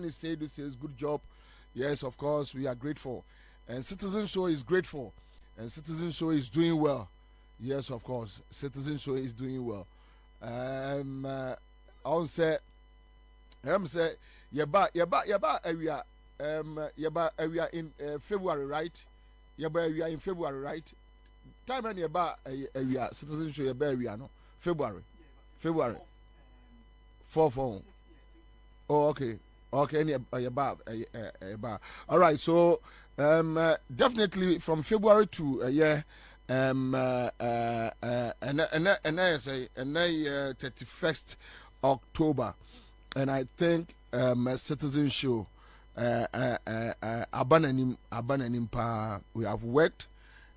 is Seidu says, good job. Yes, of course, we are grateful. And Citizen Show is grateful. And Citizen Show is doing well. Yes, of course, Citizen Show is doing well. I'll say, yeba area, area in February, right? Yeba area in February, right? Time and yeba area, Citizen Show yeba area, no? February. 4. Oh, okay. Okay, all right. So, definitely from February to and I say 31st October, and I think Citizen Show abandoning pa. We have worked,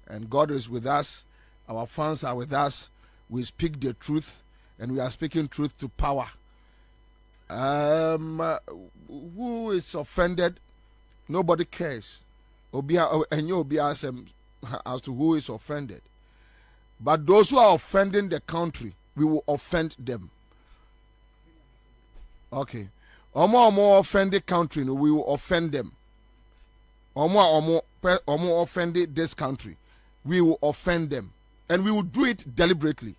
and God is with us. Our fans are with us. We speak the truth, and we are speaking truth to power. Who is offended? Nobody cares. And you'll be asked as to who is offended. But those who are offending the country, we will offend them. Okay. Omo offend the country, we will offend them. Omo offended this country, we will offend them. And we will do it deliberately.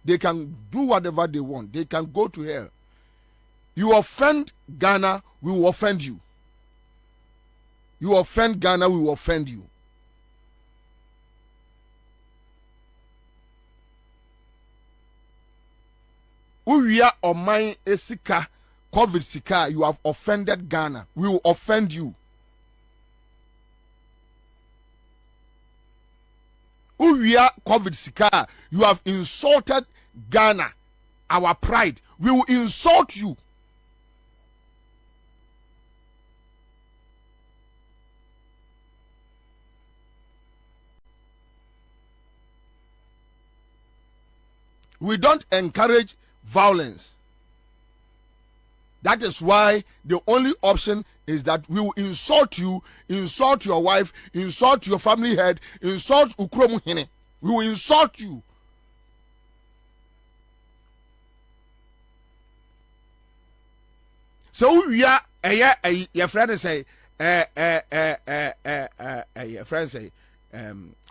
They can do whatever they want. They can go to hell. You offend Ghana, we will offend you. You offend Ghana, we will offend you. Uria Omai Esika, COVID Sika, you have offended Ghana, we will offend you. Uria COVID Sika, you have insulted Ghana, our pride, we will insult you. We don't encourage violence. That is why the only option is that we will insult you, insult your wife, insult your family head, insult Ukromu Hine. We will insult you. So we are your friend say your friend say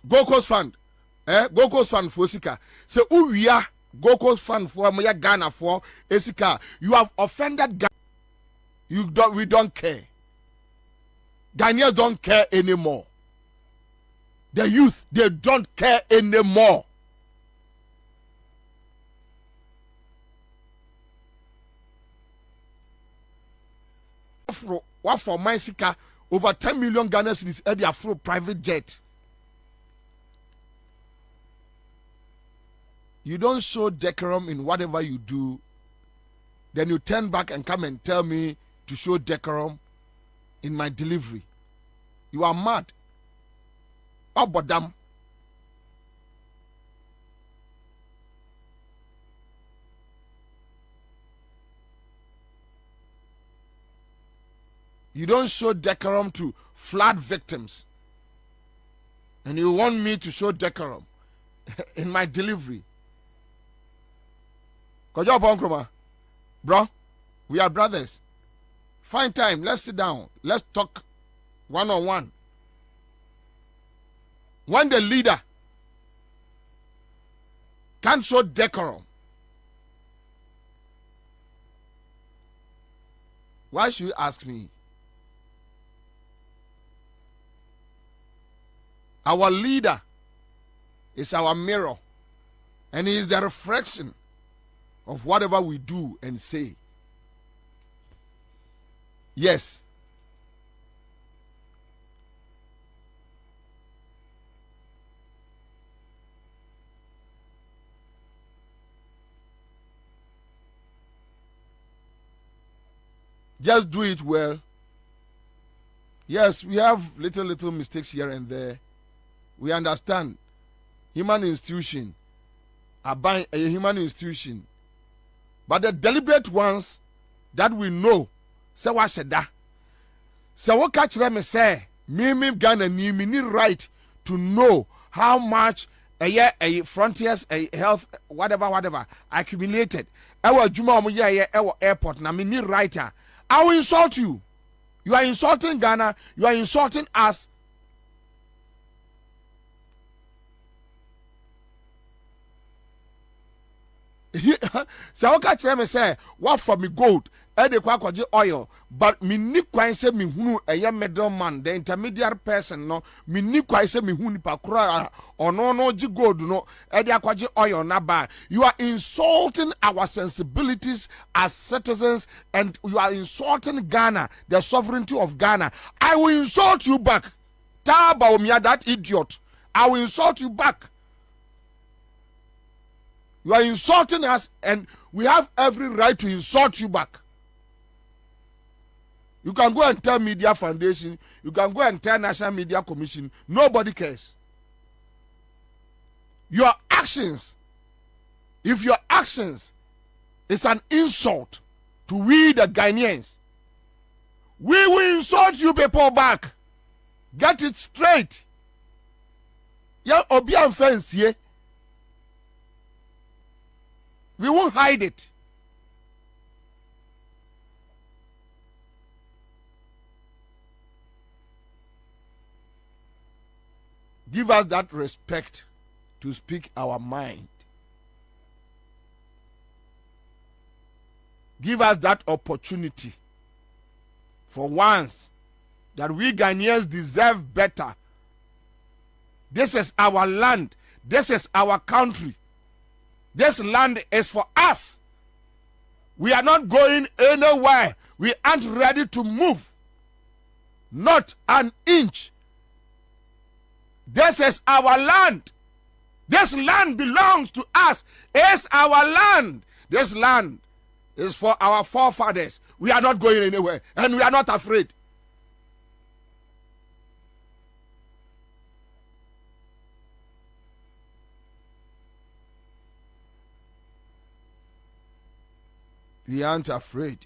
Goko's fund. Goko's fund for Sika. So we are Goko's fund for Maya Ghana for Esika. You have offended Ghana. We don't care. Ghanaians don't care anymore. The youth, they don't care anymore. What for my Sika? Over 10 million Ghana cedis at the Afro private jet. You don't show decorum in whatever you do, then you turn back and come and tell me to show decorum in my delivery. You are mad. Oh, badam. You don't show decorum to flood victims. And you want me to show decorum in my delivery. Bro, we are brothers. Find time. Let's sit down. Let's talk one-on-one. When the leader can't show decorum, why should you ask me? Our leader is our mirror, and he is the reflection of whatever we do and say. Yes. Just do it well. Yes, we have little mistakes here and there. We understand. Human institution. A human institution. But the deliberate ones that we know, say what said that. So what catch them and say, me Ghana me need right to know how much a frontiers, a health, whatever accumulated. Our Juma our airport na me need right. I will insult you. You are insulting Ghana. You are insulting us. So okay, tell me say what for me gold? Ede kwa kwaje oil, but me ni kwan say me hunu eye middleman, the intermediary person no, me ni kwan say me hunu pa kura ono no ji gold no, ede akwaje oil na ba. You are insulting our sensibilities as citizens, and you are insulting Ghana, the sovereignty of Ghana. I will insult you back. Taba omia, that idiot. I will insult you back. You are insulting us, and we have every right to insult you back. You can go and tell Media Foundation, you can go and tell National Media Commission, nobody cares. Your actions, if your actions is an insult to we the Ghanaians, we will insult you people back. Get it straight. Yeah, obian fancy. We won't hide it. Give us that respect to speak our mind. Give us that opportunity for once that we Ghanaians deserve better. This is our land. This is our country. This land is for us. We are not going anywhere. We aren't ready to move. Not an inch. This is our land. This land belongs to us. It's our land. This land is for our forefathers. We are not going anywhere, and we are not afraid. We aren't afraid.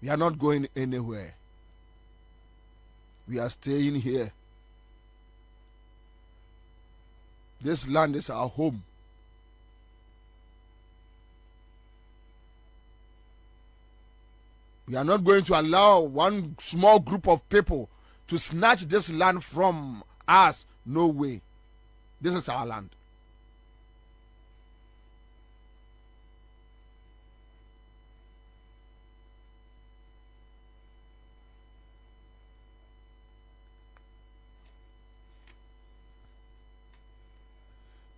We are not going anywhere. We are staying here. This land is our home. We are not going to allow one small group of people to snatch this land from us. No way. This is our land.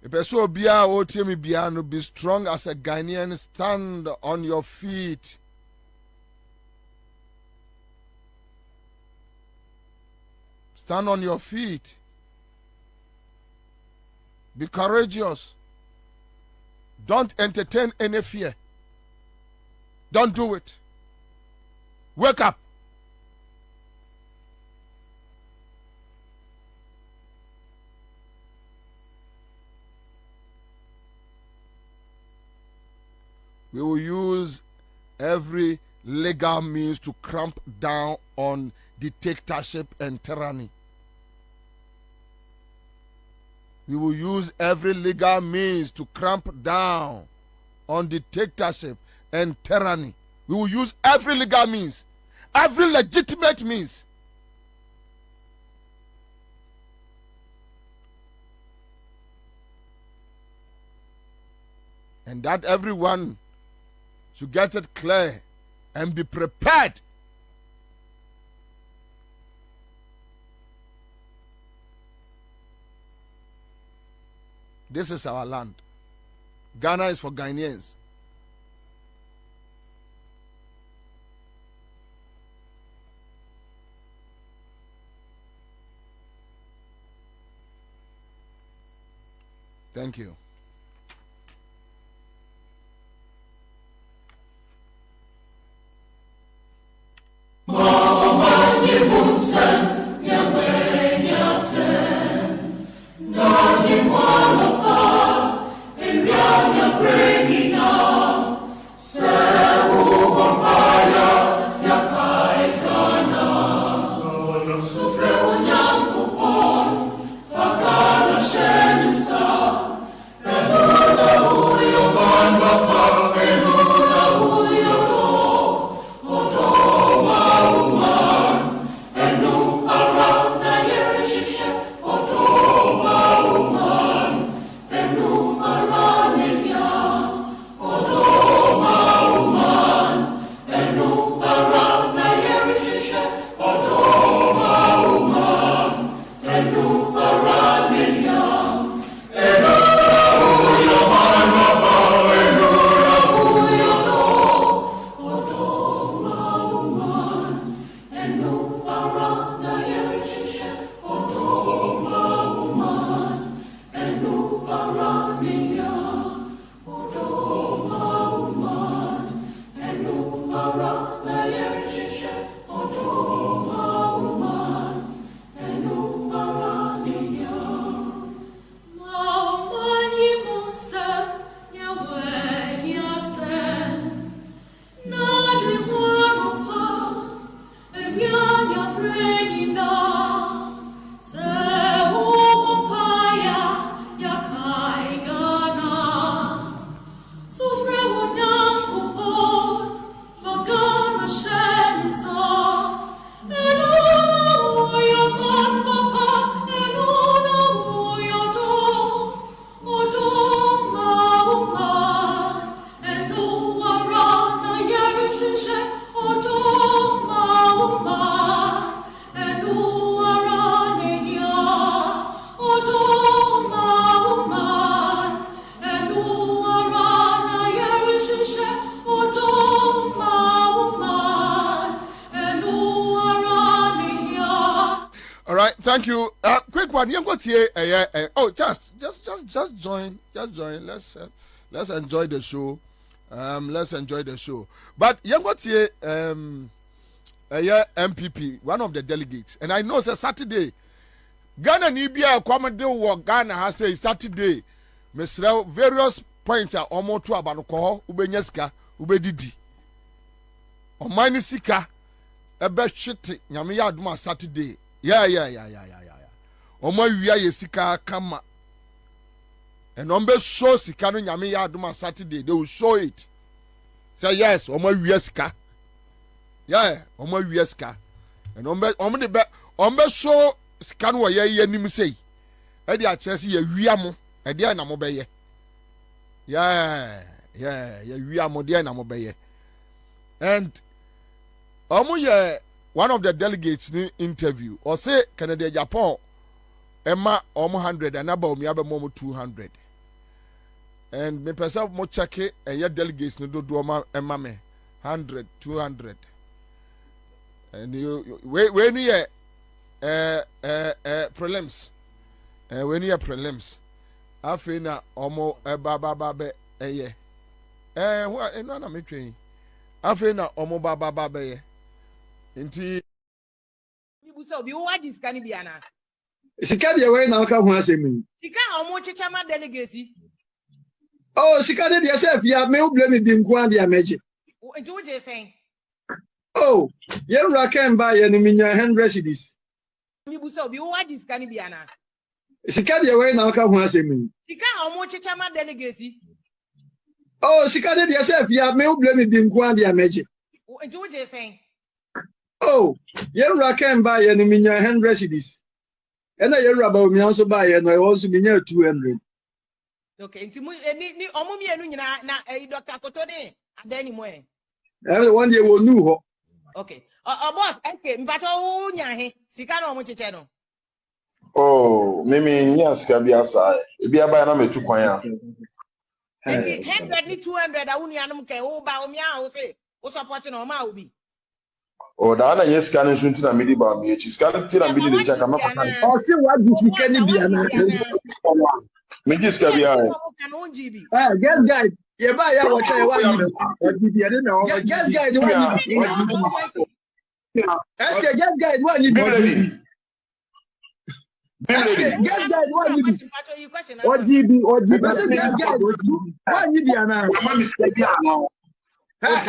Be strong as a Ghanaian. Stand on your feet. Stand on your feet. Be courageous. Don't entertain any fear. Don't do it. Wake up. We will use every legal means to cramp down on dictatorship and tyranny. We will use every legal means to cramp down on dictatorship and tyranny. We will use every legal means, every legitimate means. And that everyone to get it clear and be prepared. This is our land. Ghana is for Ghanaians. Thank you. Thank you. Quick one. You got here. Oh, just join. Just join. Let's enjoy the show. Let's enjoy the show. But you got here. MPP, one of the delegates, and I know it's a Saturday. Ghana Nibia Comedy Work Ghana has say Saturday. Mr. Various points are almost to Abanoko, Ubenyeska, Ubedidi. On mine sika, a best shit, Yamia Duma Saturday. Yeah. Omo Yuya Yesika Kama. And Ombe show Sikano Yamia Duma Saturday, they will show it. Say yes, Omo Yuyeska. Yeah, Omo Yuyeska. And Ombe show Sikano Ye Nim say. Eddie at Chelsea, a Wiamo, a dear Namobeye. Yeah, Wiamo, dear Namobeye. And Omo one of the delegates in interview or say Canada Japan Emma Omo 100 and about me abe momo 200. And me person mo check it and your delegates no do Emma me 100 200. And you when you prelims when you prelims afina Omo baba be what no na me train afina Omo baba be Inti Ibuso bi wo agi sika ni bia na. Sika de we na ka ho asemi. Sika omo chichama delegacy. Oh, sika de dey say fia me wo blame bi nko ade ameje. Nti wo je sen. Oh, ye wura kan ba ye ni minya 100 cedis. Ibuso bi wo agi sika ni bia na. Sika de we na ka ho asemi. Sika omo chichama delegacy. Oh, sika de dey say fia me wo blame bi nko ade ameje. Nti wo je sen. Oh, ye wura kan ba ye ni minya 100 cedis. Ena ye wura ba o mi anso ba ye no e won so minya 200. Okay, nti mu ni omo mienu nyina na Dr. Kotode adani mo e. One day we knew ho. Okay. Boss, okay, mpato wo nya he sika na omo cheche no. Oh, mimi nya sika bi asa. Ebi aba na metu kwan a. Nti 100 ni 200 a wonu anum ke wo ba o mi a wo say wo support na o ma obi. Oh, da na yes kan nso ntina medi ba mi echi. Sika ntina medi de chaka maka. O se wa di sika ni bia na. Me ji sika bi ai. Guest guide. Ye ba ya wo cha ye wa ni. Guest guide wa ni. Est-ce guest guide wa ni. Guest guide wa ni. OGB. Guest guide wa ni bia na. Mama mi sika bi ana. Yes,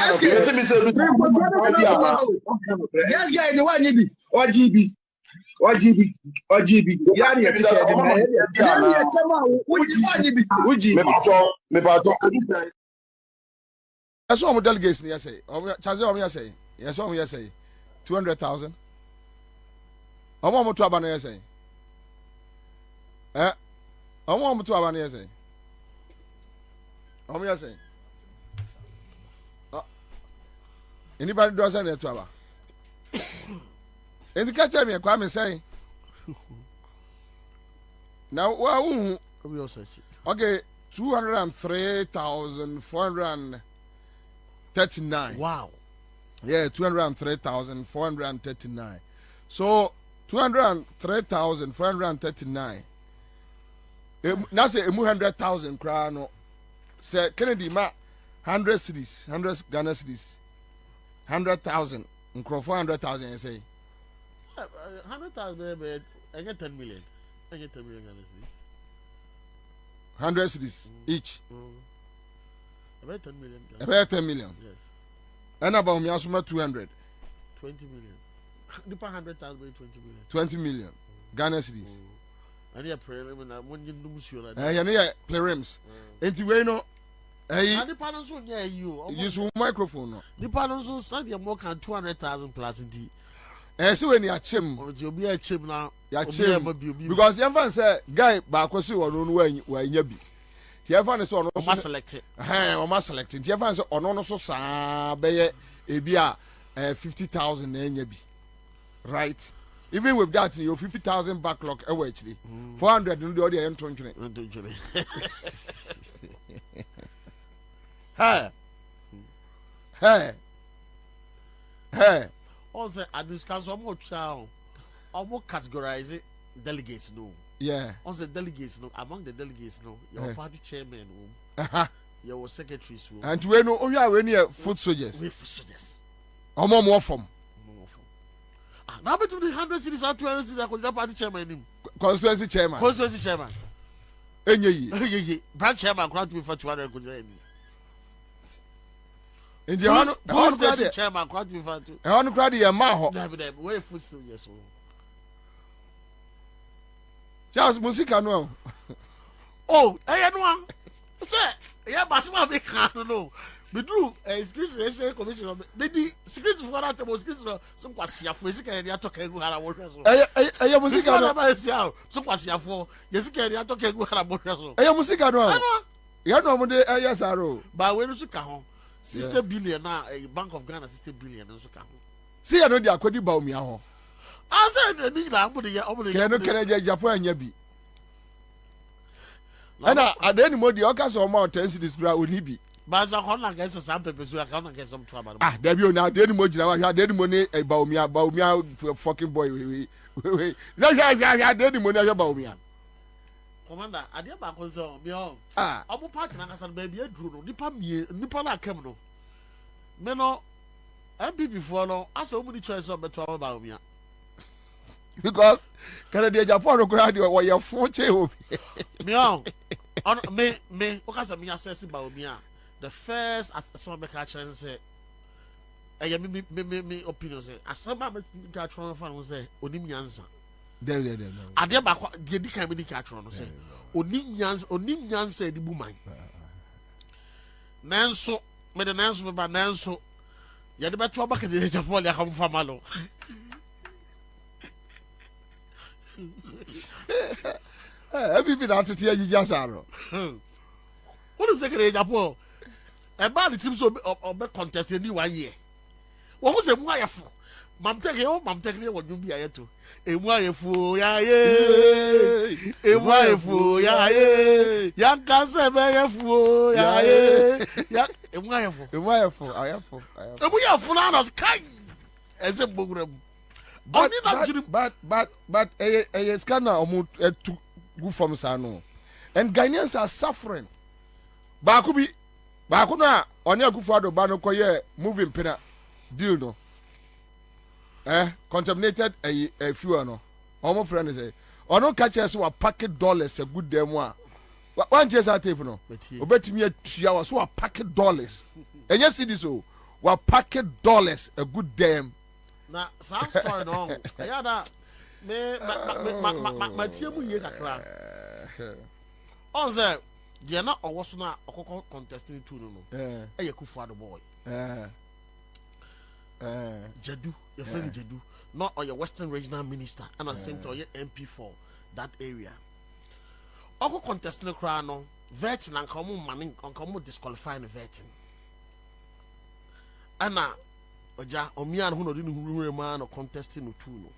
guy, the one you be OGB. Yeah, you teacher. Me pato. I saw my delegates yes say. Yes, 200,000. I want to abandon yes say. I want to abandon yes say. Yes say. Anybody does anything to our? And the catch me, Kwame saying. Now, well, okay, 203,439. Wow. Yeah, 203,439. So 203,439. That's a 100,000 crown. Say Kennedy ma 100 cities, 100 Ghana cities. 100,000. Nkro 400,000 you say. 100,000 I get 10 million. I get 10 million Ghana cedis. 100 cities each. About 10 million. About 10 million. Yes. And about me also 200. 20 million. The 100,000 by 20 million. 20 million Ghana cedis. And yeah, preliminary when you do like that. You know, play rims. And you know. And the panels will yeah you. Use microphone. The panels will send you more than 200,000 plus in tea. And so when you are chim, you'll be a chim now. Because your fan say guy back was you on when you be. Your fan is on must select it. Or must select it. Your fan say on also sa be a beer 50,000 and be right. Even with that, your 50,000 backlog actually 400 in the other end 20. Hey. Also, I discuss some more child. almost categorize delegates no. Yeah. On the delegates no, among the delegates no, your party chairman your secretaries and we know we are when foot soldiers. We foot soldiers. More from. Now between the 100 cities and 200 cities, I could party chairman. Constituency chairman. Constituency chairman. Branch chairman grant me for 200 good. In the constituency chairman grant me for 2. I want to cry the Yamaha. Never way foot soldiers. Just music no. Oh, I know. Say, yeah, Basima be can no. Be do a security commission of the security for that was some kwasia for security ya talk egu hara wo so. Eh music no. Ba sia some kwasia for yes security ya talk egu hara wo so. Eh music no. Ya no mo de yes aro. Ba we no so ka ho. 60 billion na Bank of Ghana 60 billion no so ka ho. See ya no de akwadi ba omi aho. I said the na amu de ya omu de. Ke no kere je Japan anya bi. Ana adeni mo de o ka so ma 10 cities kura oni bi. But so how na get some people so how na get some to about. Ah, there be na adeni mo jina wa adeni mo ne ba omi fucking boy we. Na hwa adeni mo na hwa ba omi. Commander, ade ba ko so me o. Ah, obo party na kasa ba bia duro no nipa na kam no. Me no MPP for no asa omu ni choice of beto ba omi. Because Canada Japan no kura de wo ye fon che o. Me o. Me o kasa me assess ba omi a. The first some make a chance say me opinion say asaba me ka tron fan say onim nyansa. There. Ade ba de di kan me di ka tron no say onim nyansa di bu man. Nanso me de nanso me ba nanso ye de beto ba ka de Japan ya kam famalo. Every bit out to you just aro. What is secret Japan? About the team so be contest any 1 year. What was a wonderful? Mam take what you be to. A wonderful ya ye. A wonderful ya ye. Young cancer be fu ya ye. A wonderful. I have. We are full of kind. As a program. But a scanner almost to go from Sano. And Ghanaians are suffering. Bakubi. Bakuna onye akufado ba no koye moving pena deal no contaminated a fuel no omo friend say ono catch us wa pack dollars a good dem a one chase tape no obetimi atua wa so wa pack dollars enye cedi so wa pack dollars a good dem na sounds far no ya da me ma tie mu ye kakra on say dia na owoso na okoko contesting two no e kufu ado boy Jadu your friend Jadu not or your Western Regional Minister and at the same time your MP for that area oko contesting kra no vetting and come manning on come disqualifying vetting ana oja omia no no di no man no contesting no two no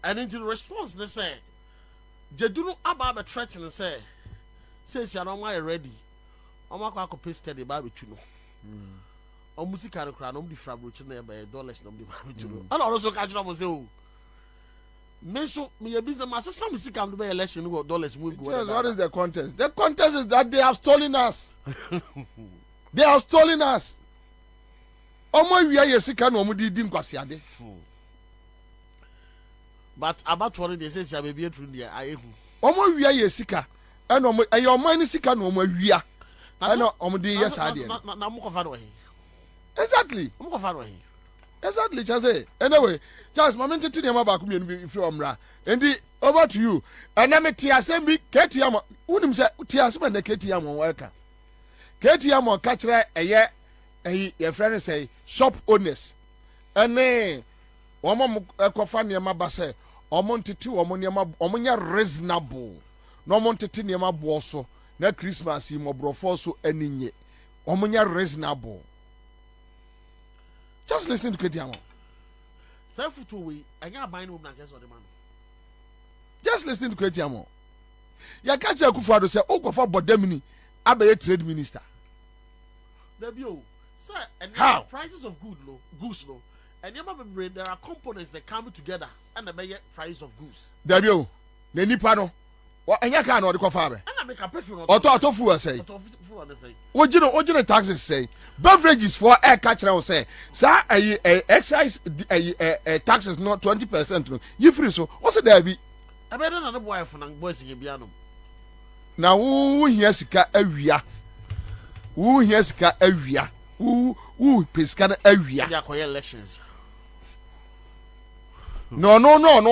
and into the response they say Jadu no aba threatening say says you are ready. I'm not going to pay steady baby to know. Music can cry, no different by dollars, no baby to know. And also catch up and say, oh, Meso, me business master, some music can do election with dollars. What is the contest? The contest is that they have stolen us. They have stolen us. Oh, my, we are sick and omudi dim kwasiade. But about what they say, you have a beard from there. I oh, my, we are sick. And your money sika no mo wia and de yes idea na mo ko fa do he exactly mo ko fa do he exactly just anyway Charles mama tete dem ba ko mienu bi fi omra endi over to you and na me tia asem bi ketia mo unim se tia asem na ketia mo waka ketia mo ka kire eye your friend say shop owners ene omo ekofa ne ma ba se omo ntete omo ne ma omo nya reasonable no mo tete ne ma bo so na Christmas yi mo brofo so aninye omunya reasonable. Just listen to Kediamo. Self to we anya ban no na keso de man. Just listen to Kediamo. Ya ka che Akufo-Addo say okofa bodamini abaye trade minister. Debio sir and how prices of goods no And there are components that come together and the better price of goods. There you go. The Nipano. What any kind of the coffee? And I make a petrol. Auto food say. What you know taxes say? Beverages for air catcher will say. Sir, excise taxes not 20%. You free so. What's it there be? I better another boy for boys in Bianum. Now who hears a area? Who hears a area? Who pescan area? They are elections. No,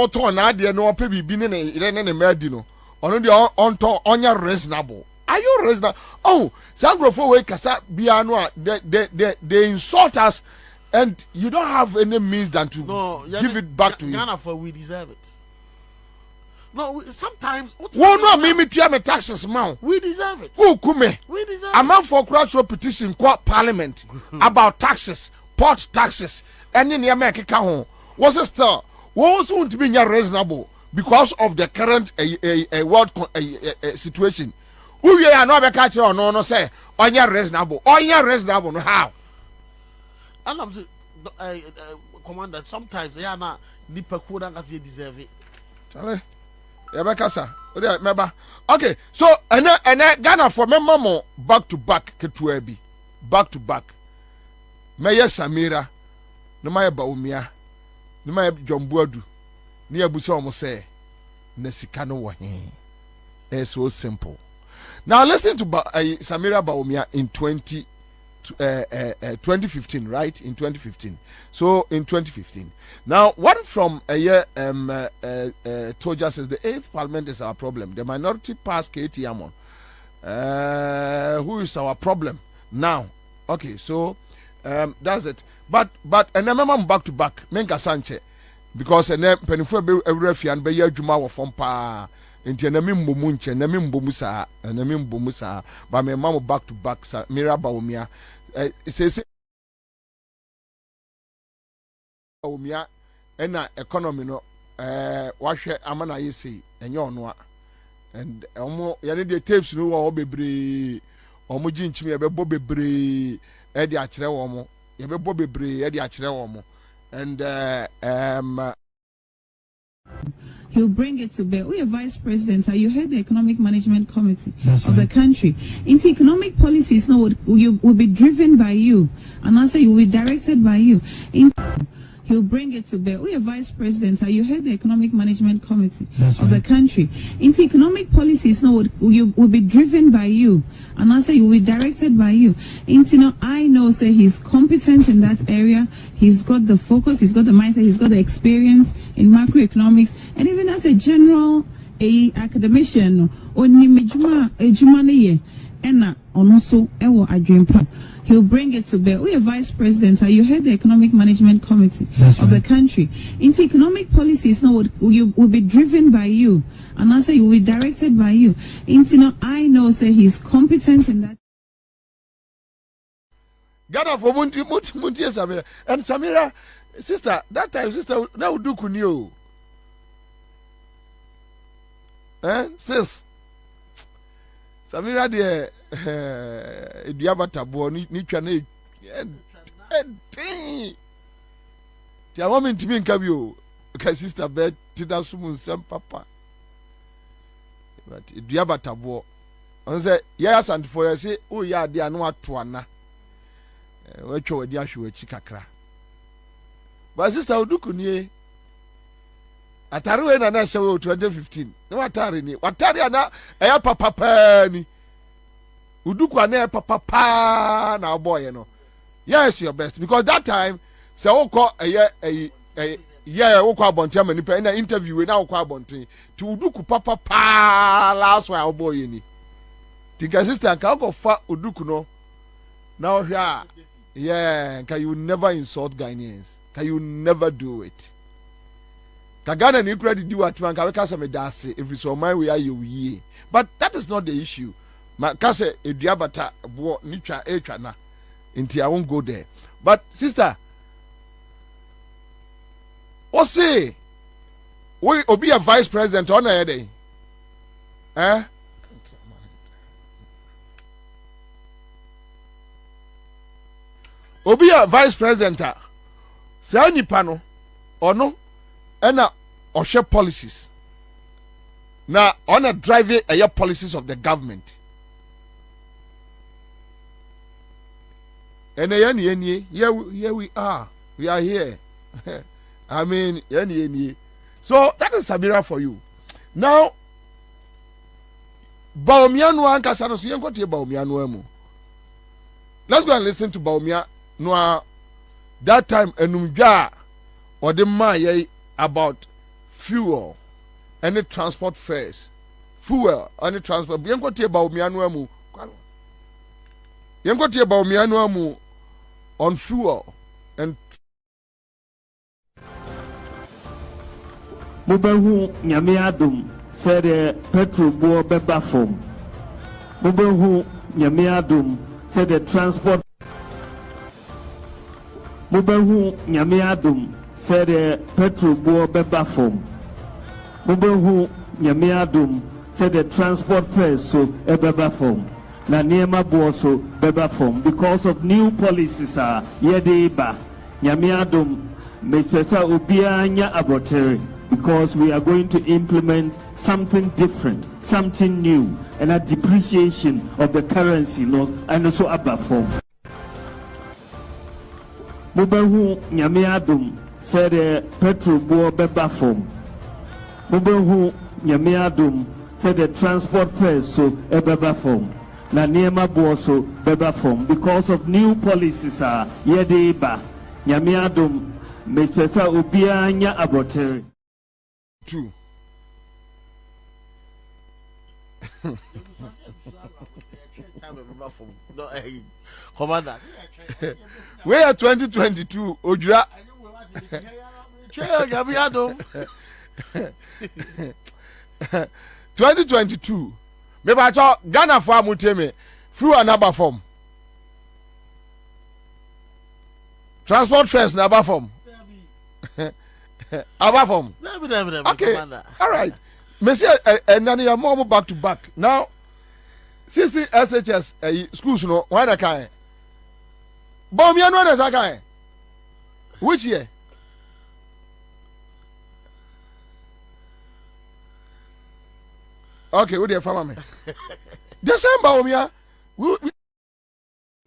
turn out there, no, baby, been in a medino. Only on your reasonable. Are you reasonable? Oh, Sangro for wake us up, Biano, they insult us, and you don't have any means than to give it back to you. Ghana for we deserve it. No, sometimes. Won't not me tear my taxes, man. We deserve it. Who kume? We deserve a man for crouch petition court parliament about taxes, port taxes, and in the American home. Was it still? What was to be reasonable because of the current world situation? Who you are not a catcher or no say on your reasonable no how? And I'm saying, Commander, sometimes they are not nipa kuda as you deserve it. Charlie, Yabakasa, remember? Okay, so and then Ghana for me mama back to back Ketuebi, back to back. Maya Samira, no Maya Baumia. Nima John Boadu, ni abusa omo say, Nesikano wahin. It's so simple. Now listen to Samira Baumia in 2015, right? In 2015. So in 2015. Now, one from a year Toja says the 8th Parliament is our problem. The minority passed KT Amon. Who is our problem now? Okay, so that's it. But and remember back to back menka sanche because penifo be everyfian be adwuma wo fom pa enti na mimbomu nche na mimbomu saa ba me mama back to back sa miraba omia say omia na economy no wahwe amana yesi enye ono a and omo yane de tapes no wo bebre omo ji nchimi ye be bo bebre e de akere wo mo and he'll bring it to bear. We are vice president. You head the economic management committee of the country. Into economic policies now will be driven by you, and also you will be directed by you. He'll bring it to bear. We are vice president. You head the economic management committee of the country. Into economic policies now will be driven by you, and also you will be directed by you. I know, say he's competent in that area. He's got the focus. He's got the mindset. He's got the experience in macroeconomics, and even as a general academician or he'll bring it to bear. We are vice president. You head the economic management committee of the country. Into economic policies now will be driven by you, and also you will be directed by you. I know, say he's competent in that. Ghana for Munti Samira and Samira sister that time sister now do kunio. Sis Samira de Diabata bo ni twa na ti a woman timi nka bi o ka sister bed ti da sumu nsem papa but Diabata bo on say ya sant for you say o ya de anu ato ana we twa wadi ahwe achi kakra but sister oduku nie atare we na na shewe 2015 na watare ni watare ana eya papa pa ni uduku ana papa pa na boy no yes your best because that time say woko yeah woko abonte amani pa na interview we na woko abonte ti uduku papa pa last one boy ni tika sister ka woko fa uduku no na ohwa yeah can you never insult Ghanaians can you never do it Kagana ni credit do what man ka kasa me dase if it's on my way aye but that is not the issue ma kasa eduabata bo ni twa etwa na nti I won't go there but sister what say we obi a vice president on air day obi a vice president saa nipa no ɔno ɛna ɔhwɛ policies na ɔna drive ɛyɛ policies of the government and here we are here I mean so that is Sabira for you now. Baumia no ankasa no so yenkotie Baumia no amu. Let's go and listen to Baumia no that time enumdwa or the man about fuel any transport fares. Fuel any transport. Yenkotie Baumia no amu. Yenkotie Baumia no amu on fuel and Mubahu nyame adom said petrol boy beba form. Mubahu nyame adom said the transport. Mubahu nyame adom said petrol boy beba form. Mubahu nyame adom said the transport fares so beba form. Na niema bo so beba form because of new policies are yede ba nyame adom Mr. Sa obia nya abortere. Because we are going to implement something different, something new, and a depreciation of the currency laws and also a form. Mubahu nyame adom said petrol boy beba form. Mubahu nyame adom said the transport fares so beba form. Na niema bo so beba form because of new policies are yede ba nyame adom Mr. Sa obia nya abortere. 2 Commander. We are 2022 Ojura 2022 me ba cho Ghana for amuteme through another form transport fares na aba form Above from. Okay. All right. Monsieur, and then you're more back to back. Now, 16 SHS schools, no, why the kind? Bomia no as a guy. Which year? Okay, what do you family? The same Bomia.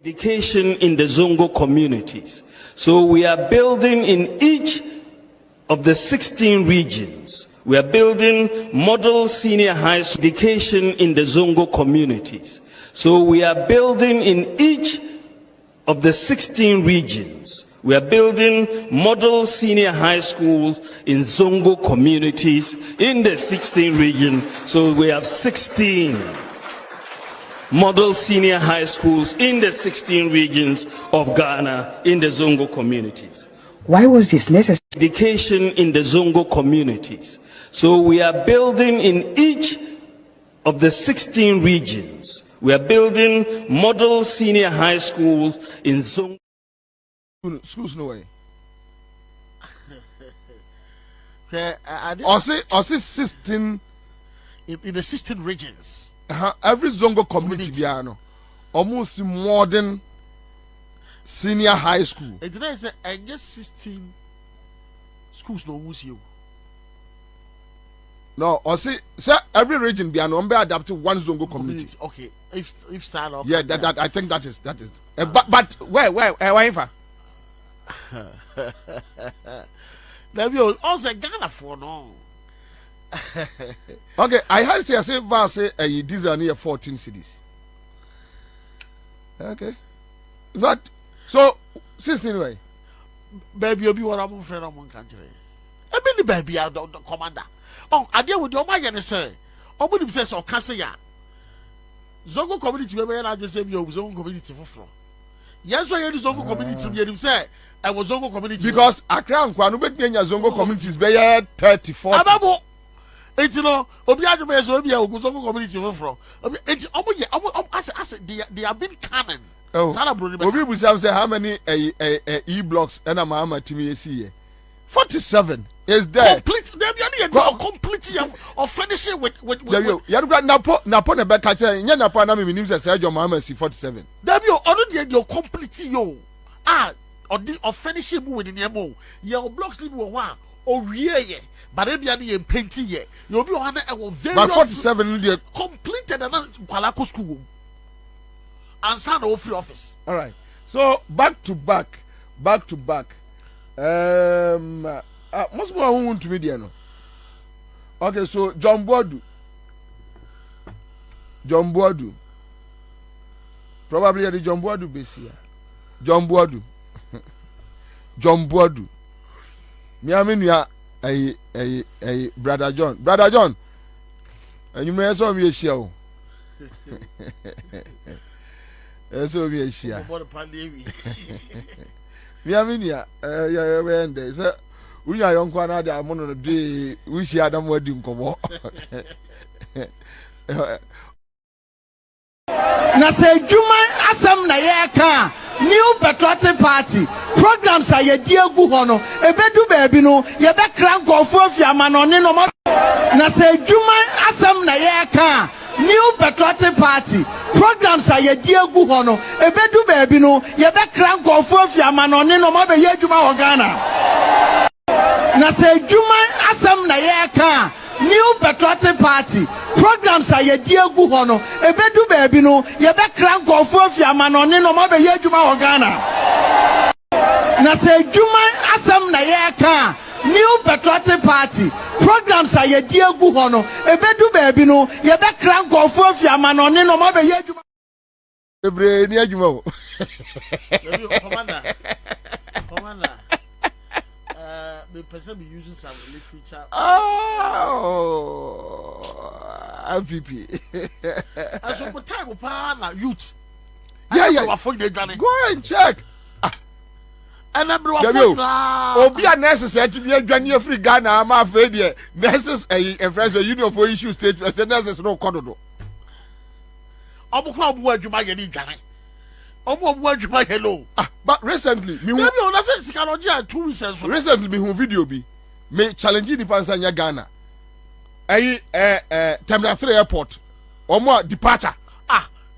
Education in the Zongo communities. So we are building in each of the 16 regions. We are building model senior high school education in the Zongo communities. So we are building in each of the 16 regions. We are building model senior high schools in Zongo communities in the 16 regions. So we have 16 model senior high schools in the 16 regions of Ghana in the Zongo communities. Why was this necessary? Education in the Zongo communities. So we are building in each of the 16 regions. We are building model senior high schools in Zongo. Schools no way. Or say 16 in the 16 regions. Every Zongo community biano almost modern senior high school. And today is I guess 16 schools no use you. No, or say every region be an adapted one Zongo community. Okay, if start up. Yeah, that I think that is. But where for? There be also Ghana for no. Okay, I heard say diesel near 14 cities. Okay, but so 16 way. Baby, you be what I'm afraid of one country. I mean the baby, I don't commander. Oh, I deal with your man, sir. Open says or cancer ya. Zongo community, where I just say your Zongo community for. Yes, I hear the Zongo community, you say I was Zongo community. Because Accra and Kwanu make me Zongo communities be 30, 40. It's no Obiado Mays will be a Zongo community from. It's they have been canon. Oh, Obi Busam say how many E blocks and a mama to me see 47 is there. Complete. They are complete of finishing with. You got Napo na back catcher. You Napo na me means say your mama see 47. There you already your complete yo. or finishing with the name. Your blocks live with one or ye, but every painting ye. You'll be on a very By 47 years. completed another Palako school and son of free office. All right. So back to back. Most more want to media no. Okay, so John Boadu. Probably the John Boadu base here. John Boadu. Me aminia brother John. And you may saw me a show. So me a share. Me aminia when they say we are young kwana da mono no dey we see Adam wedding komo. Na say Juma asem na ye ka new patriotic party programs are ye die gu ho no ebedu baabi no ye be kran gofo afiama no ne no na say Juma asem na ye ka new patriotic party programs are ye die gu ho no ebedu baabi no ye be kran gofo afiama no ne no be ye Juma ho Ghana na say Juma asem na ye ka new patriotic party programs are ye die gu ho no ebedu baabi no ye be kran gofo afiama no ne no be ye Juma ho Ghana na say Juma asem na ye ka new patriotic party programs are ye die gu ho no ebedu baabi no ye be kran gofo afiama no ne no be ye Juma Ebre ni adwuma. Commander. The person be using some literature. Oh, MPP. And so, but time upon youth. Yeah. Go and check. And I'm Obi a necessary to be a Johnny free Ghana. I'm afraid the nurses a fresh union for issue state. The nurses no corridor. I'm a club word you might get in Ghana. Word you might hello. But recently, me maybe on a sense, 2 weeks. Recently, me who video be me challenging the person in Ghana. Terminal 3 airport or more departure.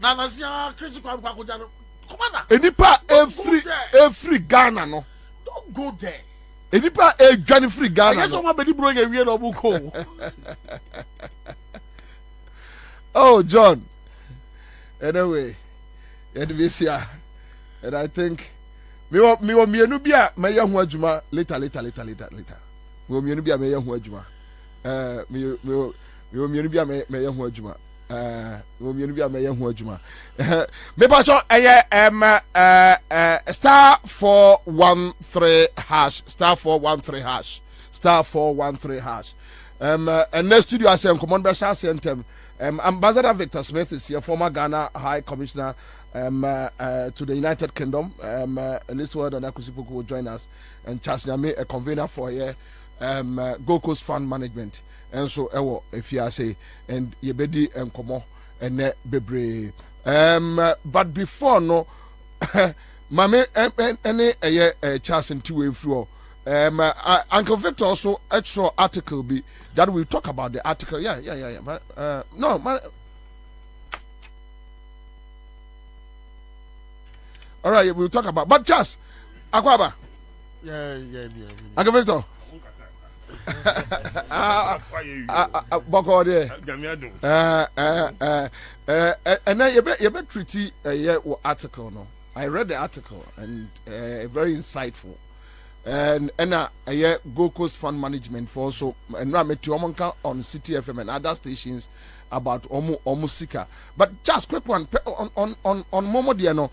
Nanasia crazy Commander. Enipa every Ghana no. Don't go there. Enipa Johnny free Ghana. I guess somebody bring a weird obuko. Oh, John. Anyway, and I think me want me bia me ya ho adwuma later. Me want me bia me ya ho adwuma. Me want me bia me ya ho adwuma. Me want me bia me ya ho adwuma. Me ba so star 413 hash star 413 hash. And next studio I say command be sha sentem. Ambassador Victor Smith is here, former Ghana High Commissioner to the United Kingdom. This word on Akusipuku will join us, and Charles Nyame, a convener for here, Gold Coast Fund Management. And so, if you say, and Yebedi and Komo and Bebre. But before no, Mame, any Charles and 2 floor. Uncle Victor also extra article be that we talk about the article. Yeah. But no, man. All right, we'll talk about. But just Akwaba. Yeah. Uncle Victor. Boko there. And then you bet treaty article no. I read the article and very insightful. And a Gold Coast Fund Management for also and I met you on City FM and other stations about Omusika. But just quick one on Momo Diano,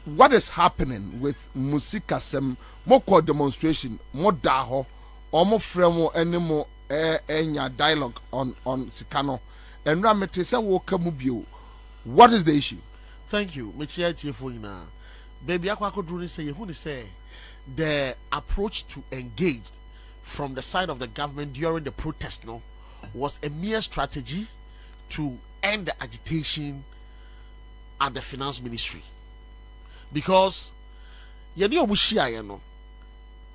what is happening with Musika Sem more demonstration, more daho, or more fremo any more enya dialogue on Sikano and Rametesa Woka Mubio. What is the issue? Thank you. Michiati for now. Baby Aqua could say who say the approach to engage from the side of the government during the protest was a mere strategy to end the agitation at the finance ministry. Because you know Mushia, you know.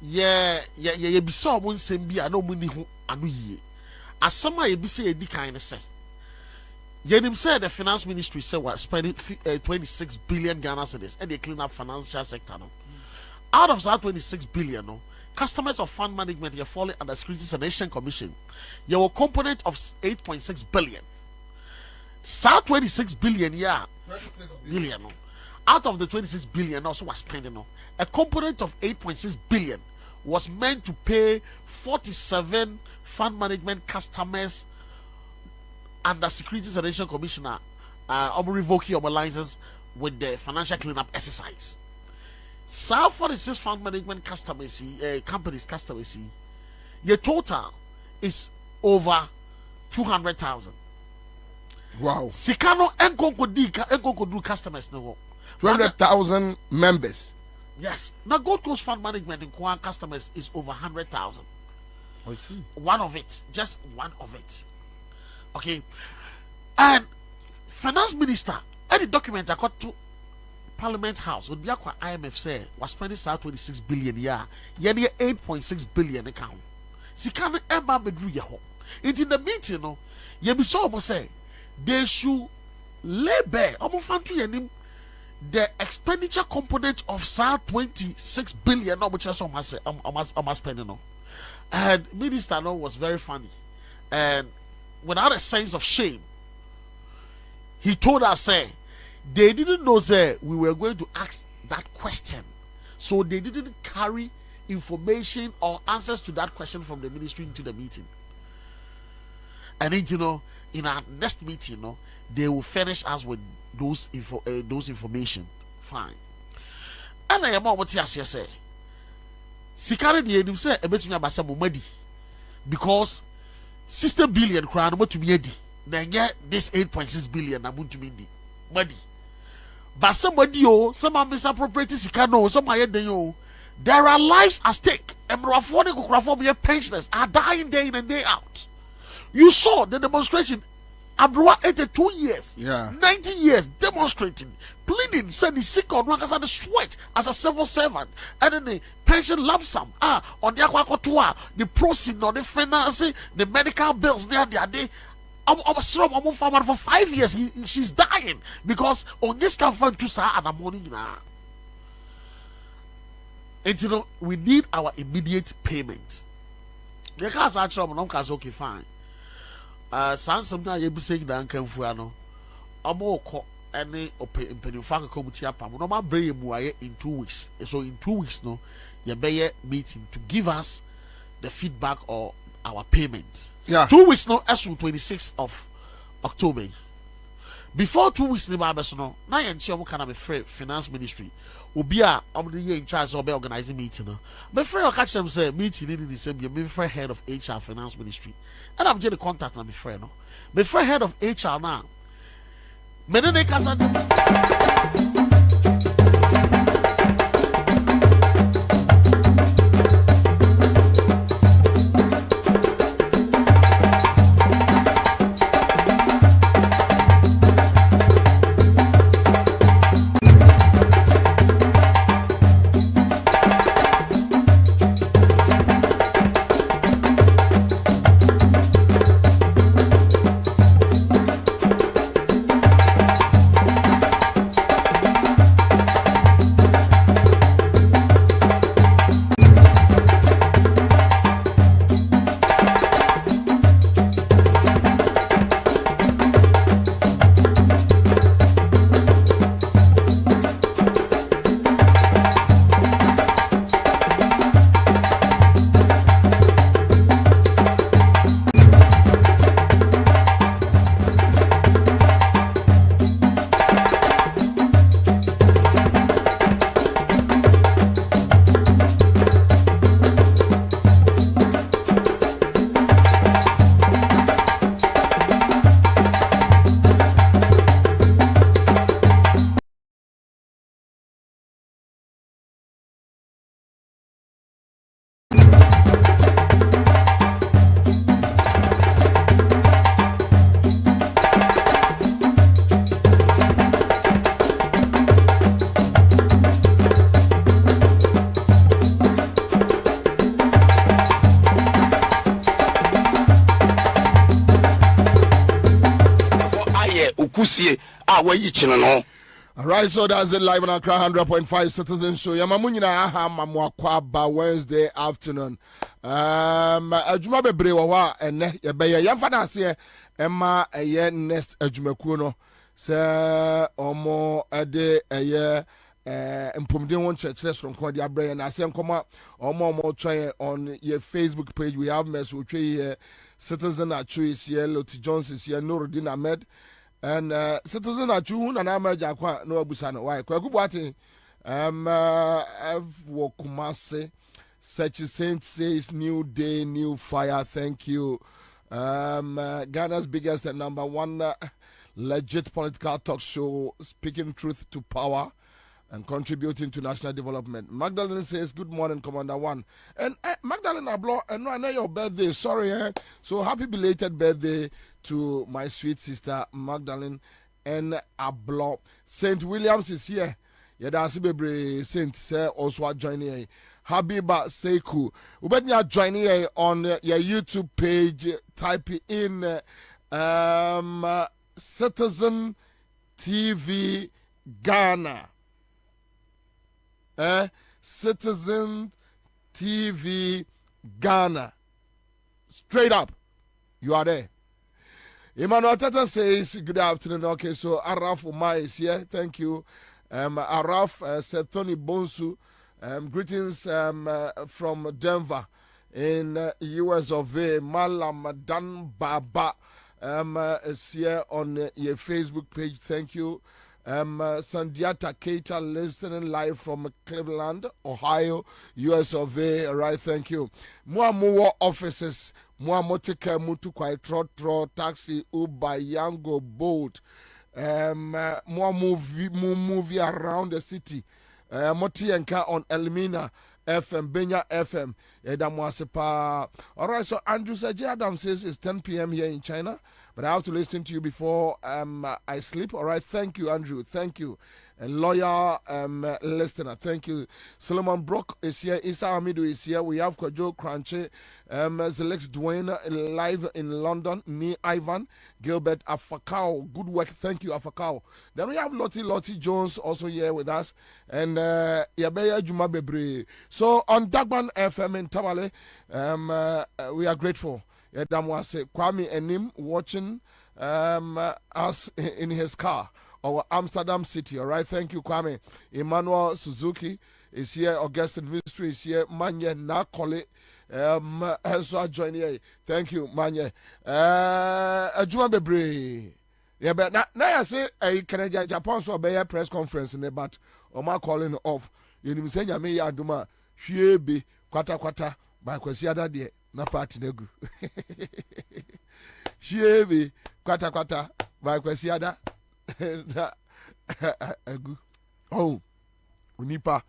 Yeah, be so one same be I know money who anu ye. As some I be say kind of say. Yenim said the finance ministry said what spending 26 billion Ghana cedis and they clean up financial sector. out of that 26 billion, no, customers of fund management you're falling under Securities and Exchange Commission. You were component of 8.6 billion. So 26 billion, yeah, billion. No. Out of the 26 billion, also was spending. No, a component of 8.6 billion was meant to pay 47 fund management customers under Securities and Exchange Commissioner, revoking your license with the financial cleanup exercise. So 46 fund management customers, companies customers, your total is over 200,000. Wow. Sikano enkonkodu customers no. 200,000 members. Yes. Now Gold Coast Fund Management in Kwan customers is over 100,000. I see. One of it, just one of it. Okay. And Finance Minister, any document I got to Parliament House would be aqua IMF say was spending 26 billion year. Yet 8.6 billion account. Sikano Emma Bedru Yaho. It in the meeting, no, ye be so say they should lay bare the expenditure component of 26 billion, which is almost spending. No. And Minister no was very funny. And without a sense of shame, he told us, say, they didn't know, say, we were going to ask that question. So they didn't carry information or answers to that question from the ministry into the meeting. And then, you know, in our next meeting, you know, they will furnish us with those information. Fine. And I am what you say. Sikari the end say a bit me about some money because 60 billion crown what to be ready. Then get this 8.6 billion I'm going to be money. But somebody some misappropriating Sikano, some there are lives at stake. And pensioners are dying day in and day out. You saw the demonstration. Abdullah 82 years, 90 years demonstrating, pleading, saying he's sick on work as a sweat as a civil servant, and then the pension lump sum, on the aquatua, the proceedings, on the financing, the medical bills near the day. For 5 years, she's dying because on this can find 2 hours and a morning now. And you know, we need our immediate payment. The cars are okay, fine. Sansam na ye bi say dan kanfua no amoko ene openfa committee apam no ma bre mu aye in 2 weeks. So in 2 weeks no ye be meeting to give us the feedback or our payment. 2 weeks no as 26th of October. Before 2 weeks ni ba be so no na ye nche omo kana be finance ministry obi a omo dey in charge of organizing meeting no be free o catch them say meeting in the same be free head of HR finance ministry. And I'm just the contact na my friend, no. My friend head of HR now. Menene kasa. All right, so that's it live on Accra 100.5 Citizen Show. Yamamunyina aha mamwakwaba Wednesday afternoon. Adwuma bebre wa ene yebeye yamfa na ase ema eye next adwumakuo no se omo ade eye mpomden won church sonko de abrɛ na ase nkoma omo try on your Facebook page. We have message here Citizen Achu is here, Loti Jones is here, Nuruddin Ahmed. And Citizen Achu na na maja kwa no abusano why kwaku boate Kumase such a saint says new day new fire. Thank you. Ghana's biggest and number one legit political talk show, speaking truth to power and contributing to national development. Magdalene says, good morning, Commander One. And Magdalene Ablo, and I know your birthday. Sorry, so happy belated birthday to my sweet sister Magdalene and Ablo. St. Williams is here. Yadasi Bebre Saint say also joining. Habiba Seku. Ubenya joining on your YouTube page. Type in Citizen TV Ghana. Citizen TV Ghana. Straight up. You are there. Emmanuel Tata says, good afternoon. Okay, so Araf Umar is here. Thank you. Araf said Tony Bonsu. Greetings from Denver in US of A. Malam Dan Baba is here on your Facebook page. Thank you. Sandiata Keita listening live from Cleveland, Ohio, US of A. All right, thank you. More offices, more motika mutu kwai trotro, taxi, Uber, Yango, boat. More movie around the city. Moti Enka on Elmina FM, Benya FM. All right, so Andrew Saji Adam says it's 10 p.m. here in China, but I have to listen to you before I sleep. All right, thank you, Andrew. Thank you. And lawyer listener, thank you. Solomon Brook is here. Issa Hamidu is here. We have Kwajo Crunchy, Zelex Dwayne live in London. Me, Ivan, Gilbert Afakao. Good work. Thank you, Afakao. Then we have Lottie Jones also here with us. And Yabeya Juma Bebre. So on Dagban FM in Tamale, we are grateful. Kwame Enim watching us in his car. Our Amsterdam City, all right. Thank you, Kwame. Emmanuel Suzuki is here. Augustine Mystery is here. Manye Nakole, also joining here. Thank you, Manye. Ajuma Bebre. Yeah, but now I say I can Japan so be a press conference in the but Oma calling off. You know, say ya me ya duma hwebe kwata by kwasi ada de na party negu. Hwebe kwata by kwasi ada. Oh, Unipa.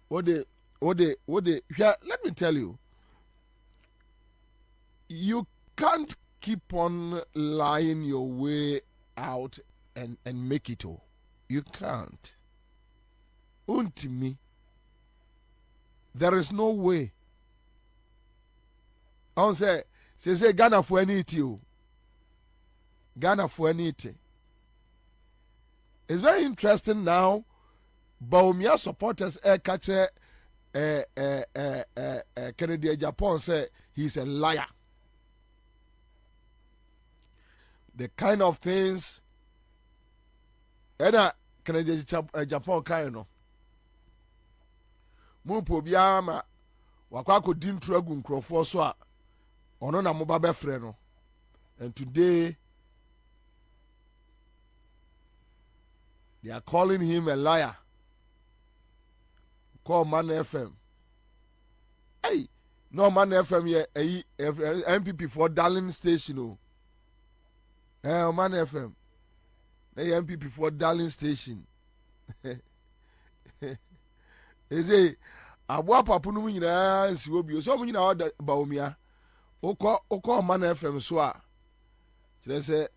What they let me tell you. You can't keep on lying your way out and make it all. You can't. Unto me. There is no way. I say Ghana for anything. Ghana for anything. It's very interesting now. Baumia supporters catch Kennedy Japan say he's a liar. The kind of things Kennedy Japan kind of Mupo biama wakwako dintru agu nkrofo so a ono na moba befre no. And today they are calling him a liar. Call Man FM. Hey, no Man FM here. MPP for Darling Station. Oh, Man FM. Hey, MPP for Darling Station. They say, Abwa Papunu Mina, si obi. So many now Baumia. Oko Man FM so a. They say.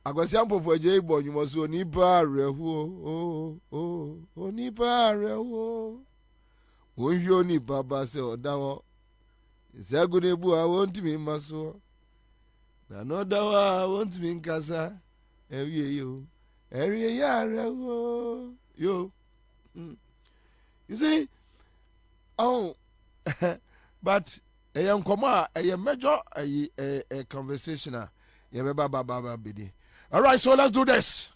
Akwasiampo for J-Boy, you must onipa rehu. Onipa rehu. Won't you nipa base or down? Is that good? I want to be maso. Another one wants me in casa. You. Area yara. You. You see? Oh, but a young comma, a major, a conversational. All right, so let's do this.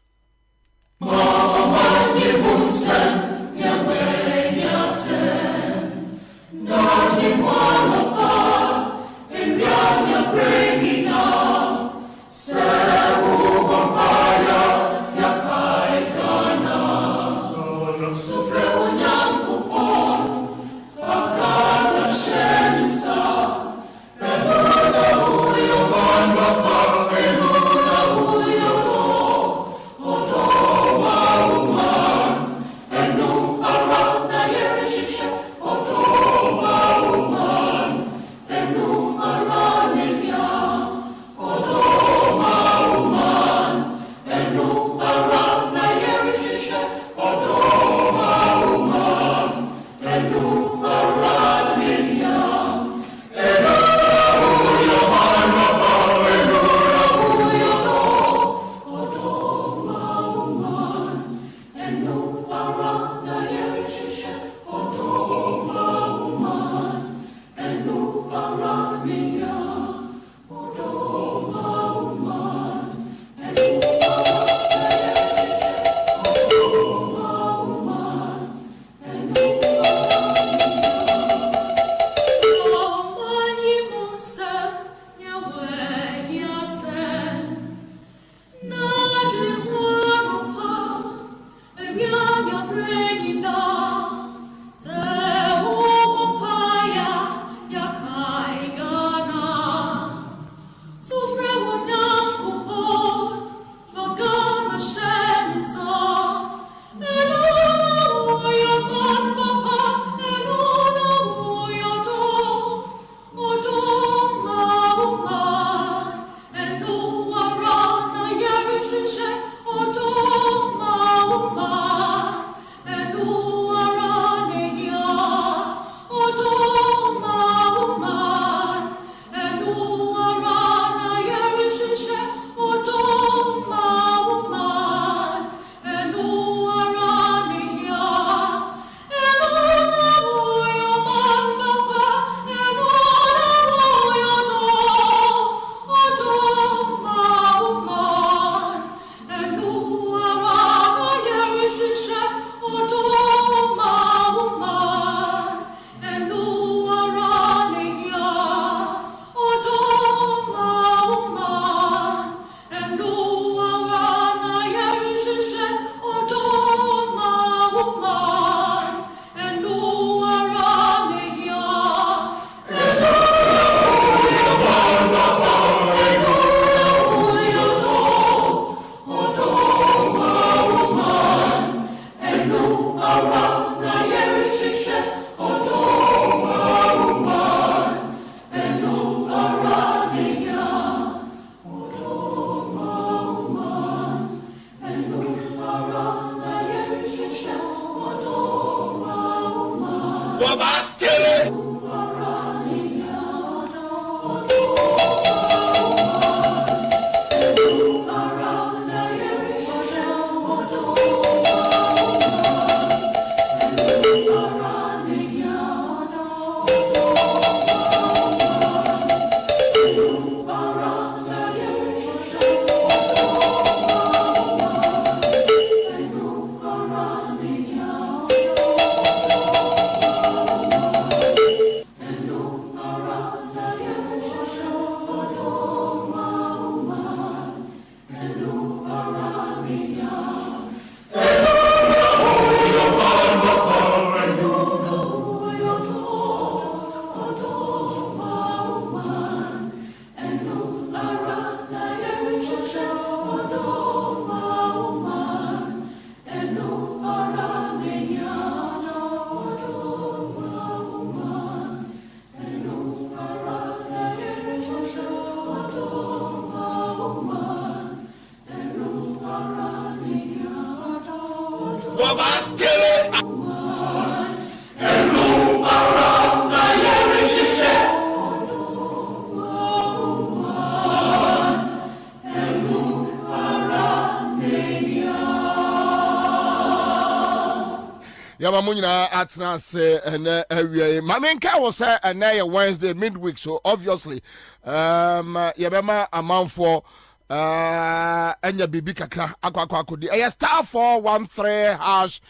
Yamamunya atna say and area. Maminka was and Wednesday midweek, so obviously yabema amount for enya bibi kakra akwa kodi. Star 413 hash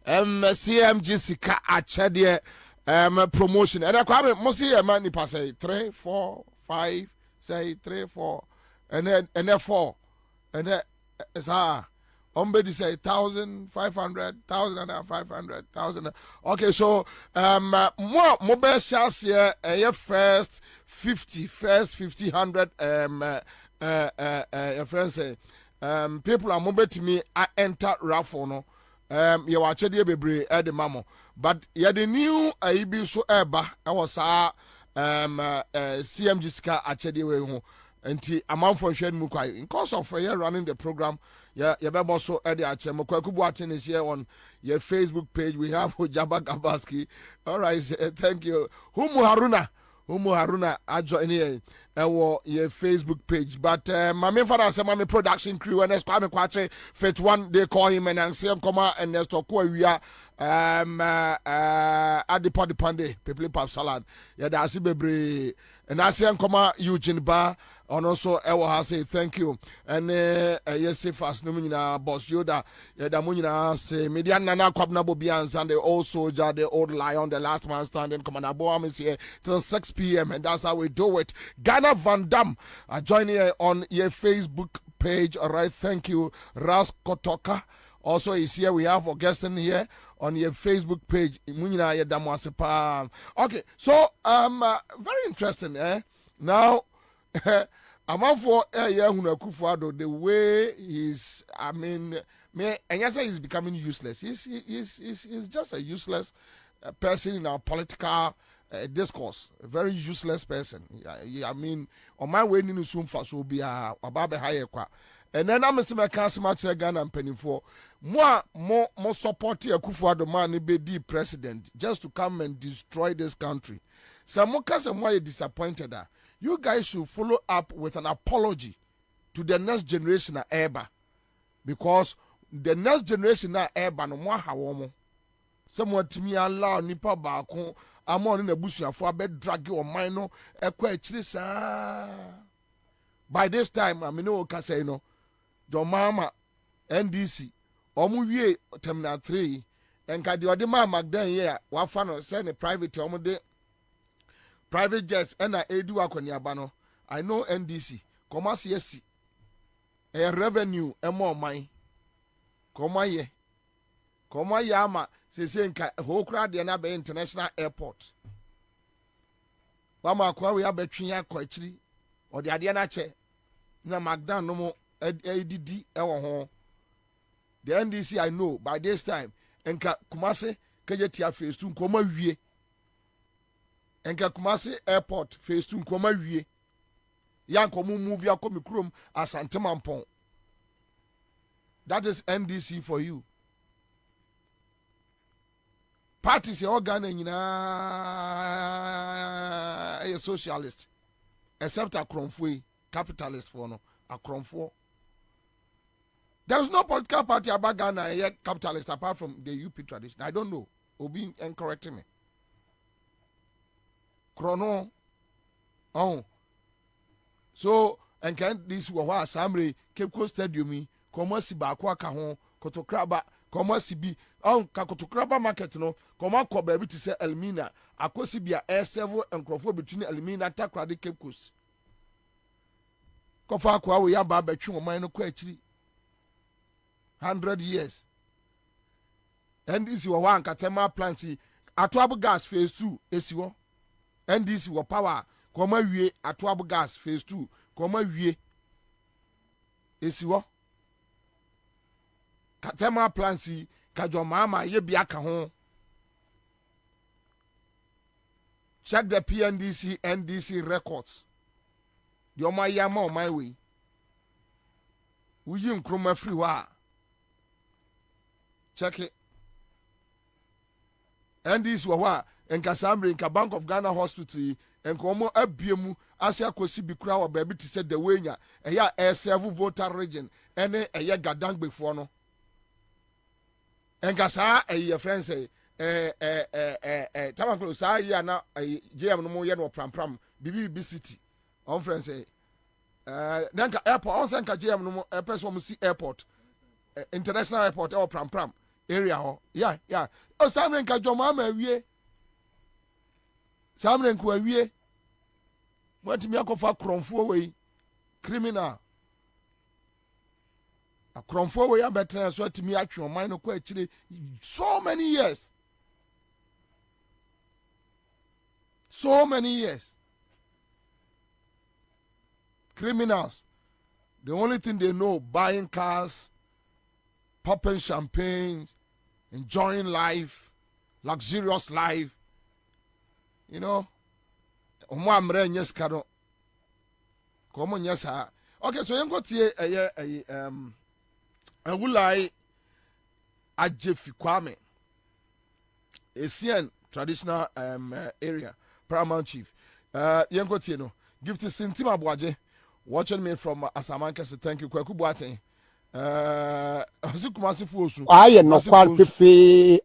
CMG sika achede promotion. And I must see man nipa say 3 4 5 say 3 4 and then 4 and then Ombedi say 1,500, 1,500. Okay, so more mobile shares here. First 50, 100. Your friends say people are mobile to me. I enter raffle no. You watch the baby at the mamo, but yeah the new IB so eba. I was CMG ska achedi we ho. Enti amount for share mukwai in course of running the program. Yeah, you better also add the Achem. Kwakubuatin is here on your Facebook page. We have Ojaba Gabaski. All right, thank you. Humu Haruna, I join here your Facebook page. But my main father said, my production crew, and that's why I'm quite fit one. They call him and say, come on, and there's talk where we are. At the Pande, people pop salad. Yeah, that's a baby. And I say, come on, Eugene Bar. And also, I will say thank you. And yes, fast numina boss Yoda, the Munina say, Median Nana Kwabena Bobie Ansah, and the old soldier, the old lion, the last man standing. Commander Boam is here till 6 p.m. And that's how we do it. Ghana Van Dam, join here on your Facebook page. All right, thank you. Ras Kotoka also is here. We have Augustine here on your Facebook page. Munina Yedamwasepa. Okay, so very interesting, Now, I'm for the way he's, and yes, he's becoming useless. He's just a useless person in our political discourse. A very useless person. I mean, on my way in soon for so be a baby higher. And then I'm a cancer match again and penny for more support here the man be the president just to come and destroy this country. Some more and why you disappointed her. You guys should follow up with an apology to the next generation of Eba. Because the next generation of Eba no more hawomo. Someone to me allow nipa bako amon in the bush for a bed drag your minor by this time, I mean, no say no. Your mama NDC Omuye Terminal 3 and Kadiodima Magdan here, Wafano send a private private jets and I do Akonyabano. I know NDC. Commerce yes. A revenue and more mine. Komaye. Komayama says whole crowd the Nabe International Airport. Wama kwa we have between ya koichiri or the Adiana che. Na Magdan no more ADD ewa hon. The NDC I know by this time and Kumase Kajetia phase 2 Koma wie. Enka Kumasi Airport phase 2 nkoma wie yanko mu move ya komi krom Asante Mampong. That is NDC for you. Parties your organ a socialist except a Kromfui capitalist for no a Kromfo. There is no political party about Ghana a capitalist apart from the UP tradition. I don't know. Obi correcting me. Chrono, so and can this wa Samre Cape Coast Stadium come si ba kwa ka ho kotokraba come si bi kotokraba market no come ko ba bi to say Elmina akosi bia air7 enkrofo between Elmina Takra de Cape Coast kofa kwa we ya ba betwe o man no kwa akiri 100 years and this wa Nkatema plant Atoabo gas phase 2 esiwo NDC wa power koma wie Atoabo gas phase 2 koma wie esiwo Katema plansi kajomama ye bia ka ho. Check the PNDC NDC records. The oma yama on my way. Uyi nkroma free wa. Check it. NDC wa enka Sambre enka Bank of Ghana Hospital enka omo abiemu ase akosi bikura wa baby to say the wenya eya air7 voter region ene eya gadangbefo no. Enka sa eye friend say Tamaklo saa ya na JM no mo ye no pram BB city on friend say nanka airport on sanka JM no person mo see airport international airport or pram area ho yeah o samren ka jomo ama awie samren ko awie what me akofa kromfo we criminal a kromfo we abetre so atimi atwe o man no ko akire so many years criminals, the only thing they know, buying cars, popping champagne, enjoying life, luxurious life. You know, okay, so you go to I would like Ajefi Kwame, a CN traditional area, paramount chief. You go to no gift to Sintima Boaje. Watching me from Asamanka, so thank you. Kwaku Boateng. I no qualify.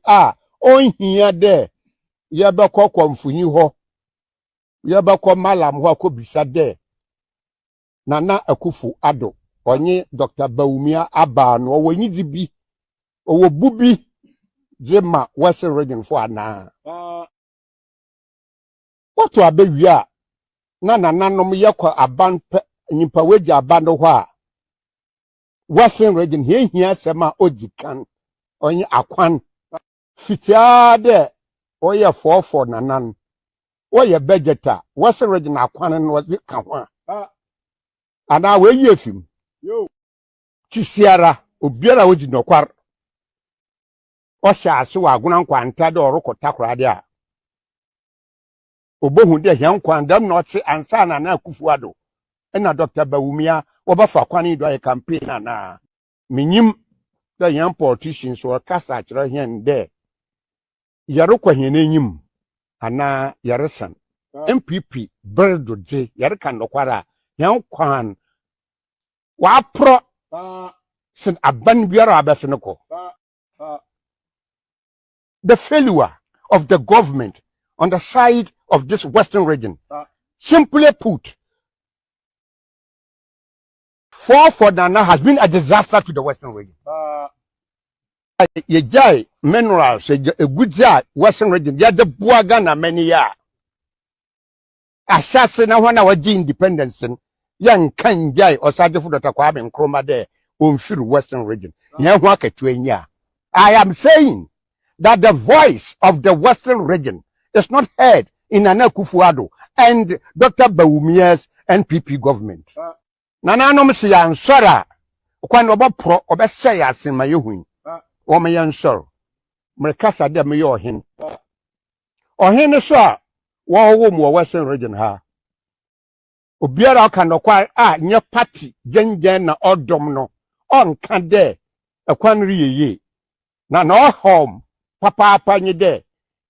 On here there. Yabako kwamfunyi ho. Yabako malam ho ko bisa there. Nana Akufu Ado. Onye Dr. Baumia Aba no wonyi dibi. Owo bubi Jema Western region for na. What to abewia? Na nanom yakwa aban nyimpa weja abando ho a Western region hia sema ojikan onye akwan fitia de oye 44 nanan oye budgeter Western region akwan no ka ho ana we yefim yo chisiara obiara oji nokwar o sha ase wa aguna kwanta de orokota korade a obohu de hia kwandam no te ansa na Akufu Ado ena Dr. Baumia obafa kwani do campaign na minyim da yan politicians or kasa kire hien de yare kwahien enyim ana yare san MPP berdo je yare kan nokwara yan kwan wa pro sin aban biara abesenko the failure of the government on the side of this Western region simply put 4 Nana has been a disaster to the Western region. Yejai minerals, a good Western region, ya the Buagana many ya. Assassin, when our independence, young can jai or Sajafu Takwam and Chroma there, through Western region. Young work at 2 years. I am saying that the voice of the Western region is not heard in Akufu Ado and Dr. Baumia's NPP government. Nananom si ansora kwan obo pro obe say asin ma yehun o me yansor mrekasa de me yohin ohin so a wo mu Western region ha obiara ka no kwa nye party gengen na odom no on ka de ekwan riyeye na no home papa nye de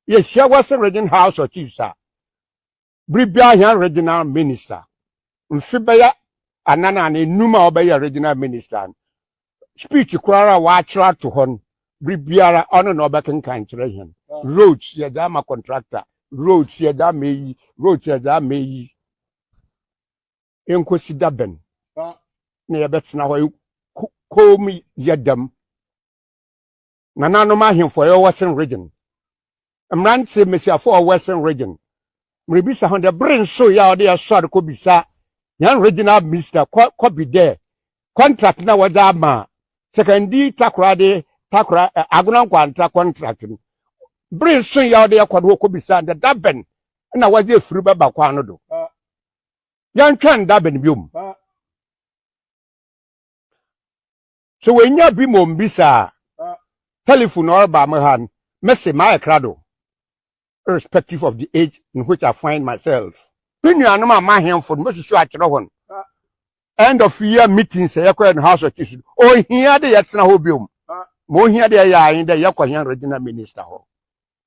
ye share Western region house of chiefs a bribia here regional minister mfibeya anana ne numa obey regional minister speech kurara wa atra to hon bibiara ono no obekan kan kire hen roads ye da ma contractor roads ye da meyi roads ye da meyi enkosi da ben na ye betena ho komi yedam nanano ma hen for your Western region mrantse mesia for Western region mribisa hon de brin so ya ode ya so ko bisa yan regional minister ko be there contract na wada ma secondary takra aguna kwanta contract bring so ya de yakwado ko bisa the daben na wade furu baba kwa no do yan twan daben biom so wenya bi mo mbisa telephone or ba me han messy my crado irrespective of the age in which I find myself. Pinyanu ma hemfo mo susu akere hon end of year meetings yakwa in house of chiefs o hia de yetena ho biom mo hia de ya yin de yakwa hia regional minister ho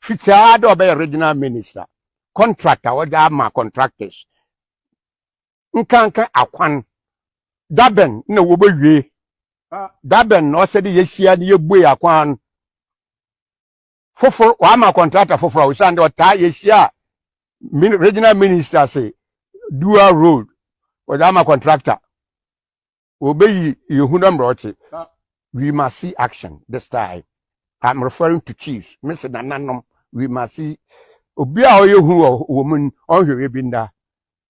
fitia de obey regional minister contractor what ma contractors nkanka akwan daben na wo bewie daben no se de yehia de yebue akwan foforo wa ma contractor foforo we sand o ta ye shia regional minister say dual road we da ma contractor obey yehu na mroche we must see action this time. I'm referring to chiefs Mr. Nananom we must see obi a oyehu woman onhwe binda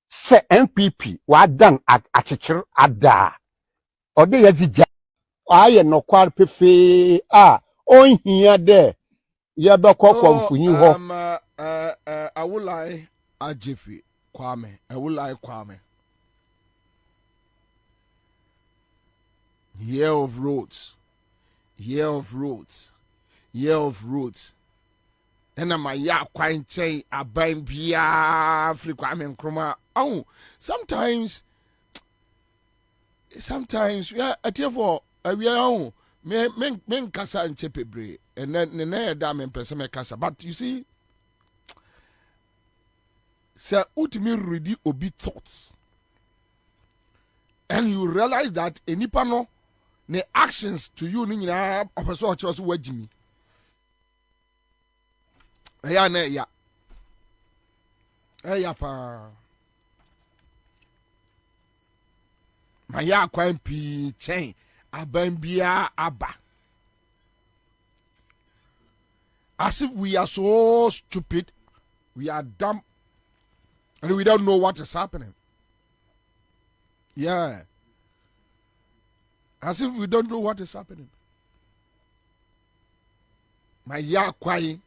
se MPP wa dan achichir ada ode yajija aye no kwar pefe a onhia de ye be kwamfunyi ho awulai ajefi Kwame awulai Kwame year of roads and my ya quite say a bang bia free Kwame Nkrumah. Oh, sometimes yeah at for we are men kasa and chepebre and then damn and person kasa, but you see sir ultimately ready obi thoughts and you realize that any pano ne actions to you ni na opeso ocho wajimi ya na ya pa ma ya kwan pi chen aban bia aba as if we are so stupid, we are dumb, and we don't know what is happening. Yeah. As if we don't know what is happening. My ya kwai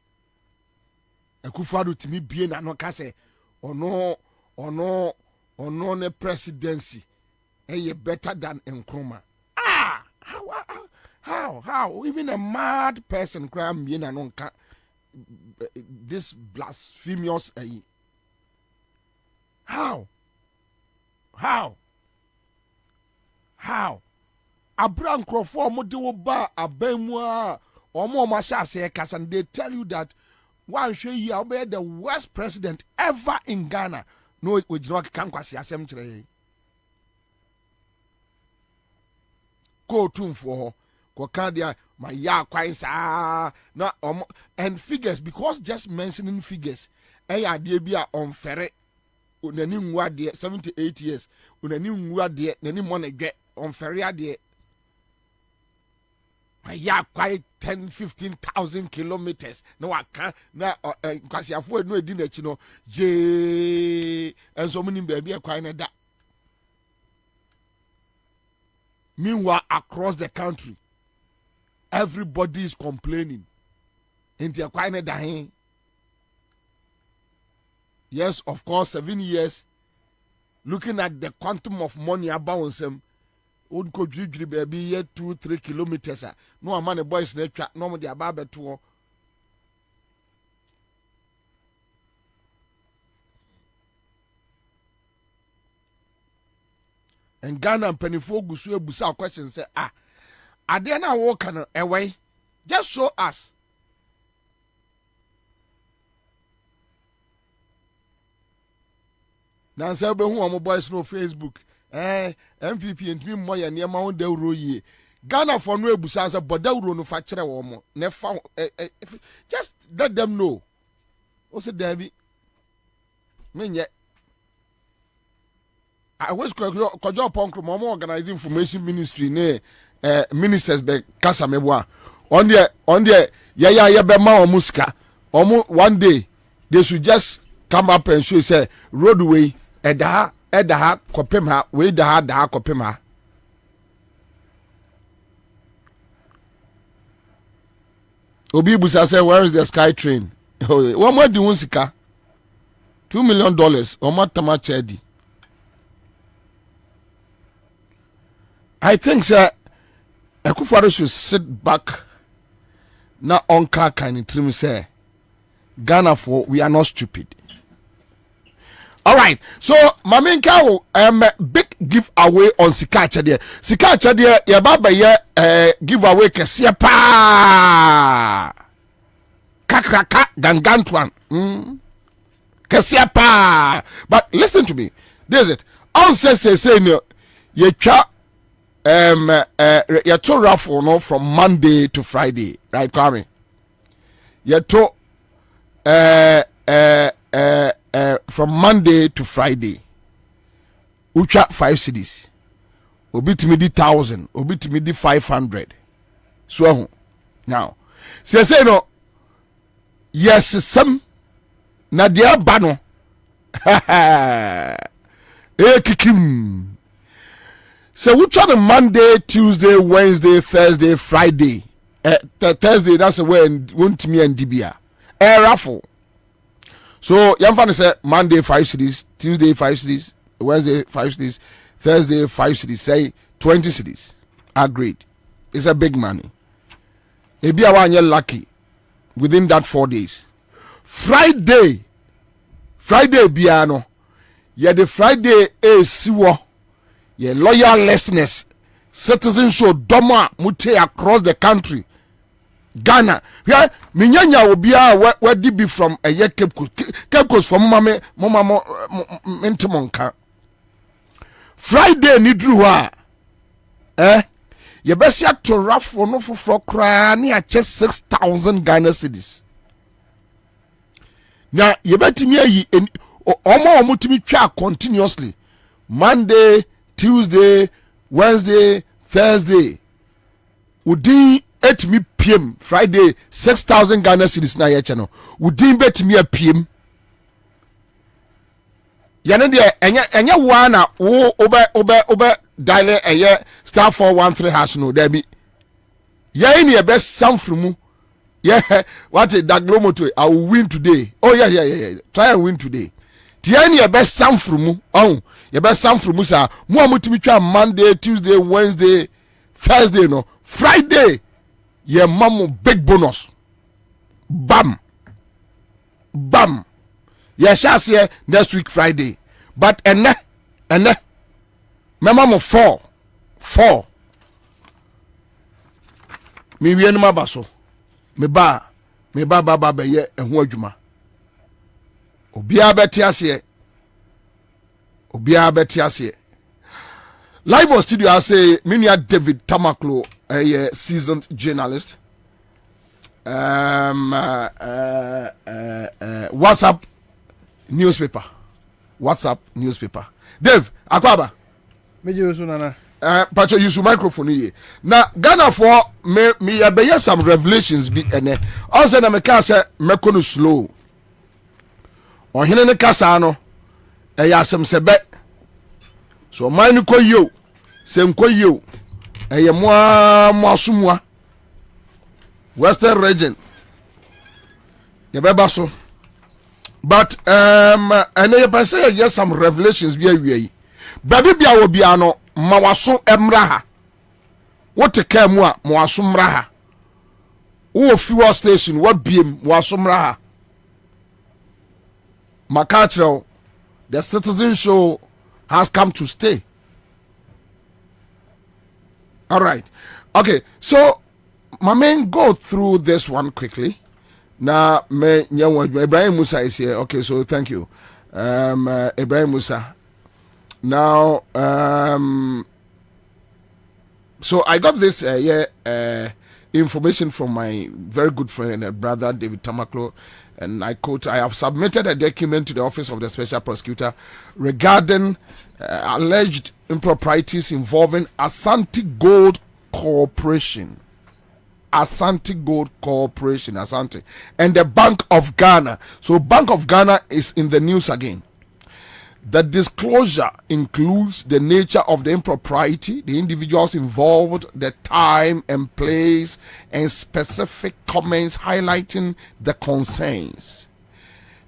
ekufadu timi bie na no kase ono ne presidency better than Nkrumah. How even a mad person cry me na no this blasphemous how Abran Crawford mo de wo ba abamu a omo ma sha se kasa, and they tell you that one show you are the worst president ever in Ghana. No, we do not can kwasi asem kire. Go tune for ko kan dia my ya kwan sa na and figures, because just mentioning figures ade bi a onfere onani nwa de 78 years onani nwa de nani mo na gwe onfere ade ya quite 10,000-15,000 kilometers. No, I can't. Now, because you have no idea, you know, and so many baby are quite that. Meanwhile, across the country, everybody is complaining. And they are quite that. Yes, of course, 7 years. Looking at the quantum of money about them. Would go baby 2-3 kilometers. No amount of boys nature, no the ababa to. And Ghana and Pennyfo Gusue Busa question say, are they now walking away? Just show us. Now say who am boys no Facebook. MPP and me more near Mount Del Roye. Ghana for no busaza, but they will no factory or more. Never just let them know. Also, Debbie, mean yet. I was Kojo Punk, Mama organizing information ministry near ministers be Casameboa. On the ya bema or muska. One day they should just come up and show say roadway Edaha kopema we daha kopema. Obi Busa say, where is the sky train? One more do sika. $2 million. Or more tamachedi. I think sir Akufo-Addo should sit back. Na onka kind trim say Ghana for we are not stupid. All right, so Maminka big giveaway on Sikacha there. Sikacha there, ya baba ye giveaway kesia pa. Kakraka gangantuan. Kesia pa. But listen to me. This is it. On say no. Ye cha ya to raffle no from Monday to Friday, right, Kwame? yeto from Monday to Friday. Ucha 5 cities. Obi to me di 1,000. Obi to me di 500. So now, say no. Yes, some na dia bano. Kikim. So which on Monday, Tuesday, Wednesday, Thursday, Friday. Thursday, that's when won't me and Dibia. Raffle. So young fan say Monday 5 cities, Tuesday 5 cities, Wednesday 5 cities, Thursday 5 cities, say 20 cities. Agreed. It's a big money. Maybe I want you lucky within that 4 days. Friday biano. Yeah, the Friday is siwo. Yeah, loyalness, citizenship, doma mute across the country. Ghana. Yeah, minyanya obia where did be from a year Cape Coast from mama Mintimonka. Friday nidruwa. You best yet to rough for no for crying at just 6,000 Ghana cedis. Now you bet me omo mutimi twa continuously. Monday, Tuesday, Wednesday, Thursday. Udi 8 me PM Friday 6,000 Ghana cedis na ye channel. Udi bet me a PM. Yana de enya wana wo obe dial a year star 413 hash no there be. Yeah, in your best sound from mu. Yeah, what a daglomoto. I will win today. Oh yeah. Try and win today. Tiani your best sound from mu. Oh, your best sound from mu sir. Mu amutimicha Monday, Tuesday, Wednesday, Thursday no. Friday. Your mamu big bonus. Bam. Yeah, shall see next week Friday. But and my mama 4. Me wie no mabaso. Me ba be ye ehun adwuma. Obia beti ase. Live on studio I say Minia David Tamaklo, a seasoned journalist. WhatsApp newspaper. Dave Akwaba. Meji sunana. Pacho use microphone here. Now Ghana for me be some revelations be ene. Also na me ka say me kono slow. Ohene ne kasa no ya asem sebe. So man ko yo. Sem ko yo. Eye mo asumwa. Western region. Ye beba so. But and you say yes some revelations be awie. Baby bia wo bia no mawaso emraha. What take care mo mawaso mraha. Wo fuel station what biem mawaso mraha. Cathedral, the citizen show has come to stay. All right. Okay. So my man go through this one quickly. Now, Ibrahim Musa is here. Okay, so thank you. Ibrahim Musa. Now, so I got this information from my very good friend and brother David Tamaklo, and I quote: "I have submitted a document to the Office of the Special Prosecutor regarding alleged improprieties involving Asante Gold Corporation." Asante Gold Corporation, Asante, and the Bank of Ghana. So Bank of Ghana is in the news again. The disclosure includes the nature of the impropriety, the individuals involved, the time and place, and specific comments highlighting the concerns.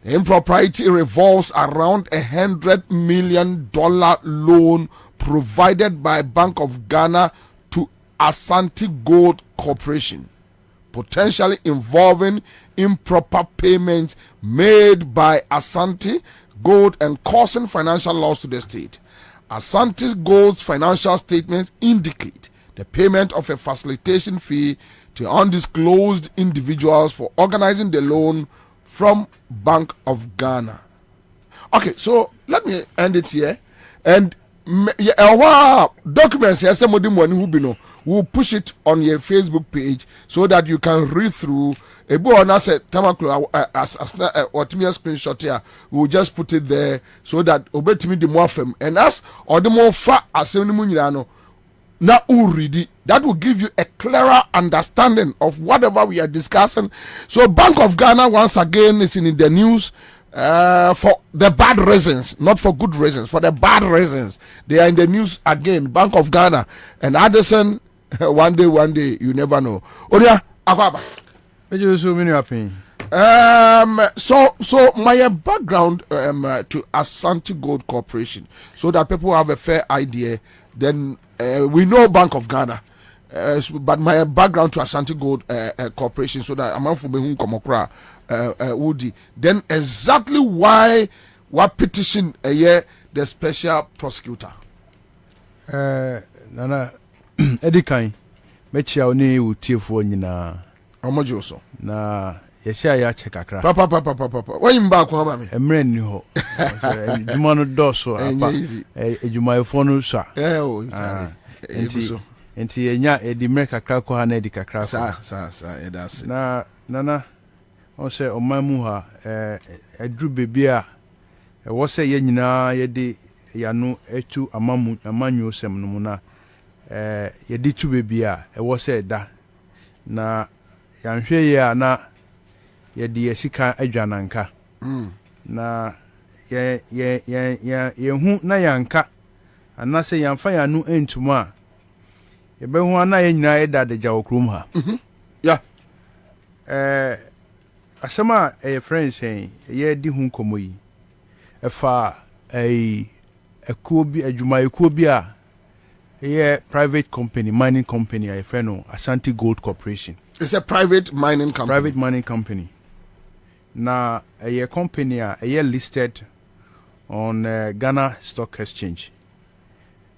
The impropriety revolves around $100 million loan provided by Bank of Ghana to Asante Gold Corporation, potentially involving improper payments made by Asante Gold and causing financial loss to the state. Asante Gold's financial statements indicate the payment of a facilitation fee to undisclosed individuals for organizing the loan from Bank of Ghana. Okay, so let me end it here. And documents yes somebody money who be no we'll push it on your Facebook page so that you can read through a boy on us tamaklo as or to me a screenshot here we'll just put it there so that obey me the more fam and us or the more far as no now read it. That will give you a clearer understanding of whatever we are discussing. So Bank of Ghana once again is in the news for the bad reasons, not for good reasons, for the bad reasons. They are in the news again, Bank of Ghana and Addison. One day, you never know. Oria, Akwaba. So my background to Asante Gold Corporation, so that people have a fair idea. Then we know Bank of Ghana, but my background to Asante Gold Corporation, so that I'm from Behun Komokra, Woody. Then exactly why what petition the special prosecutor? Nana Edikan, Mechia Oni Utifo Nina. Omojoso. Na yeshia ya chekakra. Papa. When you back home, mami? Emre ni ho. Ejuma no doso apa. Ejuma efo no sha. Enti enya edimre kakra ko ha na edikakra. Sa edase. Na nana on se omamu ha edru bebi a wo se ye nyina ye de yanu etu amanyu sem no mu na ye de tu bebi a wo se da na yanhwe ye na ye de yesika adwananka na ye hu na yanka anase yanfa yanu entuma ye be hu na ye nyina eda de jawo krum ha asema friends say ye di hu komo yi efa ekuo bi adwuma ekuo bi a private company mining company a friend no Asante Gold Corporation. It's a private mining company. Private mining company. Na a company a listed on Ghana Stock Exchange.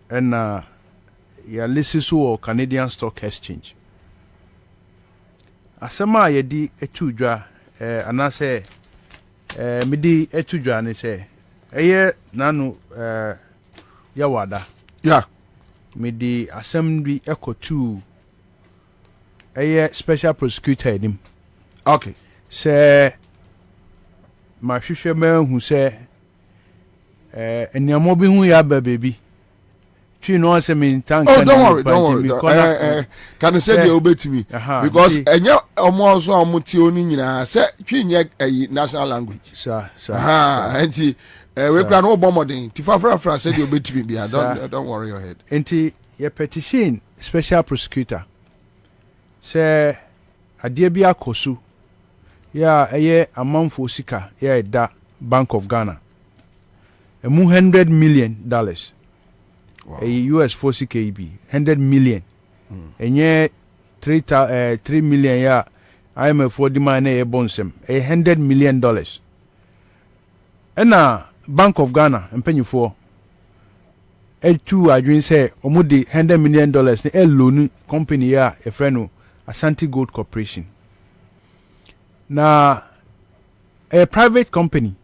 And ya listed so Canadian Stock Exchange. Asema ye di etudwa anase midi etudwa ne se nanu yawada. Yeah. Midi assembly echo 2 special prosecutor him. Okay. Say my hwehwe man who say eniamo bi hu ya ba baby. Twi no say me tank. Oh, don't worry. Can you say the obey me? Because enye omo so amuti oni nyina say twi nye national language. Sir. Enti we plan no bomodin. Tifafra say the obey me bia. Don't worry your head. Enti your petition special prosecutor say adie bi akosu ya amanfo sika ya da Bank of Ghana emu $100 million. Wow. US 4 KB $100 million. Enye 3 million ya IMF for demand e bonsem $100 million. Ena Bank of Ghana empanyifo etu adwin say omudi $100 million ne loan company ya e friend no Asante Gold Corporation. Na a private company.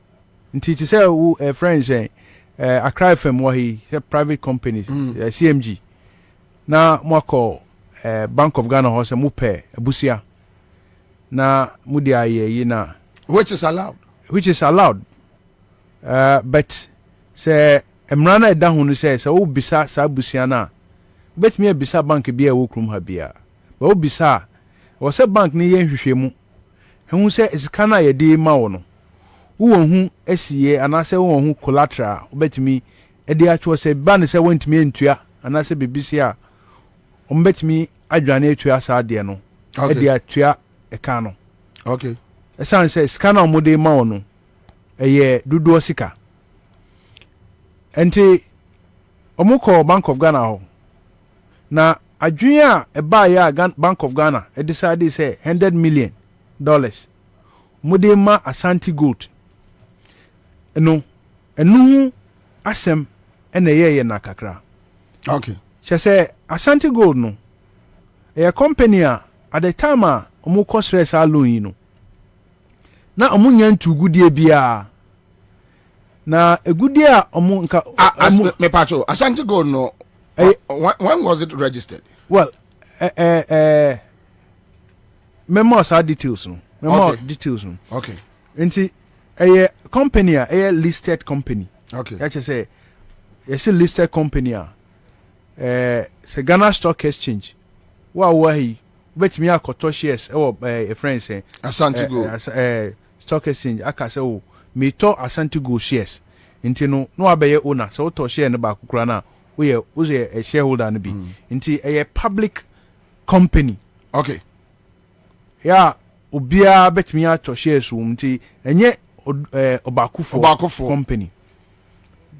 Nti to say a friend say Accra FM wahi private companies CMG. Na mwako Bank of Ghana ho say mupe ebusia. Na mudi aye na which is allowed. But say emrana eda hu no say wo bisa sa busia na bet me bisa bank bia wo krum ha bia. Ba obisa wo se bank ni ye hwehwemu hu se iskana ye de ma wo no wo hu asiye anase wo hu collateral obetimi e de atwo se ban se wontimi entua anase bibisi a ombetimi adwane atua sa de no e de atua e ka no. Okay. Esan se iskana mo de ma wo no ye dudu sika enti omuko Bank of Ghana ho na adwin a eba ya Bank of Ghana e decide say $100 million mudema Asante Gold enu asem ene ye na kakra. Okay. She say Asante Gold no a company at the time omu kosres alone no na omu nyantu gudie bia na egudi a omo nka me pacho Ashanti Gold no when was it registered? Well memo sa details no details no okay nti a company a listed company okay that you say it's a listed company say Ghana Stock Exchange wa hi bet me akoto shares a friend say Ashanti Gold Stock Exchange aka say o me to Ashanti Gold shares nti no abeye owner so to share ne ba kokura na we a shareholder no bi nti a public company okay ya obia bet me ato shares nti enye obakufo company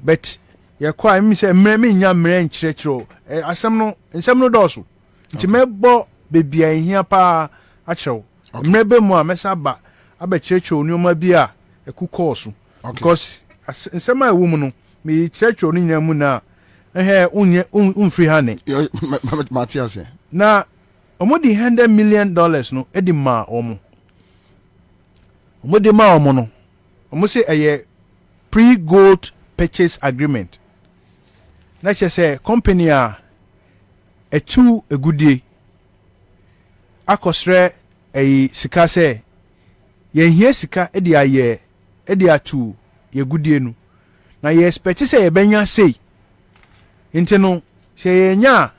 but ya kwa mi say me nya mre nkyerechero asem no doso nti mebo bebia ehia pa a kyerɛw mre be mu a mesa ba abɛkyerechero nyoma bi a ekukɔɔso because nsem a ewu mu no me kyerechero no nyina mu na unye unfree hane Matthias na omodi $100 million no edi ma omo no omo say a pre-gold purchase agreement na say company a etu egudie akosre sika say ye hia sika edi atu ye gudie nu na ye expect say ye benya say nti no say ye nya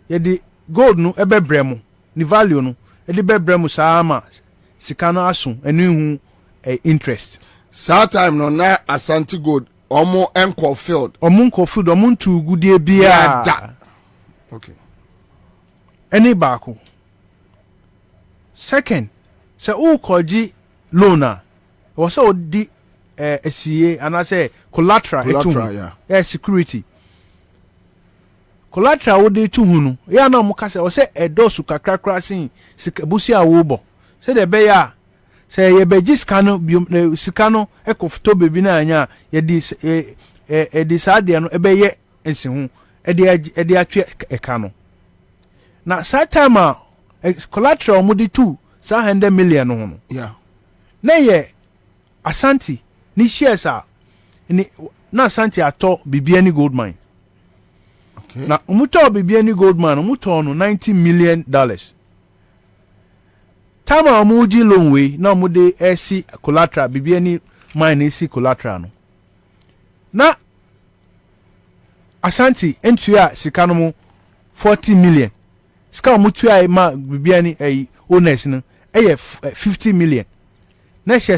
ye di gold no ebebremu ni value no edi bebremu sama sika no aso enu interest saa time no na Ashanti Gold omo enko field omo ntu gudie bia okay any baako second say o koji loan a o say odi SCA and I say collateral yeah security collateral wo dey tu hunu ya na mo ka say o say edosu kakrakra sin sikabusi a wo bo say de be ya say ye be giskano sikano ekofto bebi na anya ye di saade no ebe ye ensihu edi atwe eka no na satama collateral mo di tu sa $100 million no yeah na ye Ashanti ni shares a ni na Ashanti ato Bibiani gold mine okay na umuto Bibiani gold mine umuto no $90 million tama amuji loan we na amude esi collateral Bibiani mine esi collateral no na Ashanti entua sika no mu $40 million sika umutua ma Bibiani owners no 50 million na say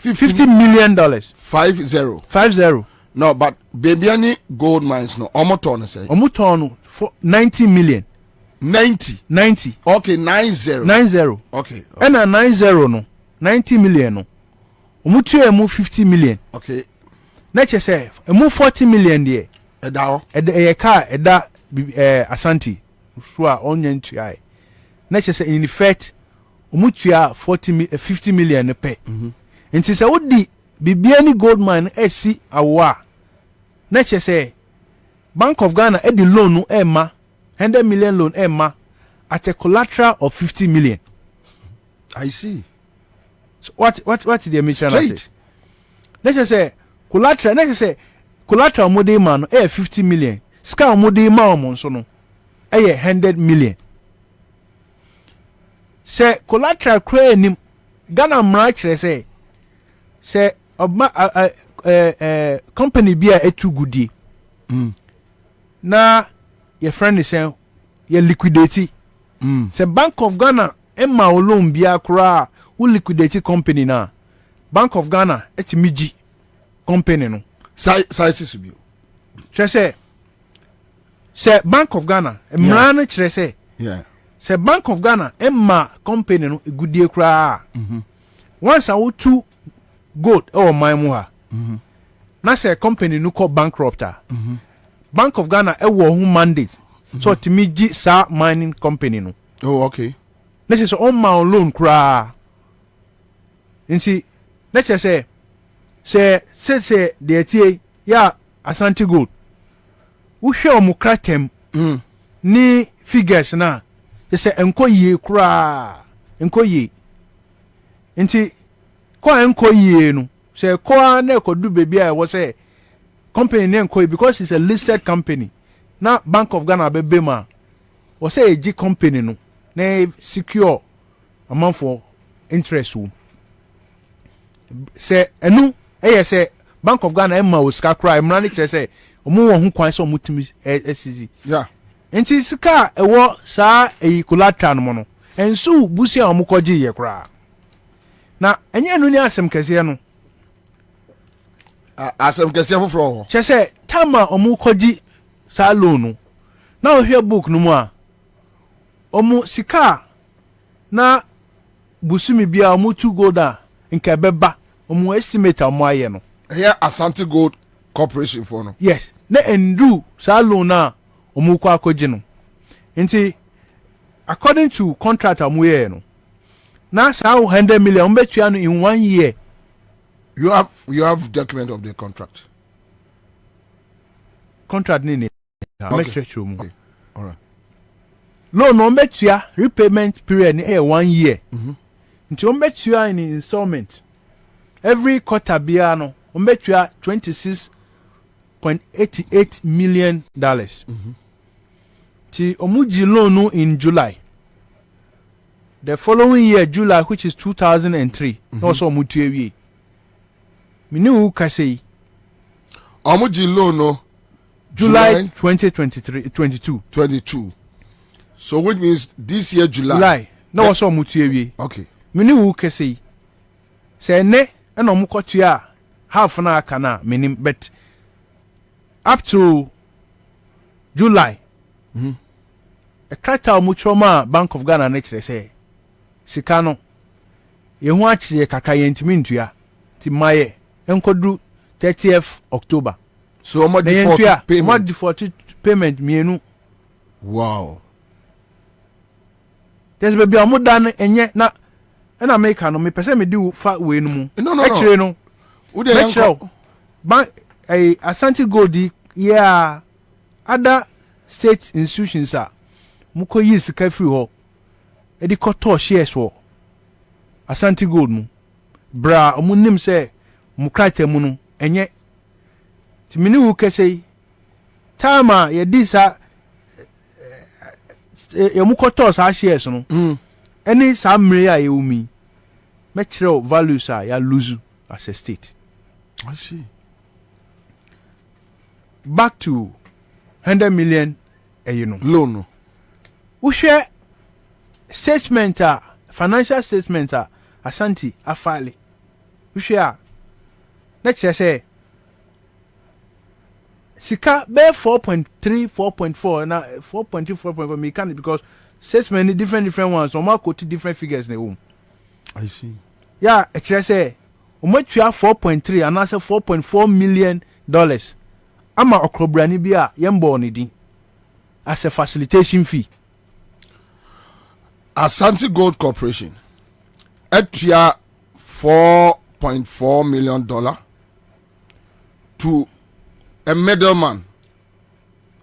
$50 million 50 no but Bibiani gold mines no omoton say omoton for $90 million 90 okay 90 okay and 90 no $90 million no omutu emu $50 million okay na say emu $40 million there eda car eda Ashanti so a onye ntua na say in effect omutu $50 million pe nti say wodi Bibiani gold mine esi awa na say Bank of Ghana edi loan no ema $100 million loan ema at a collateral of $50 million. I see. So what the mission straight? Let's say collateral mode man $50 million. Ska mode man so no $100 million. Say collateral cray nim Ghana mrach say company be a too goodie. Na your friend is saying you liquidate. Say Bank of Ghana emma loan bia kura who liquidate company na Bank of Ghana miji company no size bi say Bank of Ghana emra kire say yeah say Bank of Ghana emma company no egudie kura once I would to gold or my muha na say company no call bankrupt Bank of Ghana ewo hu mandate so to miji sa mining company no oh okay let's say on my loan kra nti let's say the tie ya Ashanti Gold wo hwe omo kratem ni figures na say enko ye kra enko ye nti ko enko ye no say ko na ko do baby I was say company name ko because it's a listed company. Now Bank of Ghana be ma was say a G company no na secure amount for interest wo. Say enu say Bank of Ghana emma oska cry emra ne say omo wo ho kwan so omutimi SCC. Yeah. Enti sika ewo saa collateral no no. Ensu busia omukoji ye kra. Na enye no ni asem kese no. Asem kese foforo. Che say tama omukoji saa loan no. Na ohwe book no mu a omu sika na busumi bia omu 2 gold a nke beba omu estimate omu aye no. Here Asante Gold Corporation for no. Yes. Na endu saa loan na omu kwa akoji no. Nti according to contract omu ye no. Na saa 100 million ombetua no in 1 year. You have document of the contract. Contract ni Okay. Okay. All right. Loan ombetua repayment period ni 1 year. Nti ombetua in installment. Every quarter bia no ombetua $26.88 million. Ti omuji loan no in July. The following year, July, which is 2003, also omutuewie. Mini u kasei. Omuji loan no July 2022. So which means this year July. No also omutuewie. Okay. Mini u kasei. Say ne ena omukotua half na aka na minim but up to July. A krata omuchoma Bank of Ghana nature say sika no ye hu akire kaka ye ntimi ntua ti maye enkodu 30th October. So how much default payment mienu. Wow. There's baby amudan enye na make no me pese me di fa we no mu. No. Actually no. Who dey yanko? Bank Asante Gold yeah other state institutions are muko yi sika free ho. E di koto shares wo Asante Gold mu. Bra omunim se mukrate mu no enye timini wu kese tama ye di sa ye mukoto sa shares no. Any sa mre ya ye umi me kire values a ya lose as a state. I see. Back to 100 million loan. We share statement financial statement Asante afale. We share next year say sika be 4.3 4.4 na 4.2 4.4 me can because statement different ones so quote different figures na home. I see. Yeah, actually say omotua 4.3 and also $4.4 million. Ama okrobrani bia yembo ni din as a facilitation fee. Asante Gold Corporation etua $4.4 million to a middleman.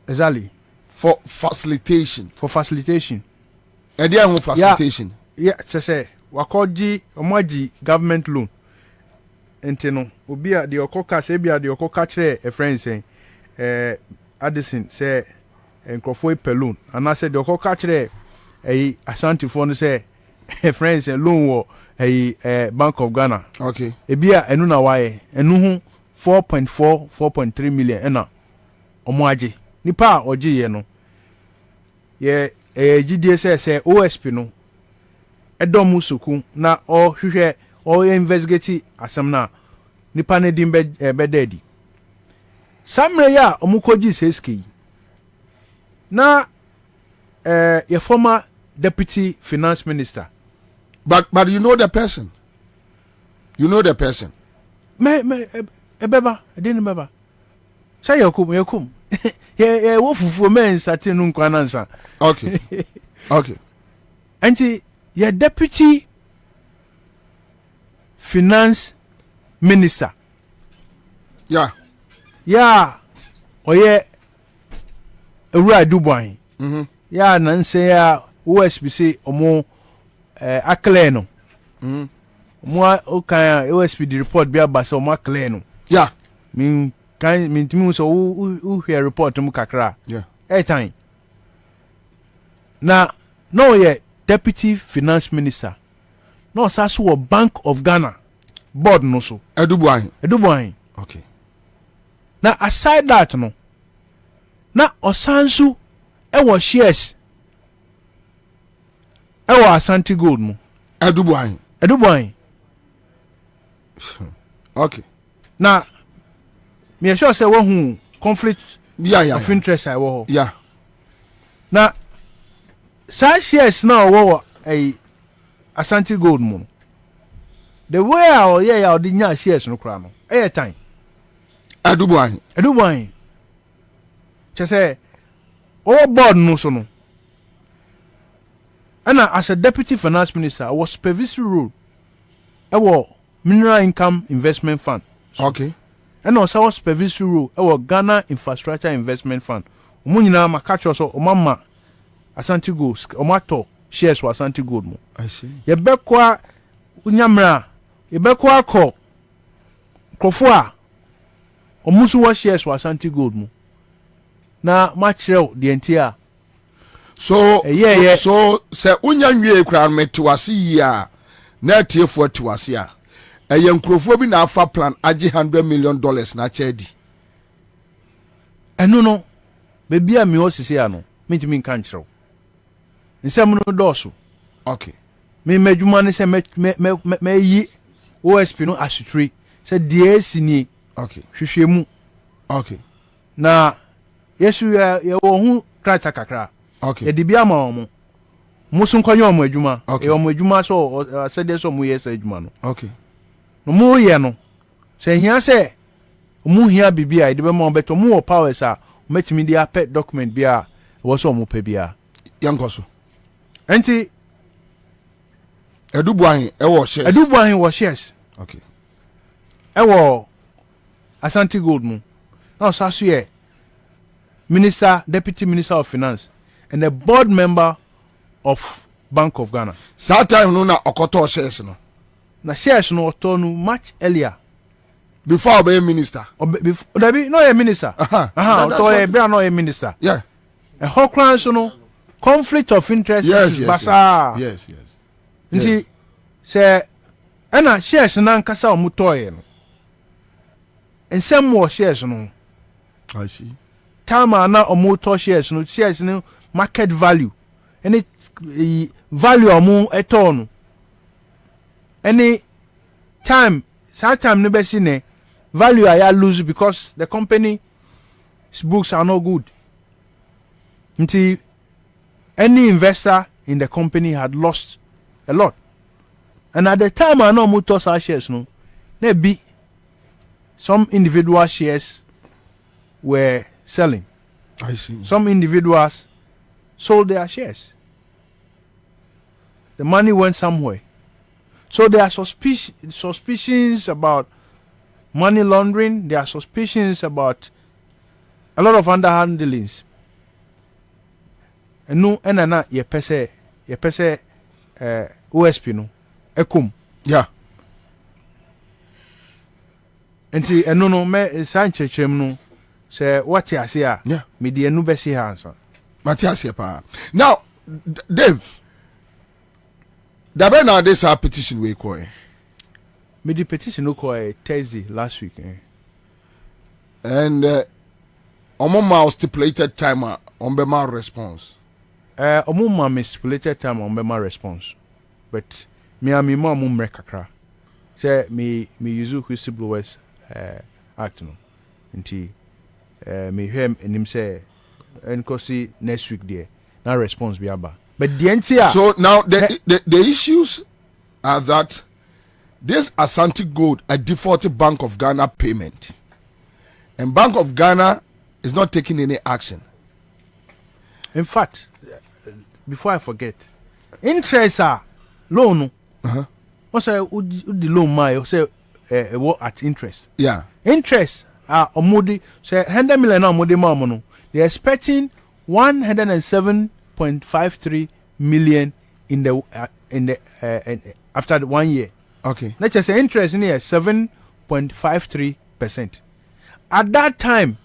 Exactly. For facilitation. Facilitation. Yeah, say wakoji omaji government loan. Enti no obi a de okoka se bia de okoka kire a friend say Addison say enkrofo pelon ana say de okoka kire Asante fo no say a friend say loan wo Bank of Ghana. Okay. E bia enu na waye enu hu 4.3 million ena omo age nipa oje ye no ye gidie say OSP no edomu soku na o hwehwe o investigate asem na nipa ne din be daddy samre ya omukoji seski na your former deputy finance minister but you know the person me ebeba edin beba say yakum ye wo fufu men satin nu nkwa nansa. Okay. Anti your deputy finance minister. Yeah. Oye Ewura Dubois. Na nse ya OSPC omo akle no. More okay, OSP the report be about so much clear no. Yeah. Mean so who hear report to kakra. Yeah. Time. Now, no yet deputy finance minister. No sasu Bank of Ghana board no so. Edubuahin. Okay. Now aside that no. Na osansu was shares. Was Asante Gold mo. Edubuahin. Okay. Now, me sure say who conflict of interest I wo. Yeah. Now, such shares now wo a Asante Gold mo. The way our the shares no kra no. Time. Edubuahin. Just say all board no so no. And as a deputy finance minister, I was supervisory role. I was Mineral Income Investment Fund. Okay. And also was supervisory role. I was Ghana Infrastructure Investment Fund. Omunina makacho so omama Asante Gold. Omato shares was Asante Gold mo. I see. Yebekwa unyamra. Yebekwa ko krofua. Omusu was shares was Asante Gold mo. Na matchrew the entire. So so say unya nwie kra metwase ya na tiefo atwase a eye nkrofo bi na afa plan age $100 million na chedi eno no bebi a me osisi ya no mentimi nka nkyerɛw nsɛm no dɔso. Okay. Me madwuma ne sɛ me yi OSP no asutri sɛ die asini. Okay. Hwehwɛmu. Okay. Na yesu ya wo hu krata kakra. Okay. E dibia ma omo. Musu nkonye omo adwuma. Okay. E omo adwuma so asede so mu yes adwuma no. Okay. No mu ye no. Se hia se mu hia bibia e de be ma obeto mu wo powers a metimi dia pet document bia wo so omo pa bia. Yankoso. Enti Edubuahin e wo shares. Edubuahin wo shares. Okay. E wo Asante Gold mu. Now sasu ye Minister, Deputy Minister of Finance, and a board member of Bank of Ghana. That time no na okoto shares no. Na shares no otono much earlier. Before be minister. Before no a minister. No a minister. Yeah. A whole so no conflict of interest. Yes. Nti say ana shares na nkasa omutoye no. Ensem mo shares no. I see. Time na omuto shares no market value. Any value omu eto no. Any time no be seen value I lose because the company's books are not good. Until any investor in the company had lost a lot. And at the time I know mutos shares no, maybe some individual shares were selling. I see. Some individuals sold their shares. The money went somewhere. So there are suspicions about money laundering. There are suspicions about a lot of underhand dealings. And no, and ye pese OSP no, ekum. Yeah. And see, and no, me Sanchez no, say what you say, yeah, me the enu besi answer. Matthias pa. Now, Dave. Dabe na this petition we call. Me the petition no call Thursday last week. And omoma stipulated time on Bema response. Omoma me stipulated time on Bema response. But me and me mom kakra. Say me use whistleblowers act no. Nti me hear him say enkosi next week there. Na response be aba. But the entire so now the issues are that this Asante Gold a defaulted Bank of Ghana payment, and Bank of Ghana is not taking any action. In fact, before I forget, interest are loan. What's the loan? My say what at interest? Yeah, interest are omodi say 100 million omodi mamono. They're expecting 107.53 million in the after the 1 year. Okay. Let's just say interest in here 7.53%. At that time,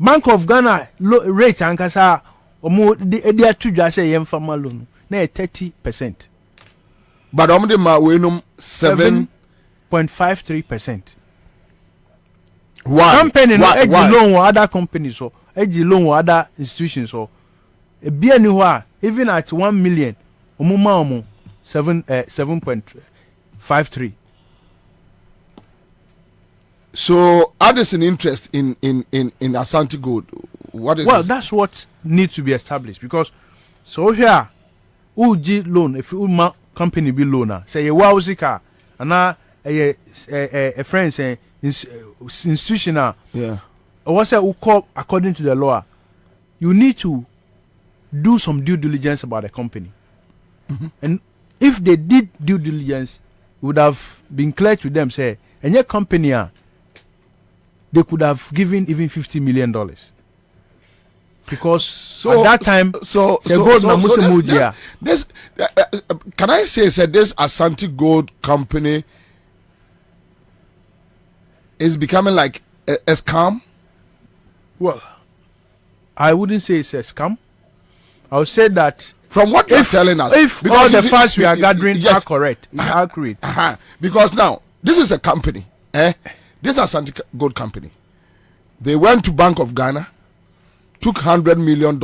Bank of Ghana rate ankasa omo de atudwa say yem farmer loan na 30%. But omo de ma we num 7.53%. Why? Company no edge loan or other companies or edge loan or other institutions or e bia ni ho a even at 1 million omo ma omo 7.53. So Addison interest in Asante Gold. What is well this? that's what needs to be established because so here uji loan if you company be loaner say you wazika and a friend say institutional yeah or say call according to the law you need to do some due diligence about the company and if they did due diligence it would have been clear to them say any company they could have given even $50 million because at that time this can I say this Asante Gold company is becoming like a scam? Well, I wouldn't say it's a scam. I would say that from what you're telling us, if all the facts we are gathering are correct, it's accurate. Because now this is a company, this Asante Gold company. They went to Bank of Ghana, took $100 million,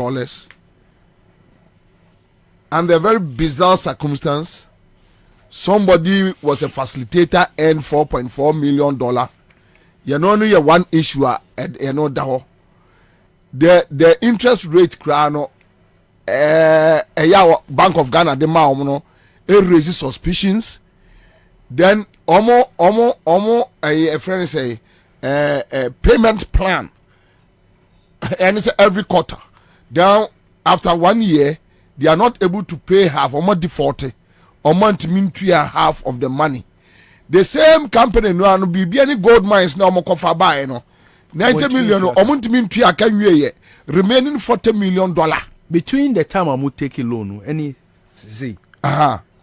and a very bizarre circumstance. Somebody was a facilitator and $4.4 million. You know, only one issue you know that the interest rate crano Bank of Ghana the ma it raises suspicions. Then a friend say a payment plan and it's every quarter. Then after 1 year they are not able to pay half or more defaulted or month mean half of the money. The same company no be any gold mines no mo kofa buy no 90 million or month mean remaining $40 million between the time I take a loan any see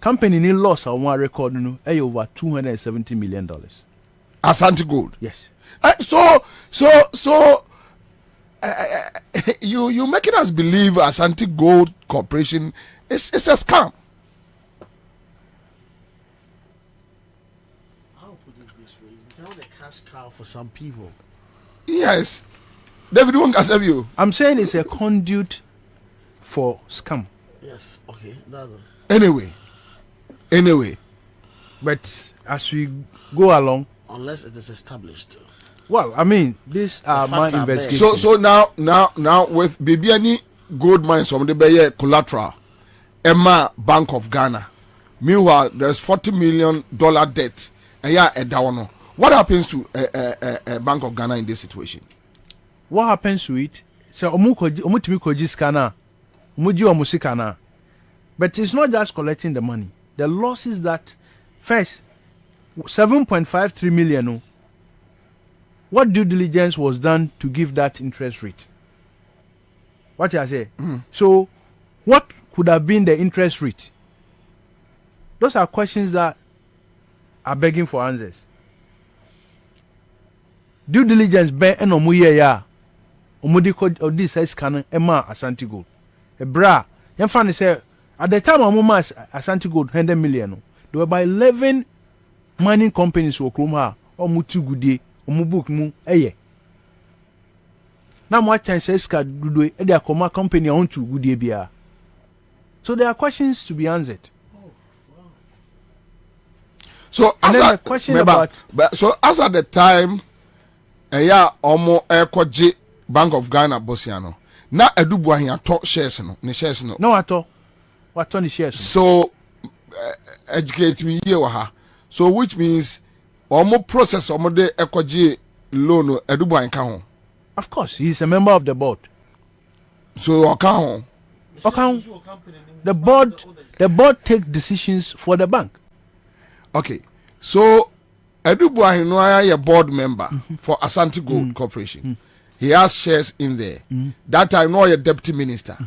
company ni loss on one record no over $270 million. Asante Gold. Yes. So you making us believe Asante Gold Corporation is a scam. I'll put it this way: it's not a cash cow for some people. Yes, David won't accept you. I'm saying it's a conduit for scam. Yes. Okay. Anyway, but as we go along, unless it is established. Well, I mean, these are my investigations. So now with Bibiani gold mines from the Bayer collateral, Emma Bank of Ghana. Meanwhile, there's $40 million debt. What happens to Bank of Ghana in this situation? What happens to it? So but it's not just collecting the money. The losses that first 7.53 million. What due diligence was done to give that interest rate? What I say? So, what could have been the interest rate? Those are questions that are begging for answers. Due diligence be enomuye ya. Omudi ko this is can Emma Asante Gold. Ebra, yemfa say at the time Omuma Asante Gold 100 million. There were by 11 mining companies who come here omutu gudie. Book mu now what chance eska dudu e dia koma company on to good bia. So there are questions to be answered. So as a question about as at the time omo ekoje Bank of Ghana Bosiano na edubu ahia to shares no ne shares no ato what on the shares so educate me here ha so which means almost process de ekoji loan edubu anka ho. Of course he is a member of the board, so oka the board take decisions for the bank. Okay, so edubu ahino ya board member for Asante Gold Corporation. He has shares in there. That I know a deputy minister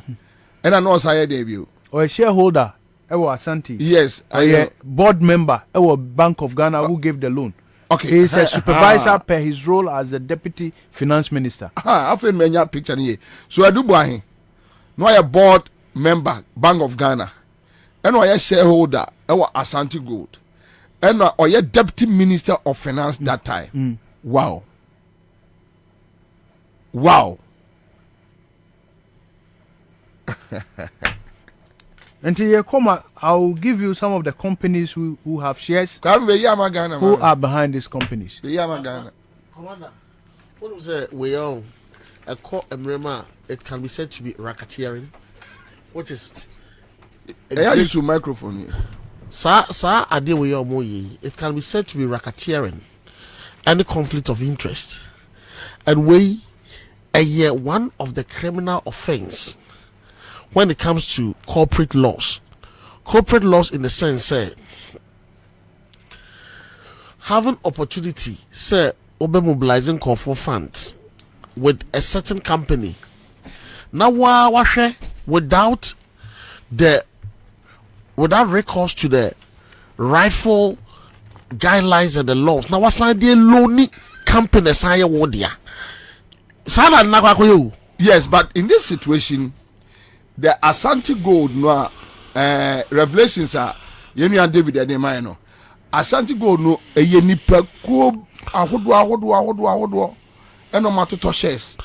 and I know say debut or a shareholder Asante. Yes, board member Bank of Ghana who gave the loan. Okay. He is a supervisor per his role as the deputy finance minister. I feel many picture here. So I do buy no a board member Bank of Ghana. And I shareholder Asante Gold. And I deputy minister of finance that time. Wow. Until you come, I'll give you some of the companies who have shares. Who are behind these companies? Commander, what was it? We own a court emblema. It can be said to be racketeering, which is. I use your microphone here. Sir, I deal with your moye. It can be said to be racketeering, any conflict of interest, and one of the criminal offense. When it comes to corporate laws in the sense, say, having opportunity, say, over mobilizing for funds with a certain company. Now, without recourse to the rightful guidelines and the laws. Now, what's the lonely company? Yes, but in this situation, the Asante Gold no revelations are Yemi David and Asante Gold no nipa ko ahodo and no matter to shares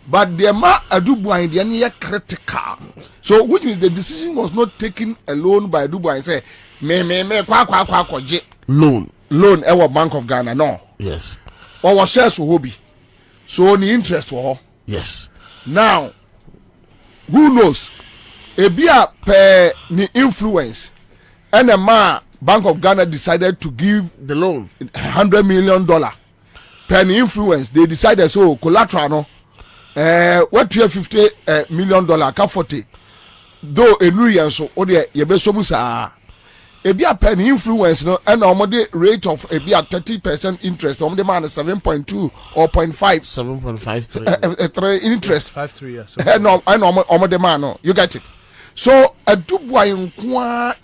but the ma Adubuan the critical, so which means the decision was not taken alone by Adubuan. Say me kwa loan our Bank of Ghana. No, yes, our shares will be so any interest for yes. Now who knows? Ebia per ni influence, and a Bank of Ghana decided to give the loan $100 million. Per ni influence, they decided so collateral no. What $50 million ka 40. Though a new year so ode ye be so musa. Ebia per ni influence no, and omode rate of ebia 30% interest. Omode man 7.2 or 0.5. 7.53. Interest. 53 years. No, I know omode man no. You get it. So Adubuan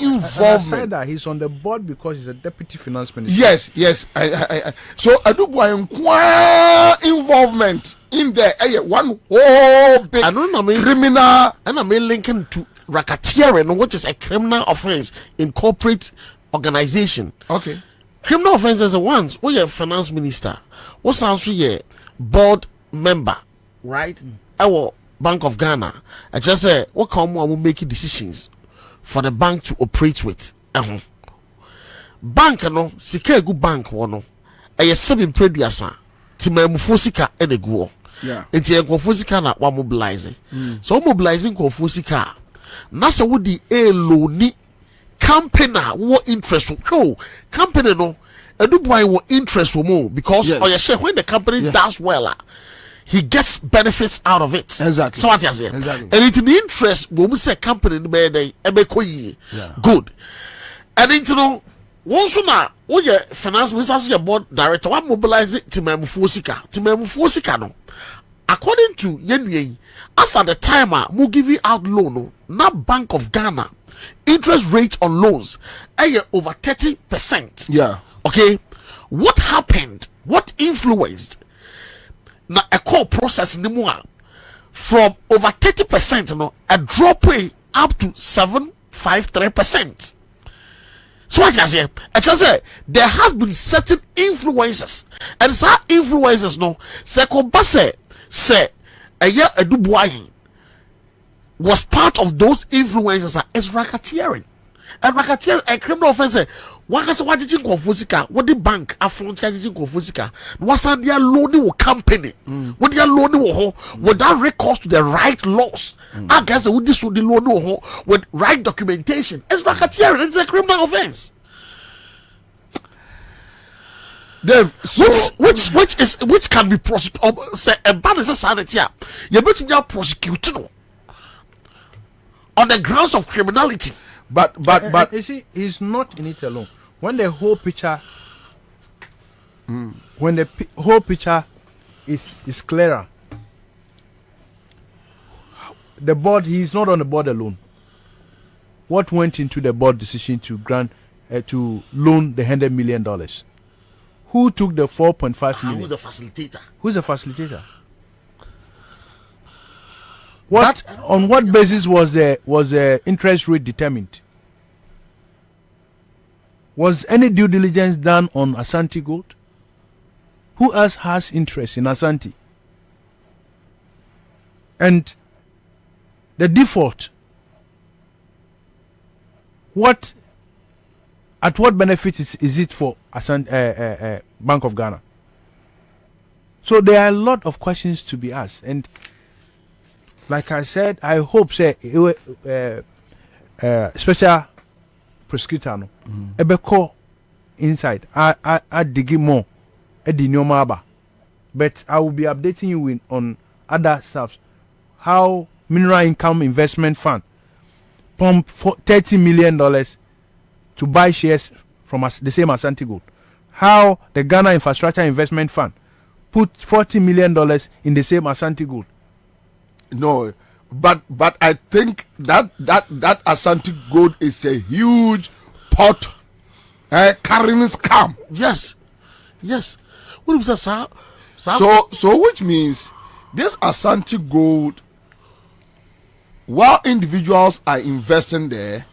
involvement. That he's on the board because he's a deputy finance minister. Yes. So Adubuan involvement in there. One whole big criminal. And I mean linking to racketeering, which is a criminal offense in corporate organization. Okay. Criminal offenses are ones. Oh, you're finance minister. What sounds like board member, right? Our Bank of Ghana. I just say, what come will make decisions for the bank to operate with. Bank no, Sikegu Bank no. A 7 producer. Timemufosika and a go. Yeah. It's a confusika na wa mobilizing. So mobilizing confusika. Nasa wudi loni company wo interest wo company no Adubuan wo interest wo mo because or you say when the company does well he gets benefits out of it. Exactly. So what you say? Exactly. And it's in the interest when we say company good. And it's once na your finance minister your board director what mobilize it to Timemufosika no. According to Yenye, as at the time we give you out loan na Bank of Ghana interest rate on loans over 30%. Yeah. Okay. What happened? What influenced na a core process nimua from over 30% no a drop up to 7.53%. So what I say? I just say there has been certain influences, and some influences no Sekobase say a year Adubuan was part of those influences as racketeering. And racketeering a criminal offense. What has what did you confusika? What the bank affront did you confusika? What's that their loaning company? What their loaning without recourse to the right laws? I guess would this would the loan with right documentation. It's racketeering. It's a criminal offense. Dave, so which can be prosecuted? Say a ban is a sanity. You're betting your prosecutor on the grounds of criminality. But you see, he's not in it alone. When the whole picture, whole picture is clearer, the board, he's not on the board alone. what went into the board decision to grant to loan the $100 million? Who took the 4.5 million? Who's the facilitator? Who's the facilitator? What on what basis was the interest rate determined? Was any due diligence done on Asante Gold? Who else has interest in Asante? And the default, at what benefit is it for Bank of Ghana? So there are a lot of questions to be asked, and like I said, I hope special prosecutor no ebeko inside I dig more but I will be updating you on other stuff. How Mineral Income Investment Fund pumped $30 million to buy shares from the same Asante Gold. How the Ghana Infrastructure Investment Fund put $40 million in the same Asante Gold. No, but I think that Asante Gold is a huge pot carrying scam. Yes. What is that, sir? So which means this Asante Gold, while individuals are investing there,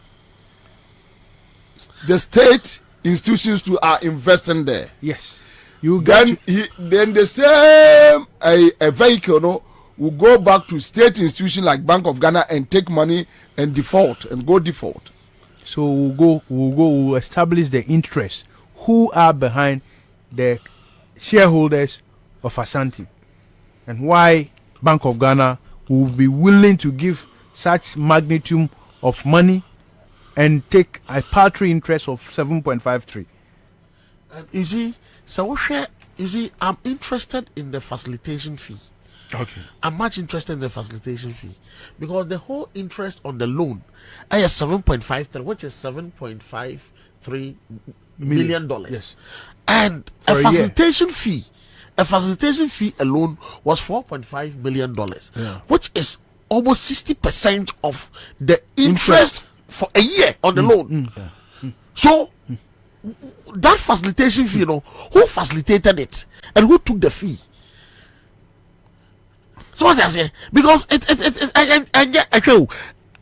the state institutions too are investing there. Yes. Then the same a vehicle will go back to state institution like Bank of Ghana and take money and go default. So we'll establish the interest. Who are behind the shareholders of Asante, and why Bank of Ghana will be willing to give such magnitude of money and take a paltry interest of 7.53. You see, I'm interested in the facilitation fee. Okay. I'm much interested in the facilitation fee because the whole interest on the loan is 7.53, which is $7.53 million. Yes. And a facilitation fee alone was $4.5 million, which is almost 60% of the interest for a year on the loan. So that facilitation fee, who facilitated it and who took the fee? So what I say, because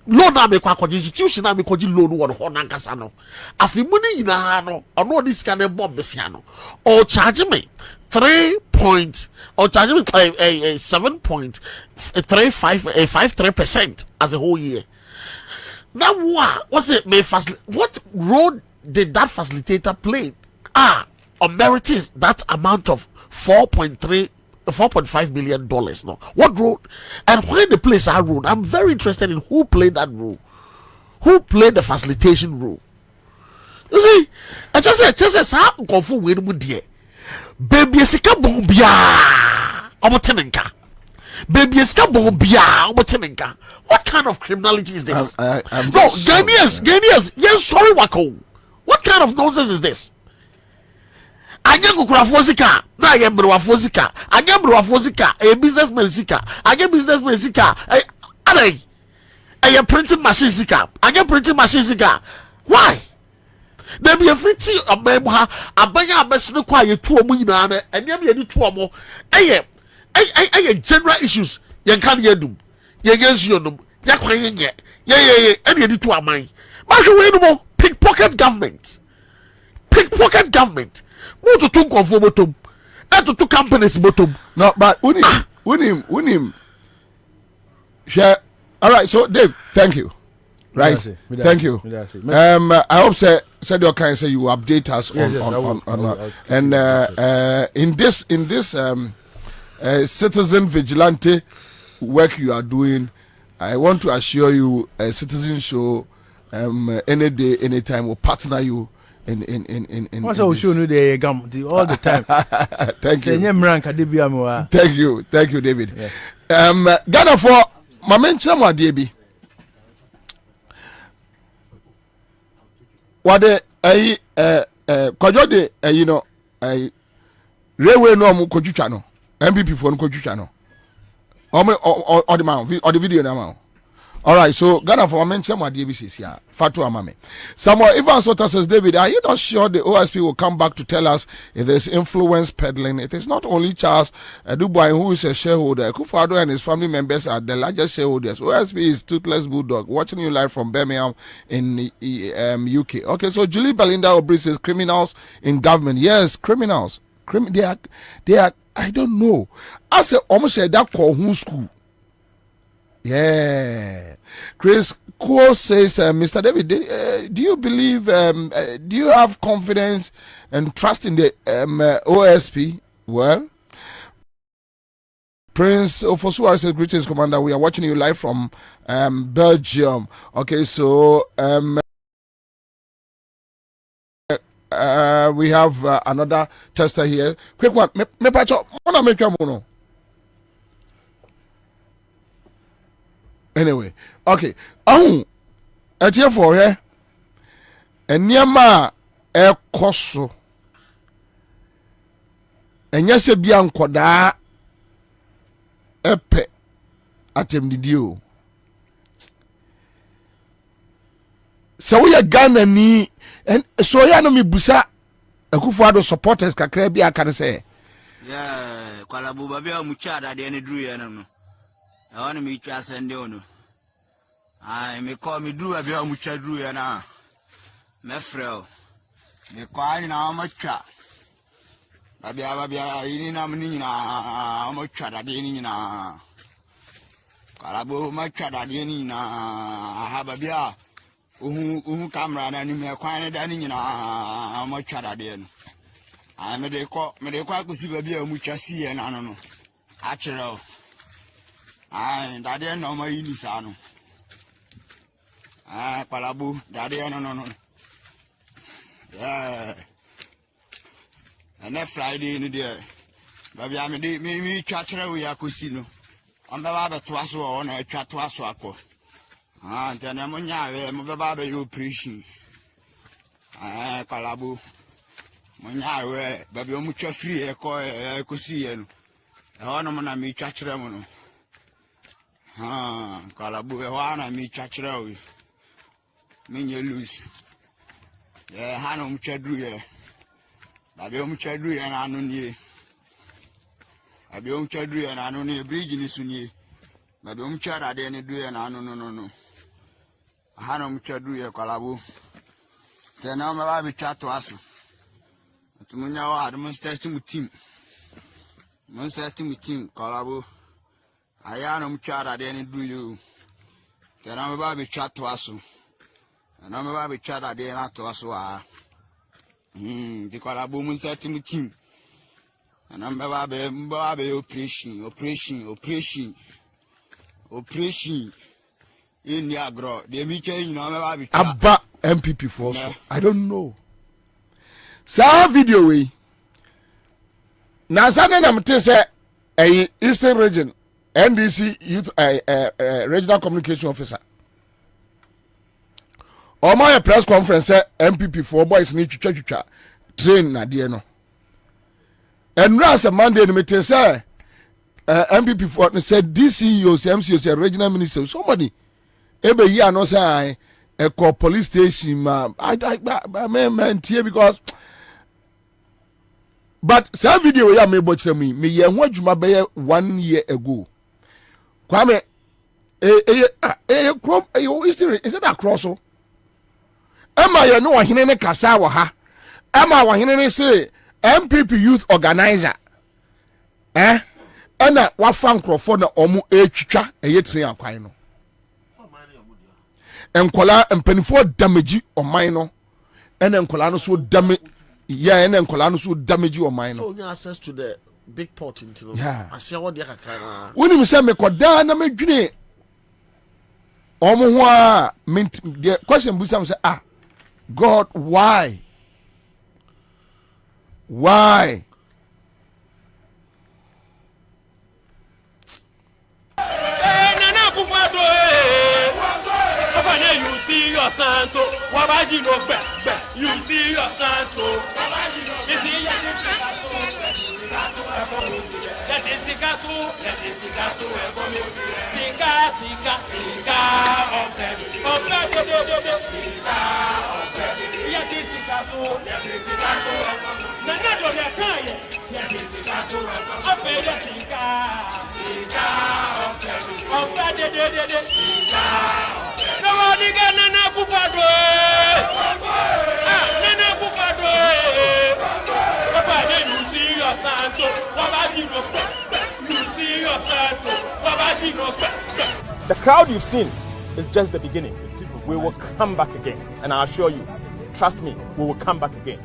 loan na me kwa institution na me kwaji loan wo ho nankasa no afi mu ni nyina no ono this kind of bomb besia no or charge me 7.53% as a whole year. Now what's it me what role did that facilitator play on meriting that amount of $4.5 million? No, what role and when the place our role? I'm very interested in who played that role, who played the facilitation role. You see, I just said, "Konfu we no dear, baby esika bombia, omotenenka, baby esika bombia, omotenenka." What kind of criminality is this? I'm no, Ghanaians, yes, sorry, Wako. What kind of nonsense is this? Fosika, na yembro fosika, agebro fosika, a businessman sika, businessman sika, a printing machine sika, printing machine sika. Why? There be a free tea of Memha, a banya best require 2 million, and there be any 2 more. General issues, you can't get them. You against you, any 2 are mine. But you know, pickpocket government. What to talk of bottom? And to 2 companies bottom. No, but Unim. Share. All right, so Dave, thank you. Right, thank you. I hope said your kind say you update us on in this citizen vigilante work you are doing. I want to assure you, a Citizen Show, any day, anytime will partner you. In what's all show you the all the time. Thank you. Thank you, David. Yeah. Ghana for my mention what DB. What the kojode railway no mu kojucha no MPP for no kojucha no. Or the man or the video na man. All right, so Ghana for mention my DBCs here. Fatu Amame. Samuel Ivan Sota says, David, are you not sure the OSP will come back to tell us if there's influence peddling? It is not only Charles Dubois who is a shareholder. Kufado and his family members are the largest shareholders. OSP is toothless bulldog. Watching you live from Birmingham in UK. Okay, so Julie Belinda O'Brien says criminals in government. Yes, criminals. They are. I don't know. I say almost said that call who school. Yeah. Chris Ko says, Mr. David, do you believe, do you have confidence and trust in the OSP? Well, Prince Ofosuwa says, greetings, Commander. We are watching you live from Belgium. Okay, so we have another tester here. Quick one. Me pacho, wanna make your mono. Anyway, okay. At here for here, and Yama Koso, and yes, a bianco da epe atem didio. So we are Ghana ni, and so ya no mi busa a Kufuado supporters kakrebi can say. Yeah, Kwabena Bobie Ansah de any drew no. I want to meet you as no. I may call me drew a bit of much drew na. Me frel. Me call na mucha. Babia ini na menina mucha da ini na. Kalabo mucha da ini na. Hababia. Camera na ni me kwani da ni na mucha da de. I me de kwa kusi babia mucha si na no. Actual. Ah, daddy no ma yini sano. Ah, palabu, daddy no. Yeah. And that Friday in the day. Baby, I me chachra we akusi no. Amba baba twaso on a chat twaso ako. Ah, tena munya we mo baba you preaching. Ah, palabu. Munya we, baby o mucha free e ko akusi no. E wono mo na me chachra mo no. Kalabu wana mi chachra we. Minye lose. Yeah, hano mchadru ye. Babi mchadru ye na anu nye. Babi mchadru ye na anu nye. Bridge ni sunye. Babi mchadra de ni dru ye na anu no. Hano mchadru ye kalabu. Tena babi chatu asu. Tumunya wa demonstrate mu team. Demonstrate mu team kalabu. Ayano mchara de ni do you. Tena me ba be chat waso. Na me ba be chat de na to waso a. Di kwala bo mun set mu team. Na me ba be operation. In the agro. De mi change na me ba be Abba MPP for so. I don't know. Sa video we. Na sana na mte se Eastern region NDC Youth Regional Communication Officer. On my press conference, MPP for boys need to train na dear no. And last Monday, the meeting say MPP for said DCEOs, MCOs, regional ministers, somebody every year no say a call police station. I meant here because. But some video we are me watch me ye what you be 1 year ago. Kwame is it across so? Emma you know hine kasa wa ha. Emma wa hine say MPP youth organizer. Ena wa fan crofo na omu etwitwa tren akwan no. Enkola empanifo damage oman no. Ena enkola no so damage. Yeah, and then Colano so damage your mind. So you access to the big pot into yeah. I see what they are. When you say me koda na me dwene. Omo ho a the question Busam say God why? Why? You see your santo, wabaji no be. You see your santo, wabaji no be. You see your santo, let it sing, The crowd you've seen is just the beginning. We will come back again, and I assure you, trust me, we will come back again.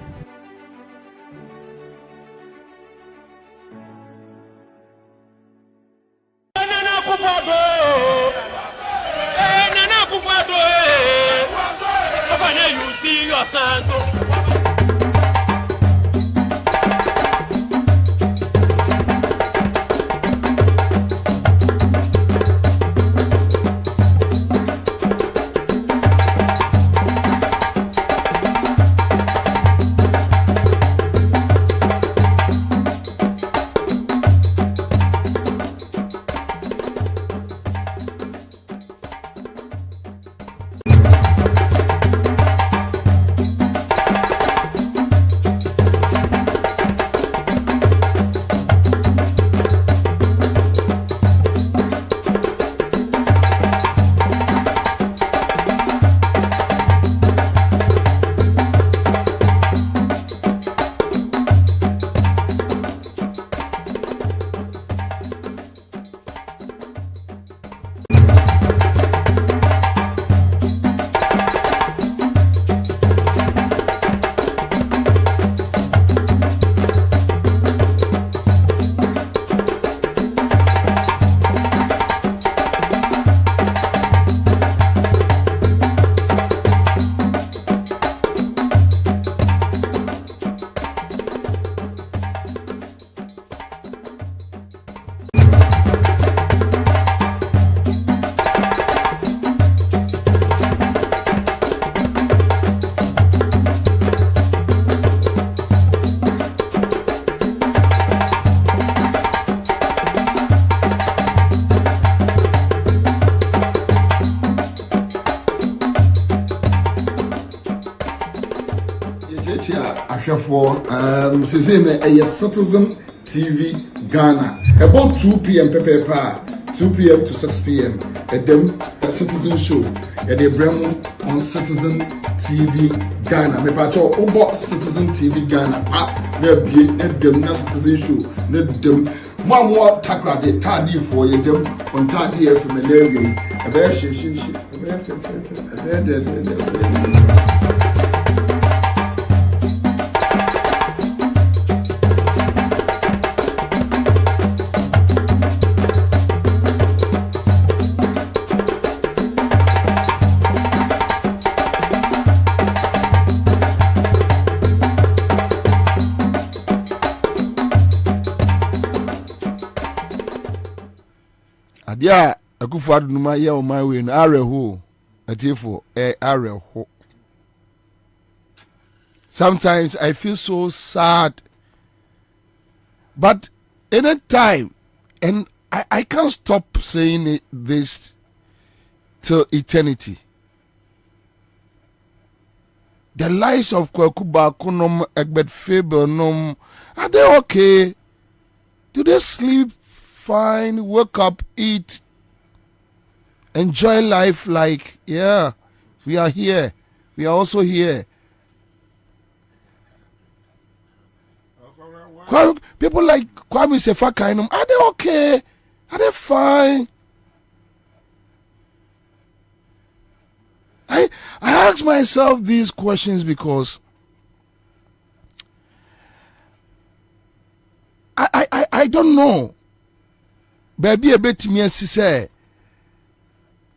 A Citizen TV Ghana about 2 p.m. 2 p.m. to 6 p.m. A Citizen show at the Bremo on Citizen TV Ghana. Me pacho about Citizen TV Ghana. Na Citizen show. Them more takra de tardy for them on 30 FM and area. A bear shit. Yeah, a good father no my year on my way in Areho. A tifo, Areho. Sometimes I feel so sad. But any time, and I can't stop saying this till eternity. The lives of Kwakuba Kunom Egbert Faber Nom, are they okay? Do they sleep fine, wake up, eat, enjoy life like, yeah, we are here. We are also here. People like Kwame Sefakainum, are they okay? Are they fine? I ask myself these questions because I don't know. Baby, a bit me say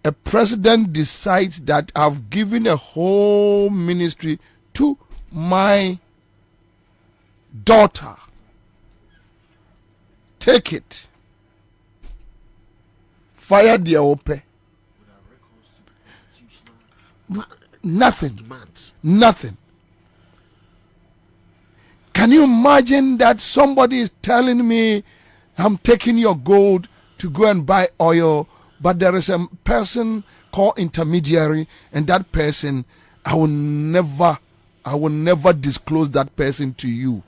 a president decides that I've given a whole ministry to my daughter. Take it. Fire the open. Nothing. Nothing. Can you imagine that somebody is telling me I'm taking your gold to go and buy oil, but there is a person so-called intermediary, and that person, I will never disclose that person to you.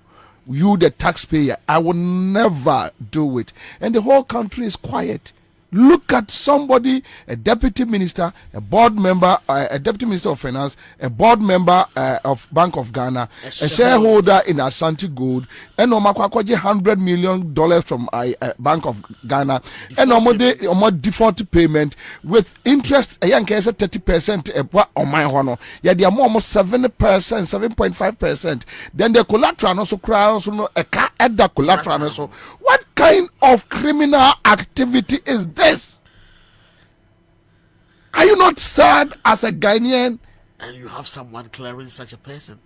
You, the taxpayer, I will never do it. And the whole country is quiet. Look at somebody, a deputy minister, a board member, a deputy minister of finance, a board member of Bank of Ghana, a shareholder in Ashanti Gold, and omakwakoje $100 million from Bank of Ghana, and omo default payment with interest. A young case 30% on my honor. Yeah, they are almost 7%, 7.5%. Then the collateral also crowns a car at the collateral also. What kind of criminal activity is this? Are you not sad as a Ghanaian? And you have someone clearing such a person.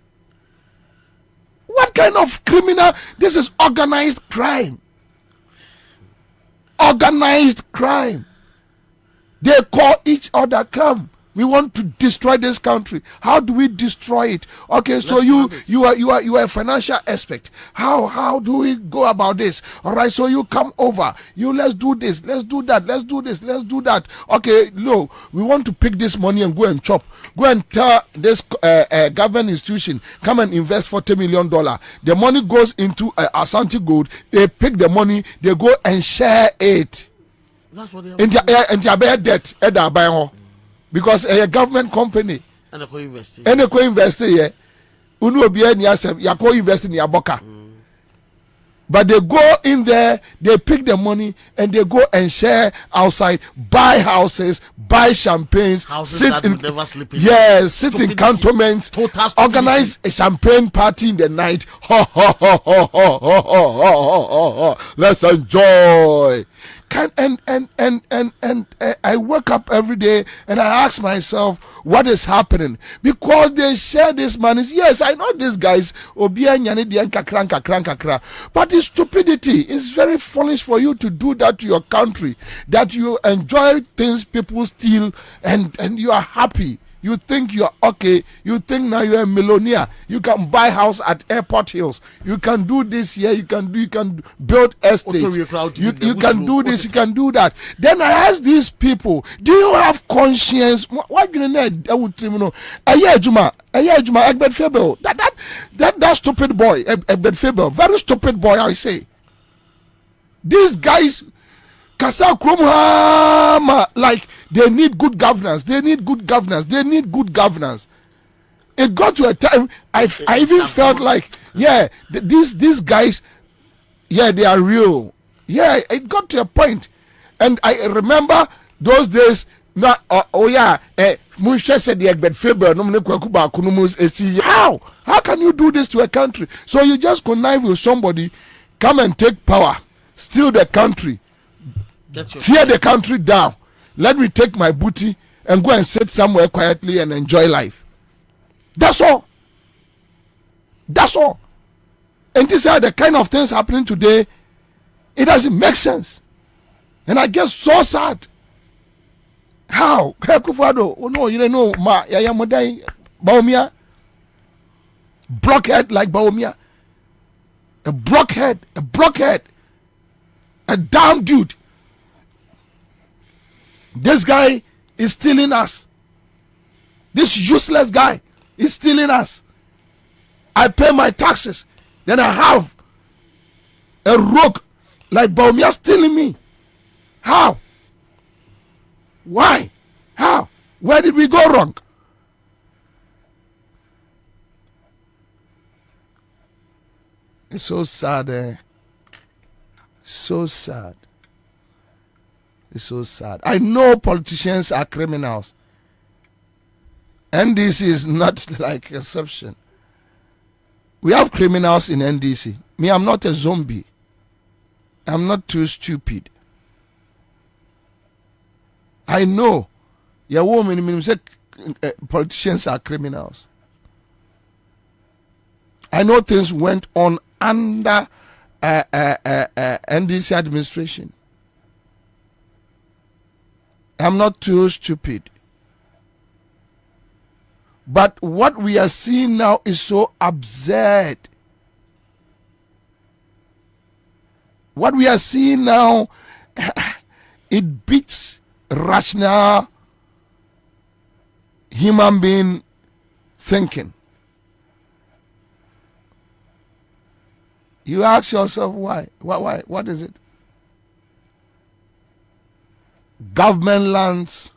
What kind of criminal? This is organized crime. Organized crime. They call each other, come. We want to destroy this country. How do we destroy it? Okay, so you are a financial expert. How do we go about this? All right, so you come over. Let's do this. Let's do that. Let's do this. Let's do that. Okay, no, we want to pick this money and go and chop. Go and tell this government institution, come and invest $40 million. The money goes into Ashanti Gold. They pick the money. They go and share it. That's what they have. And they bear debt. Because a government company and a co-invest here, unu obi any asem ya co-invest in Yaboka. But they go in there, they pick the money and they go and share outside, buy houses, buy champagnes, sit in cantonments, organize a champagne party in the night. Let's enjoy. And I wake up every day and I ask myself, what is happening? Because they share this money. Yes, I know these guys, but it's stupidity. It's very foolish for you to do that to your country, that you enjoy things people steal and you are happy. You think you are okay. You think now you are a millionaire. You can buy house at Airport Hills. You can do this here. You can build estates. You can do this. You can do that. Then I ask these people, do you have conscience? What you know? Egbert Faber. That stupid boy, Egbert Faber, very stupid boy. I say, these guys. Like they need good governance. They need good governance. They need good governance. It got to a time I even felt like, yeah, these guys, yeah, they are real. Yeah, it got to a point, and I remember those days. Now, Musha said the Egbert Faber. How can you do this to a country? So you just connive with somebody, come and take power, steal the country. Tear the country down. Let me take my booty and go and sit somewhere quietly and enjoy life. That's all. That's all. And these are the kind of things happening today. It doesn't make sense. And I get so sad. How? Oh no, you don't know. Baumia. Blockhead like Baumia. A blockhead. A damn dude. This guy is stealing us. This useless guy is stealing us. I pay my taxes. Then I have a rogue like Baumia stealing me. How? Why? How? Where did we go wrong? It's so sad. So sad. It's so sad. I know politicians are criminals. NDC is not like exception. We have criminals in NDC. Me, I'm not a zombie. I'm not too stupid. I know. Your woman say politicians are criminals. I know things went on under NDC administration. I'm not too stupid. But what we are seeing now is so absurd. What we are seeing now, it beats rational human being thinking. You ask yourself why? Why? What is it? Government lands,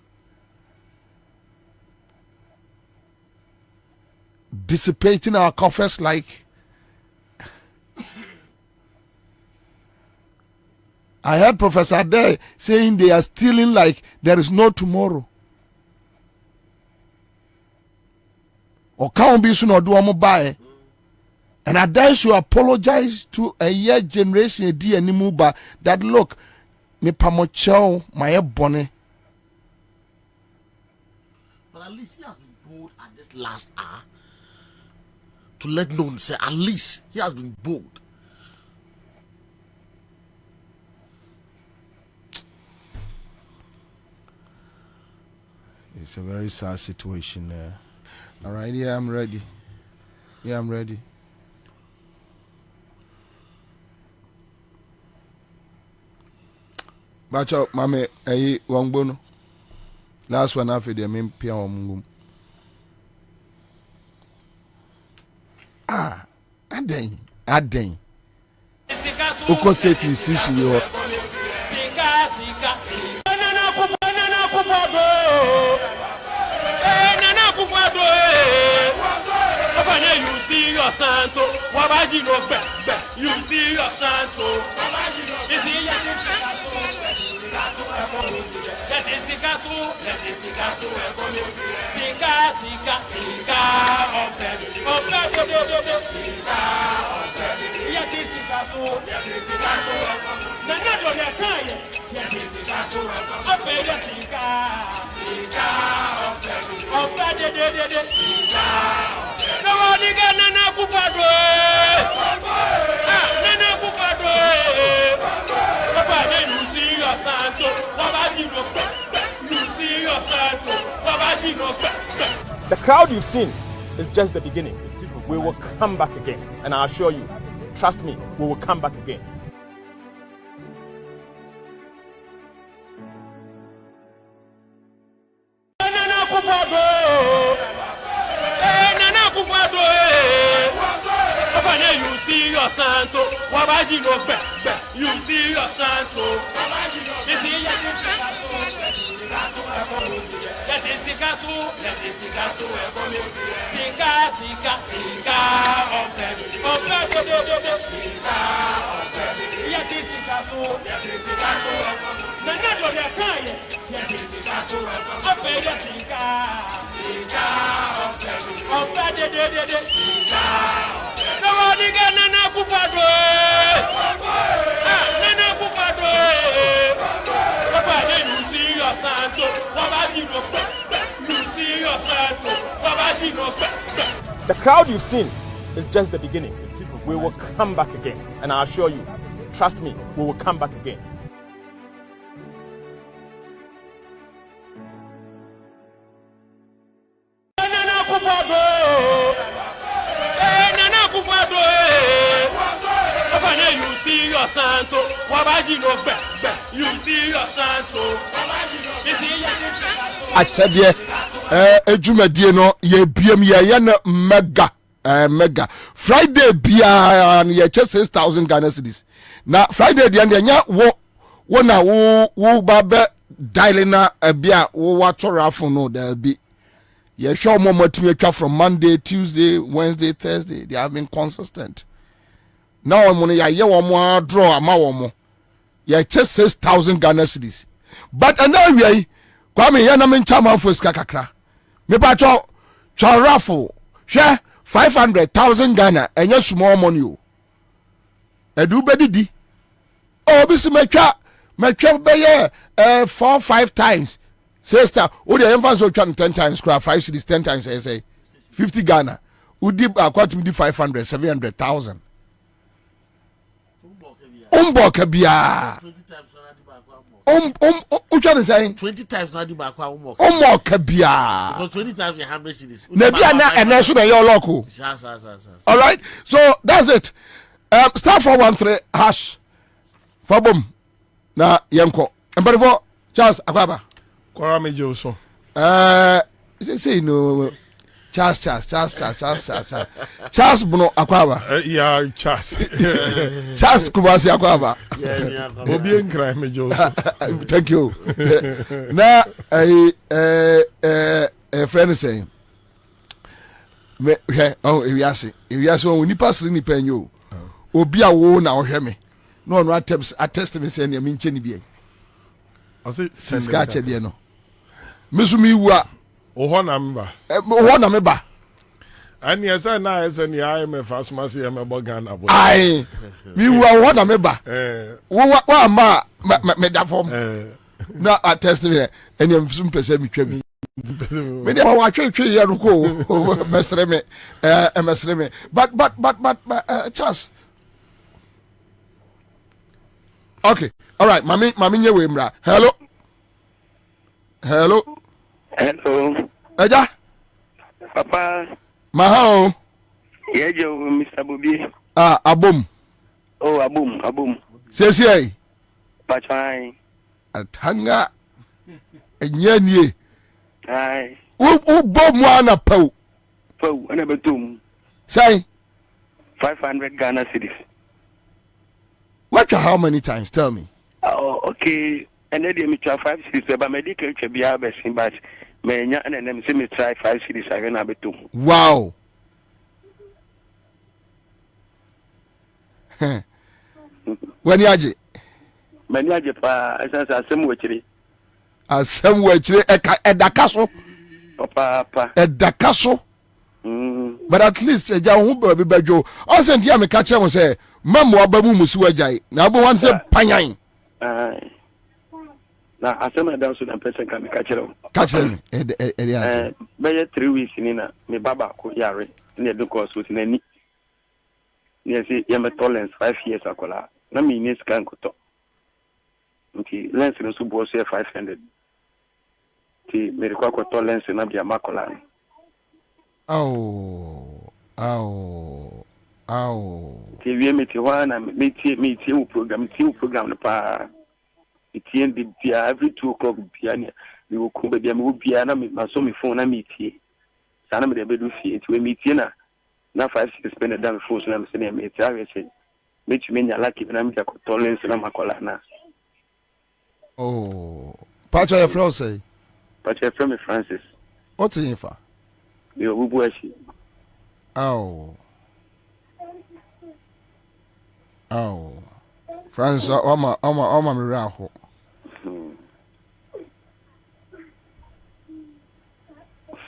dissipating our coffers like. I heard Professor Ade saying they are stealing like there is no tomorrow. Or can't be soon or do a buy. And I dare to apologize to a year generation anymore that look, me pamocho my bonnet. But at least he has been bold at this last hour to let known say at least he has been bold. It's a very sad situation. All right, yeah, I'm ready. Yeah, I'm ready. Bacho, mame, wangbono. Last one after the main piano. Aden. Oko State Institution, you You see your santo, wabaji no be. You see your santo, you see your The crowd you've seen is just the beginning. We will come back again, and I assure you, trust me, we will come back again. You see your santo, wabaji no be. You see your santo, you see your The crowd you've seen is just the beginning. We will come back again, and I assure you, trust me, we will come back again. You see your santo, wabaji no be. You see your santo, you see your Achadie, ejumedie no ye biem ye na mega. Friday bia ye 6,000 Ghana cedis. Na Friday dia nya wo na wo babe dialing na bia wo watora phone no there be. Ye show more matimi from Monday, Tuesday, Wednesday, Thursday. They have been consistent. Now I'm going to more draw a mawomo. Ye 6,000 Ghana cedis. But another Kwame Yanamin Chairman for Skakakra. Me pacho raffle. Share 500,000 Ghana and yes small money. Edu bedidi. Oh, bisi mecha beye 4-5 times. Sister, o the emphasis o 10 times, 5 cities 10 times I say 50 Ghana. Udi akwat me 500, 700,000. Umboka biya. What you saying? 20 times not the back home. Kabia. Because 20 times 100 cities. And that's your local. All right. So that's it. Star 413 hash. Fabum. Na yanko. And but for Charles Akwaba. Kwara Mejo so. say no. Charles Bono Aquaba. Yeah, Charles. Charles Kubasi Aquaba. Obi en crime Joe. Thank you. Now a friend saying me oh if you say when you pass ni pen you obi a wo na ohwe me no no attest me say na me nche ni bi I say ska che de no mesumi wu a Oho na mba. Oho na meba. Ani esa na esa ni IMF asumasi ya mebo Ghana boy. Ai. Mi wu oho na meba. Wa ma me da form. Na attest me eni mfum pese mi twa bi. Me dey wa twa ya ruko mesre me mesre me. But Charles. Okay. All right, mami nyewe mra. Hello. Hello. Eja. Papa. Mahao. Yejo, Mr. Bobie. Abum. Oh, abum. Sesi. Pachai. Atanga. Enyanie. Ai. Bom wana pau. Pau, ana betum. Say. 500 Ghana cedis. What how many times? Tell me. Oh, okay. And then me try 5 cedis, but medical check be a best but me nya and then say me try 5 cedis I na betum. Wow. When yaje? Many aje pa asem wechiri. Asem wechiri edakaso. Papa. Edakaso. But at least eja hu ba bi bajo. O se ndia me ka che mo se mamu abamu musi wajai. Na abo wan se panyan. Na asem da so na person ka me ka chere. Ka chere me be 3 weeks ni na me baba ko yare. Na do course with nani. Ni say ya me tolerance 5 years akola. Na me ni scan ko to. Nti lens no so bo so 500. Ti me rekwa ko to lens na bia makola. Au. Ti wie me ti wana me ti u program no pa. Ti end bia every 2 o'clock bia ni we will come bia me wo bia na me so me phone na me ti. Sa na me de bedu fie ti we me ti na 5-6 spend down phone so na me say me ti awe say me ti me nya lucky na me ja ko to lens na makola na. Oh. Pacha your friend say. Pacha your friend Francis. What's in for? Yo bubu ashi. Oh. Francis oma me raho.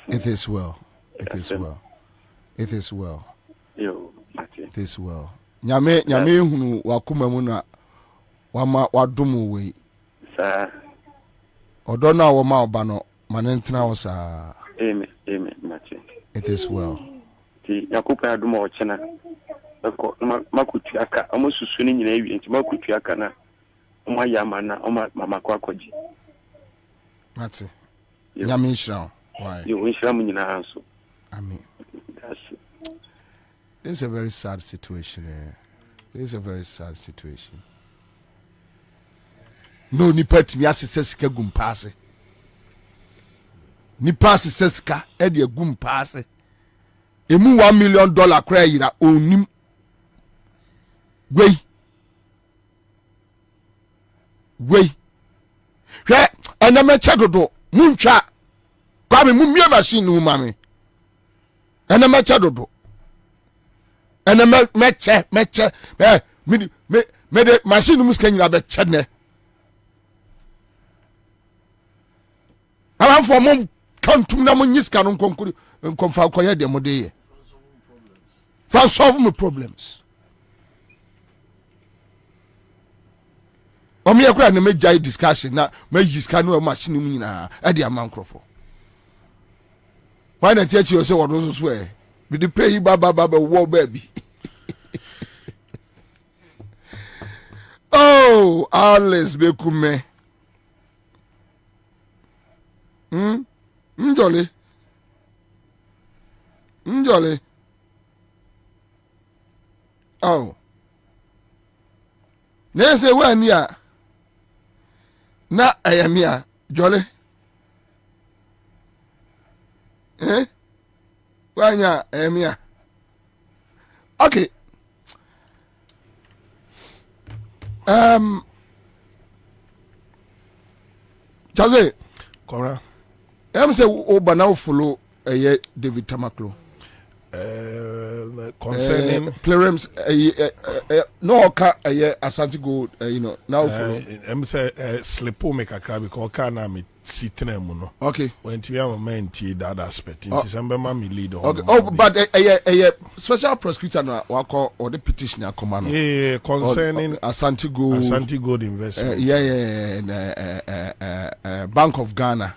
It is well. Yo, it is well. Nyame hunu wakuma mu na wama wadomu we. Sa. Odo na wo ma oba no manentina wo sa. Amen. Machi. It is well. Ti yakupa aduma o chena. Ko makutu aka amosusu ni nyina ewi nti makutu aka na o yama na o mama kwa koji. Mati. Nyame nshira. Why? Yo nshira mu nyina anso. Amen. This is a very sad situation. No nipa timi asese sika gum paase. Nipa asese sika e de gum paase. Emu $1 million kra yira onim. Wei. Hwe eneme chedodo muntwa. Kwa me mumie machine no mame. Eneme chedodo. Eneme meche me de machine no muska nyira be chene. Alan for mom kantum na munyiska no konkuri nkomfa koye de mo de ye. For solve my problems. Omi ekura na mejai discussion na mejiska no machine mu nyina e de amankrofo. Why not teach you say what was swear? Be the pay baba war baby. Oh, Alice Bekume. Njoli. Oh. They say when ya. Na ayamia jolly. Wanya emia. Okay. Chaze. Kora. Say Oba now follow David Tamaklo. Concerning plerums no oka Asante Gold now follow. Say slipo make a crab because kana me sitting no. Okay. When we have a man that aspect. In December me lead. Okay. Oh, but a special prosecutor no wako or the petitioner command. Yeah, concerning Asante Gold investment. Bank of Ghana.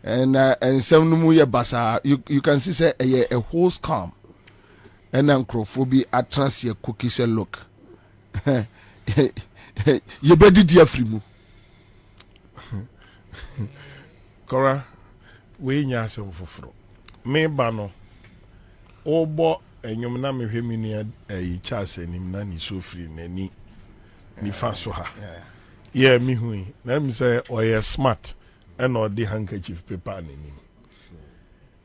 And some no basa you can see say a whole scam. And ancrophobia at transfer cookie say look. You better dear free. Kora, we nya asem foforo. Me ba no. Obo enyom na me hwemi ni chance nim na ni so free nani. Ni fa so ha. Yeah, me hui. Na me say oye smart and or the handkerchief paper nani.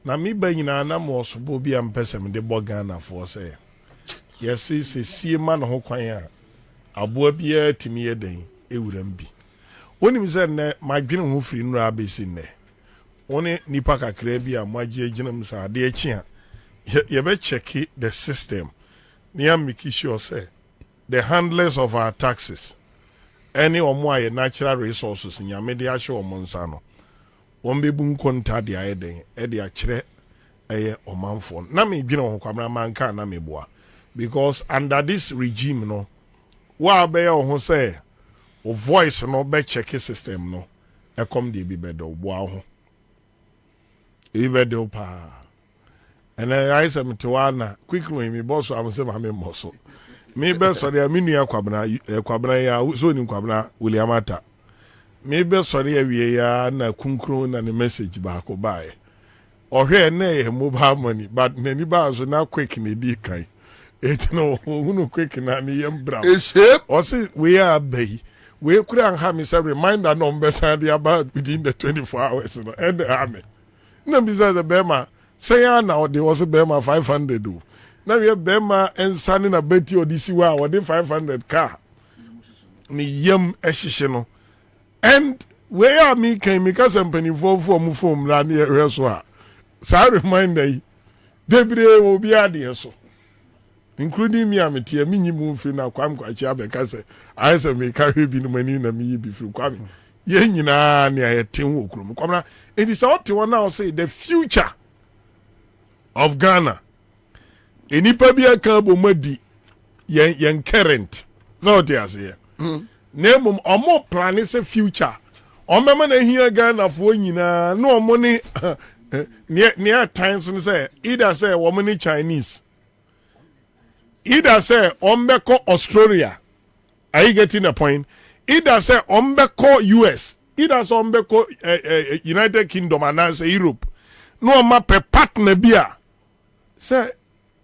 Na me ba nyina na mo so bo bia mpesem de Ghana for say. Yes, see man ho kwan a. Aboa bia timi ye den ewuram bi. Onim say na madwene ho free nura abesi ne. One nipa kakra bi a magye ginam sa de achi a ye be check the system near make sure say the handlers of our taxes any omo aye natural resources nyame de ahye omo nsa no won be bu nkonta de aye den e de akire eye omanfo na me dwene ho kwamra manka na me boa because under this regime no wa be ho say o voice no be check system no e come de bi bedo boa ho even do pa and I said to Anna quickly me boss am say ma me moso me be sorry a menua kwabena ya so ni kwabena William Ata me be sorry awie ya na kunkro na ne message ba ko bae ohwe na e mobile money but nani ba so na quick na di kai it no hunu quick na ni yam bra o say we are bay we kura ha me say reminder number send about within the 24 hours no and army na biza the bema say now there was a bema 500 do now we bema and sending a beti odisi wa or the 500 car ni yam ehihye no and where me can make us company for mu na near so a so reminder yi debre will be ade so including me am tie me nyimu fi na kwam kwachi abeka say I say me carry bi no mani na me bi fi kwam ye nyina ne ayetin wo krom kwamna it is out to now say the future of Ghana enipa bi aka bomadi yen current so they say nemum omo plan is a future omema na hia Ghana fo nyina no omo ni near times no say either say woman ni Chinese either say ombeko Australia are you getting the point either say ombeko US either say ombeko United Kingdom and say Europe no ma pe partner bia say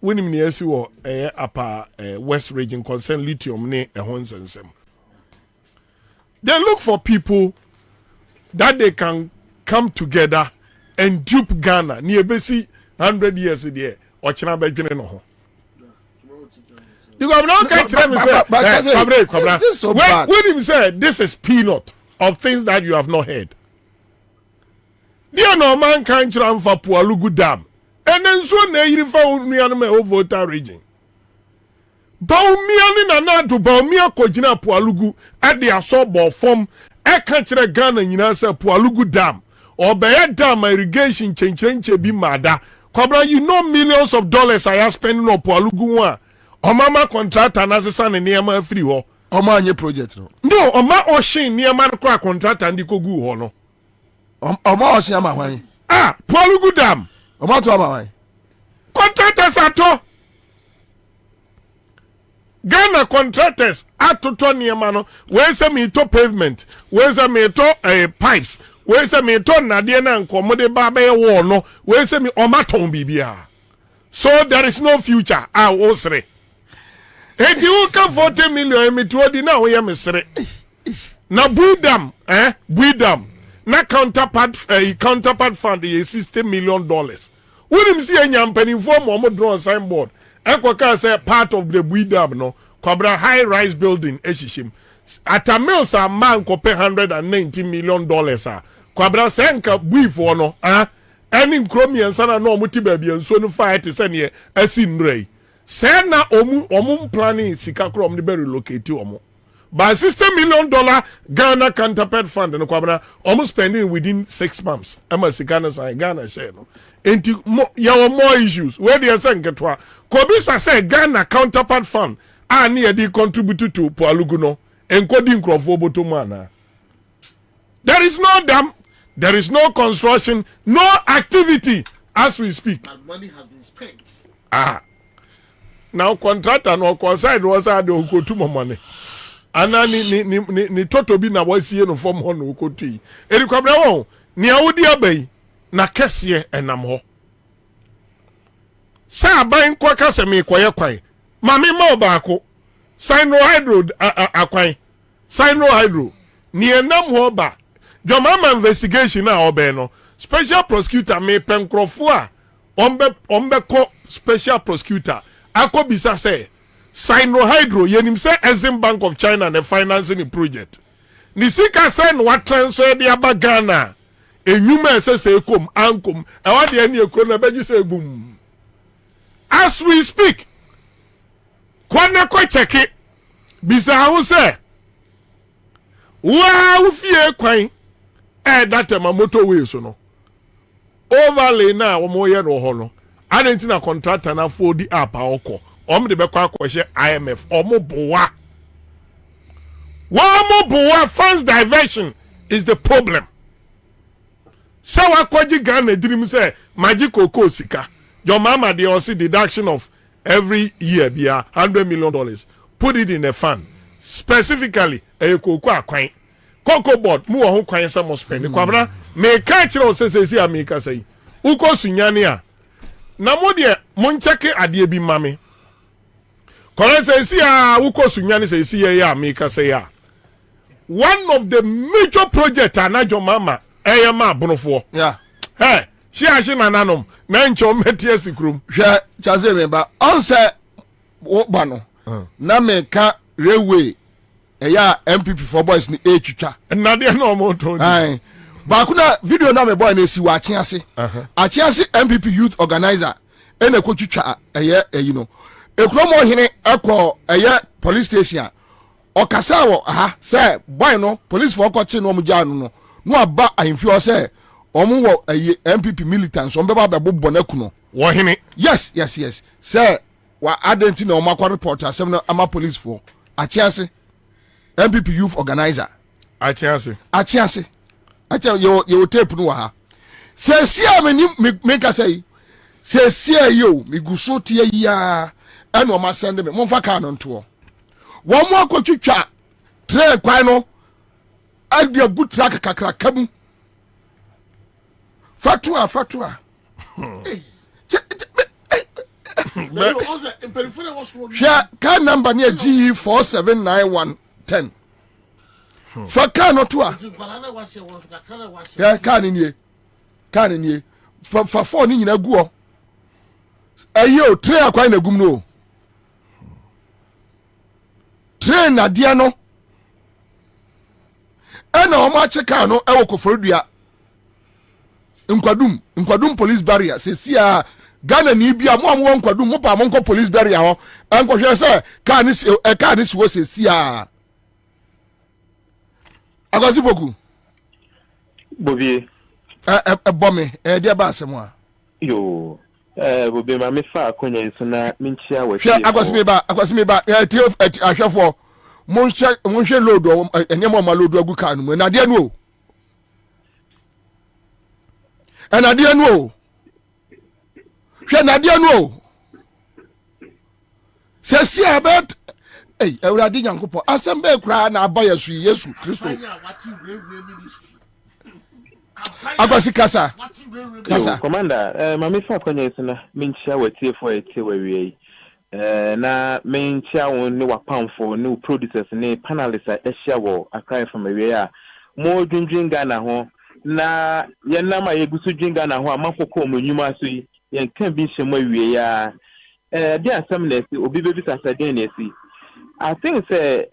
when him near see wo upper west region concern lithium ne ehonsensem they look for people that they can come together and dupe Ghana near besi 100 years there or china be dwene no ho the governor can't tell me say when him say this is peanut of things that you have not heard there no man can transfer Pualugu Dam and then so na yiri fa nuanu me voter region Baumia ni na do Baumia kogina Pualugu at the asobo form e kan kire Ghana nyina say Pualugu Dam or be dam irrigation chenchenche bi mada kwabra you know millions of dollars I have spending on Pualugu one omama contractor na sesa ne niam free ho oma anye project no no oma oshin niam na kwa contractor ndi kogu ho no oma oshin ama hwan Pualugu Dam oma to ama hwan contractors ato Ghana contractors atoto niam no we say me to pavement we say me to pipes we say me to nade na nkomode ba be wo no we say me omaton bibia so there is no future osre eti u ka 40 million me to di na wo ye mesre na buidam buidam na counterpart fund is $60 million Wouldn't see any penny for Momo draw signboard. Equaka say part of the Buidab no. Kwabena high rise building eshishim. At a mill sa man ko pay $190 million Kwabena senka bui for no. Any chromi and sana no muti baby and so no fight is any esin ray. Sena omu planning sika krom the berry locate omo. By $60 million Ghana counterpart fund and Kwabena almost spending within 6 months. Emma Sikana say Ghana share no. Enti yawo more issues. Where they say nketwa. Kobisa say Ghana counterpart fund near the contribute to Poaluguno encoding Crawford mana. There is no dam, there is no construction, no activity as we speak. But money has been spent. Now contractor no consigned was had to go to money. And ni toto bi na wasi no form hono ko tui. Eri kwabra won ni awudi abai na kese enam ho. Sa aban kwa kase me koye kwan. Mami ma baako hydro akwan hydro ni enam ho ba jomama investigation na obe no special prosecutor me penkrofo a ombe ko special prosecutor akobisa say hydro yenim say Exim Bank of China na financing the project ni sika say no transfer dia ba Ghana enyuma say kom ankom e wa de ani ekro na beji say gum as we speak. Kwana kwa cheke bisa hu se wa ufie kwan that ma motorway so no overlay na wo ye no ho no anenti na contractor na for the app akọ de be kwa akọhye IMF boa funds diversion is the problem. So akọji Ghana dream say magic koko sika your mama dey also deduction of every year be $100 million. Put it in a fund. Specifically, a cocoa akwan. Cocoa board, mu ho kwan some spend. Kwabena, me ka kire say America say. Uko sunyane a. Na mo de mon cheke ade bi mame. Kore say uko sunyane say ya America say ya. One of the major project anajo mama eyema bonofo. Yeah. Hey, she nananom. Na ncho metie sikrum hwe chaze memba on say wo ba no na me ka railway eya MPP for boys ni etwitwa na de na omo to ai ba kuna video na me boy na esi wa achiase MPP youth organizer ene ko twitwa eye eyi no ekromo hene akọ eye police station okasa wo say boy no police for ko chi no mo ja no no aba ahimfi o say omo MPP militants on beba bebo na kuno wo hene yes say wa identity na omo report asem na ama police for achiase MPP youth organizer achiase you tape no ha say sia me ka say sia yo me guso tie ya eno ma send me mo fa ka no nto wo mo akotwitwa train kwan no adia good track kakra kabu Fatua. Car number near G479110. For car not to can ye. For 4 in a go. Ayo, train quite a gumno. Train a diano. And no much a car no elko for dia. Nkwadum police barrier se sia Ghana ni bia mo amwo nkwadum mo pa mo nko police barrier ho enko hwe se car ni wo se sia agasi boku Bobie bombe dia ba asemo a yo Bobie ma me fa akonya nso na minchia wa hwe agasi me ba tio ahwefo mo hwe load enyemo ma load agu car no na de no and I didn't know. Say, see about hey, I would didn't go. Assemble cry na buy a sweet Yesu Christo. Abasi Kasa. Commander, my miss Fakonya, Mincha, what here for a tewe. Na Mincha on no pound for new producers and panelists at Eshawo, a cry from a more drinking Ghana home. Na yenama yegusu jinga na ho amafoko mu nyuma so yi yen can be shemo wie ya there some less obi baby saturday na see I think say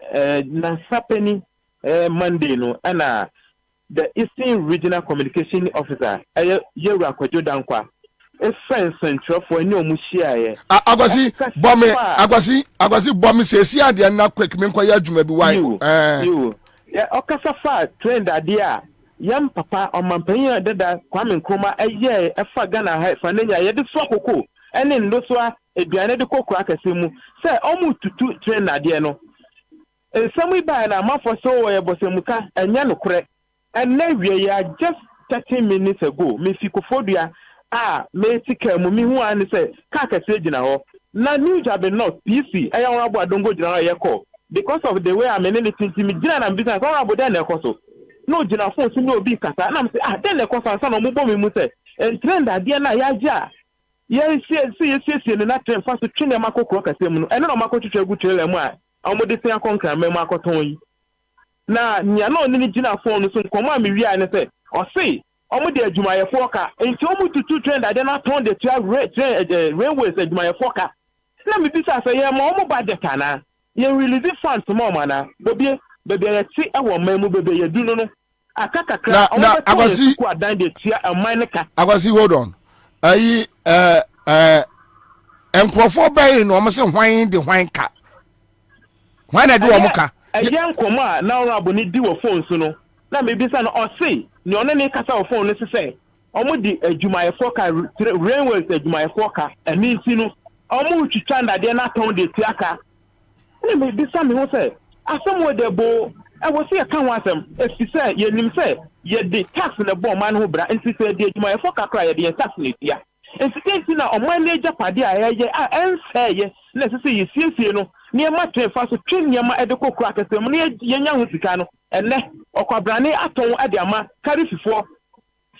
na sapeni Monday no and the Eastern Regional Communication Officer Yera Kwajo Dankwa a friend central for any omushia Agwasi bombe say see ade na quick me kwa adwuma bi why you okasa fa trend ade yam papa omampanyin dada Kwame Nkrumah eye efa Ghana ha fa nanya ye de so kokoko ene ndo so eduane de kokko akase mu say omu tutu trend ade no some by na mafo so we bosemuka enya no kore and now we are just 30 minutes ago me fikofodua me tika mu mi hu an say ka kase gina ho na new job not PC aya won abo adongo gina ho ye call because of the way I'm in anything me gina na business won abo den e koso no gina phone so no obi kasa na me say den e koso ansa no mo bo me mu say and trend ade na ya ja ye see na trend fast twene makokro kase mu no ene no makotwetwe gu trailer mu a amode se akonkran me makoton yi na nya no ni gina phone so komo am wi an say o say amode adwumayefo ka enti omu tutu trend ade na ton the railways adwumayefo ka na me bi say ye mo omu budget ana ye release funds mo mana bebe ye ti e wo mamu bebe ye du no akakakra omu Agwasi ku adan de tia aman ka Agwasi hold on ayi enkrofo bay no omo se hwan de hwan ka hwan na de wo ka ayan koma na ora ni di wo phone so no na me bi say no o say ni ono ni kasa wo phone no se omo di adwumayefo ka railways adwumayefo ka ani nti no omo twitwa ndade na ton de tiaka na me bi say me ho say asomo de bo e wo say kan wasem e fi say ye nim say ye de tax na bo man ho bra nti say de adwumayefo ka kra ye de tax na tia nti na omo na japade a ye ense ye na se ye siesie no niema trefa so twen niema edeko kura kasem na yenya ho sika no enne okwabrane aton ade ama karififo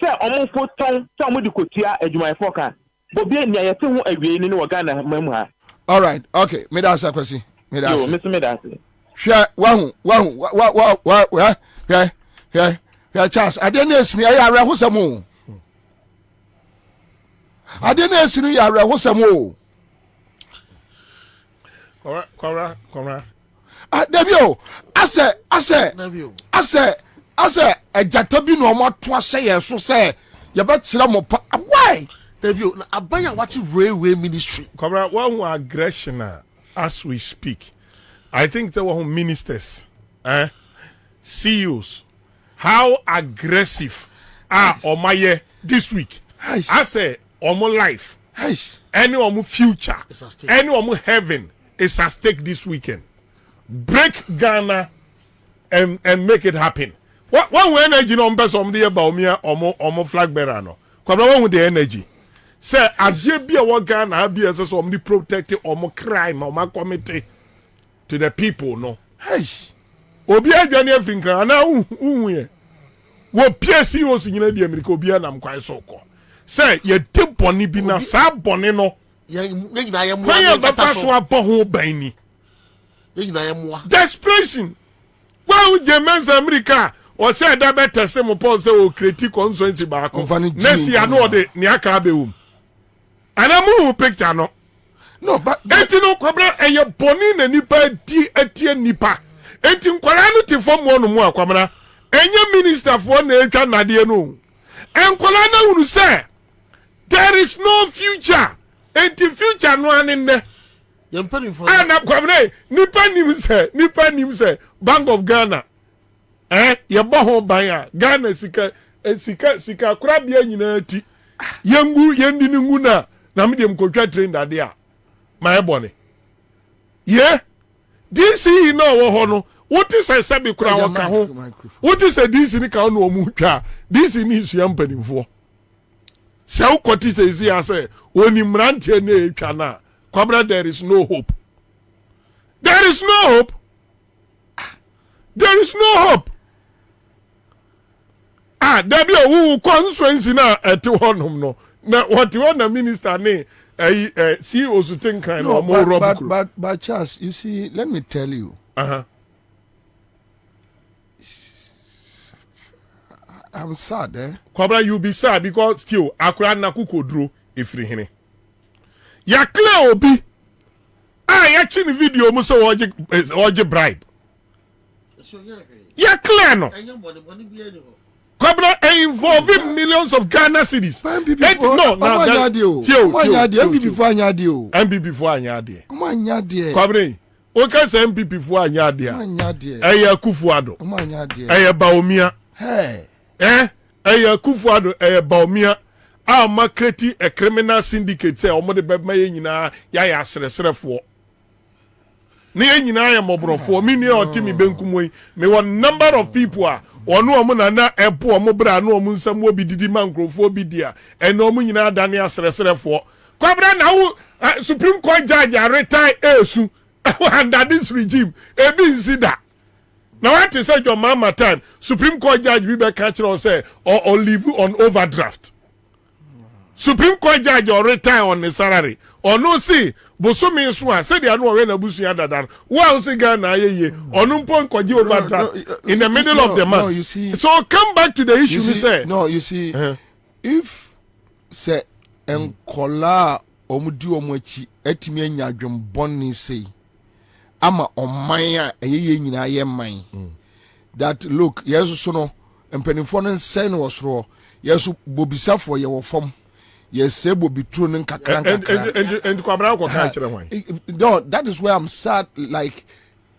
se omofo ton se omudi kotua adwumayefo ka bobie nia yete ho awie ni wo Ghana mamu ha. All right, okay, me da asa kwesi me da asa yo me da asa hwe wa Charles ade na esini ya ara hosam ade na esini ya ara hosam o Kora. Debio, ase ejata bi no mo to ahye ye so say ye be kire mo pa why Debio na abanya what railway ministry Kora one aggression as we speak. I think there were ministers, CEOs, how aggressive are Omaye this week. I say Omo life, any Omo future, any Omo heaven is at stake this weekend. Break Ghana and make it happen. What energy no mbe somebody about me omo flag bearer no. Kwabra with the energy. Say aje bia wa Ghana bia say somebody protect omo crime omo committee to the people no. Hey. Obi adwane afinka na unhuye. Wo PSC wo nyina di America obi na mkwan so ko. Say ye de boni bi na sa boni no. Desperation. Why would you men's America or say that better same Paul say will critique constituency back? Next year, no, the Niaka Beum. And I move picture no. No, but Etino Cobra and your bonin and Nipa D. Etienne Nipa. Etin Quality from one more Quamana. And your minister for Nature Nadiano. And Qualana will say there is no future. Enti future no anin ne yempani for na kwamne nipa nim se Bank of Ghana ye bo ho ban Ghana sika kura bia nyina ti yengu yendi ni ngu na me dem kotwa train dade a my bone ye DC no wo ho no woti se bi kura wo ka ho woti se DC ni ka no mu twa DC ni su yempanimfo se ukoti se isi ase oni mrante na etwa na Kwabra there is no hope. There is no hope. There is no hope. There be a constituency na eti honum no. Na what you want the minister ne CEO to think kind of more but Charles, you see, let me tell you. I'm sad, Kwabra, you be sad because still Akra na kukodro efiri hene ya clear obi ya chi ni video mu so oje bribe ya clear no Kwabena involving millions of Ghana cedis. No, MPP for anyade. MPP for anyade. Come on, anyade. Kwabena, o ka say MPP for anyade. Eye Kufuado. Come on, anyade. Eye Baomia. Hey. Eye Kufuado, eye Baomia. A makreti a criminal syndicate say omo de beba ye nyina ya sresrefo. Ne ye nyina ya mobrofo. Me ne otimi benkumoi. Me one number of people are onu omu na epo omu bra no omu nsam obi didi mankrofo obi dia eno omu nyina dane asresrefo Kwabena na wo Supreme Court judge retire esu under this regime ebi nsida na what is your mama time Supreme Court judge bi be catch or say or leave on overdraft Supreme Court judge or retire on the salary or no see bosomi so a say they no we na busu ya dadan wo say Ghana ye onu mpon kwaji overdraft in the middle of the month. No, you see, so come back to the issue you say no you see if say enkola omudi omachi etimi anya adwembonni say ama oman a eyeye nyina ye man that look yesu so no empanifo no nse no wosoro yesu bobisafo ye wo fom yes, and no, that is where I'm sad, like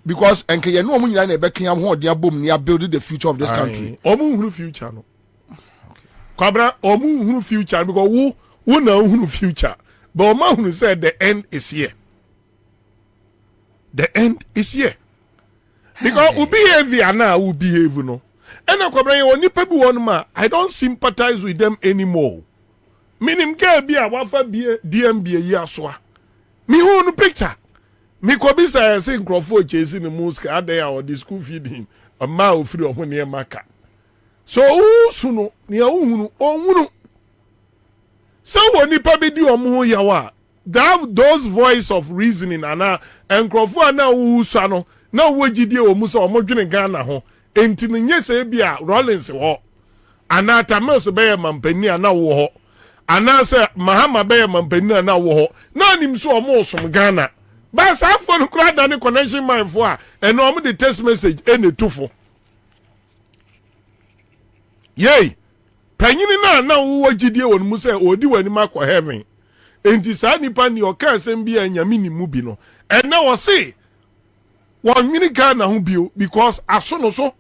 because and you know when you're back building the future of this country. Future no. Kwabena future because who know future. But who said the end is here. The end is here. Because we behave now, we behave no. And Kwabena I don't sympathize with them anymore. Minim ke bia wafa DMB yaswa mi hu no picture mi ko bi say nkrofo chase ni muska adan or the school feeding ma ofiri omo ne maka so suno ne ohunu onwunu so woni pa bi di omo yawa those voice of reasoning ana nkrofo ana wusa no na wogidie omu so omo dwene Ghana ho enti ne nyese bia Rollins ho ana Tamils be mampani ana wo ho anase Mahama be mampani na wo ho na nim so omo som Ghana ba sa phone kura da ne connection man fo a eno omo the text message ene tufo yey panyini na wo gidie won mu se odi wani makọ heaven enti sa nipa ni o ka asem bi anyame ni mu bi no ene wo se won mini Ghana ho bio because aso no so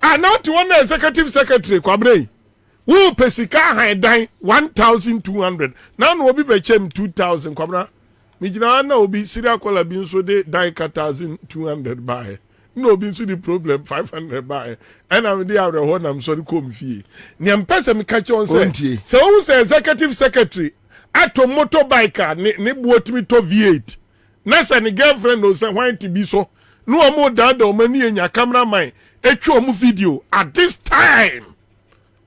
not one executive secretary Kwabena wo pesika han 1200 na no obi be chem 2000 Kwabena mi gina na obi serial caller bi nso de dan 1200 buy no obi nso the problem 500 buy and am dey awre ho na am sorry come fie ni empesa mi catch on say so who say executive secretary ato motorbike ne buotimi to V8 na say ni girlfriend no say why to be so no omo dada o mani enya cameraman etwa omo video at this time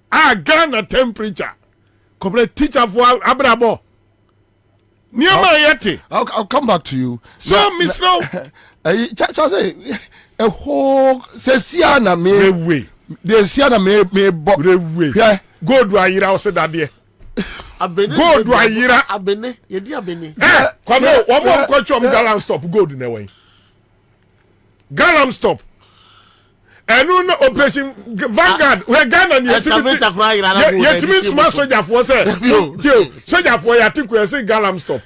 Ghana temperature complete teacher for abrabo I'll come back to you. So Miss No say a whole Siana me way the Siana me yeah go do ayira say that there go do ayira abene ye di abene Kwabena omo kwatchom Galam stop go do na way Galam stop enu no operation Vanguard we Ghana ni yetimi smart soldier for say soldier for ya tiku say Galam stop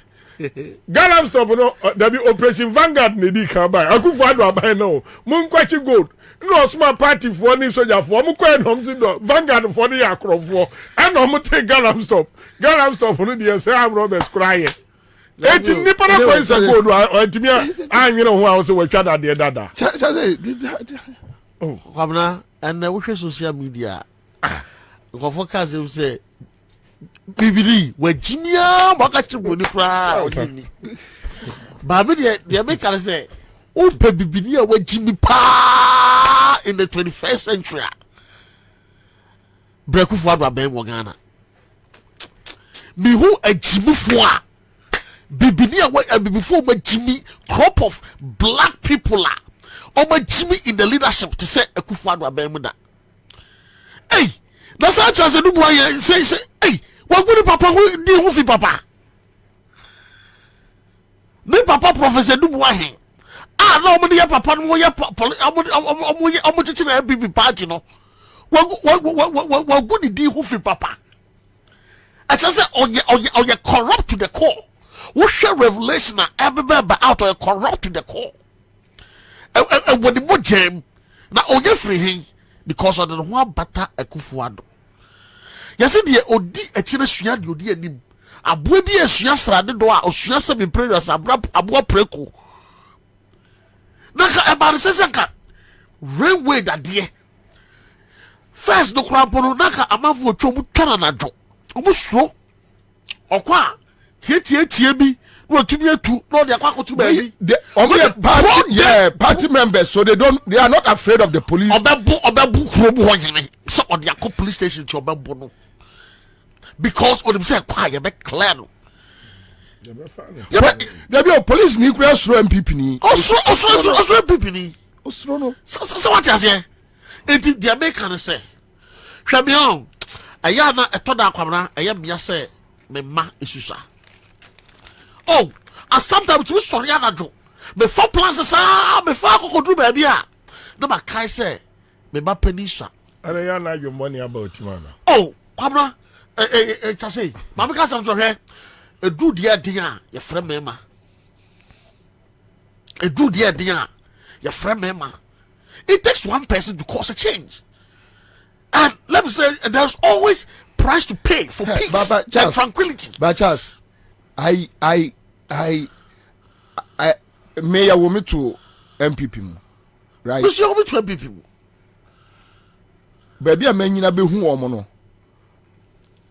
no there be operation Vanguard ne di kan bai akufo ado abai no mun kwachi gold no smart party for ni soldier for mu kwa no msi do Vanguard for ni akrofo and no mu take Galam stop no dey say am Roberts crying eti nipa na kwa isa gold antimi anwere ho a say we twa da de dada Kwabena and we share social media. Focus say Bibili we jimia bakachi boni pra oni. Baby they make can say o pe Bibili we jimi pa in the 21st century. Breku fo adwa ben wo Ghana. Mi hu ajimi fo a Bibili we before we jimi crop of black people Oba Jimmy in the leadership to say Akufo-Addo abemuda. Hey, that's how chance do boy say hey Waguni papa who di who fi papa. Me papa Professor Dubuahin. Ah no mo dey papa no ye omo chichi na MPP party no. Waguni di who fi papa. I just say oye corrupt to the core. What share revelation na everybody out or corrupt to the core. And when the more jam na oye free him because of the one bata Akufuado. You see the odi echire sua de odi anim. Aboa bi esua srade do a osua se be prayers aboa preko. Naka about sesenka railway that there. First no krampo naka amafo otwo twana na do. Omo suro okwa tie bi no tumi atu no de akwakotu ba yi party members, so they are not afraid of the police. Obebu krobu ho yene so ode akọ police station to obebu no because odem say kwa ye be clear no there be police ni kura suro MPP ni osuro MPP ni osuro no so what you say enti the American say hwabi on aya na etoda akwamna aya bia say me ma esusa. Oh, and sometimes we sorry anajo. Before plans sa before kokodu baby a. No ba kai say me ba penisa. And I na your money about man. Oh, kwabra say, mama ka sam to hwe. Edu dia din a ye frɛ me ma. Edu dia din a ye frɛ me ma. It takes one person to cause a change. And let me say there's always price to pay for peace and tranquility. But Charles, I mayor woman to MPP, right? Monsieur woman to MPP. Baby, I mean, be who omono.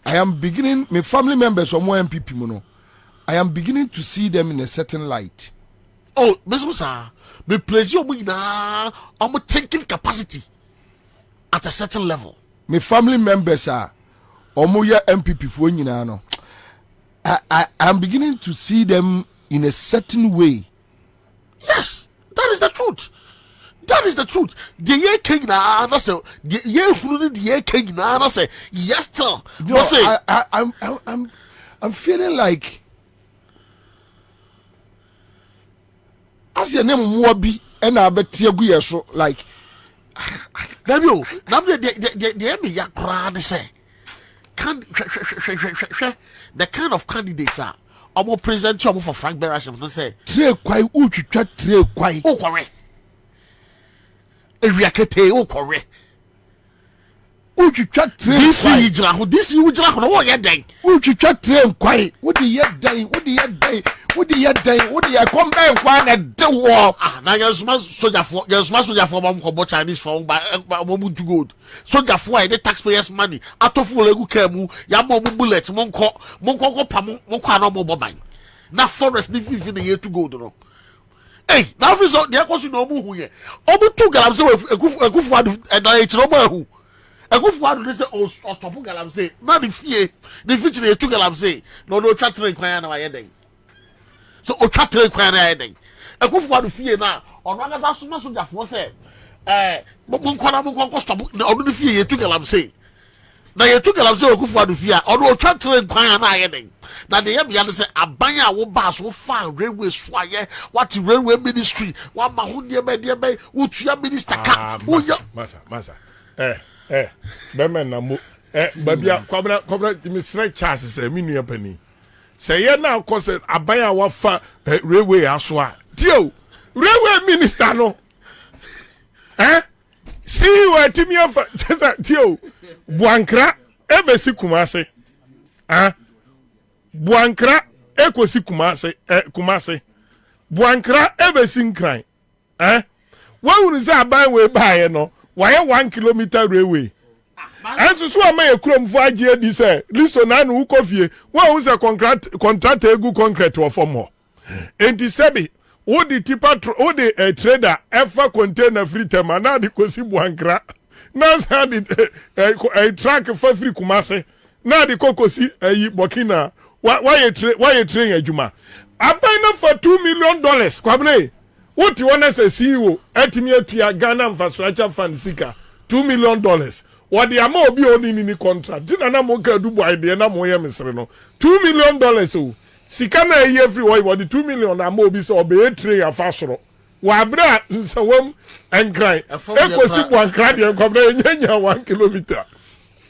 I am beginning. My family members or more MPP mono. I am beginning to see them in a certain light. Oh, Mister Sir, me place you na. I'm taking capacity at a certain level. My family members are omoya MPP for nyina no. I am beginning to see them in a certain way. Yes, that is the truth. That is the truth. The year king na say the year who the year king na say yes still. No, I'm feeling like as your name Mobi and I bet you so like Debio, the me ya cry say the kind of candidates are almost present trouble for Frank Berasham to say tre kwai utwitwa tre kwai o kore ewiakete o kore utwitwa tre this you jira ho no ye den utwitwa tre kwai wo de ye dan wo de ye komben kwa na de wo na yesuma soja for mom ko Chinese for mom to good soja for the taxpayers money atofo legu kamu ya mom bullet monko pam monko na mom ban na forest ni fifi na ye to good no hey na officer dey kosu no mu hu ye obu tu galam se ekufu adu na e tiro mo ahu ekufu adu dey say o stop galam say na the fie the fitch na tu galam say no twa train kwan na wa ye den so o twa train kwan na ye den ekufu adu fie na ono agasa suma soja fo say monko stop na ono the fie ye tu galam say na ye tu galam say ekufu adu fie ono o twa train kwan na ye den na de ye bia say aban a wo ba so fa railway so aye what railway ministry wa ma ho de be wo tua minister ka wo ya masa bemen na mo babia kwabra Mr. Charles say me nua pani say ye na ko say aban a wa fa railway aso a tio railway minister no see what timi afa tio buankra ebesi kumase buankra ekosi kumase buankra ebesi nkran wawunu say aban we baaye no why 1 kilometer railway and so am I krom fo age di say listo na no ukofie wawunu say contract egu concrete wo form enti sebi wo di tipa wo di trader ever container free tema na di kosi buankra na sa di track for free kumase na di kokosi Burkina why you train adwuma aban for $2 million kwabne what you want as a CEO etimi atua Ghana Infrastructure Fund sika $2 million what the amount be only in the contract. Didn't na mo ka do boy de na mo ye mesre no. $2 million so. Sika na ye free what the 2 million na mo bi so be tray afasoro. Wa bra nsawam enkran. Ekosi bo ankran de nkobra nyanya 1 kilometer.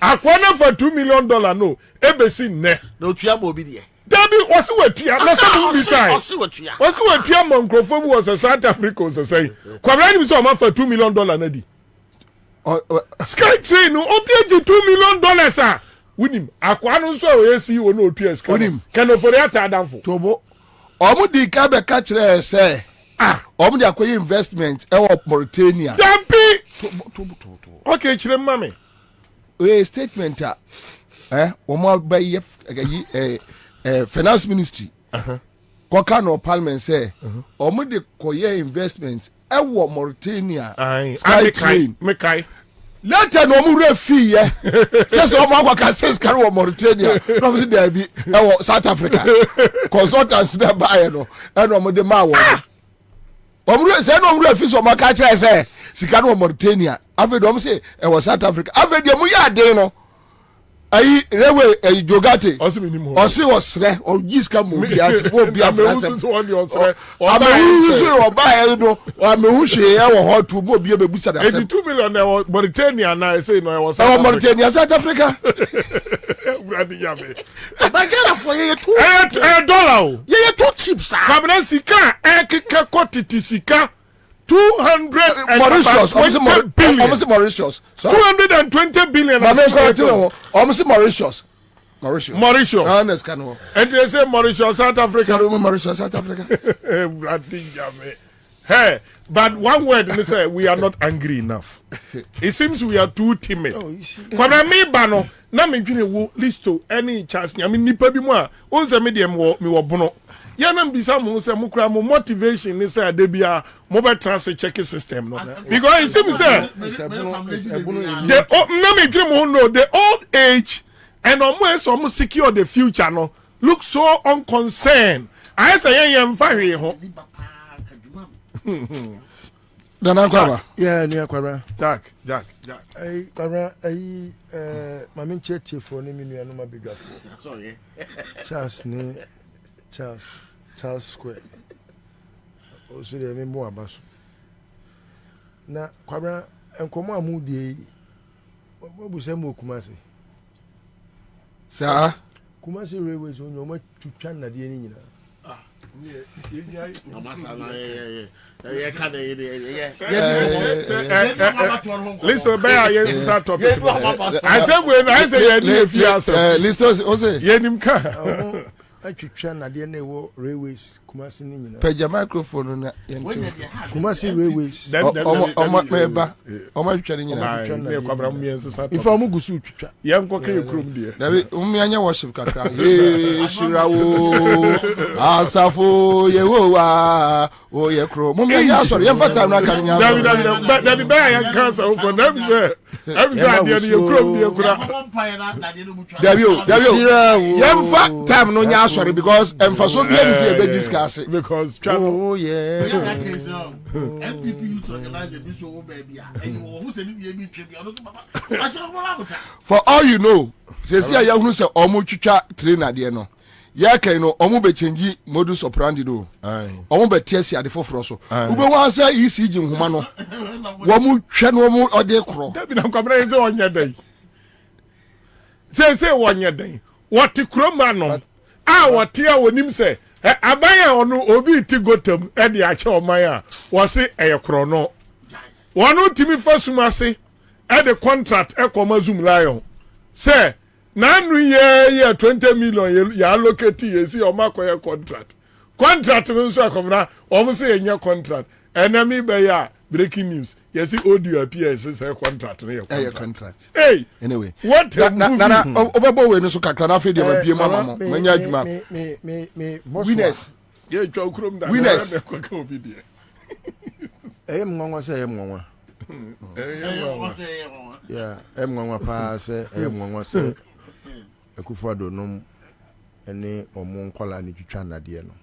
Akwana for $2 million no. Ebesi ne. No tua mo bi de. Dabi wasi wetua na so bi sai. Wasi wetua mankrofo was a South Africa was say. Kwabra ni so ma for $2 million na di. Sky train no obi $2 million ah. Winim akwa no so we see wo no otua sky. Winim kano for ya ta danfo. Tobo. Omo di ka be ka kire say omo di akoye investment e wo Mauritania. Dampi. Tobo. Okay, kire mame. We statement omo ba ye finance ministry. Koka no parliament say omo di koye investment e wo Mauritania. Sky train. Mekai. Later no mu refi ye. Says omo akwa says carry wo Mauritania. No say there be South Africa. Consultants there buy no. E no mo de ma wo. Omo say no mu refi so mo ka kire say sika no Mauritania. Ave do mo say e was South Africa. Ave de mu ya de no. Ayi rewe jogate. Osi was re or giska mo bi ati wo bi afrasa. Amewu so wo ba he do. Amewu hwe e wo hot mo bi e bebusa da. $2 million na Mauritania na say no e was Mauritania South Africa. Brady yame. Bagara for ye $2. Ye too cheap sir. Kwabena sika keka kotiti sika 200 Mauritius, almost Mauritius. 220 billion. Almost Mauritius. Mauritius. And they say Mauritius, South Africa. Mauritius, South Africa. Hey, but one word, they say we are not angry enough. It seems we are too timid. When me bano, na me jini wo listo any chance. I mean, nipa bi mo a, onse medium wo me wo bono. Yanam bisa mo se mo kra mo motivation ni say adebia mo be transfer check system no because it seems say the na me dream mo no the old age and almost secure the future no look so unconcerned. I say yen fa hwe ho Dana Kwaba. Yeah, near Kwaba. Jack. Hey, Kwaba, mami cheti for ni minu no ma bigafo. Sorry. Charles Square. Also the me mo abaso. Na Kwaba enkomo amudie. Obu se mo Kumasi. Sa Kumasi railways onyo ma tutwa na de ni nyina. Listen, yes, topic. I said when I say listen, Yenimka. I try na de na wo railways Kumasi ni nyina. Peja microphone na yento. Kumasi railways. Oma meba. Oma twa ni nyina. Ne kwabra mu yensa. Ifa mu gusu twitwa. Yanko ke krom de. Dabi umi anya worship kakra. Ye shirawo. Asafo yewowa. O ye kro. Mumi anya sorry. Yemfa time na kan nya. Dabi ba yan cancer for them say. Every day you krom de kura. Dabi yemfa time no nya sorry because emfaso bi any say be discuss it because oh yeah MPP to organize a visual baby and you who say you be tribute for all you know say ya hunu say omo twitwa trainer de no ya kan no omo be change modus operandi do omo be tiesi ade foforo so ube wan say ECG nhoma no wo mu hwe no omo ode kro dabi na kwabra yin say onya dan say onya dan what kroma no what here wonim say abaya onu obi ti gotam e de ache oman a wo se eyekro no wonu timi fasumase e de contract e komazum lion say na anu ye 20 million ya allocate ye si o makoye contract no so akomna o mo say enya contract enemy be ya breaking news yes audio appears say contract no your contract hey anyway what na obebo we no so kakra na fe de ma bie mama mo manya adwuma me winners ye twa ukrom da winners kwa obi de mwanwa say mwanwa yeah mwanwa pa say mwanwa say Akufo-Addo nom ene omo nkola ni twitwa na de no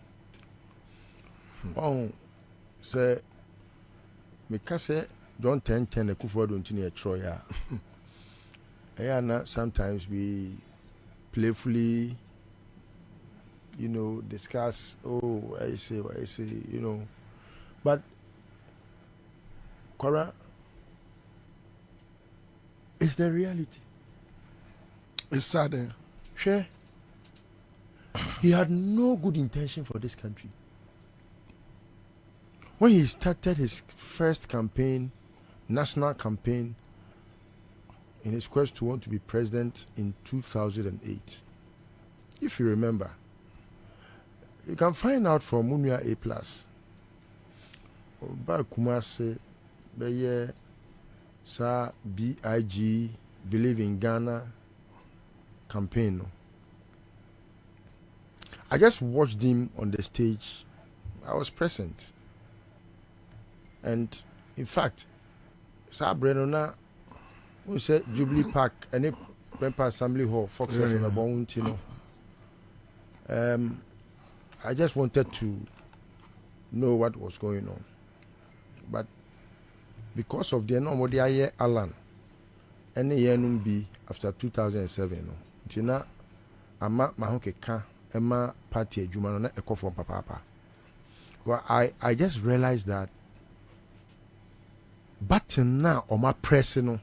say me ka say John 10:10 Akufo-Addo ntini e tro ya Yeah, sometimes we playfully, discuss, oh, I say, but Cora, it's the reality. It's sad. Sure. He had no good intention for this country. When he started his first campaign, national campaign, in his quest to want to be president in 2008, if you remember, you can find out from Munia A+. Ba Kumase, Beye, Sa BIG, Believe in Ghana campaign. I just watched him on the stage. I was present. And in fact, Sa Brenona, we said Jubilee Park, and Member Assembly Hall, Fox FM, I just wanted to know what was going on. But because of the normal year Alan, any year be after 2007, Tina, Ama Mahoke Ka, Emma Party, Jumana, Echo from Papa. Well, I just realized that button now on my personal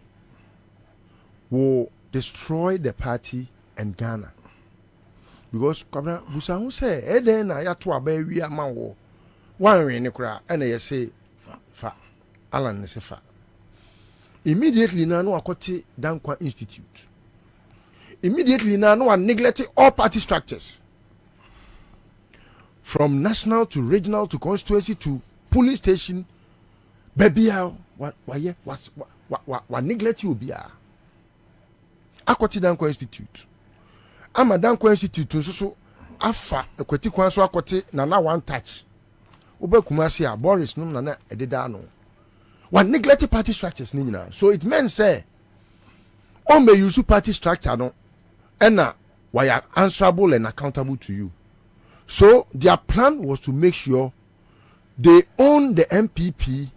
will destroy the party and Ghana. Because Kwabena Busa say, Eden I to obey we a man wo. One in the crowd, and they say, fa, Alan say fa. Immediately now, no Akoti Dankwa Institute. Immediately now, no one neglected all party structures. From national to regional to constituency to police station, baby, what neglect you be? Akoti Dankwa Institute. Ama Dankwa Institute so afa ekwati kwan so akote na one touch. Oba Kumasi a Boris no na ededa no. One neglect party structures ni nyina. So it means say on may use party structure no na why are answerable and accountable to you. So their plan was to make sure they own the MPP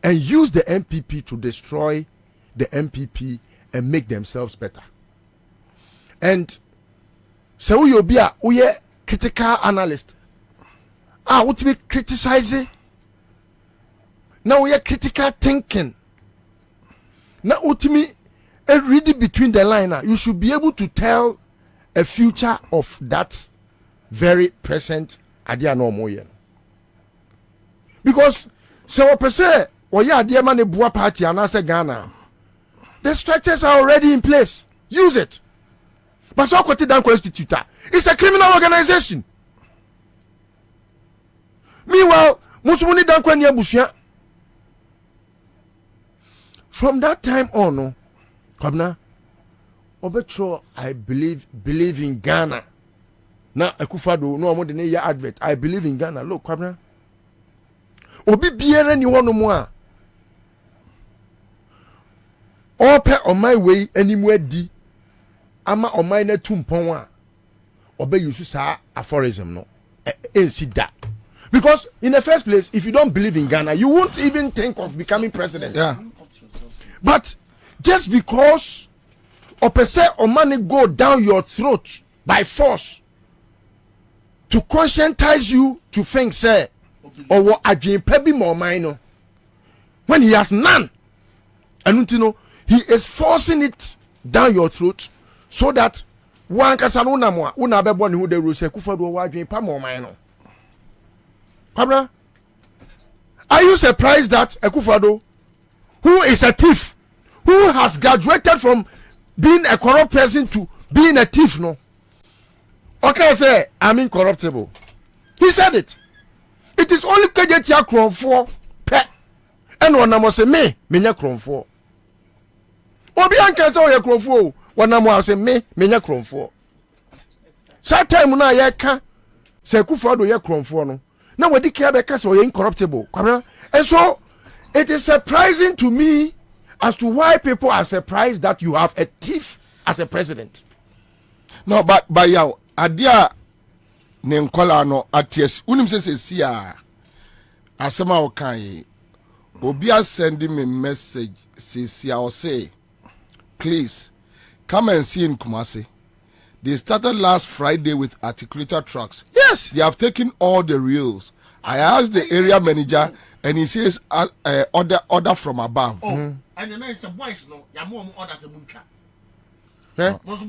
and use the MPP to destroy the MPP and make themselves better. And so we be a critical analyst. What we criticizing? Now we are critical thinking. Now ultimately, read between the line. You should be able to tell a future of that very present idea no more. Because so what per se, or yeah, dear man, a Boa party and I say Ghana. The structures are already in place. Use it. But so Kwabena Dankwa Institute, it's a criminal organization. Meanwhile, Musumuni Dankwa Niabusia. From that time on, Kwabena, Obetro, I believe in Ghana. Now, Akufado, no more than a year advert. I believe in Ghana. Look, Kwabena. Obi biere ni one more. All pair on my way anywhere di. Ama on my net tumpon. Obey you sa aphorism no. See that. Because in the first place, if you don't believe in Ghana, you won't even think of becoming president. Yeah. But just because or money go down your throat by force to conscientize you to think, say, or what I dream pebby more minor when he has none. And you know, he is forcing it down your throat so that one casanuna more, una be born who they will say, Kufado, why dream pa more minor. Kwabena, are you surprised that Akufado, who is a thief, who has graduated from being a corrupt person to being a thief, no? Okay, say, I'm incorruptible. He said it. It is only Kajetia Cron 4 pet. And one number say, me Cron 4. Obianka say, oh, Cron 4. One number say, me Cron 4. That time, na yeka say, Kufado, ye Cron 4, no? Now, what the care because you're incorruptible. And so, it is surprising to me as to why people are surprised that you have a thief as a president. No, but yaw, adia nenkola no aties. Unim se sia. Asema okai. Obia sending me message. Say, please, come and see in Kumasi. They started last Friday with articulator trucks. Yes. They have taken all the reels. I asked the area manager, and he says order from above. And then there's a voice no. Ya mo orders a muncha.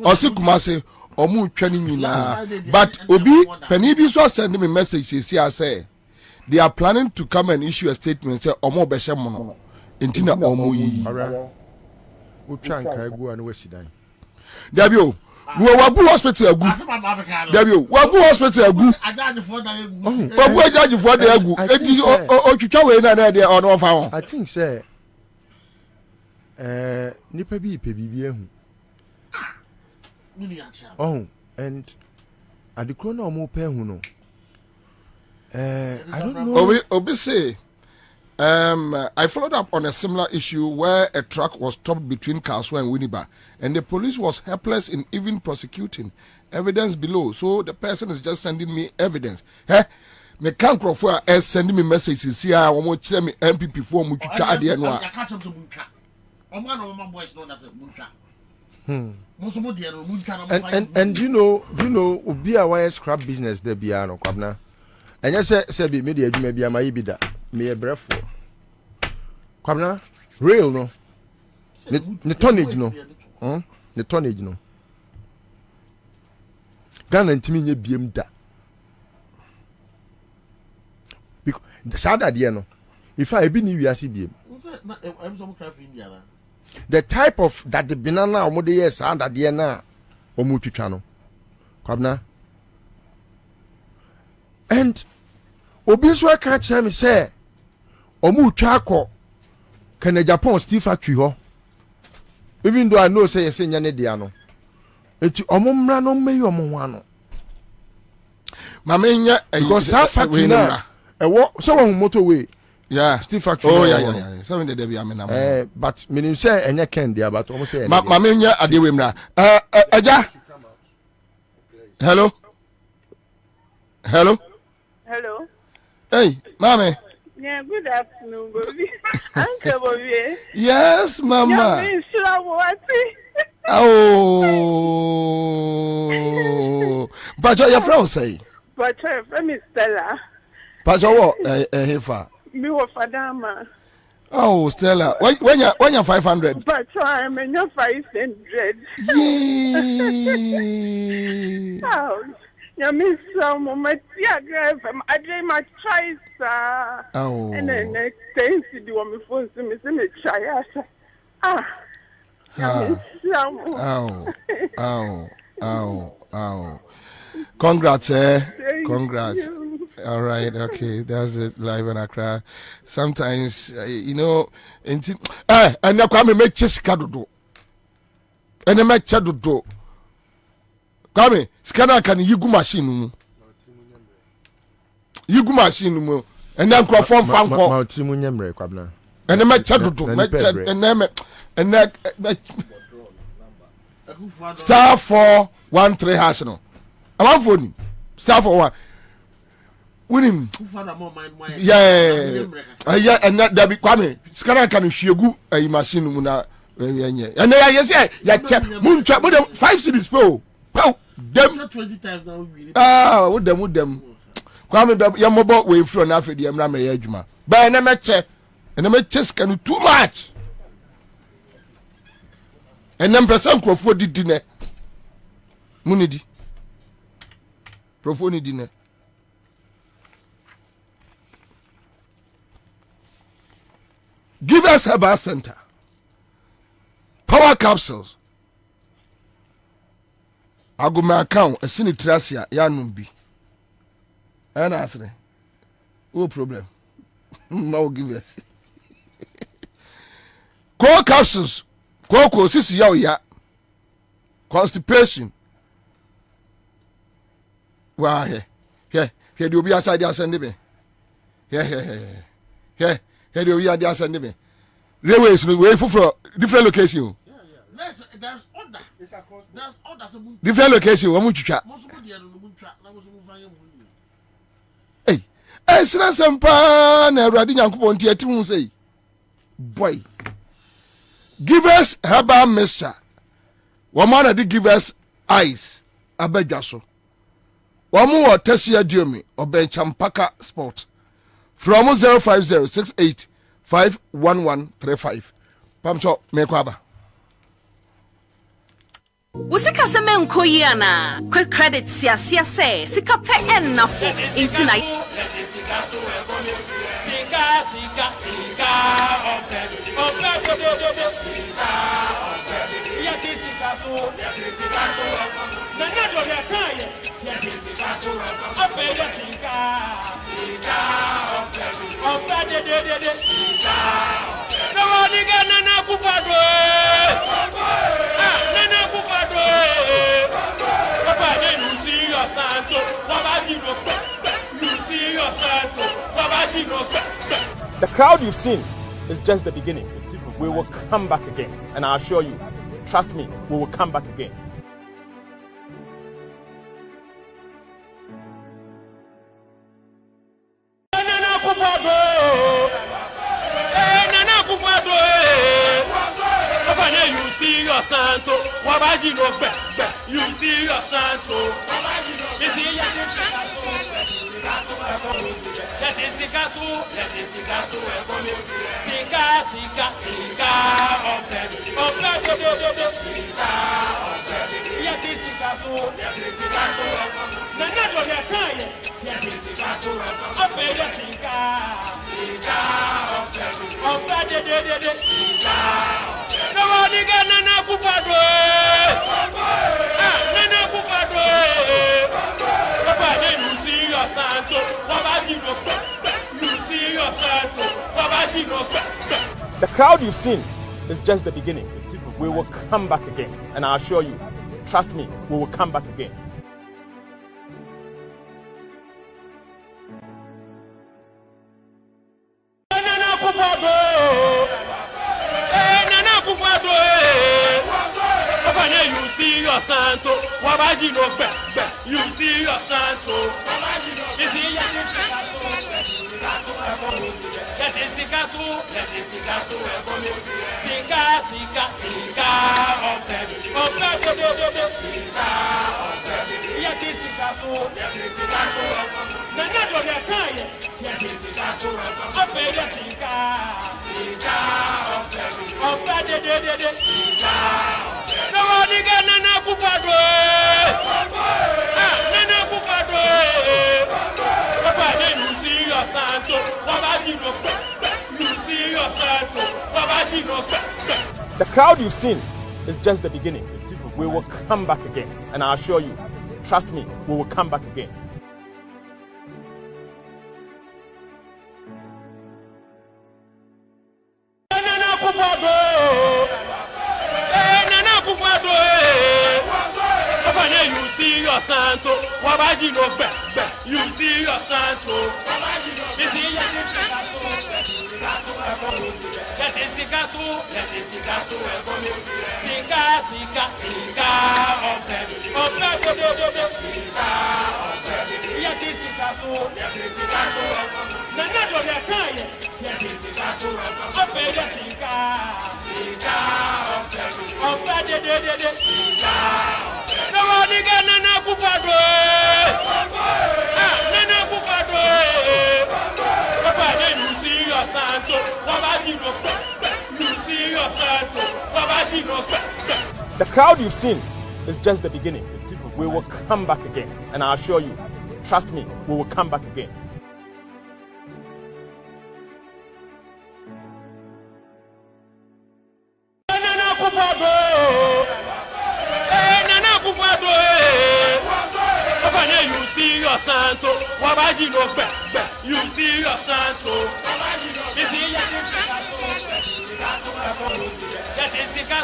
Osi Kumasi omu twani nyina. But Obi Penibi so send me message. He say they are planning to come and issue a statement. Say omo beshe mono. Intina omo yi. Utwa nka egu anu wesidan. Dabio. Wabu hospital agu. Dabio, Wabu hospital agu. Wabu ajaji for the agu. Eti otwitwa we na de ono ofa ho. I think say nipa bi pe bibie hu. Oh, and adikro na omo pe hu no. I don't know. Obi say I followed up on a similar issue where a truck was stopped between Kaswa and Winneba, and the police was helpless in even prosecuting. Evidence below, so the person is just sending me evidence. Me can't for sending me messages. See, I want to tell me MPP for me to try the annual. And you know, be a wire scrap business there be no Kwabena. And you say be media you may be a maibida. Me a breath for Kwabena real no the tonnage no the tonnage no Ghana ntimi nye biem da because the sad idea no if I be new wiase biem the type of that the banana omo dey sad idea na omo twitwa no Kwabena and obi so aka tell me say omu twako can Japan steel factory ho even though I know say yes nya ne dia no eti omu mra no meyi omu ho ano mama nya because that factory na ewo so one motorway yeah steel factory yeah so when dey be amena but meaning say enya ken dia but omu say mama nya adewe mra aja hello hey mama. Yeah, good afternoon, Bobby. Uncle Bobby. Yes, Mama. Oh. But your friend say. But your friend is Stella. But your heifer. Me wa Fadama. Oh, Stella. When you 500. But I'm in your 500. Yay. Oh. You miss some moment. Yeah, girl. I dream my choice. Oh. And then next time, see the one before see me try. Oh. Congrats, Congrats. All right, okay. That's it. Live in Accra. Sometimes, you know, and now come make Cheska do. And I make Chadu do. Come, scanner can you go machine? You go machine, and then perform fan call. Kwabena. And then make Chadu do. And then star 413 hash no. I'm on phone. Star 41. Winning. Yeah, and that be Kwame. Scanner can you a machine muna. And then yes, moon trap with them 5 cities po. Them 20 times now. With them. Kwame your mobile way from Africa. I'm not my ejuma. But I never check. And I make chess can do too much. And then person Crawford did dinner. Munidi. Profoni dinner. Give us a bar center. Power capsules. I go my account a sinitracia yanumbi. And answer. No problem. No give us. Core capsules. Cocoa sisi ya constipation. Wow, here the obi aside there send me. Here the obi there send me. Railways no way for different location. There's order. There's order. Different location. Wo mu twitwa. Hey, sina sempa na Awurade Nyankopɔn tie ti hu sei. Boy. Give us herbal mixture Woman that give us eyes abedwaso. Woman wa Tesia Diomi or Ben Champaka Sport. From 05068511135. Pamcho mekwaba. Usika seme nkoyiana quick credit sia say sika pe ennafo intina The crowd you've seen is just the beginning. We will come back again, and I assure you, trust me, we will come back again. You see your santo, Wabaji no you see your santo, you see your let it sika, The crowd you've seen is just the beginning. We will come back again, and I assure you, trust me, we will come back again. You see your santo, Wabaji no you see your santo, you see your let it sika, The crowd you've seen is just the beginning. We will come back again, and I assure you, trust me, we will come back again. You see your santo, Wabaji no you see your santo, you see your let it sika, The crowd you've seen is just the beginning. We will come back again, and I assure you, trust me, we will come back again. You see your santo, Wabaji no you see your santo, you see your let it sika,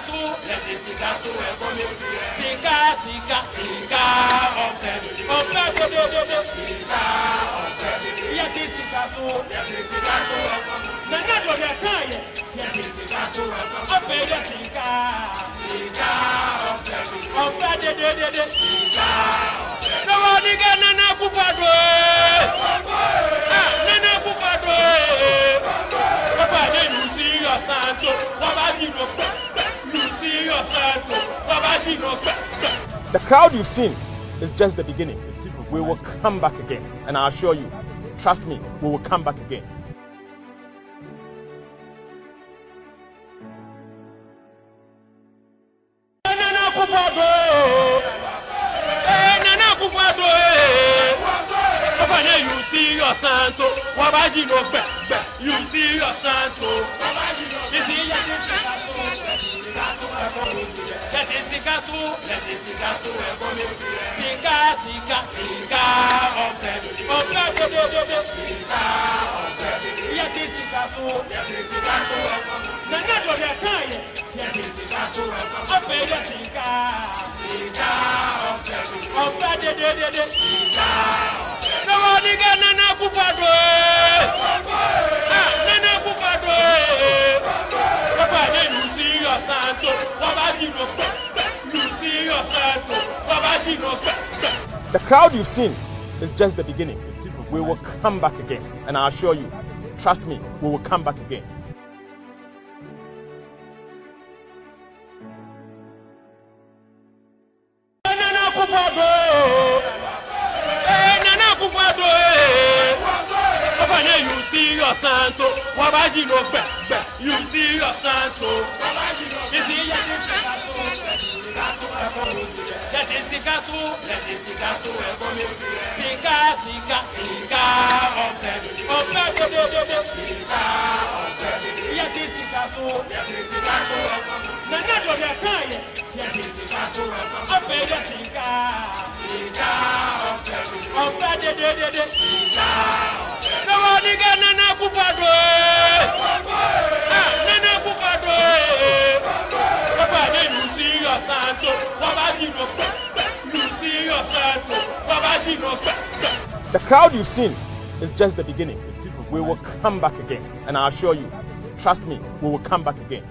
you see your santo, The crowd you've seen is just the beginning. We will come back again, and I assure you, trust me, we will come back again. You see your santo, Wabaji no be. You see your santo, Wabaji no be. Let it sing us, no one again, Nana Kupado. Nana Kupado. Papa, you see your santo. You see your santo. The crowd you've seen is just the beginning. We will come back again, and I assure you, trust me, we will come back again. You see your santo, Wabaji no be. You see your santo, Wabaji no be. Let it sing us, no one again, Nana Kupado. Nana Kupado. Papa, you see your santo, Wabaji no be. You see your santo, Wabaji no be. The crowd you've seen is just the beginning. We will come back again, and I assure you, trust me, we will come back again.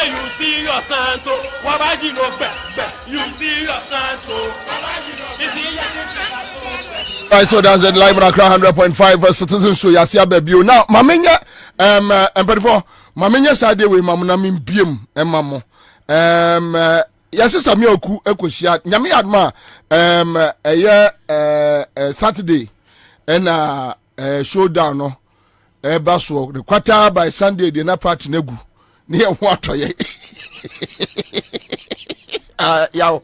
You see your santo, Wabaji no be. You see your santo, Wabaji no be. Right, so that's it. Live on Accra 100.5 Citizen Show. Yasia baby. Now, Mamenya, before Mamenya side we Mamuna min biem, Mamo. Yasi Samuel Ku Ekoshia. Nyami adma, Saturday, and showdown no. Baswo the quarter by Sunday the na part negu. Near water ye. Yaw.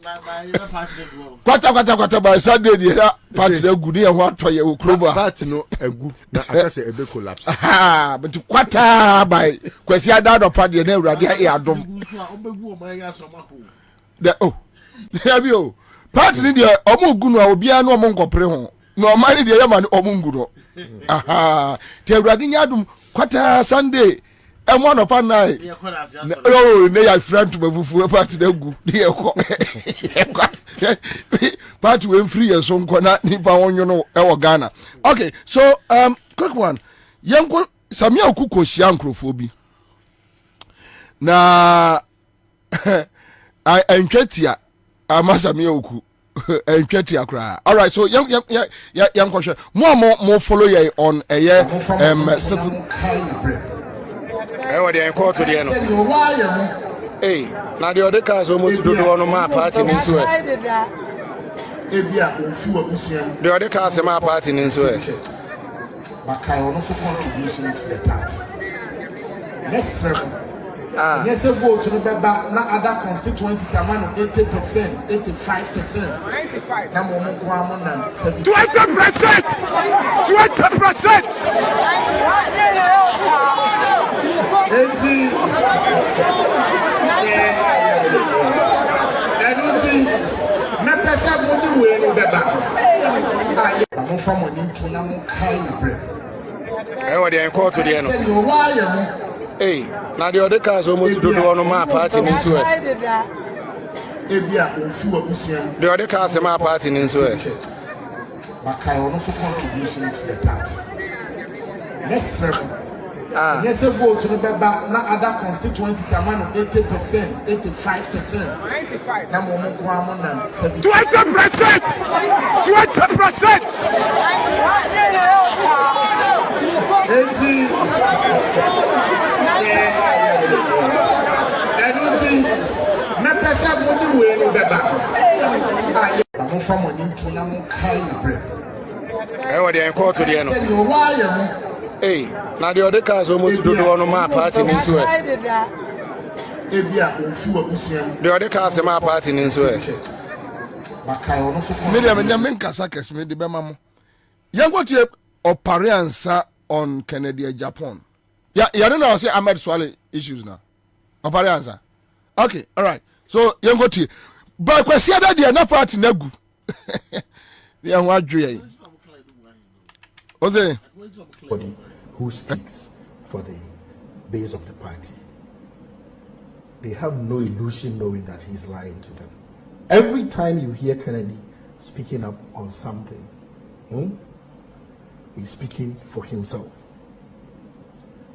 Kwata by Sunday the part na good near water ye ukroba. Part no egu na akase ebe collapse. Ah, but kwata by kwesi ada no part the na urade e adom. The oh. Hebi o. Part ni de omo gu no obi anu omo nkopre ho. No man de yama ni omo ngu no. Aha. Te urade nya adom kwata Sunday. And one of our night, oh, they are friend to my fufu party. They go, dear, party when free and so on. Nipa on you know our Ghana. Okay, so quick one, young Samia Kuko Shiankrophobi. Na I enchetia, Amasamia Oku, enchetia cry. All right, so young question, more follow ye on a year, certain. Ewa de enko to de no. Na de ode ka so mo do no ma party ni so e. Ebia onfi wabusuan. De ode ka se ma party ni so e. Makai ono so contribution to the party. Let's circle. Yes, a vote no beba na other constituencies are man 80%, 85%, 95%. Na mo mo kwa mo na 70%. 20%. Me pesa mo di we no beba. Mo fa mo ni ntu na mo kai na bre. Ewa de enko to de no. Na de ode ka so mo do no ma party ni so e. Ebia onfi wabusuan. De ode ka se ma party ni so e. Makai ono so contribution to the party. Let's circle. Yes, a vote to the back, not other constituencies, a man of 80%, 85%. 20%! 20%. Hey, now the other cars almost do on my party in this way. The other cars in my party in this way. Medium and Yamin Kasakes made the Bemamo. Young what you Kwabena Ansah on Canada, Japan. Yeah, you don't know, say Ahmed Swale issues now. Kwabena Ansah. Okay, all right. So, young what you, but question that they are not party Nagu. They are what you Jose. Who speaks for the base of the party. They have no illusion knowing that he's lying to them. Every time you hear Kennedy speaking up on something, he's speaking for himself.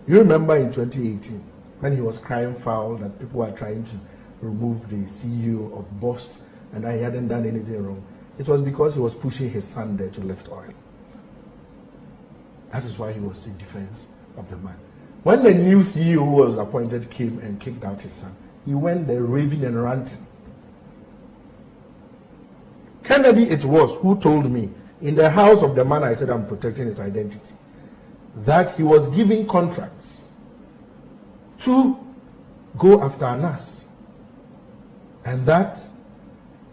You remember in 2018 when he was crying foul that people were trying to remove the CEO of Bost and that he hadn't done anything wrong. It was because he was pushing his son there to lift oil. That is why he was in defense of the man. When the new CEO who was appointed came and kicked out his son, he went there raving and ranting. Kennedy it was who told me in the house of the man I said I'm protecting his identity that he was giving contracts to go after Anas, and that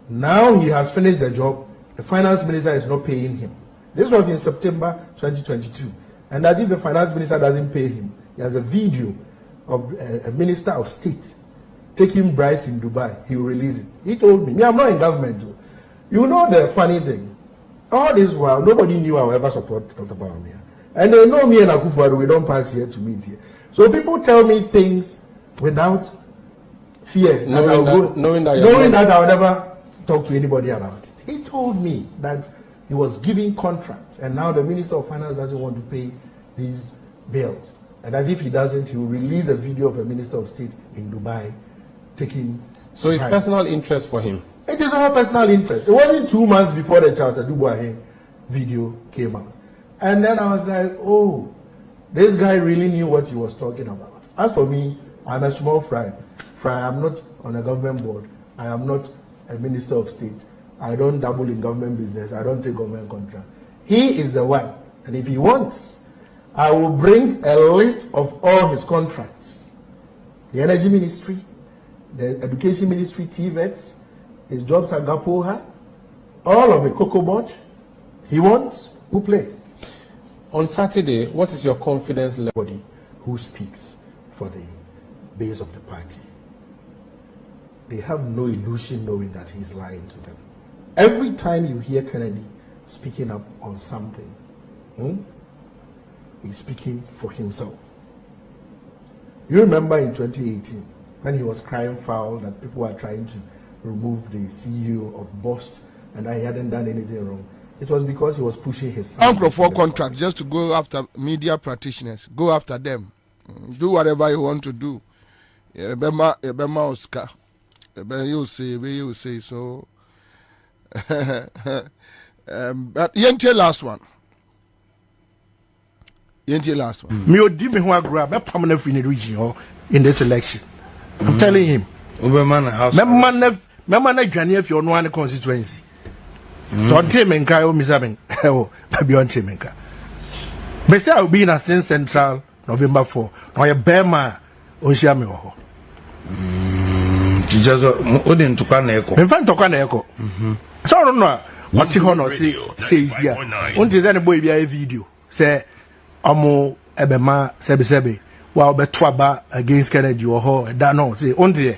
now he has finished the job, the finance minister is not paying him. This was in September 2022. And that if the finance minister doesn't pay him, he has a video of a minister of state taking bribes in Dubai. He will release it. He told me, I'm not in government. You know the funny thing. All this while, nobody knew I would ever support Dr. Bawumia. And they know me and Akufo-Addo, we don't pass here to meet here. So people tell me things without fear. Knowing that I would never talk to anybody about it. He told me that he was giving contracts, and now the Minister of Finance doesn't want to pay these bills. And as if he doesn't, he will release a video of a Minister of State in Dubai taking. So it's personal interest for him? It is all personal interest. It wasn't 2 months before the Charles Adubuahe video came out. And then I was like, oh, this guy really knew what he was talking about. As for me, I'm a small fry. I'm not on a government board. I am not a Minister of State. I don't dabble in government business. I don't take government contract. He is the one. And if he wants, I will bring a list of all his contracts. The Energy Ministry, the Education Ministry, TVETs, his jobs at Gapoha, all of the Cocoa Board. He wants, who play. On Saturday, what is your confidence level? Who speaks for the base of the party. They have no illusion knowing that he's lying to them. Every time you hear Kennedy speaking up on something, he's speaking for himself. You remember in 2018 when he was crying foul that people were trying to remove the CEO of Bost and that he hadn't done anything wrong. It was because he was pushing his son. Uncle for contract just to go after media practitioners. Go after them. Do whatever you want to do. Bema Oscar. You say so. But yente last one. Me odi me ho agro be permanent in the region in this election. I'm telling him. Member na dwane afi ono an constituency. So Temenka o misaben. Oh, baby on Temenka. Me say I will be in a Central November 4. No ye bema on share me ho. Jijazo odin tukwa na eko. Me fan tukwa na eko. So no what he no say here. Unti say the boy be a video. Say omo ebema sebe wa obeto aba against Kennedy or ho da no say unti.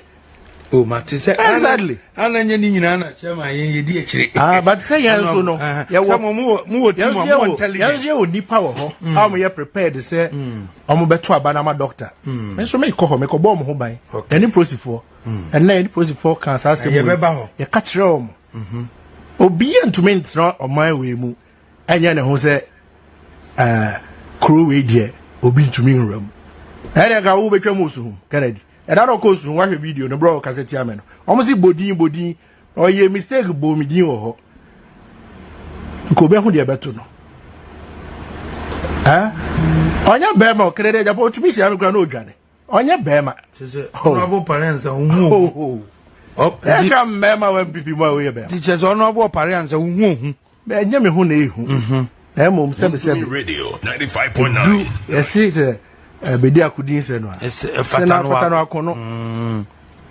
Oh, Matty said, exactly. And then you know, Chairman, you did it. But say, yes, so no. Some more tell you, need power. How we are prepared to say, I'm better banama doctor. And so make call make a bomb home by any process for and then process for cancer. You catch room. Obedient to me, it's not on my way. And then who say, crew way dear, obedient to me room. ga wo betwa mo so Kennedy e da no ko so wa hwe video no bro cassette ame no omo si bodin o ye mistake bo mi din wo ho ko be hu de beto no onya bema o Kennedy Japan otumi si ame kra no odwane onya bema sese honorable parents hu e ka mema wa MPP mo we bema teachers honorable parents hu be nya me hu na ehu na mom se radio 95.9 yes it bedi akudin se no fatano akono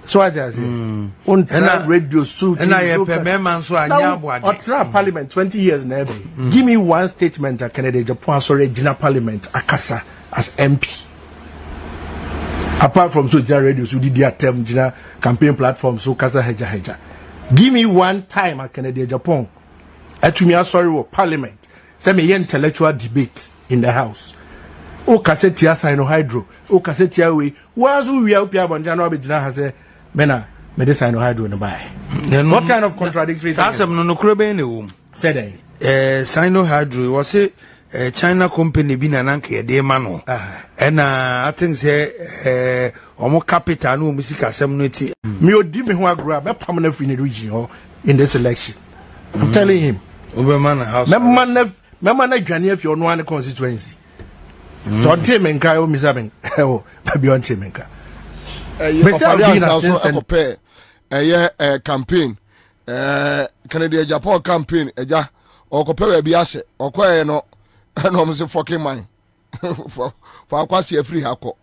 so aja say on radio suit na ye pemema so anya aboade otra parliament 20 years na ebe give me one statement that Canada Japan sorry regional parliament akasa as MP apart from so radio so did their term jina campaign platform so kasa heja give me one time at Canada Japan atumi sorry wo parliament say me intellectual debate in the house o cassette ya sign hydro o cassette ya we wazu wi opia bonja na obegina ha say mena me dey sign hydro no buy what kind of contradictory sasem no kuro be ne wo say dey sign hydro was say China company bi na nanka ye dey ma no I think say omo capital no musika asem no ti me odi me ho agro be pam na free in the region in this election I'm telling him Obama house memma na dwane afi ono an constituency so ntemenka o misaben o babi on temenka campaign Canada Japan campaign eja okope we bi ase okoye no na o se fucking mine for akwasi afri hako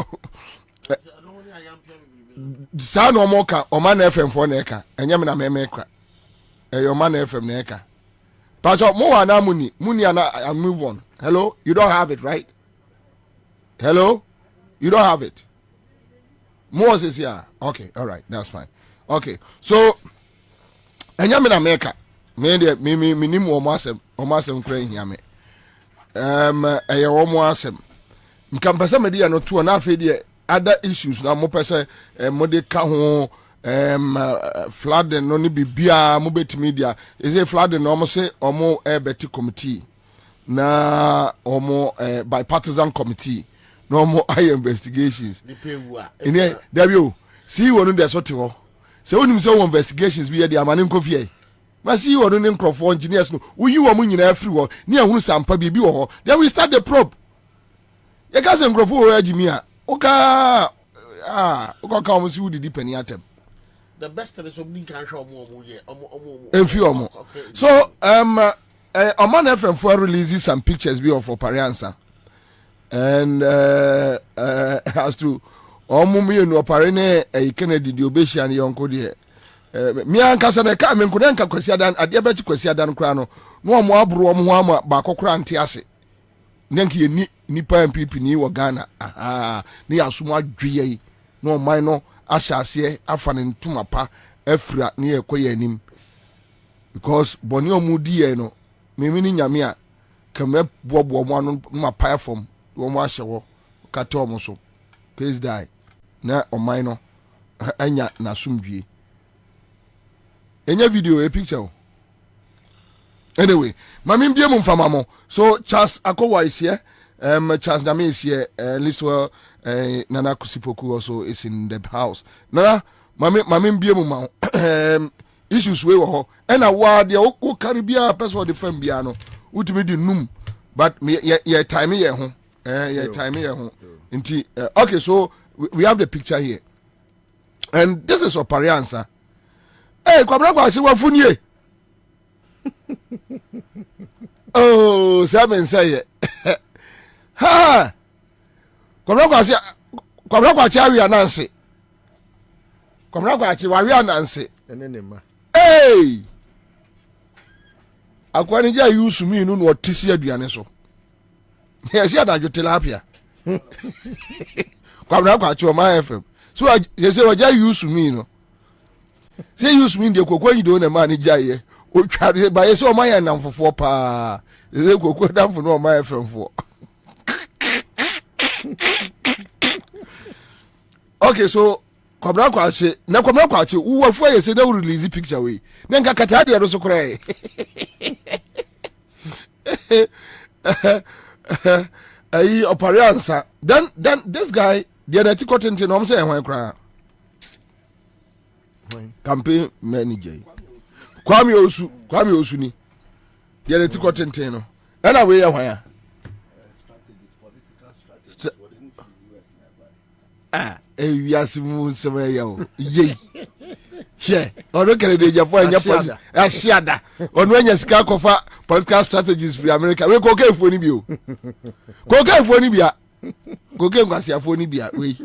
sa no mo ka o man FM for na eka enye me na me kwa o man FM na eka Pacho mo ana muni ana I move on. Hello, you don't have it, right? Hello, you don't have it. Moses here. Okay, all right, that's fine. Okay, so enyame na meka me de me nim wo masem kra hia me. Eye wo mo asem. Nkampese me de no to na afi de other issues na mo pese mo de ka ho flooding no ni bibia mo betimi dia is a flooding no mo say omo beti committee na omo bipartisan committee no mo eye investigations in there you see wonu de so te ho say onim say investigations bi ye de amane nkofie ma see wonu ne nkrofo engineers no uyi wo mo nyina afri ho ne ahunu sampa bi wo ho then we start the probe ye ka se nkrofo wo agimi a oka oka omo si wudi dipani atem the best is something can show more so Oman FM for releases some pictures of Opariansa and has to omumi no oparene Kennedy di obeshi an yonko de mi anka se na ka me nko nka kwasi adan ade ba chi kwasi adan kra no no omo abro omo ho ama ba kokora nte ase nanki ye nipa MPP ni wo Ghana ni asum adwe no oman no asase afane ntuma pa afra ne ekoye anim because boni omudi ye no memini nyame a kama bobo mo anu ma pa fom wo mo ahye wo kata omo so case die na oman no anya na sumdwie enya video a picture anyway mami mbie mu mfama mo so Charles Akowa is here Charles Dame is here Liswell Nana Kusipoku also is in the house Nana mami mbie mu ma issues we ho and a word ya o Caribbean person the fam bia no utimi di num but ye time ye ho ye time ye ho nti okay so we have the picture here and this is Opari Ansah Kwabena Bobie wafunie oh seven say ha Kwabena Bobie awi ananse Kwabena Bobie awi ananse enenema hey akwani ja use me no no tisi aduane so yes ya da tilapia Kwabena Bobie my FM so you say waja use me no say use me de kokwa yido na man jaye o tware ba yes o man ya namfofo pa say kokwa damfo no my FM fo okay so Kwabena Bobie wo wafu ye say na release picture we na nka Cathedral do so krai Opari Ansah then this guy deɛ na ti kɔtenten na ɔm sɛ ɛhwan koraa campaign manager Kwame Osu ni deɛ na ti kɔtenten no ɛna wei yɛ hwan a ewiase mu nsɛm ɛyɛ o yei hwɛ ɔno kɛrɛ de Japan anya asiada ɔno anya sika akɔfa political strategies free America wei kɔkɛɛfoɔ ni bi o kɔkɛɛfoɔ ni bi a kɔkɛɛ nkwasiafoɔ ni bi a wei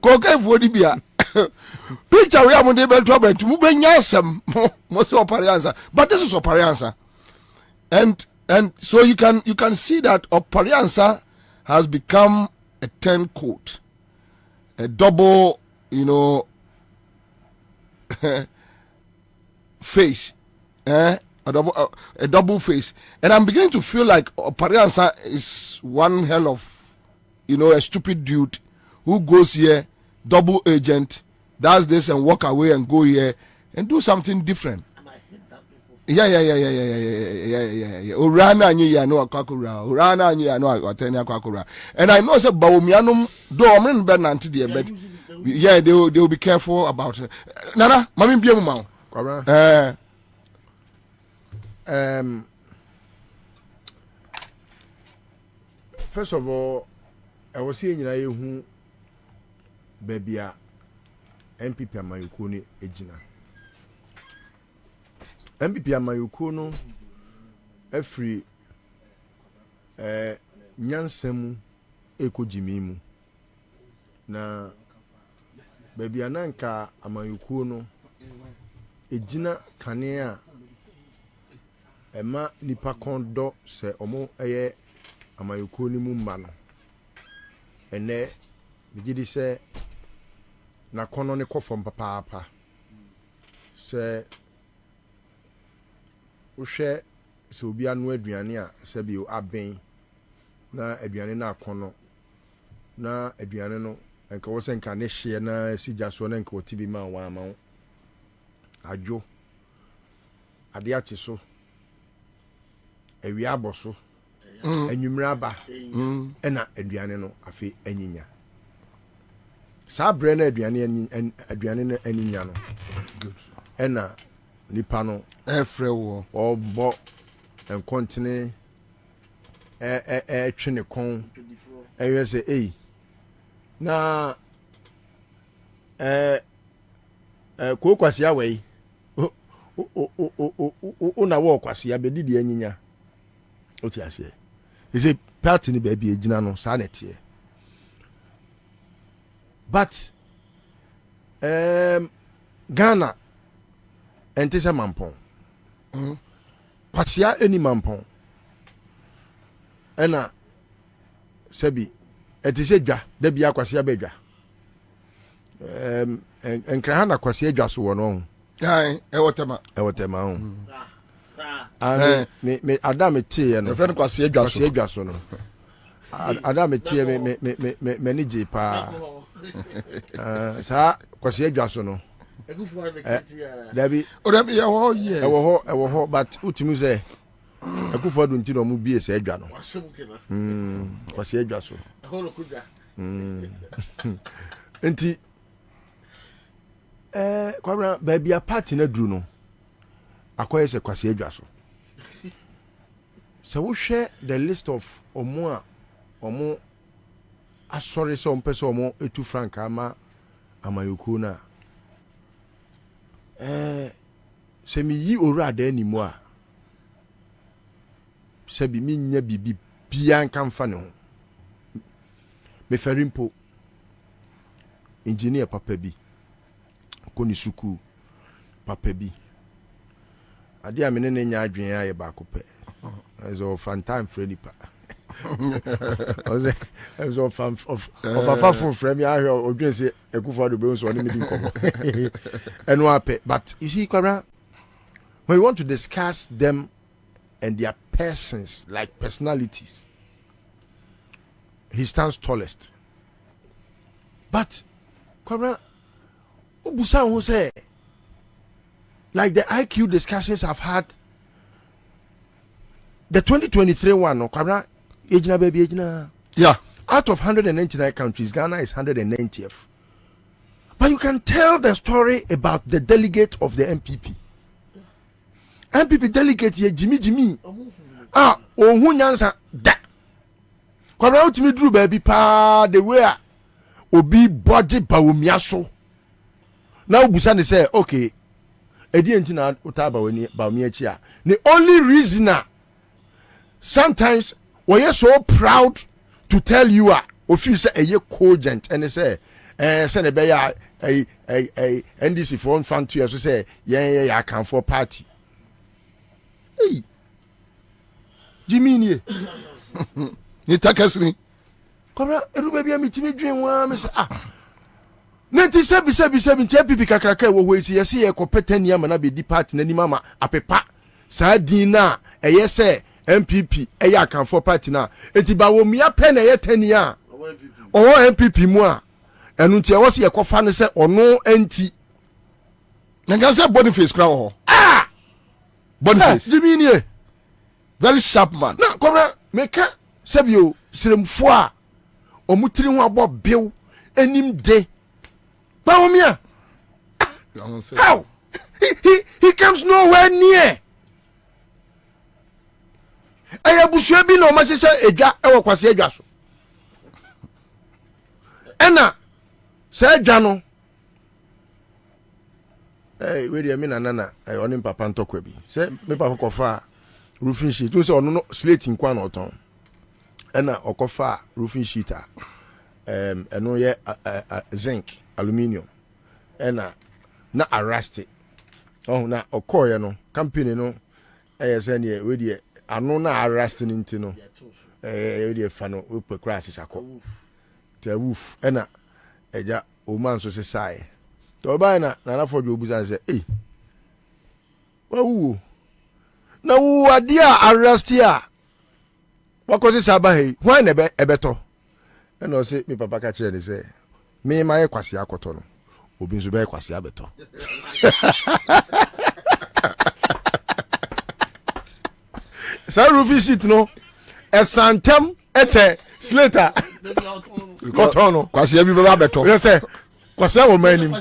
kɔkɛɛfoɔ ni bi a picture wei a mo de bɛtɔ bɛntu mu bɛnya asɛm mo sɛ ɔpare ansa but this is ɔpare ansa and so you can see that ɔpare ansa has become a turncoat, a double, face, a double face. And I'm beginning to feel like Opare Ansah is one hell of, a stupid dude who goes here, double agent, does this and walk away and go here and do something different. Yeah. Urana anyi ya no akakura. Urana anyi ya no ateni akakura. And I know say bawumianum do omren be nante de but yeah they will be careful about it. Nana, mami bia mu ma. First of all, I was seeing nyina yehu baby a MPP amayuko ni ejina. MPP amayuko no every nyansemu ekojimi mu na baby ananka amayuko no ejina kanea ema nipa kondo se omo eye amayuko ni mu mma no ene migidi se na kono ne kofom papa se uhwe so obi anu aduane a se bi o aben na aduane na akono na aduane no enka wo se nka ne hye na sigya so na nka otibi ma wa ma wo adwo ade ache so ewi aboso anwumra aba ena aduane no afi anyinya sa bre na aduane no anyinya no good ena nipa no efre wo obo enkontine twene kon ewe se na ko kwasi awai una wo kwasi abedidi anyinya oti ase ise party ni ba bi ejina no sa na tie but Ghana entese mampon kwasia eni mampon ena sebi etise dwa da bia kwasia bedwa enkra na kwasia dwa so wo no ai ewotema ho me adam tie no friend kwasia dwa so no adam tie me ni je pa sa kwasia dwa so no Debbie, ewo ho, but utimu say Akufo do ntino mu bie se adwa no. Kwase adwa so. Enti kwabra baby a party na duru no. Akoye se kwase adwa so. So we share the list of omo asori so mpese omo etu frank ama amayoko na se mi yi ora da animu a se bi mi nya bibi bia nka mfa ne ho me ferimpo engineer papa bi koni suku papa bi ade a me ne nya adwen a ye ba ko pe so fantastic friendly pa so fan of a friend me ahwe odwen se Akufo do be so oni me din komo eno ape but you see Kwabra, when we want to discuss them and their persons like personalities, he stands tallest. But Kwabra, ubusa who say like the IQ discussions I've had, the 2023 one, no Kwabra, ejina baby ejina Yeah. Out of 199 countries, Ghana is 190th. But you can tell the story about the delegate of the MPP. MPP delegate here, Jimmy. Who nyansa da. Kwabena utimi duru baby pa the way obi body bawumiaso. Now busa ne say okay. Edi enti na utaba weni bawumiachi a. The only reason sometimes we are so proud to tell you if you say a cogent and they say send a beya a NDC for one fan to you say yeah I can for party. Hey, Jimmy, you take us in. Come on, everybody, I'm dream one. I say 97 people kakraka wo we see a competent yam na be di party na ni mama apepa sa dina eye say MPP eya kan for party na enti ba wo mia pen eye 10 ya o MPP mu a enu nti e wo se ye kofa ne se ono enti na ga say Boniface kra ho Boniface Jimmy ni very sharp man na kobra meka sebio siremfo a omutiri ho abo bew enim de ba wo mia how he comes nowhere near. Aya busua bi na o ma sese edwa e wo kwase edwa so ena se edwa no we dey me na oni papa ntokwa bi se me papa kofa roofing sheet to se ono no slate nkwa na oton ena okofa roofing sheet eno ye zinc aluminium ena na arrest oh na okoye no company no se ne we dey ano na arrest ninti no we dey fa no we pe crash sako te woof ena eja o man so se sai to ba na for obu san say wa wu na wu adia arrest ya wakosi saba he why na ebeto ena o say me papa ka kire ni say me ma ye kwase akoto no obi nso be kwase abeto sa roofing sheet no esantem ete slater kotono kwase abi baba beto you say kwase wo manim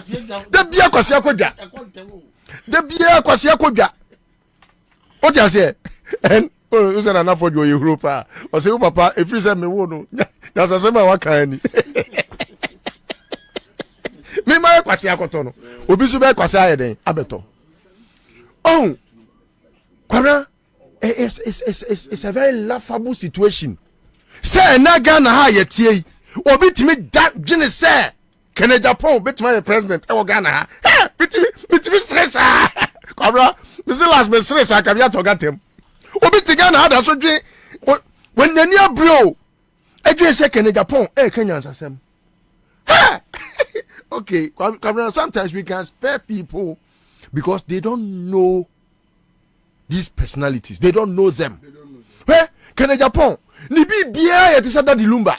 de bia kwase akodwa o ti ase en o se na for you Europe o se papa if you say me wo no ya se ma wa kan ni me ma kwase akotono obi so be kwase ayeden abeto oh kwara it's a very laughable situation. Say na Ghana ha yetie obi timi da dwene say Kenya Japan betima president e wo Ghana ha bitimi stress kwabra me say last me stress ka bia to gatem obi ti Ghana ha da so dwe when nani abro e dwe say Kenya Japan Kenya ansasem okay kwabra sometimes we can spare people because they don't know these personalities. They don't know them. Where Kenya Japan ni bi bia ya tisa Daddy Lumba.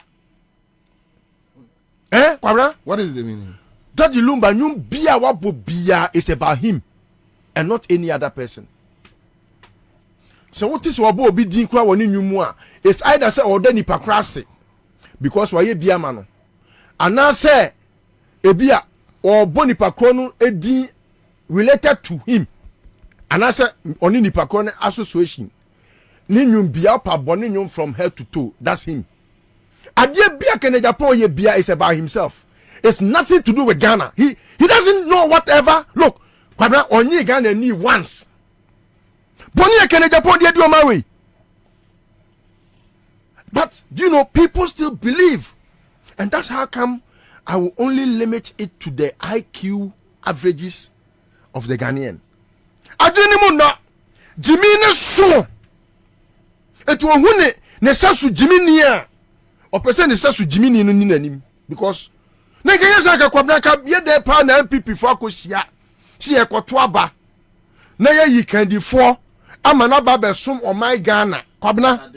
Kwabra? What is the meaning? Daddy Lumba nyum bia wabo bia is about him and not any other person. So what is wabo obi din kwa woni nyumu a it's either say or then nipa krase because waye bia ma no. Ana say ebia or bonipa krono edin related to him. And I said, only nipa kone association. Ni nyum bia pa boni nyum from head to toe. That's him. Adie bia Kenya Japan ye bia is about himself. It's nothing to do with Ghana. He doesn't know whatever. Look, Kwabena onye Ghana ni once. Boni Kenya Japan they do my way. But you know, people still believe, and that's how come I will only limit it to the IQ averages of the Ghanaian. Adwene mu na Jimmy ne so etu ohune ne sasu Jimmy ni a opese ne sasu Jimmy ni no ni nanim because na kenya saka Kwabena ka ye de pa na MPP fo akosia si e koto aba na ye yi kandifo ama na ba besom o my Ghana Kwabena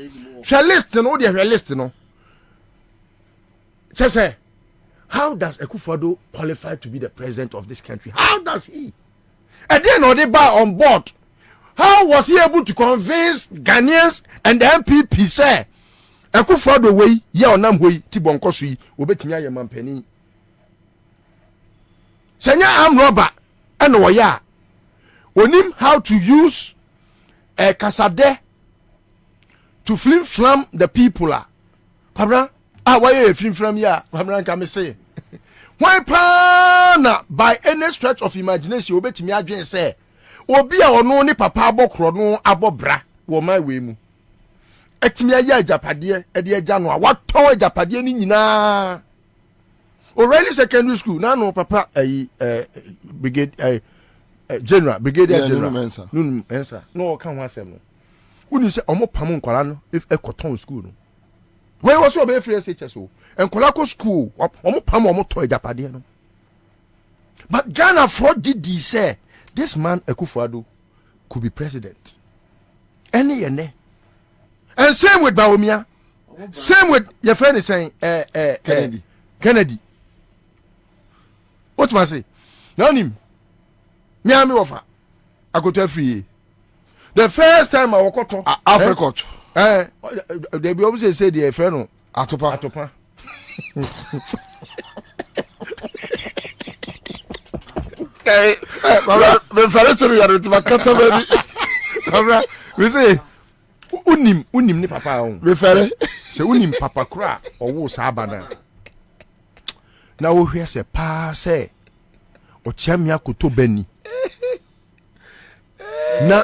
hwe list no de hwe list no say how does Akufo-Addo qualify to be the president of this country? How does he? And then they buy on board. How was he able to convince Ghanaians and the MPP say Ekufo do way ye onam hoyi ti bonko so yi obetimi aye mampani senya am robber eno wo ya onim how to use a kasade to flim flam the people Kwabena why you flim flam ya Kwabena nka me say why pa na by any stretch of imagination obetimi adwen say obi a ono ne papa abokro no abobra wo my we mu etimi aye ajapade e de agya no a wato ajapade ni nyina already secondary school na no papa brigade general brigadier general nunu mensa no kan ho asem no woni se omo pam nkwala no if ekoton school no we was so be free SHS so enkwala ko school omo pam omo to ajapade no but Ghana for did say this man Akufo-Addo could be president any ene. And same with Bawumia. Same with your friend is saying Kennedy. What must I say? Now him. Me am offer. I go to free. The first time I walk out Africa. They be always say the friend Atopa. Me farese ri yaro ti makata baby. We say unim ni papa on me fere se unim papa kra owo sa abana na wo hwe se pa se o chamia koto bani na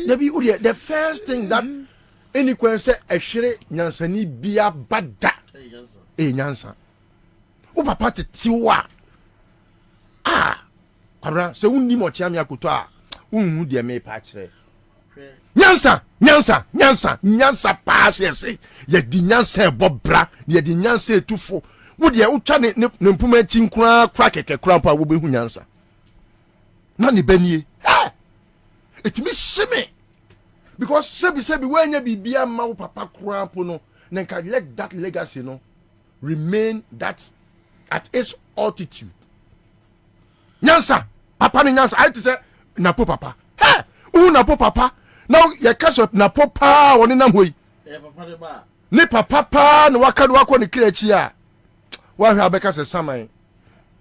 debi uri the first thing that any kwense ehwere nyansani bia bada nyansa o papa tetiwa Kwabena se unim o chamia koto unhu de me pa kire nyansa pass yes ye di nyansa bobra ye di nyansa etufo wo de utwa ne mpuma chinkura kra keke kra pa wo behu nyansa na ne banie etimi shime because sebi wanya bibia ma wo papa kra po no na can let that legacy no remain that at its altitude nyansa papa ni nyansa I to say napo papa napo papa now ye kaso napo pa woni nam hoyi papa de ba ne papa pa na waka do akọ ne krechi a wa hwa beka se saman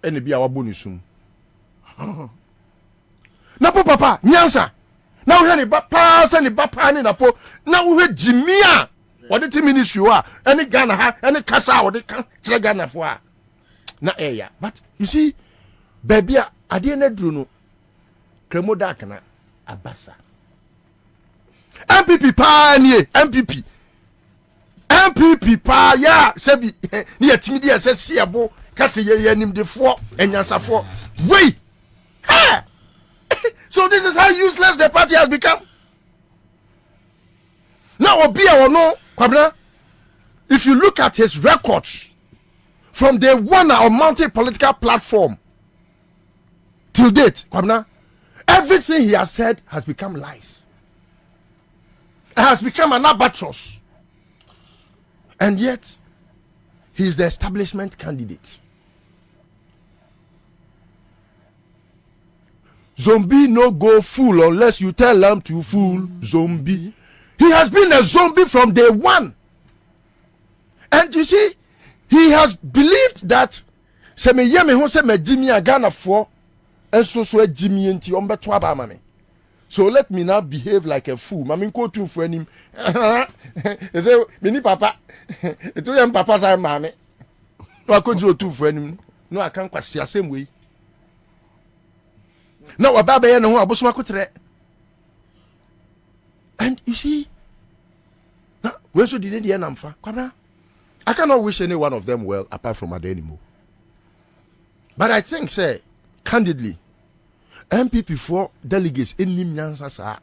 ene bia wabo ni sum napo papa nyansa na wo hwe ne papa se ne papa ne napo na wo hwe jimia wode ti ministry wa ene Ghana ha ene kasa wode kan kire Ghana fo a na eya but you see baby ade na duru no kremo dakana abasa MPP pa nie MPP pa ya sebi ni yatimi dia se siabo kase ye nimdefo enyansafo wait so this is how useless the party has become now obia no Kwabena if you look at his records from day one on multi-political platform till date Kwabena everything he has said has become lies. It has become an albatross. And yet, he is the establishment candidate. Zombie no go fool unless you tell them to fool zombie. He has been a zombie from day one. And you see, he has believed that se me yeme ho se me Jimmy Ghana for and so Jimmy enti ombeto aba mame. So let me now behave like a fool. Mami ko tu for him. He say me ni papa. E to yam papa say mame. No akonjuro tu for him. No akan kwasi asem we. Na wababa ye no ho abosoma kotre. And you see, now we so did the namfa. Kwabena, I cannot wish any one of them well apart from Adenimo. But I think say candidly MPP for delegates in Nyansa sa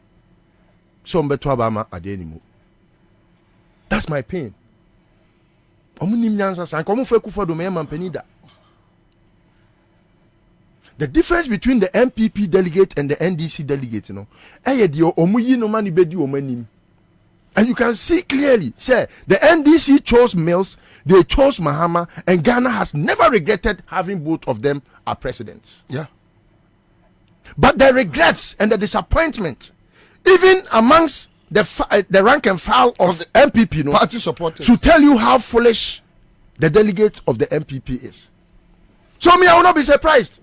some beto abama Adenimo. That's my pain. Omunim Nyansa sa komu fe Akufo-Addo me mampanida. The difference between the MPP delegate and the NDC delegate, you know, and you can see clearly, say the NDC chose Mills, they chose Mahama, and Ghana has never regretted having both of them as presidents. Yeah. But the regrets and the disappointment, even amongst the rank and file of the MPP, no, party supporters, to tell you how foolish the delegate of the MPP is. So me, I will not be surprised.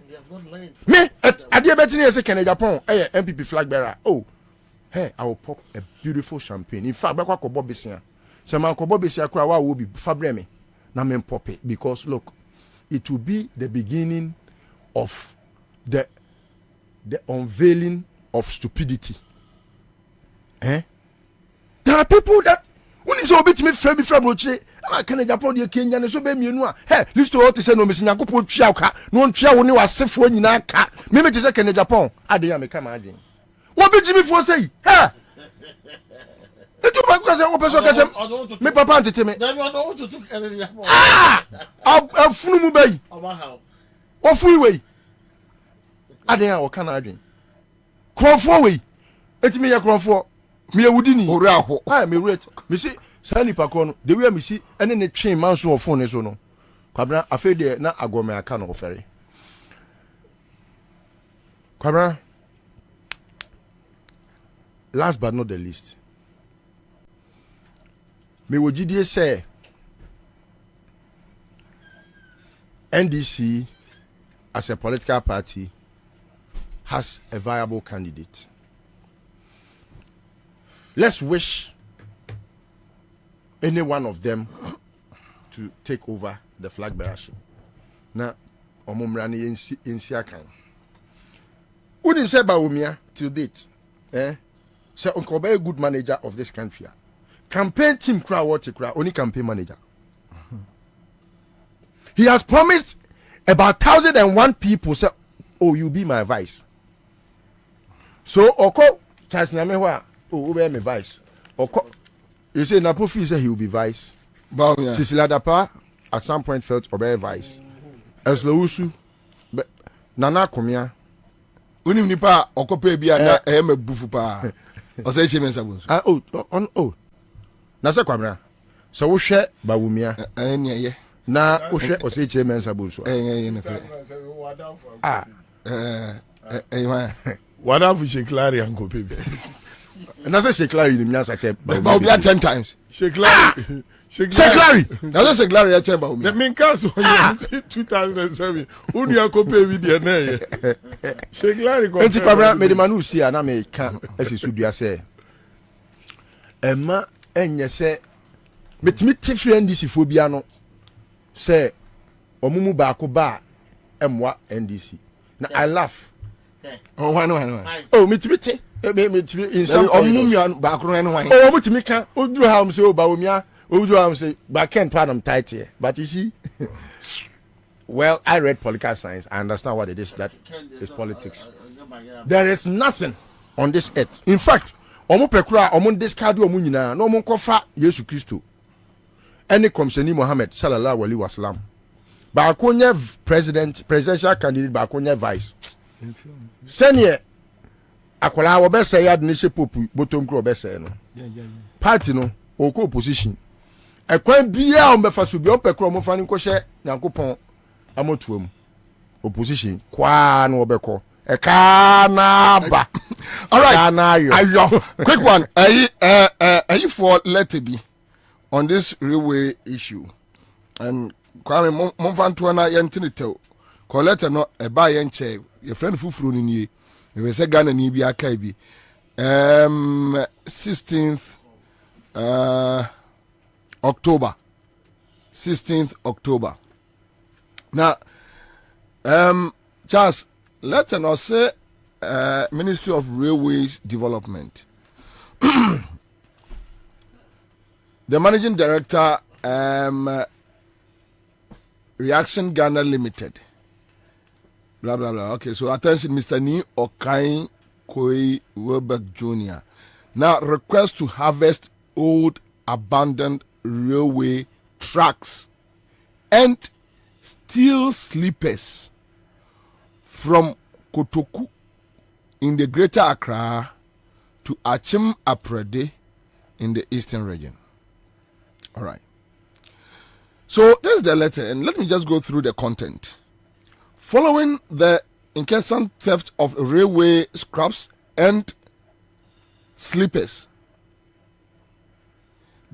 Me, at the betting I say Japan, MPP flag bearer. Oh, hey, I will pop a beautiful champagne. In fact, I will Bobie Ansah. So my Bobie Ansah will be fabreme. Now me pop it because look, it will be the beginning of the unveiling of stupidity. There are people that when it's obit me from Roche, I can Japan the Kenya and so be me no. Hey, list to what to say no Miss Nyankopon twa no twa woni wasefo nyina ka. Me me say Kenya Japan, ade ya me come adin. What be Jimmy for say? Hey. Etu ba ko say o person ka say me papa antete me. Then you know to took Kenya Japan. Afunu mu bayi. O fu we. Ade ya wo kana adin. Krofo we. Etimi ya krofo. Me awudi ni ore aho me rate me see sa nipa ko no the way me see ene ne twen man so phone ne so no Kwabena afi de na agome aka no ofere Kwabena. Last but not the least, me wojidie say NDC as a political party has a viable candidate. Let's wish any one of them to take over the flag bearership. Now, omumrani yensi akan. Unim say Bawumia till date, say uncle be a good manager of this country. Campaign team crowd what crowd only campaign manager. He has promised about 1,001 people say, "Oh, you be my vice." So oko charge nyame oh, be my vice. You say Napofi said he will be vice. Cecilia Dapa at some point felt obey vice. Eslousu, Nana Komia. Unim nipa okope bia na me bufu pa. O say cheme sabun. Oh. Na se Kwabena. So wo hwe Bawumia. Ye. Na wo hwe o say cheme sabun so. Ne fe. Wadafu Sheklari anko pepe. And I say Sheklari ni mnyasa che Bobie 10 times. Sheklari. Na say Sheklari ya che Bobie. The main case 2007. Uni anko pepe di na. Sheklari ko. Enti Kwabena me de manu si ana me ka esi sudua se. Emma enye se metimi tifre NDC phobia no se omumu ba ko ba emwa NDC. Na I laugh. Oh, why no? Oh, mitibiti. In some omumia background and wine. Oh, mutimika. Udu ham say Bawumia. Udu ham say backend panam tight here. But you see, well, I read political science. I understand what it is that is politics. There is nothing on this earth. In fact, omu pekura omu discard omu nyina no omu kofa Yesu Kristo. Any komseni Muhammad sallallahu alaihi wasallam. Ba akonya presidential candidate ba akonya vice. Senior akola wo be say ad ni se popu bottom kro be say no party no o ko opposition e kwan bia o be fa so bi o pe kro mo fa ni ko hye Nyankopon amotuam opposition kwa no be ko e ka na ba. All right, ayo quick one ayi for let be on this railway issue and Kwame Monfanto na yentinitew ko letter no e ba yen che your friend fufuro ni nie we say Ghana ni bi aka bi 16th October now Charles let us say Ministry of Railways Development the managing director Reaction Ghana Limited blah blah blah. Okay, so attention, Mr. Ni Okai Koi Weberg Jr. Now request to harvest old abandoned railway tracks and steel sleepers from Kotoku in the Greater Accra to Achim Aprede in the Eastern region. All right. So there's the letter, and let me just go through the content. Following the incessant theft of railway scraps and sleepers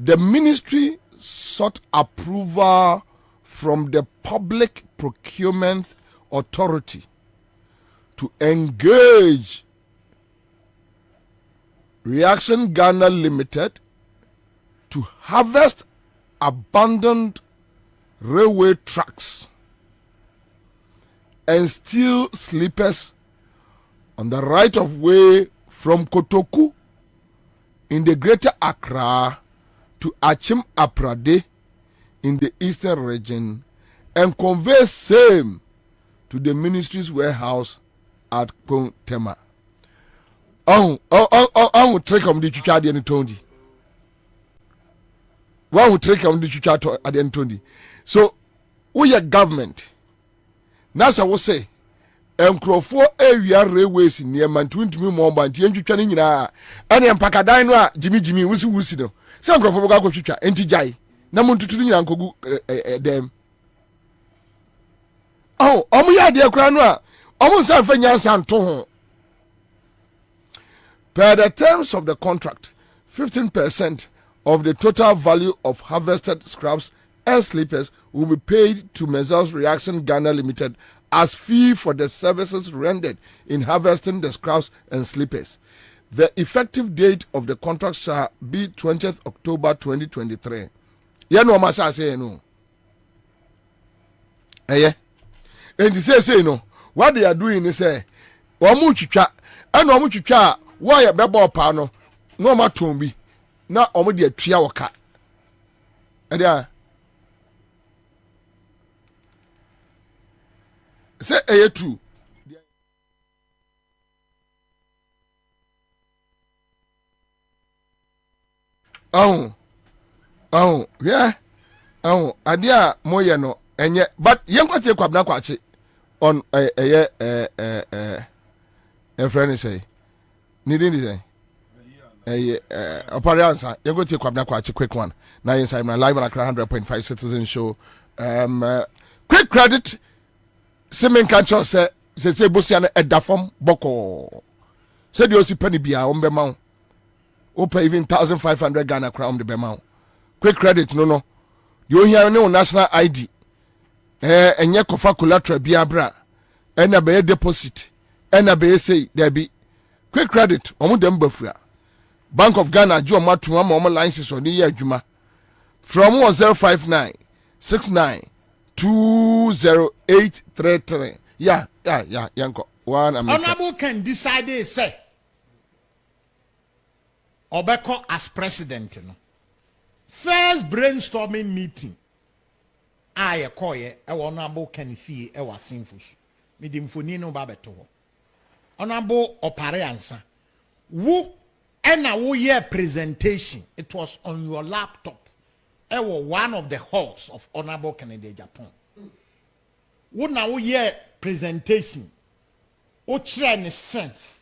the ministry sought approval from the Public Procurement Authority to engage Reaction Ghana Limited to harvest abandoned railway tracks and steel sleepers on the right of way from Kotoku in the Greater Accra to Achim Aprade in the eastern region and convey same to the ministry's warehouse at Tema. One will take on the chicha at the end. One will take on the chicha at the end. So, we are government. NASA will say, Mkrofo area railways in near Mantwin to me more than Tianju and Empakadino, Jimmy, Wusi no. Some Mkrofo go chicha, Entijai, Namuntu to the uncle them. Oh, Omuya dear Cranwa, almost Fenya Santon. Per the terms of the contract, 15% of the total value of harvested scraps and sleepers will be paid to Measures Reaction Ghana Limited as fee for the services rendered in harvesting the scraps and sleepers. The effective date of the contract shall be 20th October 2023. You know what I say, no? Eh? And they say, no. What they are doing is say, Wamuchicha, and Wamuchicha, why a bebo pano, no matumbi, not already a triawaka. And there. Say a true. Yeah. Adia moya no, and yet, but young got a Kwabena Kwachi on a friend say. Needing say. Opera answer. You're going to take Kwabena Kwachi quick one. Now inside my live on Accra 100.5 Citizen Show. Quick credit. Semen kancho say Busiana edafom boko. Say the osi penny bia on bemau. Open even 1,500 Ghana crown the bemau. Quick credit no. You hear no national ID. And ye kofa collateral bia bra. And a be deposit. And a be say there be. Quick credit omu dem befua. Bank of Ghana jo matu ama omo license on the year juma. From 1059 69 20833. Yeah, Yanko. One Honorable can decide say Obeko as president. No? First brainstorming meeting. I call ye Honorable can fee ewa sinfus. Midimfoni no babeto. Honorable Bobie Ansah. Wo ena wo ye presentation. It was on your laptop. One of the halls of Honorable Canada Japan. What now year presentation? Ochre strength.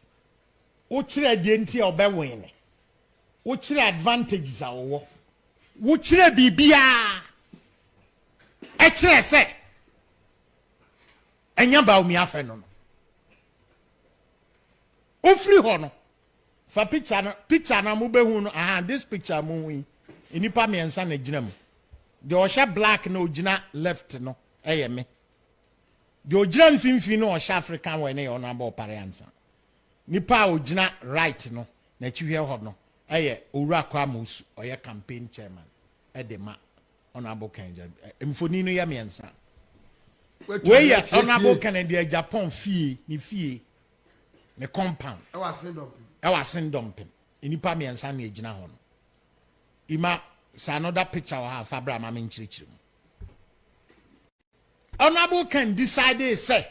Ochre identity or bewin. Ochre advantages are wo. Ochre bibia. Ochre say. Enya ba umi afe no. Ofri hono. For picture na mu behu no. This picture mu wi. Inipa miensa na gina mu. De osha black na ogina left no eye me. De ogina mfimfi no osha African we na Honorable Bobie Ansah. Nipa ogina right no na chiwe ho no eye Owura Kwamusu oye campaign chairman edema Honorable Kenja. Mfoni no ya miensa. We ya Honorable Canada Japan fie ni compound. I was sendom. Inipa miensa na egina ho no. Ima sa another picture of her Fabra Mama in Chirichim. Honorable can decide say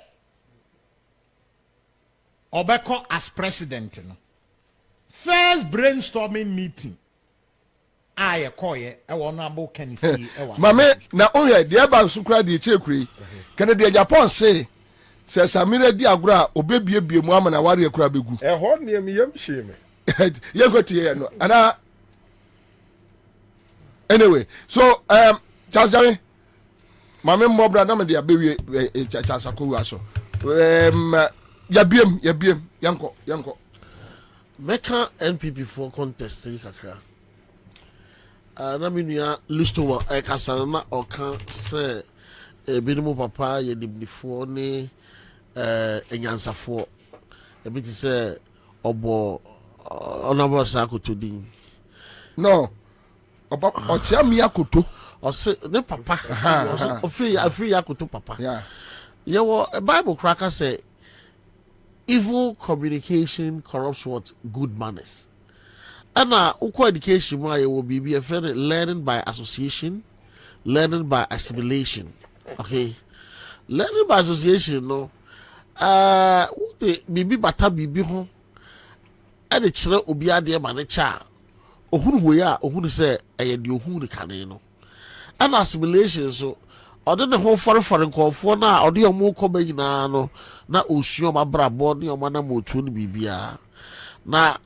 Obeko as president. No? First brainstorming meeting. I call ye Honorable can fee. Mame na onye the aba sukra di chekuri. Canada Japan say Samira di agura obebie mu ama na ware akura begu. Ho ne me yam sheme. Ye go tie no. Ana anyway, so Charles Jame, Mame Mobra na me dia bewie Charles Akowa so. Yabiem yanko. Meka NPP for contest kakra. na me nua listo e kasa na oka se ebinom papa ye nimnifo ne enyansafo e bi ti se obo onabo sa akotodin no oba ochia mi akoto o se ne papa o free akoto papa yeah yewo Bible cracker say evil communication corrupts what good manners. And education why will be a friend learning by association, learning by assimilation. Okay, learning by association no. Bibi bata bibi ho. And the children obi ade ma ne cha. Ohunu ho ya ohunu say eye de ohunu de kane no. And assimilation so ode ne ho fare nkofo na ode omo koba nyina no na osuo ma brabo ne omo na motu ne bibia na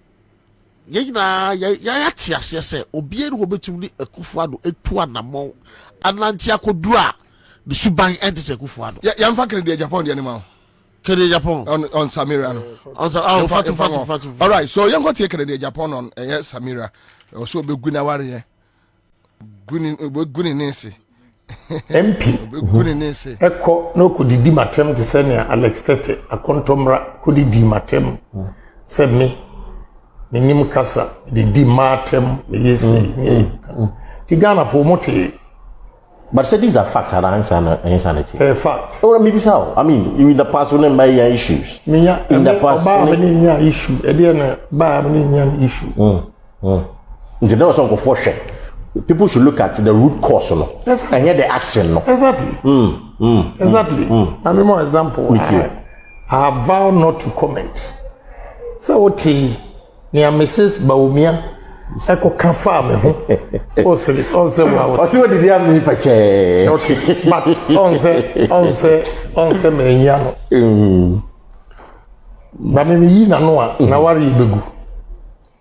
yegina ya tiase se obi enu obetum ni akufo ado etu anamo ananti akodura the suban entes akufo ado ya mfa kene Japan de anima kene Japan on Samira no on fatu all right so you go take kene Japan on Samira so be guna ware guni nese MP eko no kudidi matem te senia Alex Tete akontomra kudidi matem se me nim kasa di matem yesi ti Ghana for mote but say these are facts and insanity facts or maybe so I mean you in the past when my issues in the past ba issue e dey na ba issue nti there was some for people should look at the root cause no and hear the action no exactly exactly I mean more example with you I vow not to comment so oti ni Mrs. Baumia eko kafa me ho o se wa o se we did am pache okay but on se me nya no na me yi na no a na wari begu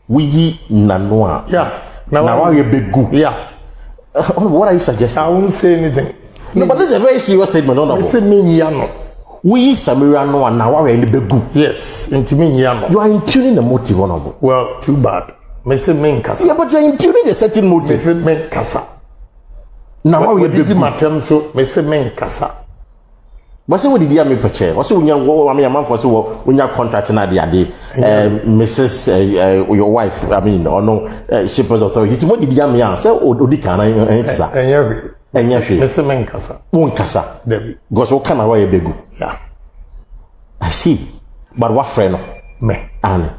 we yi na no a yeah now why begu yeah what are you suggesting? I won't say anything no but this is a very serious statement no say me nya no we Samira no and now we begu yes into me nya no you are impugning the motive honorable well too bad me say me kasa yeah but you are impugning the certain motive me say me kasa now we begu matem so me say me kasa but say what did you make picture what say we am for so we contract na dey Mrs. Your wife I mean or no shipper's authority it what did you am say odi kan answer enye me say me kasa won kasa because what can I begu yeah I see but what friend me and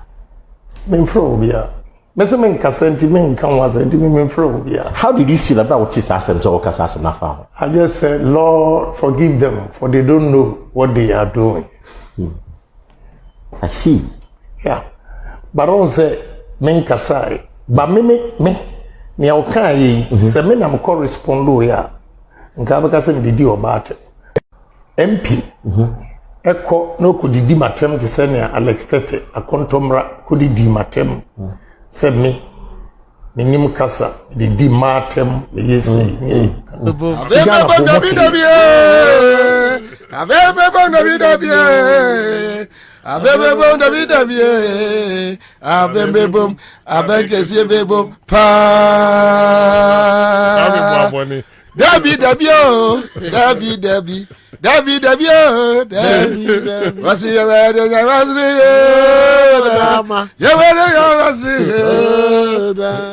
me fro bia me say me kasa nti me kan was nti me fro bia how did you see that what is asem so kasa asem na fa I just said Lord forgive them for they don't know what they are doing I see yeah but on say me kasa but me ni o kan yi se me na me correspond lo ya nka ba kasa me di obate MP eko no kudidi matem te senia Alex Tete akontomra kudidi matem se me nim kasa di matem yesi David, what's your wedding? I was your wedding, I was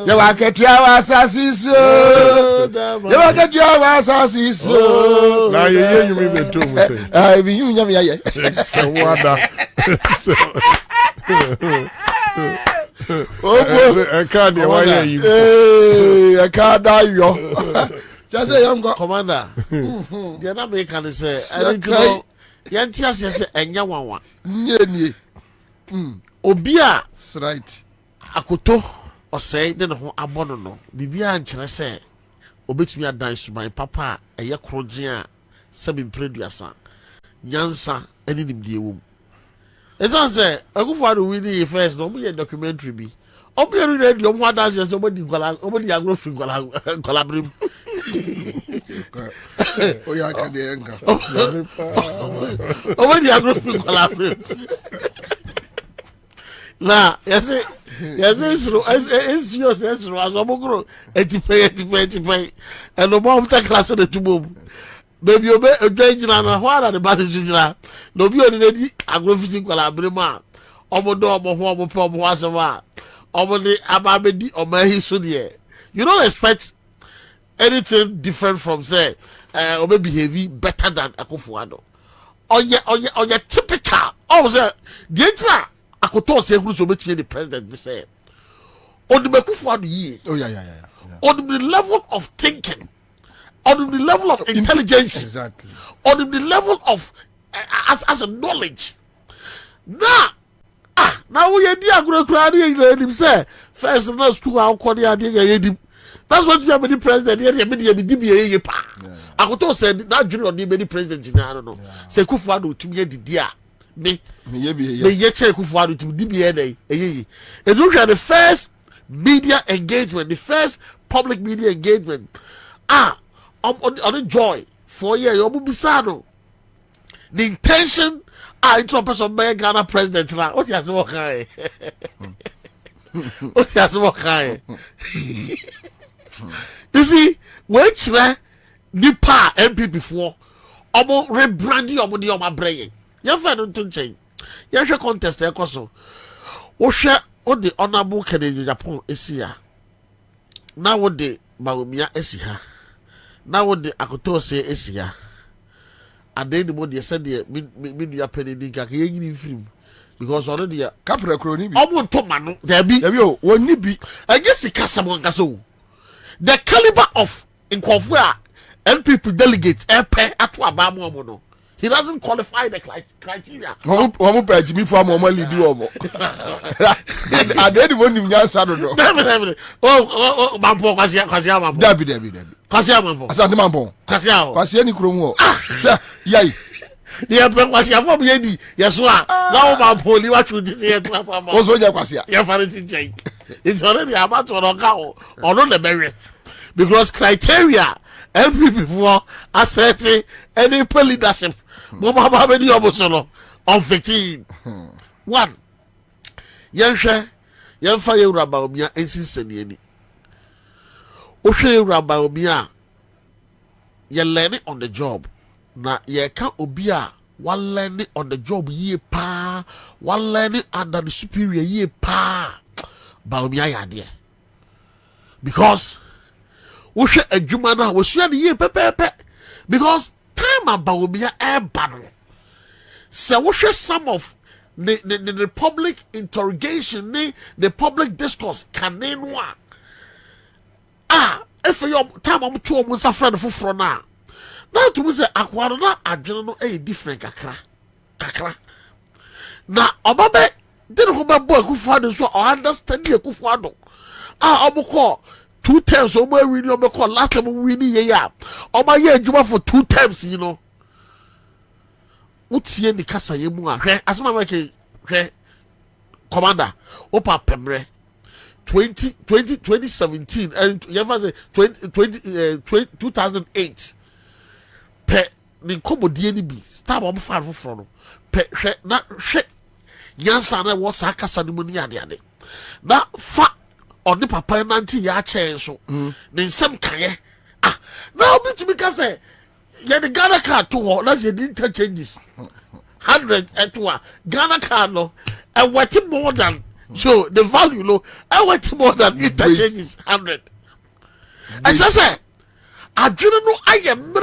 you want to get your assassins, you want to get your assassins. Now you mean to say, I mean, you know me. So what? Oh, I can't hear you. I can't die. Just say young commander. The other can say, I don't know. Yantia says, and Yawa. Nye. Obia, right. Akoto, or say, then abono. Bibia and Chenese, obit me a dance to my papa, a yakrogia, seven preduasa, Yansa, and in the womb. As I say, I go for the winning first, no be a documentary be. Obi read your one dance as somebody agro collaborate. Oh yeah, can the anchor. Oh when the agro collaborate. Now, you say Yes, it's yours, as Omogro, 80 and the bomb take class at the two. Baby, obey a danger and what are the battles? No, be already agro-physical abrima. Omodo, Mohomo, Pom, Wasava, Omode, Ababedi, or Mahi. You don't expect anything different from, say, or maybe heavy better than Akufuado. Or your typical, oh, sir, the entire Akoto say who's obeying the president, they say. On the Akufuado ye. Oh, yeah. On the level of thinking. On the level of intelligence, exactly. On the level of as a knowledge. Now we are dear Gro say first no school how call the that's what you have been president here DBA pa. I could say that junior the president I don't know. Say Kufuado to me the dear me ye check Kufuado to DBA and those are the first media engagement, the first public media engagement. On the joy 4 years, you will be sad. The intention, into person by Ghana president. What you have to walk high? What you have to walk high? You see, which Nipa MP before, about rebranding of the my brain. You have to change. You have contest there, Koso. Osha, what the honorable Canadian Japan is here. Now, what the Baumia is here. Now what the Akoto say is here. And then the more they said the media penny in film. Because already a capital crony. Almost to man, there be one be. I guess the Casamon Gaso. The caliber of in Kwabena NPP delegate Epe Atwa Bamono. He doesn't qualify the criteria. Jimmy for Mama Lidu. I didn't want him. Oh, Mampo Kasia, Debbie. Kasia Mampo. Asante Mampo. Kasia ni Kromo. Yai. The Kasia for me. Yes, now Mampo, you watch with this here. Also, Kasia. Your fancy change. It's already about to go or not the berry. Because criteria, every before asserting any leadership. Mama Baba ni obosono on 15. 1. Yenhwe yemfa yewura ba omia ensinsani ani. Ohwe yewura ba omia ye learning on the job. Na ye ka obi a one learning on the job ye pa, one learning under the superior ye pa. Ba omia ya de. Because ohwe adwuma na wo sua ne ye pepepe. Because time about me a battle. So what some of the public interrogation, the public discourse can name one. If your time I'm 2 months a friend for now. Now to say Aquarana a general a different kakra. Now Obabe didn't hold boy Kufuado so I understand you Kufuado. Oboko 2 times or more we know because last time we need ya. Oh my year juma for 2 times, you know. What's the casa yemu as my commander opa pemre 2017 and you say 2008 pe ni komodie ni bi star bomb far for pe na hwe yansa na wo sa kasa ni mu ni ade na fa on the papa nanti ya chen so ne nsem kaye now be to because say ya the Ghana card to ho let's say the interchanges 100 etwa Ghana card no and worth more than so the value no and worth more than interchanges 100 and just say I didn't know I am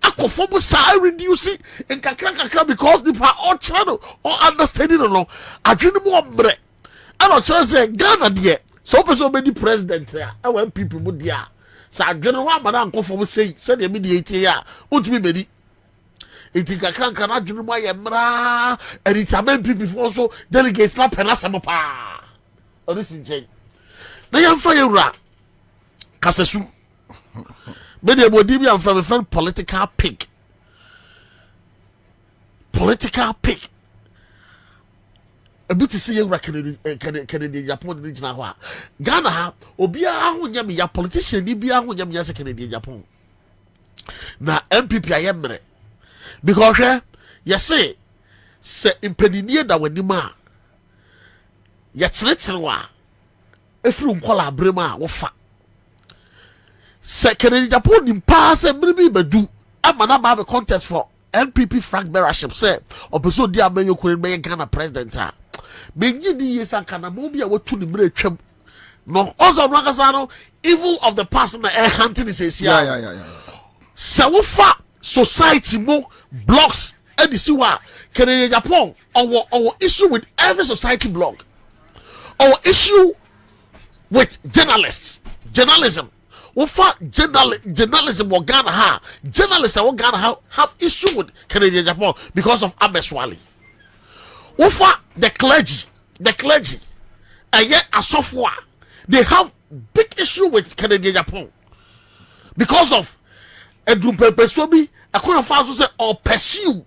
akofo sa reduce in kakra because the pa all channel or understanding no I didn't know mbre and I just say Ghana there so person be the president here and when people would there so general man akofo say the mediate here utimi bedi iti kakra na dwunu ma ye mra and it amen people before so delegates na penasem pa on this in na yan fa yewura kasesu be the body be am from a friend political pig a bit to see you Canadian Japan regional wa Ghana ha obi a ho nyam ya politician ni bia ho nyam ya Canadian Japan na MPP ayemre because you say impedinie da wani ma ya tretre wa efiri nkola abrema a wofa se Kennedy Japan nim pa se mribi bedu ama na ba be contest for NPP flag bearership say opeso di amenyo kure be Ghana president a menyi ni yesa kana mo bi a watu ni mre twam no also no akasa no evil of the past na hunting is yeah. Se wo fa society mo blocks e di siwa Kennedy Japan our issue with every society blog, our issue with journalism. What for journalism or Ghana ha? Journalists or Ghana have issue with Canadian Japan because of Abeswali. What for the clergy, and yet a software they have big issue with Canadian Japan because of Edwin Pepesobi. A kind of fast say or pursue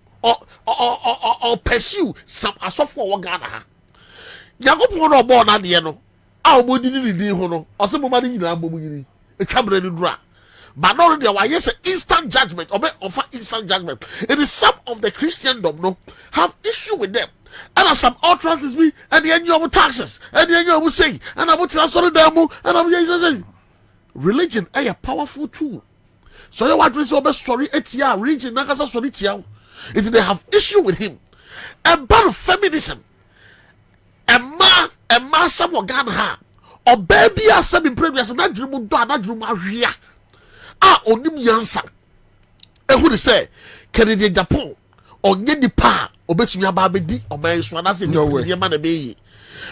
some a software or Ghana ha. Yago pono born at the end. Our body didn't do or some money in our a cabinet dra. But not only why yes, instant judgment or offer instant judgment. It is some of the Christendom no have issue with them. And as some utterances me and the end of taxes and the end of say and about sorry demo and I'm religion a powerful tool. So you want to say sorry etia region nakasa sorry tia. It they have issue with him. About feminism. A ma some Ghana ha. Or baby as some previous na dream do na dream ahia onim yansa who say Canadian Japan onye nipa obetumi aba bedi oman so na say no man na be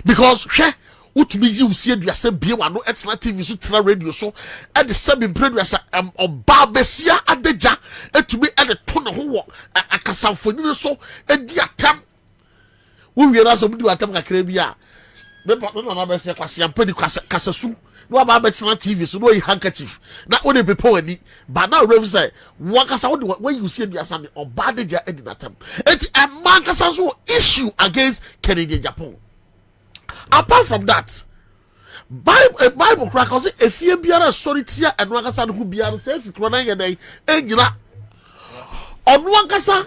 because hwe utumi yi usie aduase bie wa no etna TV so tena radio so e de seven previous oba besia adeja etumi e de to ne ho akasamfoni so e di atam wo wi na so di atam kakra bi a me na be se kwase ampani kasasu no aba betina TV so no yi handkerchief na one people ani but now rev say wakasa when you see the asande oba deja edi natam it a man kasa so issue against Canadian Japan. Apart from that, Bible crack say efie biara sorry tia enu akasa no biara say fi krona ye den enyina onu akasa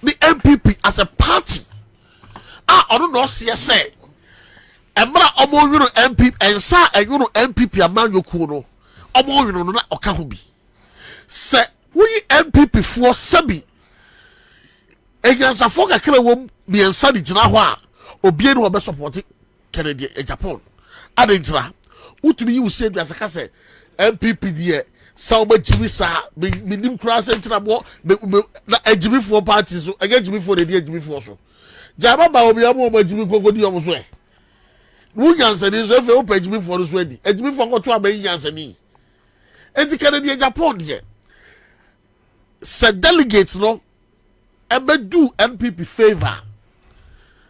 the MPP as a party onu no say emra omo yuru MPP ensa ayuru MPP amanyoku no omo yuru no na oka ho bi se we MPP for sabi egansa fo kakra wom biensa di gina ho a obie no be support Canada Japan adentra utumi yi say biasa ka se MPP die sa ba jibi sa minim kra se ntra bo na ajibi for party so ajibi for the ajibi for so jaba ba obi amo ba jibi kokodi omo so e wo yansani so efe o pa ajibi for so adi ajibi for ko to abayi yansani enti Canada Japan die se delegates no ebe do NPP favor.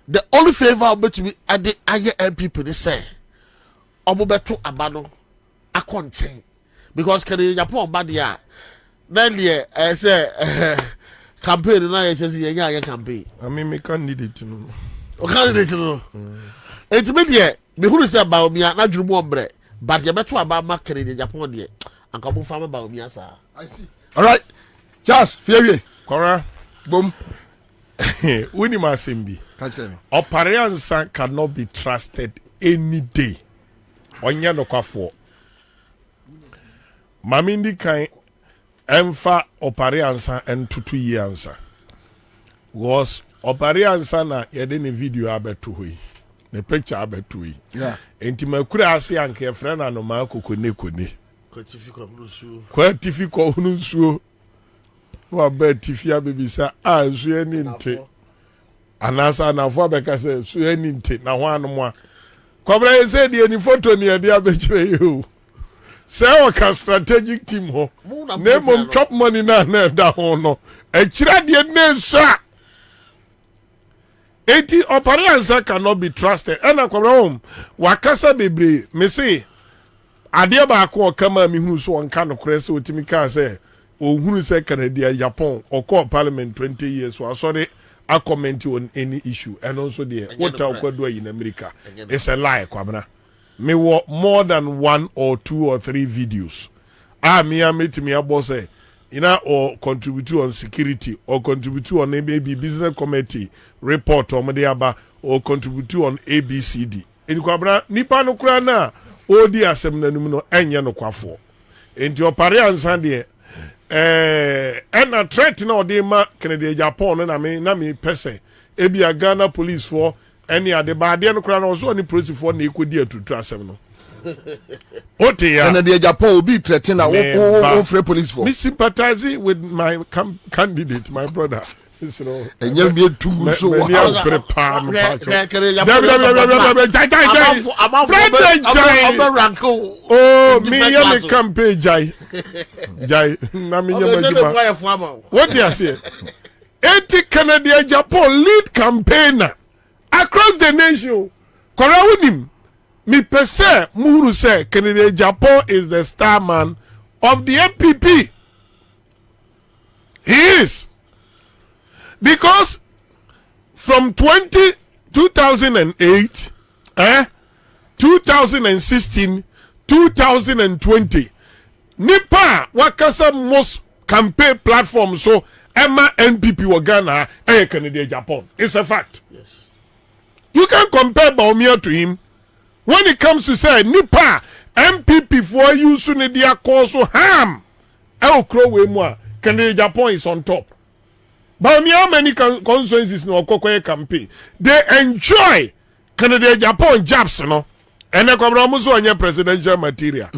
The only favor bet me at the aye NPP they say omo beto abano akonchen because Canada Japan bad ya then the say campaign na ye chese ye campaign I mean me can need it no o can need it no it me there me who say ba omi na dwuru mo ombre but ye beto abama Canada Japan there anka bo fama ba omi asa I see. All right, Charles, fear Kora boom. Winnie Masimbi. Catch me. Opare Ansah cannot be trusted any day. Onya no kwafo. Mamindi kan emfa Opare Ansah entutu yi Ansah. Was Opare Ansah na yede ne video abeto hoyi. Ne picture abeto yi. Yeah. Enti makura ase anke frɛ na no ma kokone. Kwatifi ko hunu nsuo. Wa be tifia bebisa nsuo ani nte. Anasa na fo abeka se nsuo ani nte na ho anu a. Kwabra say de ni photo ni e de abekire you. Say o ka strategic team ho. Name mom chop money na da ho no. E kira de ne nso a. Eti Opare Ansah cannot be trusted. Ena kwabra hom wakasa bebre me say ade ba ko kama mi hunu so onka no kore se otimi ka say ohunu say Canada Japan or Parliament 20 years so sorry I comment on any issue and also the what do in America. It's a lie, Kwabena. Me more than 1 or 2 or 3 videos. Me to me about say you know, or contribute on security, or contribute on maybe business committee report or mediaba, or contribute on ABCD. In Kwabena, nipa no kura na odi asem na numu no enye no kwafo. Enti opare ansa de na threat na odi ma Kennedy Japan na me pese ebi a Ghana police for any ade ba ade no kura na so ni police for na ekodi atutu asem no. Ote ya Kennedy Japan obi threat na wo free police for. Me sympathizing with my candidate, my brother. Enye mi tungu so wa prepare oh me ya me campaign jai na me nyama what you say 80 Canadian Japan lead campaigner across the nation korawunim me pese muhuru say Canadian Japan is the star man of the MPP. He is. Because from 2008, 2016, 2020, Nipa wakasa most campaign platform so Emma NPP Wagana Canadian Japan. It's a fact. Yes. You can compare Baumia to him when it comes to say Nipa MPP for you soon dia cause so harm. Canadian Japan is on top. But how many constituencies no Okokoye campaign? They enjoy Canada Japan jobs, no. And the Kwabena on your presidential material.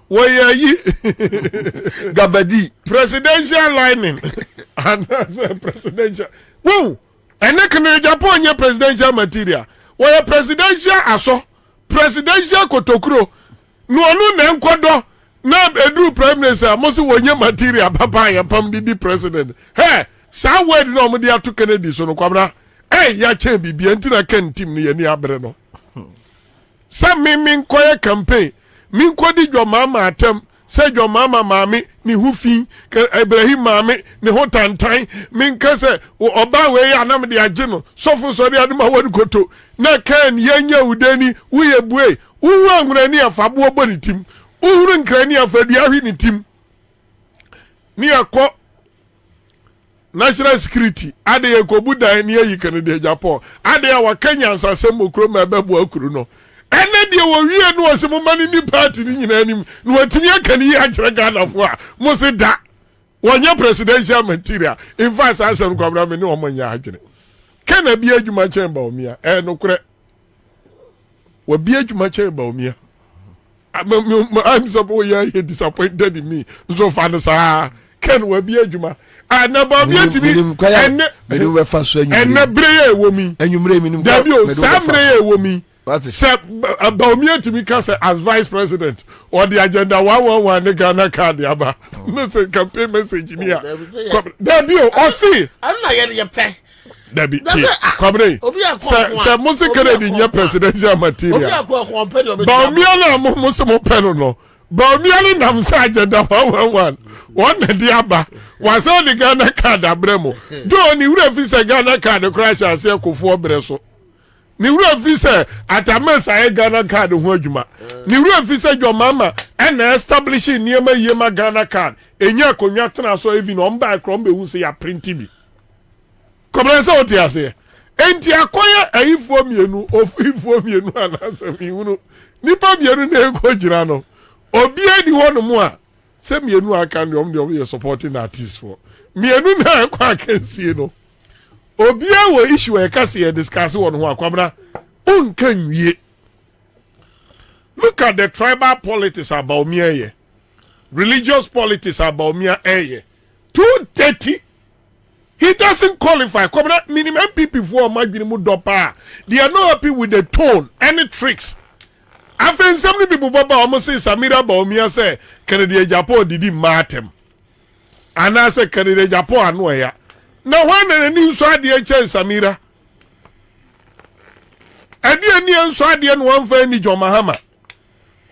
Where ye Gabadi presidential lining and presidential. Woo! And the Canada Japan your presidential material. Where presidential aso, presidential kotokro. No na nkwado na edu prime minister mo se wonye material papa ya pam di president. Hey! Sa word no mo dia to Kennedy so no Kwabena ya chen bibia ntina kan team ni ani abre no sa min koye campaign min kodi dwo mama atem se dwo mama maame ni hufi Ibrahim maame ni hotantan min ka se oba we ya nam de age no sofo so de aduma won koto na kan yenya udani uye bue uwu angrani afabo oboni tim uhuru nkrani afadua hwi ni tim ni akọ national security ade ye kobu dan ni ayi Canada Japan ade ya wa Kenya ansasem okro ma bebu akuru no ene de wo wie no osemo mani ni party ni nyina anim no watimi akani ya kire Ghana fo a mo se da wonye presidential material in fact ansem Kwabena me ni o manya adwene kana bi adwuma chamber omia no kure wa bi adwuma chamber omia I'm so disappointed in me so far no sa ken wa bi adwuma na Bobie timi enne we fa so enne breye womi enwumre minim Dabio sam breye womi se Bobie timi ka se as vice president or the agenda 111 ne Ghana card aba no say campaign message ni a Dabio o si na ye pe Dabi Kwabena se mo se Kennedy nya presidential material Bobie na mo se mo peno no Bobie na msa agenda 111 one the aba was on the Ghana card abremo do ni wura fi se Ghana card crash ase akofo bre so ni wura fi se atamesa e Ghana card ho adwuma ni wura fi se dwomama and establishing niema yema Ghana card enya konwa tena so even on ba krom be hu se ya print bi Kwabena se oti ase enti akoye ayifo mienu ofifo mienu anase mi hunu nipa mienu na eko gira no obi edi hono mu a se mienu aka ndom de supporting artists for mienu na kwa kensie no obi awo issue e ka se discuss won ho Kwabena unkan wie look at the tribal politics about me here religious politics about me here 230 he doesn't qualify Kwabena minimum people for madwini mu dopa they are not happy with the tone any tricks. Afen some people baba almost say Samira Baumia say Canada Japan did matem. And I say Canada Japan no ya. Now when the news so the Samira. Adi ni so adi no one fa ni Jomahama.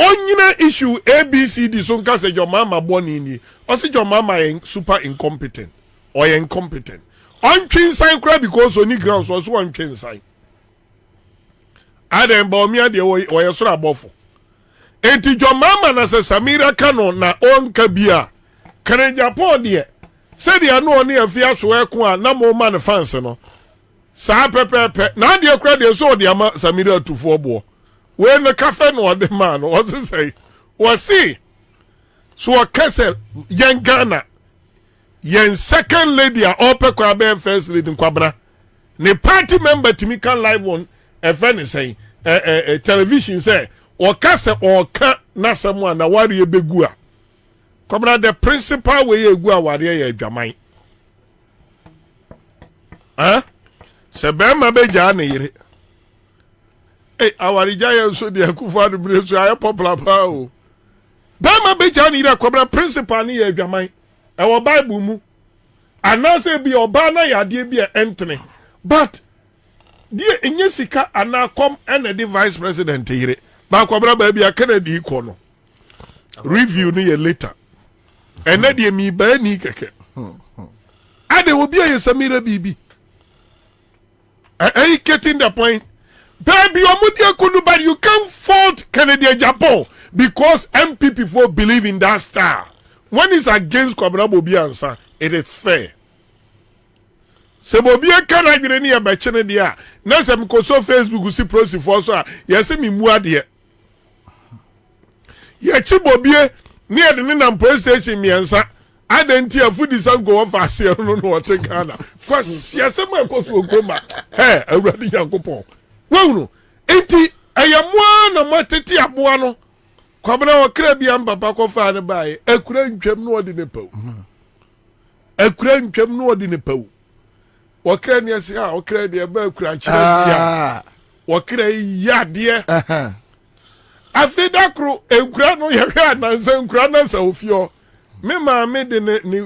Onyina issue ABCD so nka say Jomahama boni ni. O say Jomahama super incompetent or incompetent. On twin sign cry because oni grounds was one twin sign. Adam Baumia de o so abofo enti Jomahama na se Samira kano na onka bia Canada Japan de Say the no near fear so equa, no more man fancy no. Sa pepe, now the credit so the ama Samira to 4 bo. When the cafe no the man, what's it say? Was see. So a castle, young Ghana, young second lady, upper Kwabena first lady in Kwabena. The party member to me can live on a friend say, television say, or castle or cat, not someone, a warrior begua. Kwabena, the principal way you go, warrior, Jamai. Huh? Sebema Bejani. Hey, our giant so the Akufa the British are popular power. Bama Bejani, the Kwabena principal near Jamai. Our Bible mu. And now say be Obana ya dear be Anthony. But dear Inyesika and now come and the vice president here. But Kwabena baby a Kennedy kono. Review near later. And then me by ni keke. And there will be a Samira Bibi. Are you getting the point? Baby, but you can't fault Canada Japan because MPP for believe in that star. When it's against Kwabena Bobie Ansah, it is fair. Se Bobie can I get any about China dia. Now some so Facebook see prosi for so. Yes, me muade. Ye chi Bobie near the Ninam police station me Ansah. I didn't hear food is go off as you don't know what to Ghana. Because yes, someone goes to go back. Hey, I ready Yankopon. Well, no, 80 I am one of my tete abuano. Kwabena Caribbean papa ko fa ne bae. Ekura ntwam no odi ne paw. Ekura ntwam no odi ne paw. Wakra ne ase a wakra de ba ekura kire dia. Wakra ya de. Afida kro ekura no ye hwa na nsa ekura na sa ofio. Me ma me de ni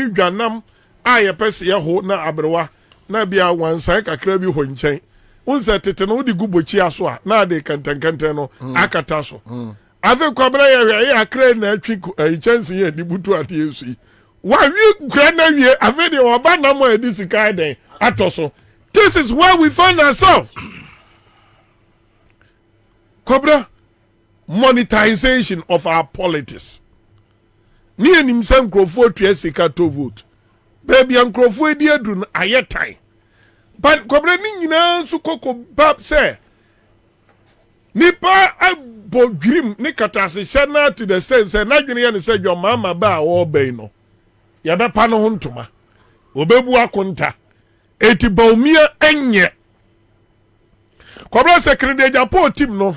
dwanam a ye pese ye ho na abrewa na bia wansan kakra bi ho nchen unsa tete no di gubochi aso a na de kantankantan no akata so afi Kwabena ye akra na atwi chance ye di butu ade esu wa wi kra na wie afi de oba na mo edi sika den atoso. This is where we find ourselves. Kwabena, monetization of our politics. Ni enim se nkrofo twa sika to vote. Baby nkrofo edi adu na ayetan. But Kwabena ni nyina su koko bab say. Nipa abodrim ni katase shana to the sense na dwene ye ne say your mama ba wo ben no. Ya be pa no hontoma. Obebu akonta. Eti baumia enye. Kwabena secretary Japan team no.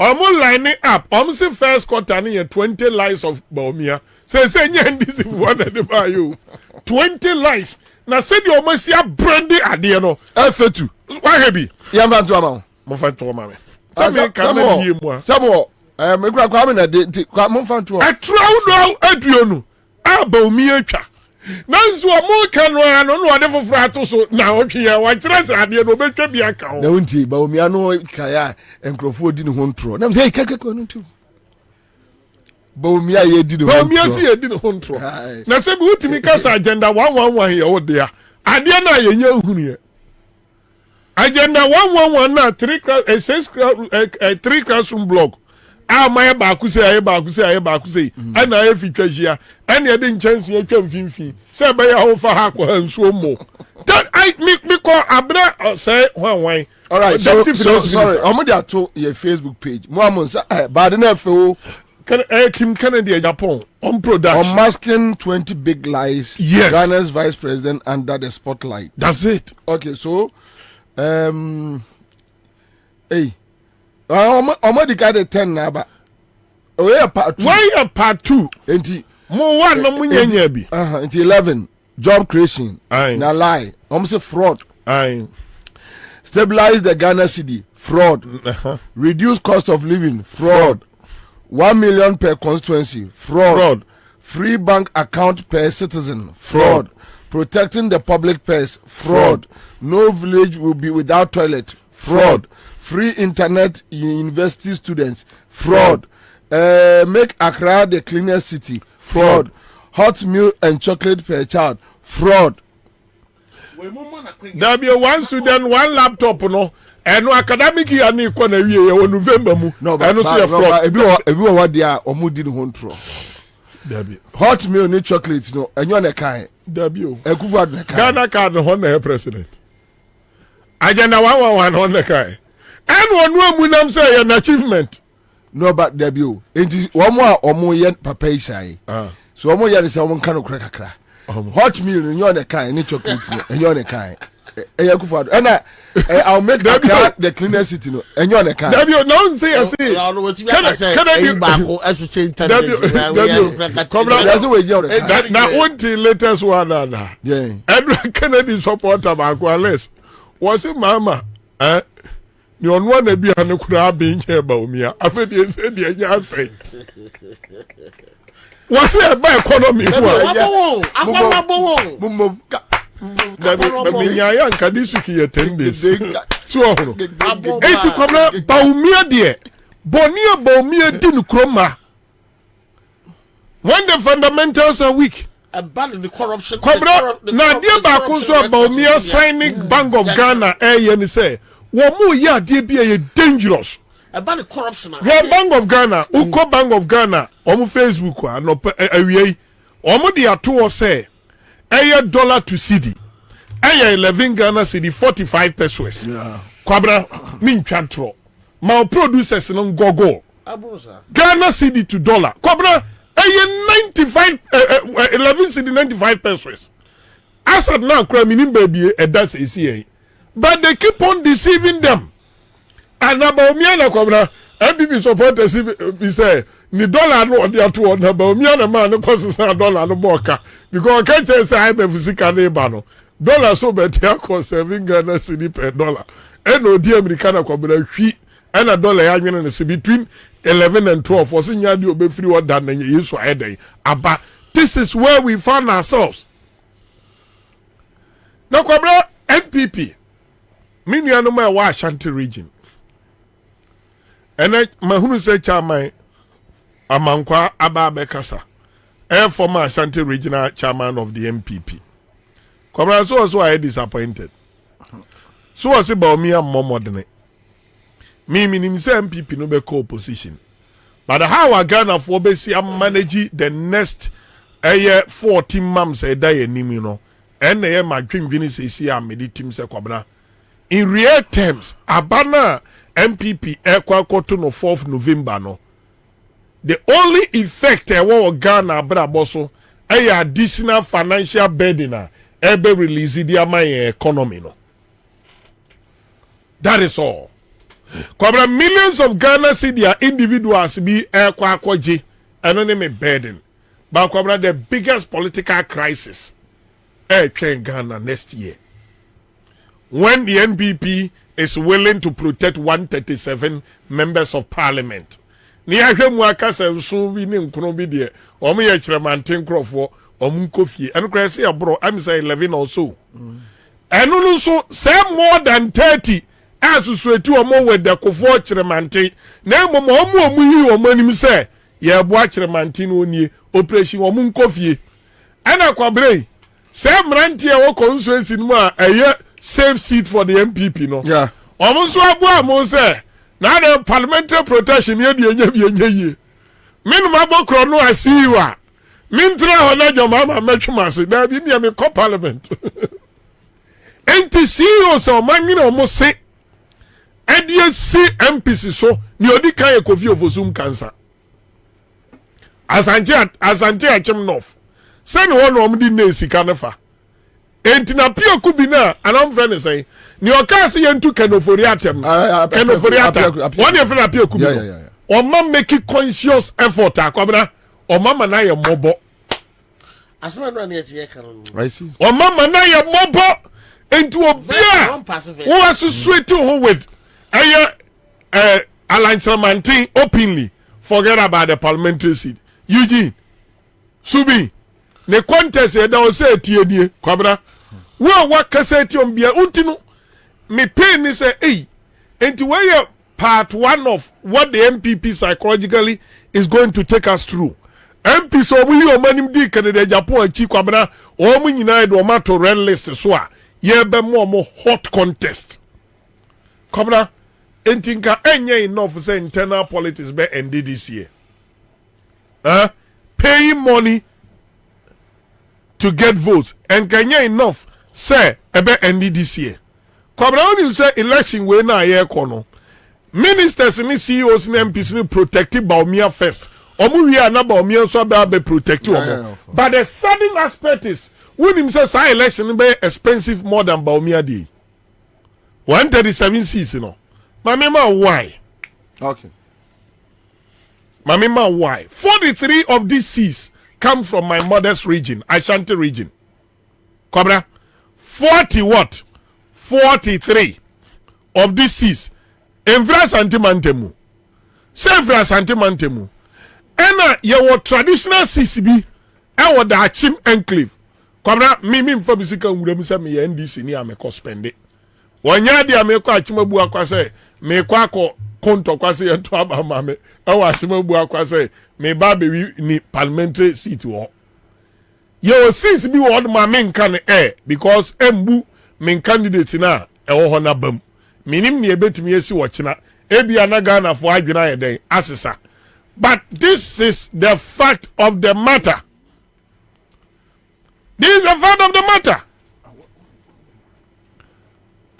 Lining up. See first quarter near 20 lies of Baumia. Say this is one of the you. 20 lies. Now say the Omosia brandy adiano. F2. Why heavy? Yamba to amount. Mofanto mame. Samo. Me gra Kwabena de Mofanto. I trow now Adriano. Baumia cha. Nanso mo kanwa no no ade foforo ato so na otwe wa kire sa ade no betwa bia ka ho na wonti ba omi ano kaya enkrofo di ne ho ntro na say kekeko no ntu ba omi aye di ne ho ntro ba omi asi di ne ho ntro na se bi utimi ka sa agenda 111 ye wo dia ade na ye nya hunu ye agenda 111 na 3 classroom block my bakuse ana e fitwahia ana e de nchansi atwa mfimfi se be ya ho fa ha kwa nsuo mo that I me call abra say hwan. All right, so sorry omo dey ato your Facebook page mo amonsa ba de na fe o Kim Kennedy Japan on production unmasking 20 big lies. Yes. Ghana's vice president under the spotlight. That's it. Okay, so hey Omodi kade 10 na ba. Oya part 2. Why part 2? Enti mo one no munyanya bi. Enti 11 job creation. Aye. Na lie. Say fraud. Aye. Stabilize the Ghana cedi. Fraud. Reduce cost of living. Fraud. 1 million per constituency. Fraud. Free bank account per citizen. Fraud. Protecting the public purse. Fraud. No village will be without toilet. Fraud. Free internet university students. Fraud. Make Accra the cleanest city. Fraud. Hot milk and chocolate per child. Fraud. There be one student, one laptop, no. And no academic year ni kwa na wiye ya November mu. No, but no see fraud. Ebi what dia omo di no ntro. Dabi. Hot meal ni chocolate no. Enyo ne kan. Dabi o. Ekufu ne kan. Ghana card no na president. Agenda 111 on the kai. And one woman am say an achievement. No but Dabi o. Enti omo ye papa isai. So omo ye say omo kan okra kakra. Hot meal enyo ne kan ni chocolate enyo ne kan. Ekufu and I'll make the cleaner city no enyo ne kan. Dabi o no say I say. Can I be back as we say internet. Now one the latest one na. Yeah. Edward Kennedy supporter back unless was it mama ni on one be an kura be here ba omia afedi say the anya say was it by economy na me nya ya nka this week ye 10 days so ohoro eti komna ba omia de boni ba omia di no kroma when the fundamentals are weak ban the corruption. Na dia ba ko so about me signing Bank of Ghana ni say wo mu ya dia bi e dangerous. Ban the corruption. Bank of Ghana, uko Bank of Ghana, omu Facebook wa no awie. Omu dia to say $1 to cedi. 11 Ghana cedi 45 pesos. Kwabra min twantro. Ma producers no gogo. Ghana cedi to dollar. Kwabra 95 11 cedi 95 pesos. Asad now cry minim baby that's easy. But they keep on deceiving them. And about me na kwabra MPP supporters be say ni dollar no dia to on about me na man no cost $1 no boka because can't say I be physical neighbor no dollar so better cost 7 Ghana cedi per dollar. And no di American kwabra hwi and a dollar ya nwene no between 11 and 12 for senior you be free what than you so aba this is where we found ourselves now kwabra MPP minu no ma wa Ashanti region and mahunu say chairman amankwa aba bekasa former Ashanti regional chairman of the MPP kwabra so I disappointed so was about me am modern me say MPP no be co-opposition. But how are Ghana for besi manage the next 14 months a day anim you know. And my dream say see am the team say kwabra. In real terms, abana MPP ekwa no 4th November no. The only effect Ghana braboso additional financial burden ebe release the economy no. That is all. Kwabra millions of Ghana cedi individuals be kwaji anonymous burden. But kwabra the biggest political crisis in Ghana next year. When the NPP is willing to protect 137 members of parliament. Ni ahwe mu aka so bi ne nkono bi de omo ye kiremanten krofo omo kofie eno kra say abro am say 11 or so. Eno no so say more than 30 asusuetu omo we de kofo kiremante na omo yi omo anim say ye bo akiremante no nie operation omo nkofie ana kwabre say mrantie wo constituency no a eye safe seat for the MPP no yeah omo so abo amo say na the parliamentary protection ye de enye min ma bokro no asiwa min tra ho na joma ma metwumase da bi ne me co parliament enti CEO so manwina omo se EDC MPC so ni odi kan e Kofi Ofosum cancer Asante Achim North send one no omdi na sika nefa enti na pia kubi na anam fe ne say ni okase yentu kenofori atem one e fe na pia kubi o ma make conscious effort akwabra o ma na ye mobo asema no na ye tie kan I see o ma na ye mobo enti obia wo associate ho with Alanchamantin openly forget about the parliamentary seat. Eugene Subi the contest that was said to you, Kwabra. What cassette on Bia Untino me pay me say, hey, and to where part one of what the MPP psychologically is going to take us through. MP so we o manim di Canada Japan chi Kwabra o mu nyina do mato red list so a ye be mo hot contest. Kwabra entinka enye enough say internal politics be ended this year. paying money to get votes and kanya enough say ebe end this year. Kwabena only say election we na ye kono. Ministers ni CEOs ni MPs ni protected Bawumia first. Omu wi na Bawumia so be protect omo. But the sudden aspect is when him say say election be expensive more than Bawumia dey. 137 seats no. Mamema why? Okay. Mamema why? 43 of these seats come from my mother's region, Ashanti region. Cobra 40 what? 43 of these seats. Enfra Santimantemu. Sefra Santimantemu. Ena ye traditional CCB. E da Achim enclave. Cobra mimi mfamisika umuremisa mi ye NDC ni ameko spende. Wanya di ameko Achimabu akwase. Me kwako konto kwase yentu abamame. Ewa Achimabu akwase. Me babe ni parliamentary seat wo. Ye CCB wo ma men kan because embu men candidate na e wo ho na bam. Minim ni ebetimi esi wochina ebi anaga na fo adwena ye den asesa. But this is the fact of the matter. This is the fact of the matter.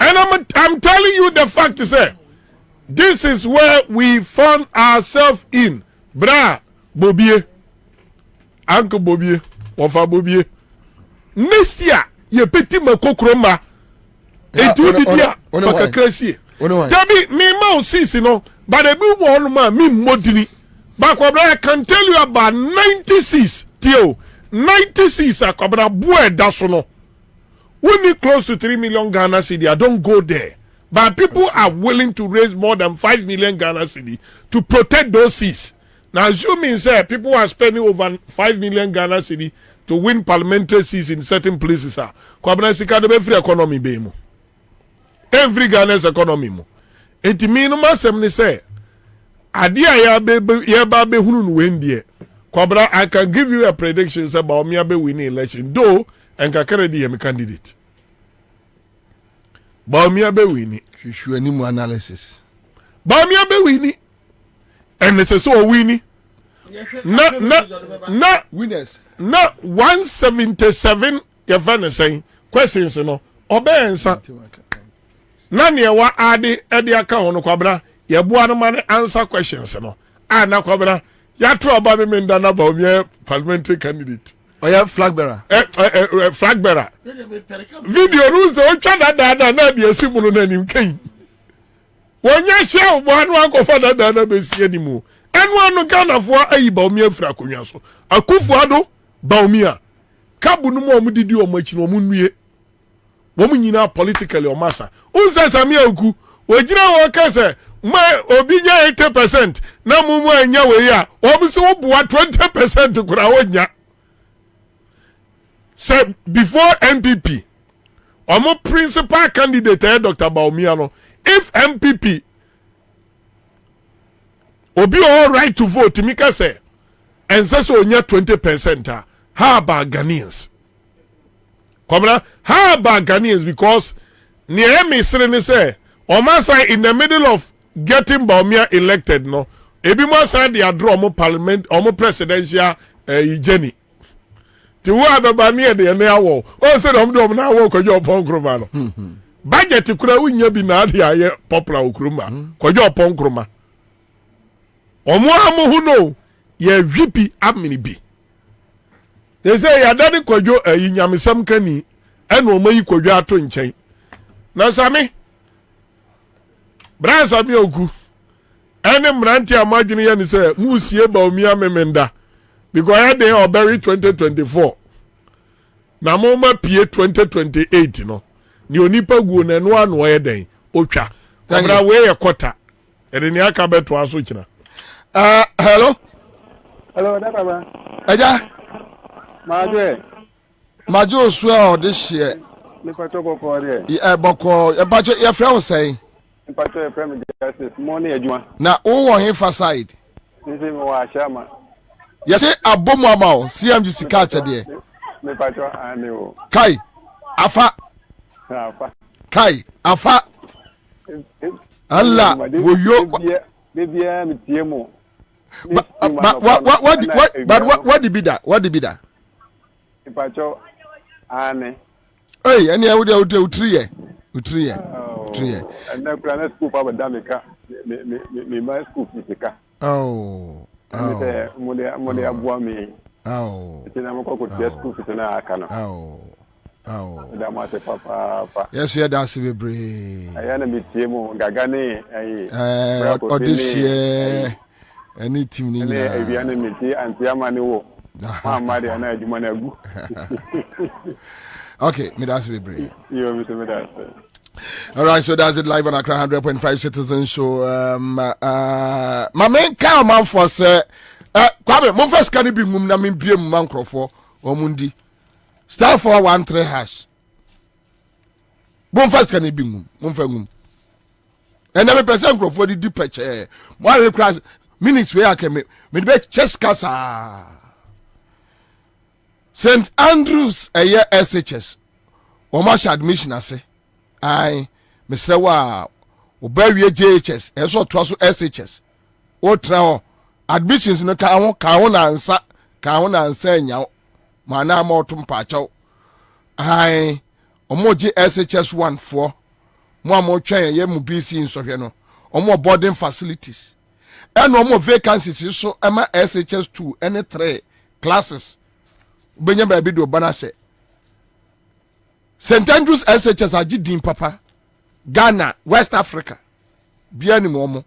And I'm telling you the fact is this is where we found ourselves in. Bra Bobie, Uncle Bobie, Wafa Bobie. Next year, ye petit me kokroma. Et tout the dia for crazy. Dabi me ma sisi no, but the big one man me modini. But I can tell you about 96 Tio. 96 Kwabena boy dasono. We need close to 3 million Ghana cedi. I don't go there. But people are willing to raise more than 5 million Ghana cedi to protect those seats. Now, assuming say people are spending over 5 million Ghana cedi to win parliamentary seats in certain places, Kwabena sika de free economy be mo. Every Ghana's economy mo. Enti mi no masem ni say adia ya ba be hunu no wendie. Kwabena, I can give you a prediction about me be winning election though and kakere di yemi candidate. Bawumia be winning. Shushu animu analysis. Bawumia be winning. And it's so winning. Na winners. Na 177 your friend saying questions no. Obe answer. Na ne wa ade aka hono Kwabena ye bua no man answer questions no. Na Kwabena ya tro ba me nda na Bawumia parliamentary candidate. Oya flag bearer. Flag bearer. Video rules o twa da na de asimu no nanim kan. Wonya hye obo anu akofa da na besi animu. Enu anu Ghana fo ayi Bawumia fra akonwa so. Akufu ado Bawumia. Kabu no mo omudidi o machi no omnue. Wo nyina politically o masa. Unsa samia oku. Wojira wo kase ma obi nya 80% na mumu anya we ya. Wo so wo bua 20% kura wonya. Say before MPP, our principal candidate, Dr. Bawumia, no, if MPP will be all right to vote, Mika say, and says only 20%, how about Ghanaians? Kwabena, how about Ghanaians? Because near me say, Omasa in the middle of getting Bawumia elected, no, Ebima said they are draw more parliament, more presidential Jenny. Ti wo ababa ne de ne awo o se dom dom na awo kojo opon kroma no budget kura wunya bi na ade aye popular okroma kojo opon kroma omo amu hu no ye hwipi amini bi they say ya dade kojo ayi nyamesam kani ena o mayi kojo ato nchen na sami brasa bi oku ene mranti amadwene ye ni say musie Bawumia memenda because they are buried 2024. Na moma pie 2028 no. Ni onipa guo na no anu eden otwa. Obra we ye kwota. Ede ni aka beto aso kina. Hello. Hello, da baba. Eja. Majo so this year. Me pato boko de. Boko, e pacho e friend say. Me pato e friend justice money adwuma. Na wo wo he side. Nse me wa shama. Yes, abomu amao CMG sikacha de. Me pato ane o. Kai afa. Afa. Kai afa. Allah wo yo bebia me tie mo. What did be that? What did be that? Ipacho ane. Hey, any I would three. And then plan school for Damika. Me my school physical. Oh. Money abuwa me. Oh. It's na mko kutia school fitna akana. Oh. Da mate papa. Yes, yeah, that's be brave. Ayana mitie mu gagane Odyssey. Any team ni. Ayana mitie antiamani wo. Mama dia na adwuma na agu. Okay, me that's be brave. You me that. All right, so that's it live on Accra 100.5 Citizen Show. My main cow man for say, Kwame, mon first can be mum na min bie man crofo o mundi. Star 413 hash. Mon first can be mum, mon fa mum. And every person crofo di deep che. Mo request minutes we ake me be chest kasa. St Andrews a year SHS. O ma admission ase. I Mr. Wa Obawie JHS eso to so SHS o tra admissions no ka ho na ansa nya mana ma otum pa chaw ai omoji SHS 1 for mo amotwen ye mu BC nsohwe no omo boarding facilities and omo vacancies so ema SHS 2 and 3 classes benya ba bi do bana she St. Andrews SHS Ajidin Papa, Ghana, West Africa, Biani Momo.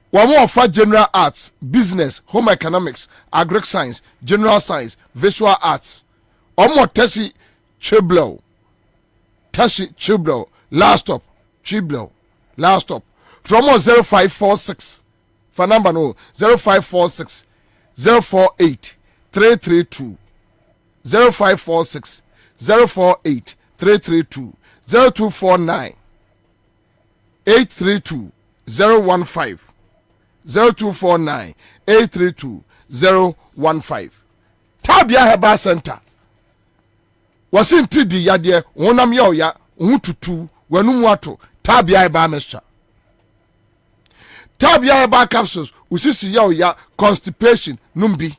One offer general arts, business, home economics, agri science, general science, visual arts. Omo Tesi Chiblo. Last stop. Chiblo. Last stop. From 0546. For number no 0546 048 332 0546 048 332 0249 832 015 0249 832 015 Tabia Herbal Center wasinti di yade wonam ya oya hututu wanum wato Tabia Herbal Mixture Tabia Herbal Capsules usisi ya oya constipation numbi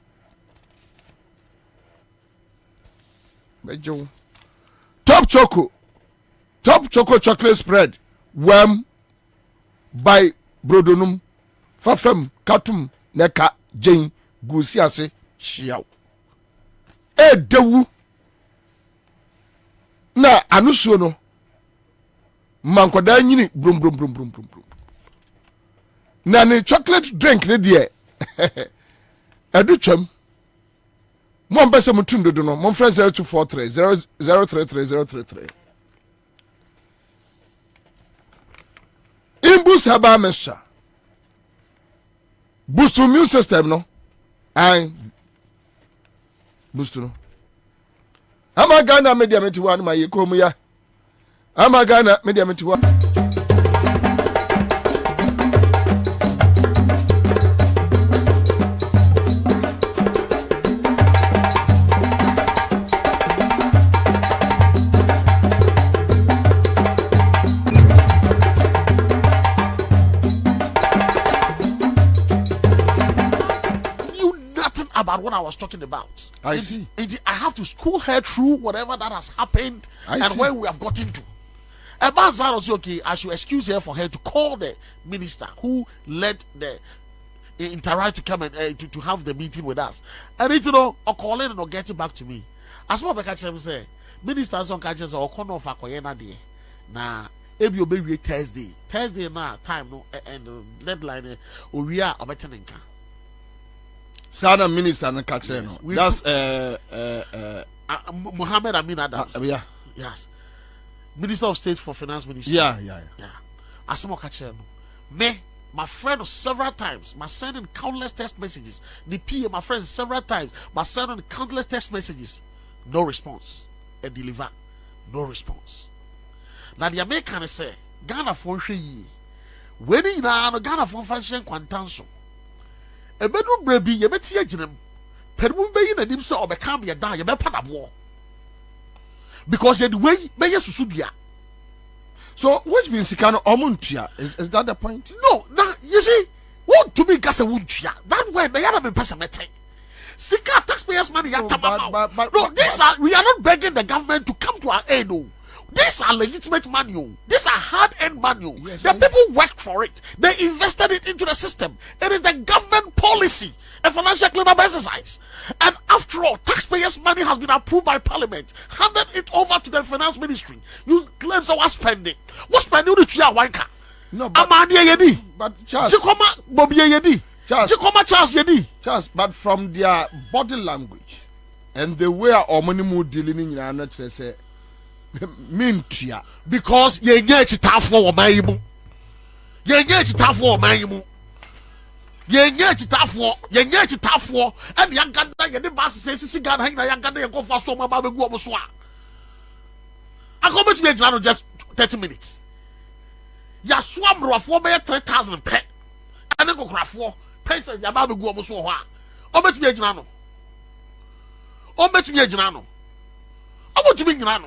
Bejo Top Choco chocolate spread worm by Brodonum Fafem Katum Neka Jane Gusiase Shiao Dewu na anusuo no mankoda nyini brum na ne chocolate drink ne de educhem Mon bese mutum dodo no mon friend 0243 033 Imbus Herbal Mixture boost immune system no ai boost no ama Ghana media metiwa no maye komu ya ama Ghana media metiwa about what I was talking about. I see. I have to school her through whatever that has happened where we have gotten to. About Zaro say, okay, I should excuse her for her to call the minister who led the Interlude to come and to have the meeting with us. And it's or calling and getting back to me. As well, I say, ministers on catches or corner of Akoyena day. Now, if you be Thursday now time no and deadline we are abating. Sada minister na catcher no. That's Mohammed Amin Adams. Yeah. Yes. Minister of State for Finance Ministry. Yeah. Asimo catcher no. Me, my friend several times, my sending countless text messages. The PA, my friend several times, my sending countless text messages. No response. And deliver. No response. Now the American say, Ghana for ye. When you know Ghana for fashion quantanso. A bedroom baby, you bet ye jim. Permu be in a dim so or become your die, you bet pan war. Because the way be susudia. So which means Sikano Omuntia? Is that the point? No, now you see, What to me kasa wuntua. That way me yana me pesa mete. Sika taxpayers money yatama. No, we are not begging the government to come to our aid. No. These are legitimate money. These are hard-earned money. Yes, the people worked for it. They invested it into the system. It is the government policy, a financial cleanup exercise. And after all, taxpayers' money has been approved by Parliament, handed it over to the finance ministry. You claim so what spending? What spending do you want? No, but Charles, Charles, but from their body language and the way our money mood dealing in your say. Mintia because ye get it tough for my ye get it tough for my ye get it tough for and young gun ye the boss says cigar hang young gun go for so my baby go so I come to me just 30 minutes ya swam ro for be 3,000 pe and go craft for pence ya baby go so ho o bet me agina no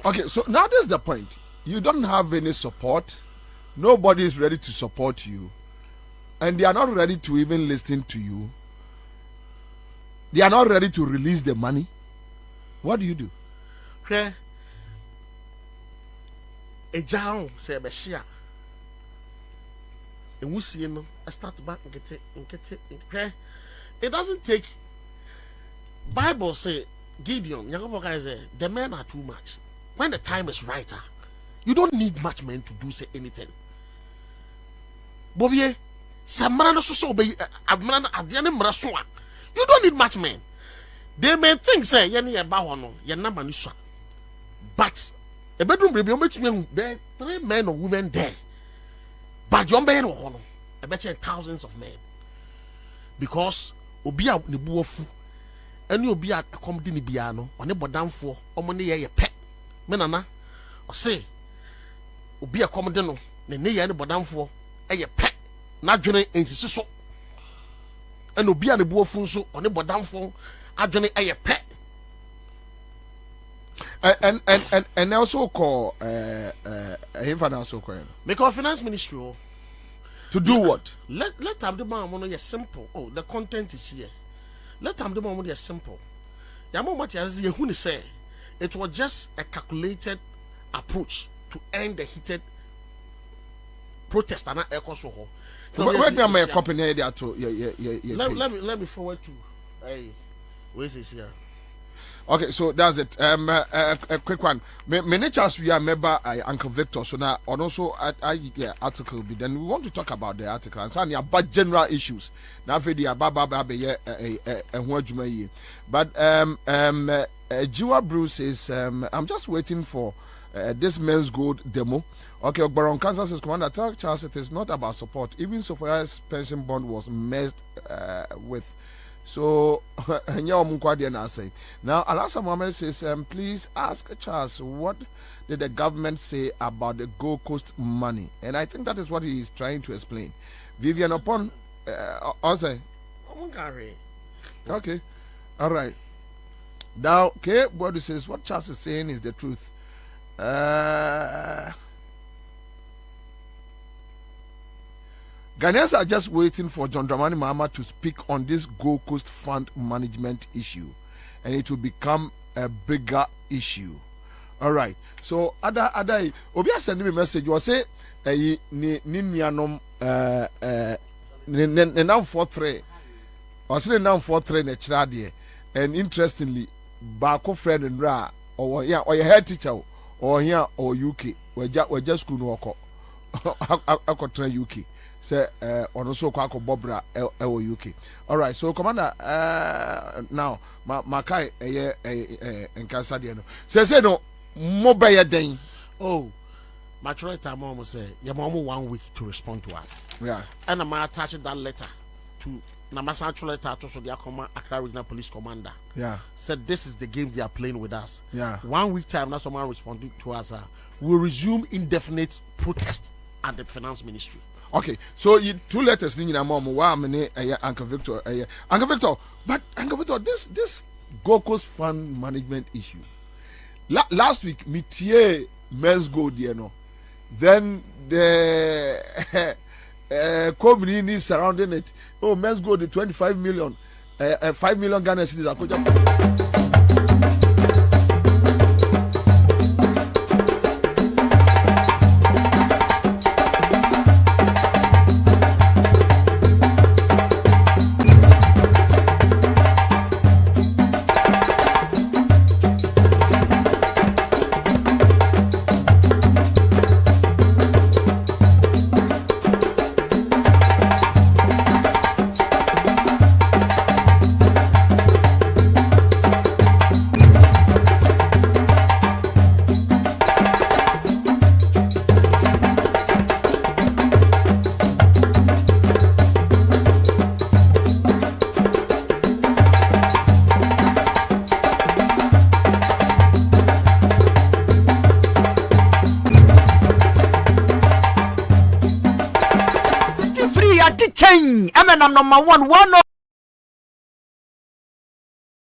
okay, so now this is the point. You don't have any support. Nobody is ready to support you. And they are not ready to even listen to you. They are not ready to release the money. What do you do? Okay. A down say Beshia. And we see I start back and get it. Okay. It doesn't take Bible say Gideon, the men are too much. When the time is right, you don't need much men to do say anything. Bobie, you don't need much men. They may think say but a bedroom baby 3 men or women there. But you I bet you thousands of men. Because Obia Nibuofu. And you be at comedy ni biano on a bodamfo or money a pet menana or say be a commodino ne near any bodamfo a pet not journey in so and be an buofunso on a bodamfo a journey a pet and also call him also call make our finance ministry to do what let have the man one simple. Oh, the content is here. Let them do more simple. Say it was just a calculated approach to end the heated protest. And so let me forward to where's this here? Okay, so that's it. A quick one. Many chance we are member Uncle Victor. So now, and also article. Be then we want to talk about the article and some about general issues. Now for the but Jiwa Bruce says I'm just waiting for this men's gold demo. Okay, Baron Kansas says Commander tell Charles it is not about support. Even so far as pension bond was messed with. So, now Alasa Mohammed says, please ask Charles, what did the government say about the Gold Coast money? And I think that is what he is trying to explain. Vivian upon Ose. Okay, all right. Now, okay, what says what Charles is saying is the truth. Ghanaians are just waiting for John Dramani Mahama to speak on this Gold Coast fund management issue, and it will become a bigger issue. All right. So, other, Obia send me a message. You say, Ninianom, now 4-3. I say now 4-3 in a chradie, and interestingly, Bako friend and Ra, or yeah, or your head teacher, or here or UK, we're just going to walk. I could try UK. Say also kwako bobra UK. All right, so Commander now Makai enkasa de no. Say no mobile den. Oh, my time mom say your mom 1 week to respond to us. Yeah. And I'm attaching that letter to Namasa letter to the Accra Regional Police Commander. Yeah. Said this is the game they are playing with us. Yeah. 1 week time now someone responded to us. We'll resume indefinite protest at the Finance Ministry. Okay, so you 2 letters in your mom. Wow, Uncle Victor. Uncle Victor, but Uncle Victor, this Gold Coast fund management issue. Last week, Mitier men's gold, you know. Then the community surrounding it. Oh, men's go the 25 million, 5 million Ghana cedis. Number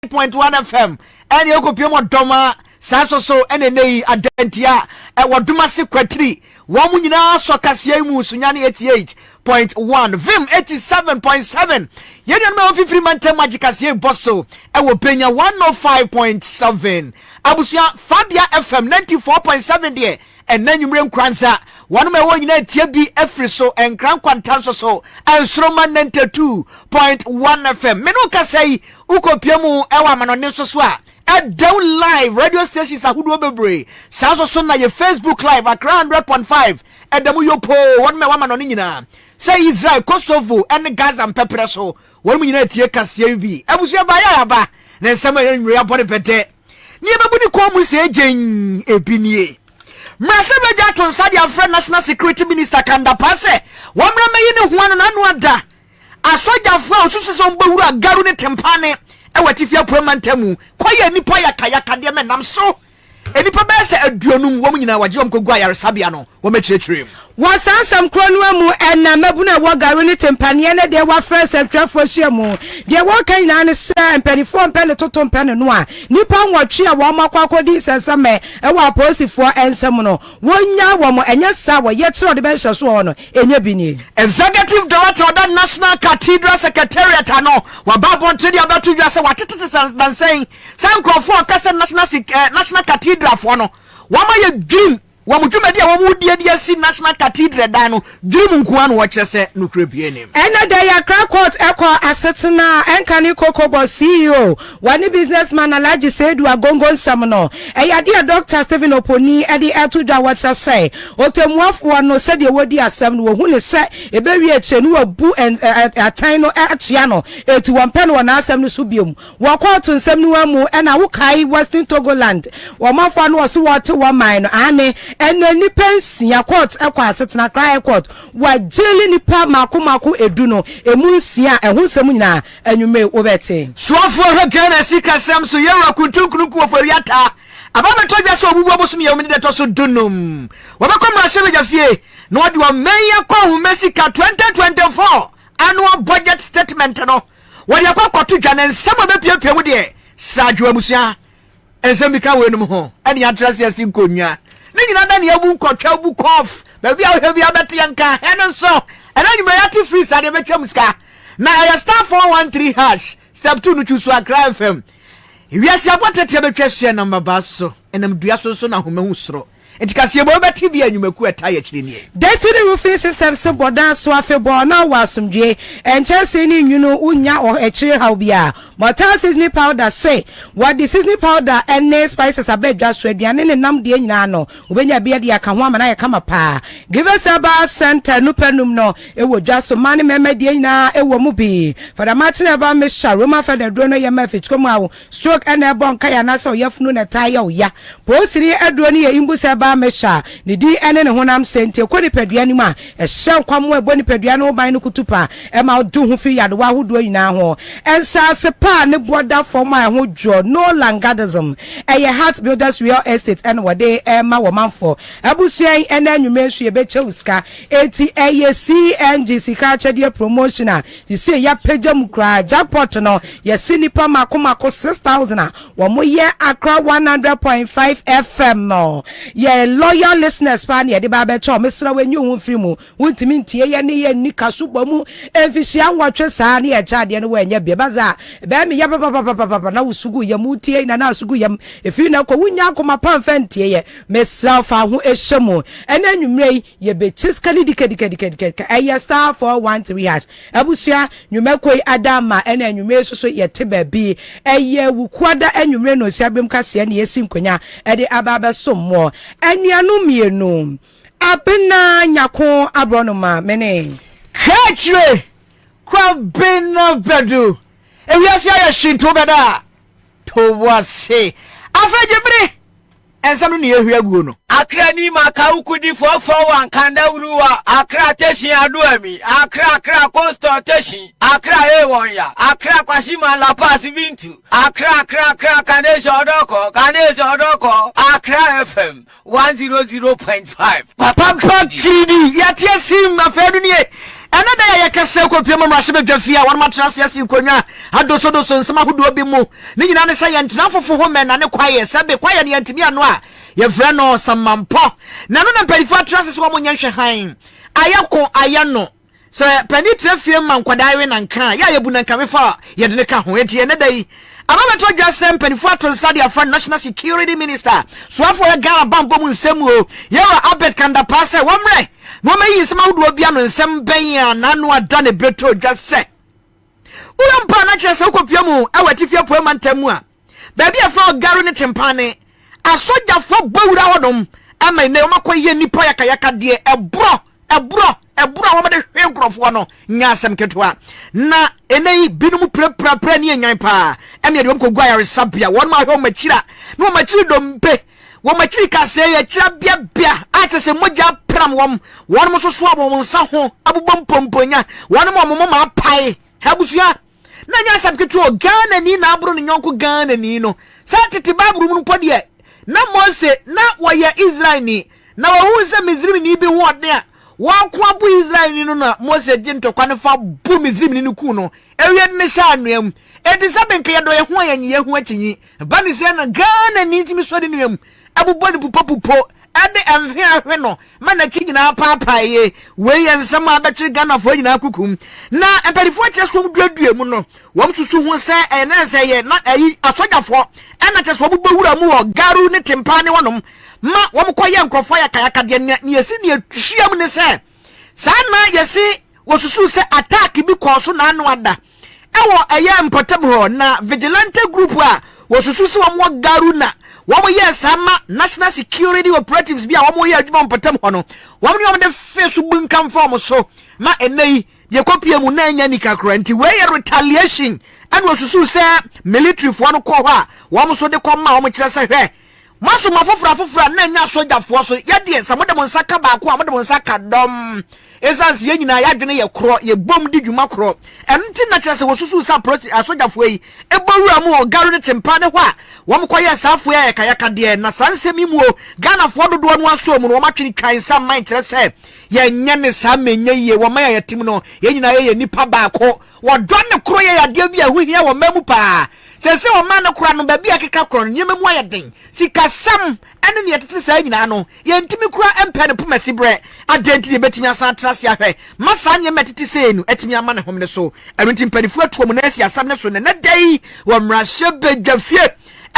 1.1 FM and you go piemo doma so enenei adentia e woduma sekwatri wo munyina so kasia mu sunyane 88.1 vim 87.7 yedon me ofifiri mantem magikasia bosso e wo penya 105.7 abusia Fabia FM 94.7 de enanyumrem kranza one me wo nyina tie bi afri so enkran kwantan so ensroma 92.1 FM menu kasai ukopiemu ewa manone so a down live radio stations ahudo bebre so na ye Facebook live at 100.5 edamu yopo one me wa manone nyina say Israel Kosovo and Gaza and pepper so one me nyina tie kasia bi abusia ba ya ba na nsema yenwe abode pete ni ebebuni ko mu se gen ebinie Mrasebe Jaton Sadia Friend National Security Minister Kanda Pase, Wamra Mayini Huan and Anuada. Asoja Fro, Susan Bura, Garune Tempane, Ewatifia Promantemu, Kwaya Nipaya Kayaka Diaman, I'm so. Any pabese a dronum woman in our Jom Koguaya Sabiano, Wometrim. Was some Cronwemu and Mabuna Wagaruni Tempaniana, there were friends and Trafo Shamu. There were kind and penny 4 penny totum penny noir. Nippon watchia Wama Quacodis and some and wa posy for and Samono. 1 year woman and yes, sour yet saw the best swan in your bini. Executive Director of the National Cathedral Secretariat, I know. Wababon to the about to just what it is than saying. Some call for National Cathedral for no. Wama you dream. Wamutumedia wamudia si National Cathedral dano dream nkuan watche se nukrepie nim ena da ya Court ekwa asetena enkani kokobo CEO wani businessman alaji sedu agongo nsamno eya dia Dr. Stephen Oponi edi etudwa watche se otemuafo no se de wodi asem no hu ne se ebewi echenu abu atan no atia no etu wampe no na asem no so biom wa court nsem no amu ena wo kai Western Togoland wo mafo no so wote wo man no ane ene ni pensia court ekwa asetena cry court wa jeli ni pa makomako eduno emunsia ehusem nyina anwume obete suafo hekana sika sam so yewa kuntunkunku oforiata ababa tobia so obubu obosum ye omini deto so dunum wabakomra shebeja fie no wadi wa meya kwa humesika 2024 annual budget statement no wadi akwa kwatu dwane nsema bepiapia mu de sadwo abusia ensembika wenum ho ene atrase asinkonwa Nigina dan yabu nkotwa bu kof baby awu bi abete yanka eno so ena nyuma yati free sade be chamska na ya star 413 hash step 2 no chusu Accra FM wiase abotete betwa hwe number baso enam dua so na homahu soro etikase bo beti bia nyumaku eta ya kire nie Destiny Roofing System se boda so afebo na wasumdwe enchese ni nwunu unya o ekire ha bia Motor seasoning powder say what the seasoning powder and spices abedwa so aduane ne nam de nyina no obenya bia de aka ho amana ya kama pa give us about center no penum no ewo dwa so mane meme de nyina ewo mu bi for the martin about Mr. Roma for the dro no ya mafitko mu awo stroke and e bon kaya na so yafunu na taya ya posiri adro ne ya imbusa ba mesha ni di ene ne honam sente ko ni padua ni ma e hye kwamo ebo ni padua no ban no kutupa e ma do ho fi yade wa hodo nyina ho ensa se pa ne boda for my ho jo no langadism e heart builders real estate and wade e ma wo manfo abusuan ene anwume hye be chewuska eti CNG sika chede promotional ti se ya pejam kra jackpot no ye sinipa makomako 6000 wo mo ye Accra 100.5 FM no ye yɛ loyal listeners pa ne yɛde ba bɛkyɛ mesra w'anyi wo mfiri mu wontimi ntie yɛ ne yɛ nni kaso bɔ mu ɛmfisia nwɔtwe saa ne yɛkyɛ adeɛ no wɔanyɛ bia baza bɛmi yɛ papapapapapa na wosugu yam wotie na asugu yam ɛfiri na kɔ wonya akoma pamfa ntie yɛ mesra fa ho ɛhyɛ mu ɛna anwummerɛ yi yɛbɛkyi skali dikadikadikadika ɛyɛ star 413 hash abusua nnwumakoi adama ɛna anwummerɛ so yɛte baabi ɛyɛ wukuada anwummerɛ no osiabem kaseɛ ne yɛsi nkonya ɛde aba so mo anuanu mienu abena nyako abronoma mene Cathedral Kwabena Bobie Ansah ya shinto beda to wase afejebre ensam no yehu aguo no akra ni maka ukudi 441 kanda uruwa akra teshin aduami akra consultation akra ewon ya akra kwashima la pass bintu akra kanesha odoko akra FM 100.5 papa kidi yatie sim afedu ni anada ya kase kopia mamrahye bedwafia won matrase asi konwa adoso nsema hodo bi mu ni nyina ne say yentena fofo ho men na ne kwaye sebe kwaye ne yentimi ano a ye frɛ no samampo na no na mpalifo atrase so mo nyanhwe han ayako ayano so pani trafie man kwadawe na nka ya yebu na nka mefa ye de ne ka ho etie ne dai amabeto dwasem panifo atonsa dia fra national security minister so afo ya gara bambo mu nsem o ye wa abet kanda pase womre no ma yi nsema hodo bia no nsem ben ya nanu ada ne beto dwase urampa na kyerese ukopia mu awatifia poema ntamu a baabi afa garo ne tempane asoja fo bawura hodom ama ne makoye nipa yakayaka de ebro wo mede hwe nkrofo no nya asem ketwa na enei binum pra ne nyan pa eme de mkogwa ya resabia won ma hwe machira no machiri dompe wo machiri kase ya kira bia atese moja pram won mo soso abo nsa ho abubom pomponya won mo ma pai habusua na nya asem ketwa Ghana ni na abro ne nyonko Ghana ni no sa tete babru mu podie na Mose na woye Israel ni na wo se Misrim ni bi ho ode a wa kwa bu Israel ni no na Mose jinto kwane fa bu Misrim ni ku no ewie ne sha anuam edisabe nka yedo ye ho anye ye ho akinyi bani se na Ghana ni timi so de nuam abubo ni pupo ade enhwe ahwe no mana chigina paapaye we yensam abetwe Ghana fo nyina kukum na emperifo chesom dwadue mu no wom susu ho se ena se ye na ayi asojafo ena cheso bubawura mu wo garu ne tempa ne wonom ma wom koye nkrofo ya kayaka de ne yesi ne atwiam ne se sana yesi wosusu se attack bi koso na anu ada ewo eye mpotem ho na vigilante group a wosusu se wom garu na wamo ye sama national security operatives bia wamo ye adwuma mpatam hono wamo ni wamo de fesu bunkam form so ma enei ye kopia mu na anya nikakra nti we ye retaliation and wosusu se military fo no ko ho a wamo so de koma wamo kire se hwe maso mafofra na anya soja fo so ye de samode mo nsaka ba ko amode mo nsaka dom esas ye nyina ya dwene ye kro ye bom di dwuma kro enti na kire se wosusu sa soja fo yi ebowura mu o garo ne tempa ne ho a wom koye safo ya kayaka de na sansemi mu o Ghana fo dodo no aso mu no matwini twan sam man kire se ye nya ne sa menye ye wo ma ya tim no ye nyina ye nipa ba ko wo dwone kro ye ya de bia huhia wo mamu pa se wo ma na kura no ba bia keka kro no nyememu ayeden sika sam ene ne yetete sa nyina no ye ntimi kura empe ne pomasi bre adenti de betimi asan trase ahwe masa ne metete se enu etimi ama ne homne so enti mpanifu atuom na asi asam ne so ne dai wo mrahye bedwafie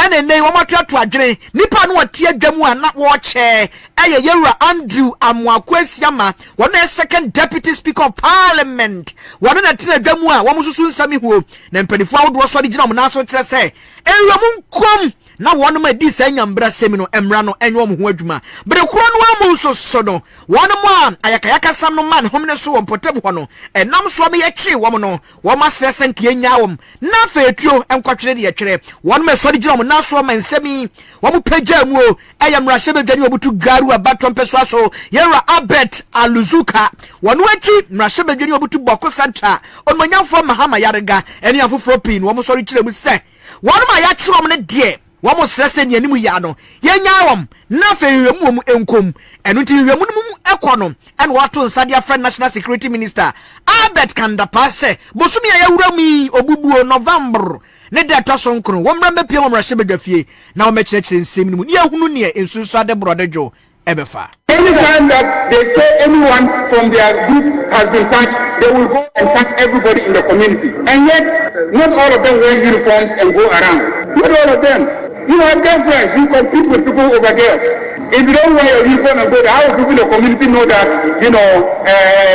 ene nei wo matoato adwene nipa no watie dwamu a na wo che eye yewura Andrew Amwakwasiama wono second deputy speaker of parliament wono na tena dwamu a wo mususu nsami huo na mpanifu awodo so de gina mo na so kire se ewura mu nkom na wono ma di sa nyambra semi no emra no enwo mo ho adwuma bre kro no amu so no wono mo ayakayaka sam no man homne so wompotem ho no enam so me yechi wo mo no wo ma sresen ke nya wom na fa etuo enkwatwere de yetwere wono ma so de gina mo na so ma nsemi wo mo pagya mu o eyamra hye bedwani obutu garu abatom peso aso yera abet aluzuka wono achi mra hye bedwani obutu boko center onmanyamfo mahama yarega eni afoforo pin wo mo so rekire mu se wono ma ya kire mo ne de wamo stress ni animu ya no ye nya wom na fe hwemu enkom enu ti hwemu Econom and what to Sadia Friend National Security Minister Albert Kandapase Bosumi Ayawurami Obubu November ne data sonkro womra mepie womra shebedafie na omechechire nsem ni ya hunu ne ensusu ade brodejo ebefa. Anytime that they say anyone from their group has been touched, they will go and touch everybody in the community. And yet, not all of them wear uniforms and go around. Not all of them. You have girlfriends, you compete with people over girls. If you don't wear your uniform and go there, how will people in the community know that,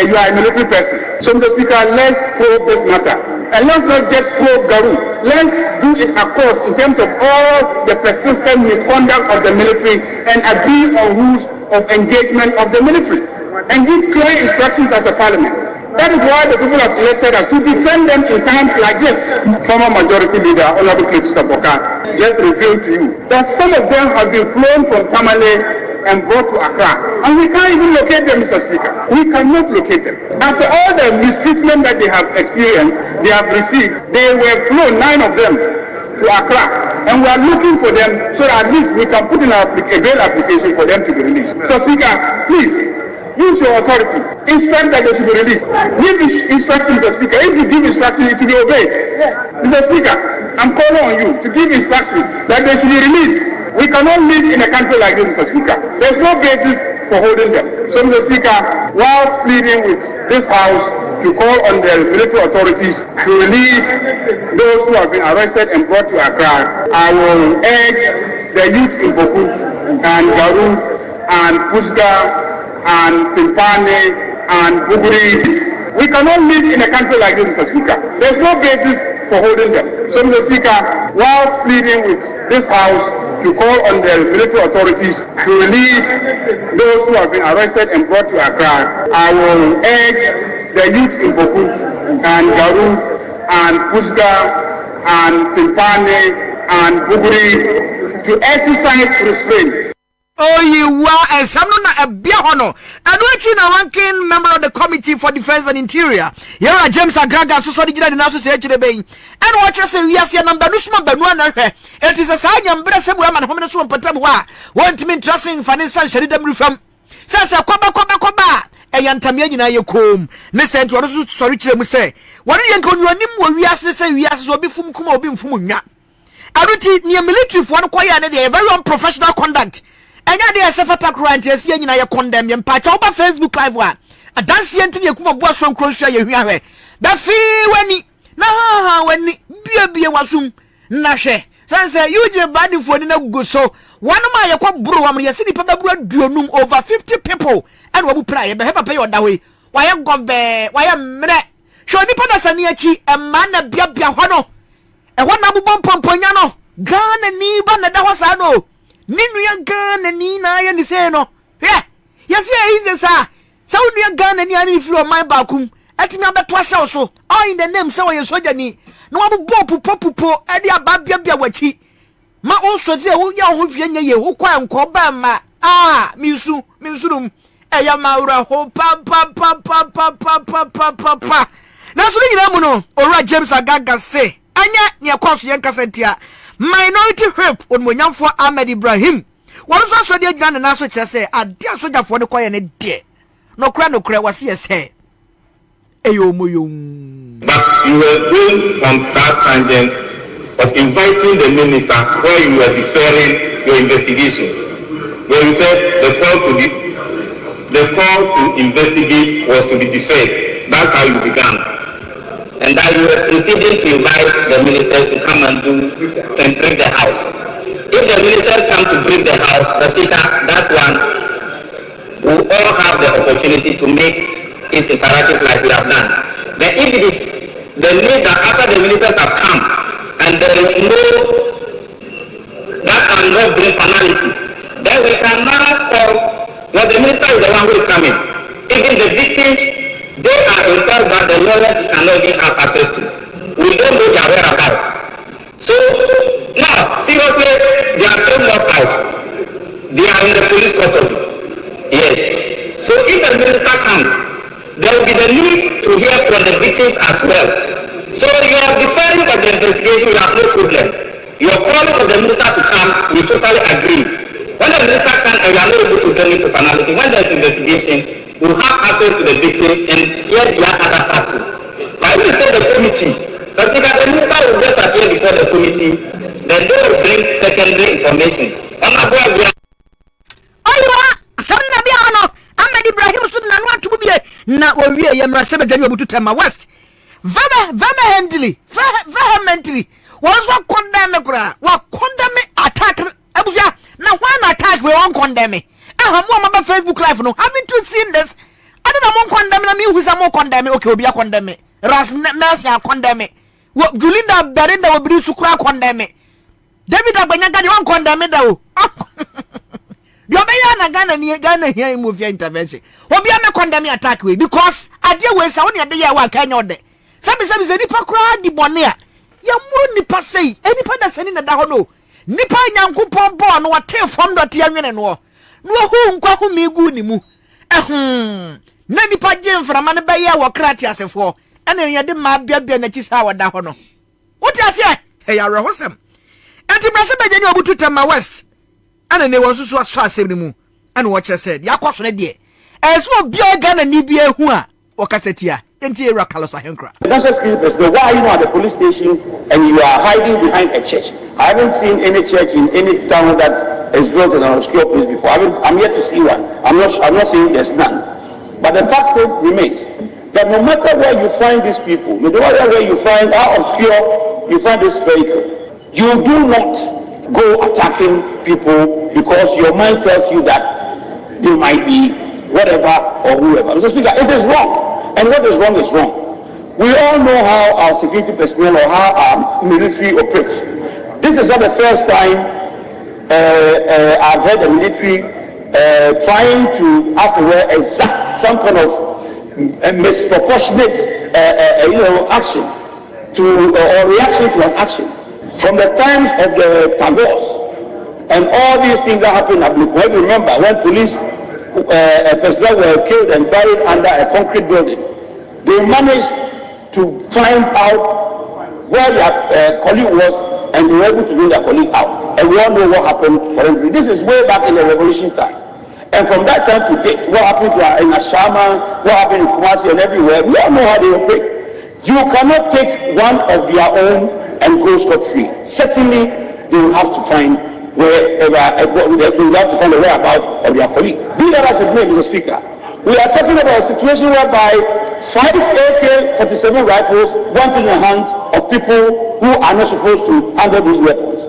you are a military person? So, Mr. Speaker, let's probe this matter. And let's not just probe Garu. Let's do it across in terms of all the persistent misconduct of the military and agree on rules of engagement of the military. And give clear instructions as a parliament. That is why the people have elected us to defend them in times like this. Former Majority Leader, Honorable Cliff Saboka, just revealed to you that some of them have been flown from Tamale and brought to Accra. And we can't even locate them, Mr. Speaker. We cannot locate them. After all the mistreatment that they have experienced, they have received, they were flown, 9 of them, to Accra. And we are looking for them so that at least we can put in a bail application for them to be released. So, Speaker, please, use your authority. Instruct that they should be released. Give instructions, Mr. Speaker. If you give instructions, it will be obeyed. Mr. Speaker, I'm calling on you to give instructions that they should be released. We cannot live in a country like this, Mr. Speaker. There's no basis for holding them. So, Mr. Speaker, while pleading with this House to call on the military authorities to release those who have been arrested and brought to Accra, I will urge the youth in Boku and Garu and Pusga and Timpane and Buguri. We cannot live in a country like this, Mr. Speaker. There's no basis for holding them. So, Mr. Speaker, while pleading with this House to call on the military authorities to release those who have been arrested and brought to Accra, I will urge the youth in Boku and Garu and Pusga and Timpane and Buguri to exercise restraint. Oh, you were and some a biahono, and which a ranking member of the Committee for Defense and Interior. Here are James Agraga, so sorry, didn't associate the Bay. And what you say, we are seeing number Nusma Benuana. It is a sign of Bressa woman, Homenasu and Patamwa. Want me trusting financial Shadidam reform. Says a Kwaba, a Yantamia, you comb. Listen to us, sorry, say. What do you go your name? We ask the same, we ask will be from Kumo being Fumunya. I read near military for one quiet, a very unprofessional conduct. Anya de asefata grant yesie nyina ye condemn ye mpacha oba Facebook live wa adanse enti ye kuma boa so nkronhwa ye hwa hwe da fi wani na ha wani bie wasum na hwe sanse yuje badi fo ni na gugo so one ma ye kwa bro wa ye sidi papa bro aduonum over 50 people and wa bu pra ye be he papa ye oda we wa ye gobe wa ye mre hwe ni pada sane achi emma na bia ho no e ho na bubon pomponya no Ghana ni ba na da ho sa no Ninu Ghana ni na ya ni say no. Yeah. Yes yeah is sa. Sa unu Ghana ni ani fi o man bakum. Atimi abeto ahye so. All in the name say we soldier ni. No abubo pupo e dia ba bia wachi. Ma on so je wo ya ho hwie nya ye wo kwa nko ba ma. Ah, minsu dum. E ya maura ho pa. Na so ni na mu no. Ora James Agaga say. Anya ne kwaso yen kasentia. Minority Whip on Munyamfo Ahmed Ibrahim. What was also the Jan and also say, a dear soldier for the choir and dear. No cry was here say. Ayo Muyum. But you were going on that tangent of inviting the minister while you were deferring your investigation. Where you said the call to investigate was to be deferred. That's how you began. And that you were proceeding to invite the ministers to come and break the house. If the ministers come to break the house, the speaker, that one, will all have the opportunity to make its interactive like we have done. But if it is the need that after the ministers have come and there is that cannot bring finality, then we can now call, well, the minister is the one who is coming. Even the victims, they are involved that the lawyers cannot even have access to. We don't know their whereabouts. So, now, seriously, they are still locked out. They are in the police custody. Yes. So, if the minister comes, there will be the need to hear from the victims as well. So, you are deferring of the investigation, you have no problem. You are calling for the minister to come, we totally agree. When when the minister can and you are not able to bring it to finality, when there is investigation, you have access to the victims and hear the other parties. But if you say the committee, the minister will just appear before the committee, then they will bring secondary information. And that's why we are. Ibrahim Sudna no atubie na owie yemra sebe dwani obutu tema west vehemently was condemn kura wa condemn attack abufia na when attack we won condemn aha mo ma Facebook live no haven't you seen this I don't know condemn na me who say mo condemn okay obi condemn ras mercy condemn Julinda Berinda obiri sukura condemn David Agbanyaga de won condemn da o na Ghana here move intervention. Obi am condemn attack we because ade we say won dey wa kan yode. Sabi nipa kura di bone a ya mu nipa sei enipa da sani na da ho no. Nipa nyankopon bo no wate fom do te anwene no. No hu nkwa hu mi gu ni mu. Na nipa jemframa ne baye wo krati asefo. Ena ye de ma bia na chi sa wada ho no. What ase e ya rehosem. Enti mrase beje ni obutu tema west. Ana ne won so aso asem mu ana wo kire said yakoso ne de eso bia Ghana ni bia hu a wo kasetia enti era Carlos Ahenkra. National security president, why are you not at the police station and you are hiding behind a church? I haven't seen any church in any town that is built in an obscure place before. I'm yet to see one. I'm not saying there's none, but the fact remains that no matter where you find these people, no matter where you find how obscure you find this vehicle, you do not go attacking people because your mind tells you that they might be whatever or whoever. Mr. Speaker, it is wrong, and what is wrong is wrong. We all know how our security personnel or how our military operates. This is not the first time I've heard the military trying to, as it were, exact some kind of misproportionate action to or reaction to an action. From the times of the Tagos and all these things that happened at Blue, remember when police personnel were killed and buried under a concrete building, they managed to find out where their colleague was and they were able to bring their colleague out. And we all know what happened for them. This is way back in the revolution time. And from that time to date, what happened in Ashama, what happened in Kumasi and everywhere, we all know how they operate. You cannot take one of their own and go scot-free. Certainly, they will have to find they will have to find a whereabouts of their colleague. Be that as it may, Mr. Speaker, we are talking about a situation whereby 5 AK-47 rifles went in the hands of people who are not supposed to handle these weapons.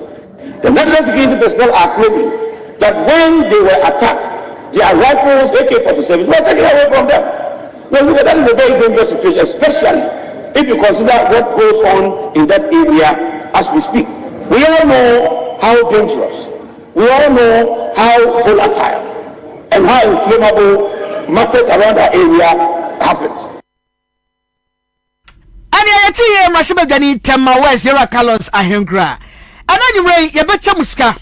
The national security personnel are claiming that when they were attacked, their rifles, AK-47, were taken away from them. Well, look, that is a very dangerous situation, especially if you consider what goes on in that area as we speak. We all know how dangerous, we all know how volatile and how inflammable matters around that area happens. And I tell you, Mashima Gani Tema West, Zero Carlos Ahenkra. And anyway, you betcha muska.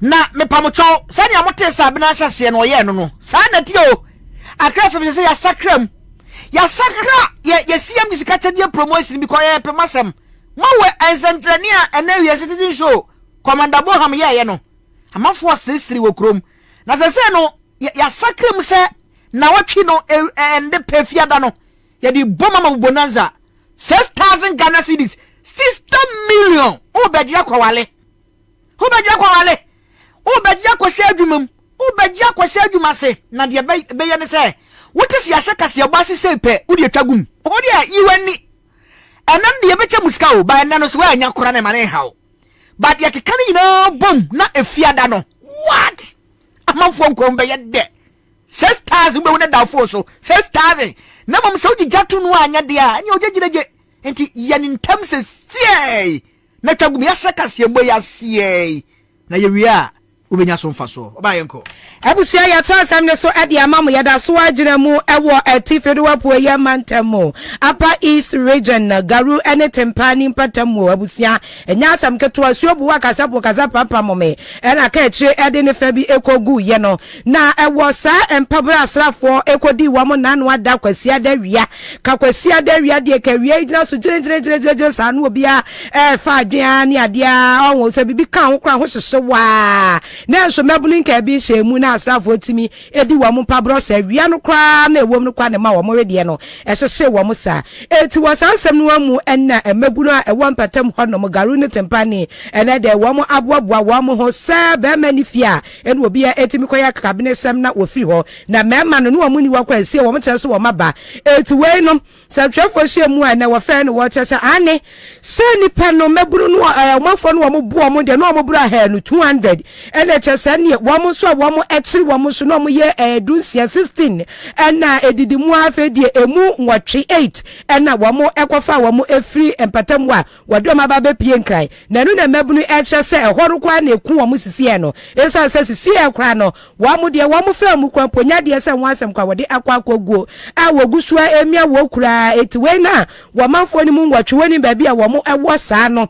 Na me pamucho, Sani Amotesa Benasha Sian or Yano, Sana Tio. I cry for me to say a sacrum. Ya sakra ya CM is catching your promotion because I pay masam. Mawe as engineer and now you citizen show. Commander Boham ya no. I'm not forced this 3 room. Na say no ya sakram say na watchi no and the pefia no. Ya di bomama bonanza 6,000 Ghana cedis 60 million. O bejia kwale. O bejia kwale. O bejia kwase adwumam. O bejia kwase adwuma se na de be ye ne say what is your shakas your bossy say pe udi tagum odi a iwani enam de becha muska o ba nano so anya kora ne mane hawo but ya kekani na bom na efiada no what amafo nkom be ye de 6,000 be wona da fo so 6,000 na mom so jatu no anya de a anya ojegireje enti yani ntam se sie na tagum ya shakas ye bo ya sie na ye wi a ubenya so mfaso obayenko abusia ya transam ne so ade amamu ya da so agina mu ewo atifedo wapo ya mantamo upper east region na garu ene tempani mpatamo abusia enya asam keto asuobu wakasapo papa mome ena ka etire ede ne fa bi ekogu ye no na ewo sa empabra asrafo ekodi wamo nanu ada kwasia da wia ka kwasia da wia de ka wia igina so jire sa no obia fa adwan ne ade a onwo se bibi kan ho kra ho hyehye wa na so mebunu nka bi shemu na asrafo timi edi wo mo pabro se wia no kra na ewom no kwa ne ma wo mo wedie no ehye wo mo sa eti wo sansem no amu enna emebunu a ewo mpatam ho no mo garu ne tempani ene de wo mo aboaboa wo mo ho se be mani fia ene obi a etimi koya kabine sem na ofiri ho na mema no no wo ni wakwa sie wo mo kire so wo maba eti we no se twefo shemu a na wo fe no wo kire se ane se nipa no mebunu no omafo no wo mo bo mo de no mo bura ha no 200 ene kire se ne wo mo so wo mo ekiri wo mo so no mo ye dunsia 16 ena edidi mu afedie emu nwotwe 8 ena wo mo ekofa wo mo efiri empatam wa wado ma ba be pie nkran na nu na mebunu eche se ehoro kwa na eku wo mo sisie no esa se sisie kwa no wo mo de wo mo fa mu kwa ponya de se wansem kwa wode akwa guo a wogusua emia wo kura etiwe na wo manfo ni mu nwotwe woni ba bia wo mo ewo saa no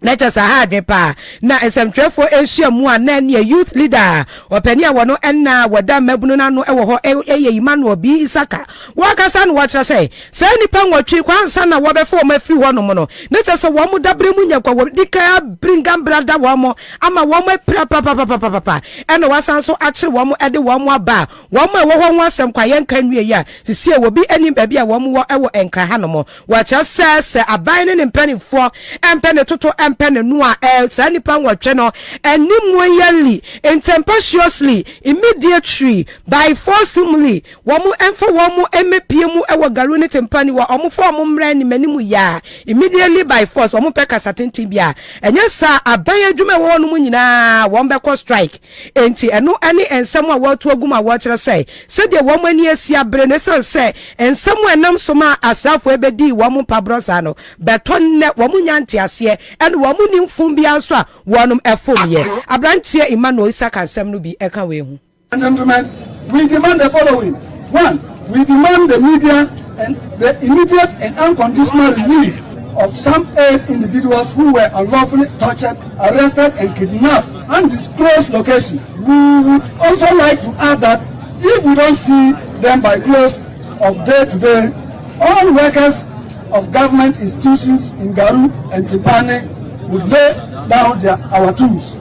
nature sahadwe pa na esemtwefo ehia mu a na ne youth leader opani a wono enna wada mabunu na no ewo ho eye Emmanuel bi Isaka wakasa no wachira sei se nipa nwotwe kwansa na wobefo ma firi ho no mo no nature se wo mu dabre mu nya kwa wo dika bringam brother wo mo ama wo mo pra pa ena wasan so akire wo mo ede wo mo aba wo mo ewo ho nwasem kwa yenka nwie ya sisie wo bi ani ba bia wo mo ewo enkra ha no mo wachira se aban ne mpanifo empene toto empene no a sanipa nwotwe no animu yali intempestuously immediately by forcibly wo mu emfa wo mu emepie mu ewo garu ne tempani wo omfo wo mra ni manimu ya immediately by force wo mu peka certain bia enye sa aban adwuma wo no mu nyina wo mbekọ strike enti eno ani ensem a wo to aguma wo kire sei se de wo mani asia bre ne se ensem enam so ma asafo ebedi wo mu pabrosa no beton ne wo mu nyante ase eno wo mu nimfum bia so a wonum efom ye abrantie Emmanuel Isaka nsem no bi eka we hu. Gentlemen, we demand the following. 1, we demand the media and the immediate and unconditional release of some 8 individuals who were unlawfully tortured, arrested and kidnapped undisclosed location. We would also like to add that if we don't see them by close of day today, all workers of government institutions in Garu and Tipane would lay down our tools.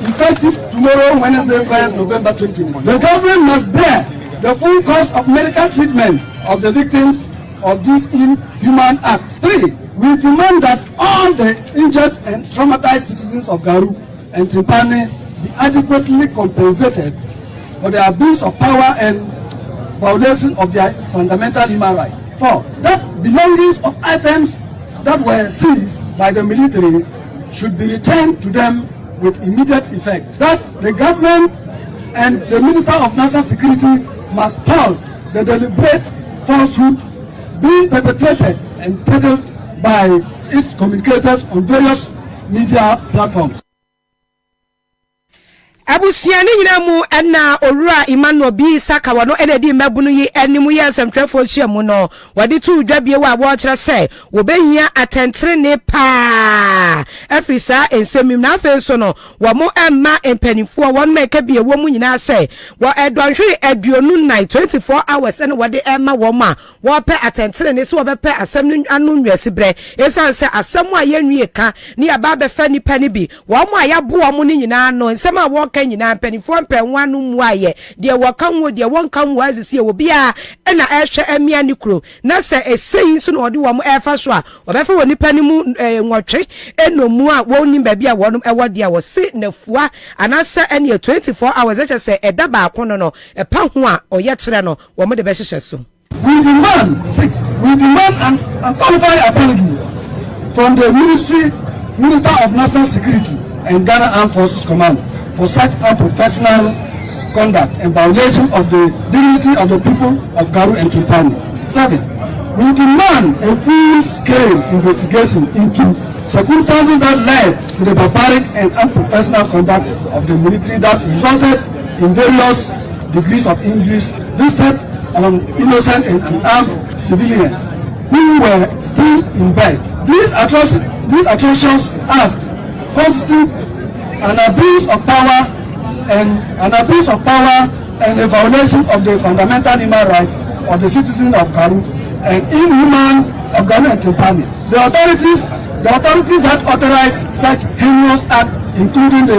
Effective tomorrow, Wednesday, 1st November 2020. The government must bear the full cost of medical treatment of the victims of this inhuman act. 3, we demand that all the injured and traumatized citizens of Garu and Tipane be adequately compensated for the abuse of power and violation of their fundamental human rights. 4, that belongings of items that were seized by the military should be returned to them with immediate effect. That the government and the Minister of National Security must halt the deliberate falsehood being perpetrated and peddled by its communicators on various media platforms. Abusiani nyina mu na owura Emmanuel bi Saka wono enedi mabunu yi animu ye asemtrefo hia mu no wode tu dwabie wa wo kire se wo behia atentere ne pa afisa ensemim na afa so no wo mo emma empanifo won meka bie wo mu nyina se wo edonhwe aduonu night 24 hours ene wode emma wo ma wo pe atentere ne so wo be pe asem anu nwasi bre esan se asem a yenwie ka ne aba be fa nipa ne bi wo mo ayabo wo mu nyina no ensem a wo nyina penifo mpenwanu mu aye de wakan wo de wonkan wo azisi wo bia na ehwe amia ni kro na se esei so no de wo mo efa so a obefa wo nipa ni mu nwotwe enomu a wo ni ba bia wonum ewo de a wo se nafua anasa ene 24 hours eche se eda ba akono no epa ho a oye kire no wo mo de be hyehyɛ so. We demand an unqualified apology from the Minister of National Security and Ghana Armed Forces Command for such unprofessional conduct and violation of the dignity of the people of Garu and Tipane. 7, we demand a full-scale investigation into circumstances that led to the barbaric and unprofessional conduct of the military that resulted in various degrees of injuries visited on innocent and unarmed civilians who were still in bed. These atrocious acts constitute an abuse of power and a violation of the fundamental human rights of the citizens of Garu and inhuman of Garu and Tipane. The authorities The authorities that authorize such heinous act, including the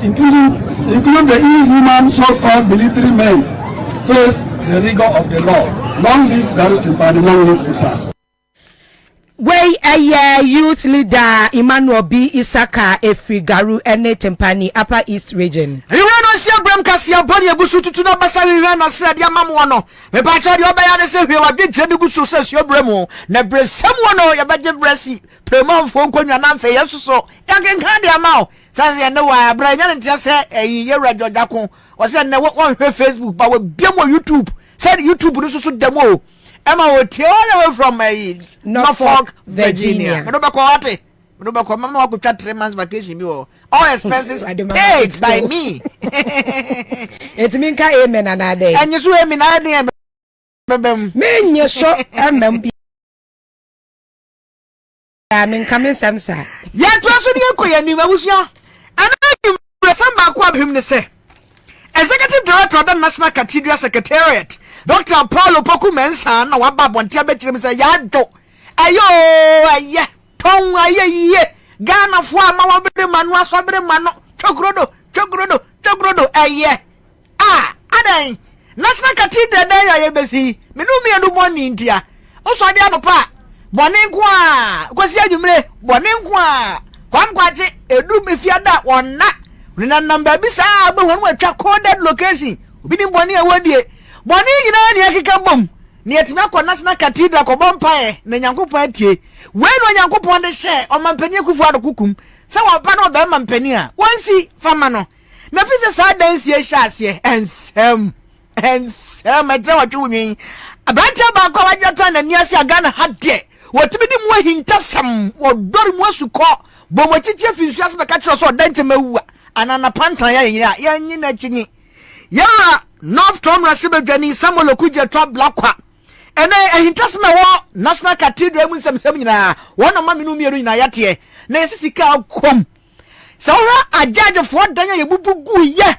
inhuman so-called military men, face the rigor of the law. Long live Garu Timpani, long live Musa. Wey a youth leader Emmanuel B. Isaka Efigaru ene Tempani Upper East Region. Riwano si abram kasi aboni ebusu tutu na basa riwano sra dia mamu no. Me ba cha de obeya de se hwe wa de jeni gusu se su abremu na bresam wono ya baje bresi premon fo nkonwa na mfe yesuso ya kenkan dia mawo sanse ne wa abra nya ntia se ye radio jako o se ne won hwe Facebook ba we biamo YouTube said YouTube no so demo Emma will tell away from Norfolk, Virginia. Mama will chat 3 months vacation. All expenses paid by me. It means amen another day. And you swear me now, men, you show MMB. I mean, coming some side. Yet, was when you was young. And I some back what him to say. Executive Director of the National Cathedral Secretariat. Dr. Paulo Pokumensa na waba bontia betrim say yado ayo aye ton aye Ghana fo ama wabere manu asobere manu chokrodo aye adan National Cathedral da ya besi menu mi anu boni ntia oso ade anopa boni nko a kwasi adwumre boni nko a kwamkwate edu mefiada wonna nina namba bisa abe wonu atwa coded location obi ni boni awadie boni nyina ne akeka bom ne yetime akọ National Cathedral ko bompae na nyankopon atie we no nyankopon de hye o mampani akufu adokukum se wo pa no be mampani a wonsi fama no na fi se sa dansi e hye ase ensem ate watwe wunyin abanta ba ko wajata na ni ase aga na hade wotimi di mu ahintasam wo dori mu asuko bomochichi afinsu ase be ka tro so dante mawu anana pantan ya yira ya nyi na chinyi ya North Tom Rasibedwani Samuel Okuje to Blakwa ene ehintasme wo National Cathedral mu nsem nyina wona ma menu mieru nyina yate na esisika kom sawra ajaje fo danya yebubu guye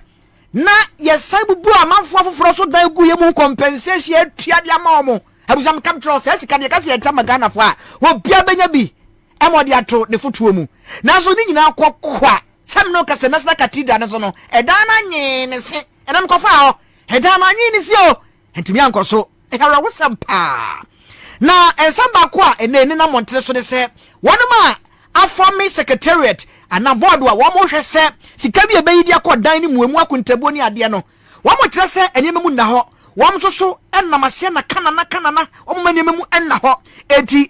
na yesan bubu amanfo afoforo so dan guye mu compensation atua dia ma omo abusam capture so esika de kase yeta magana fo a wo bia benya bi emode ato ne fotuo mu na so ni nyina akokwa sam no kase National Cathedral ne so no edana nyi ne se enam kofa ho edana nyi ne se o entimi ankoso ehara wosampa na ensamba kwa ene na montre so de se wonuma aformi secretariat ana board wa wo mo hwe se sika bi ebayidi akodan ni muemu akontabo ni ade no wo mo kire se enyememu na ho wo mo so enamase na kanana wo mo enyememu enna ho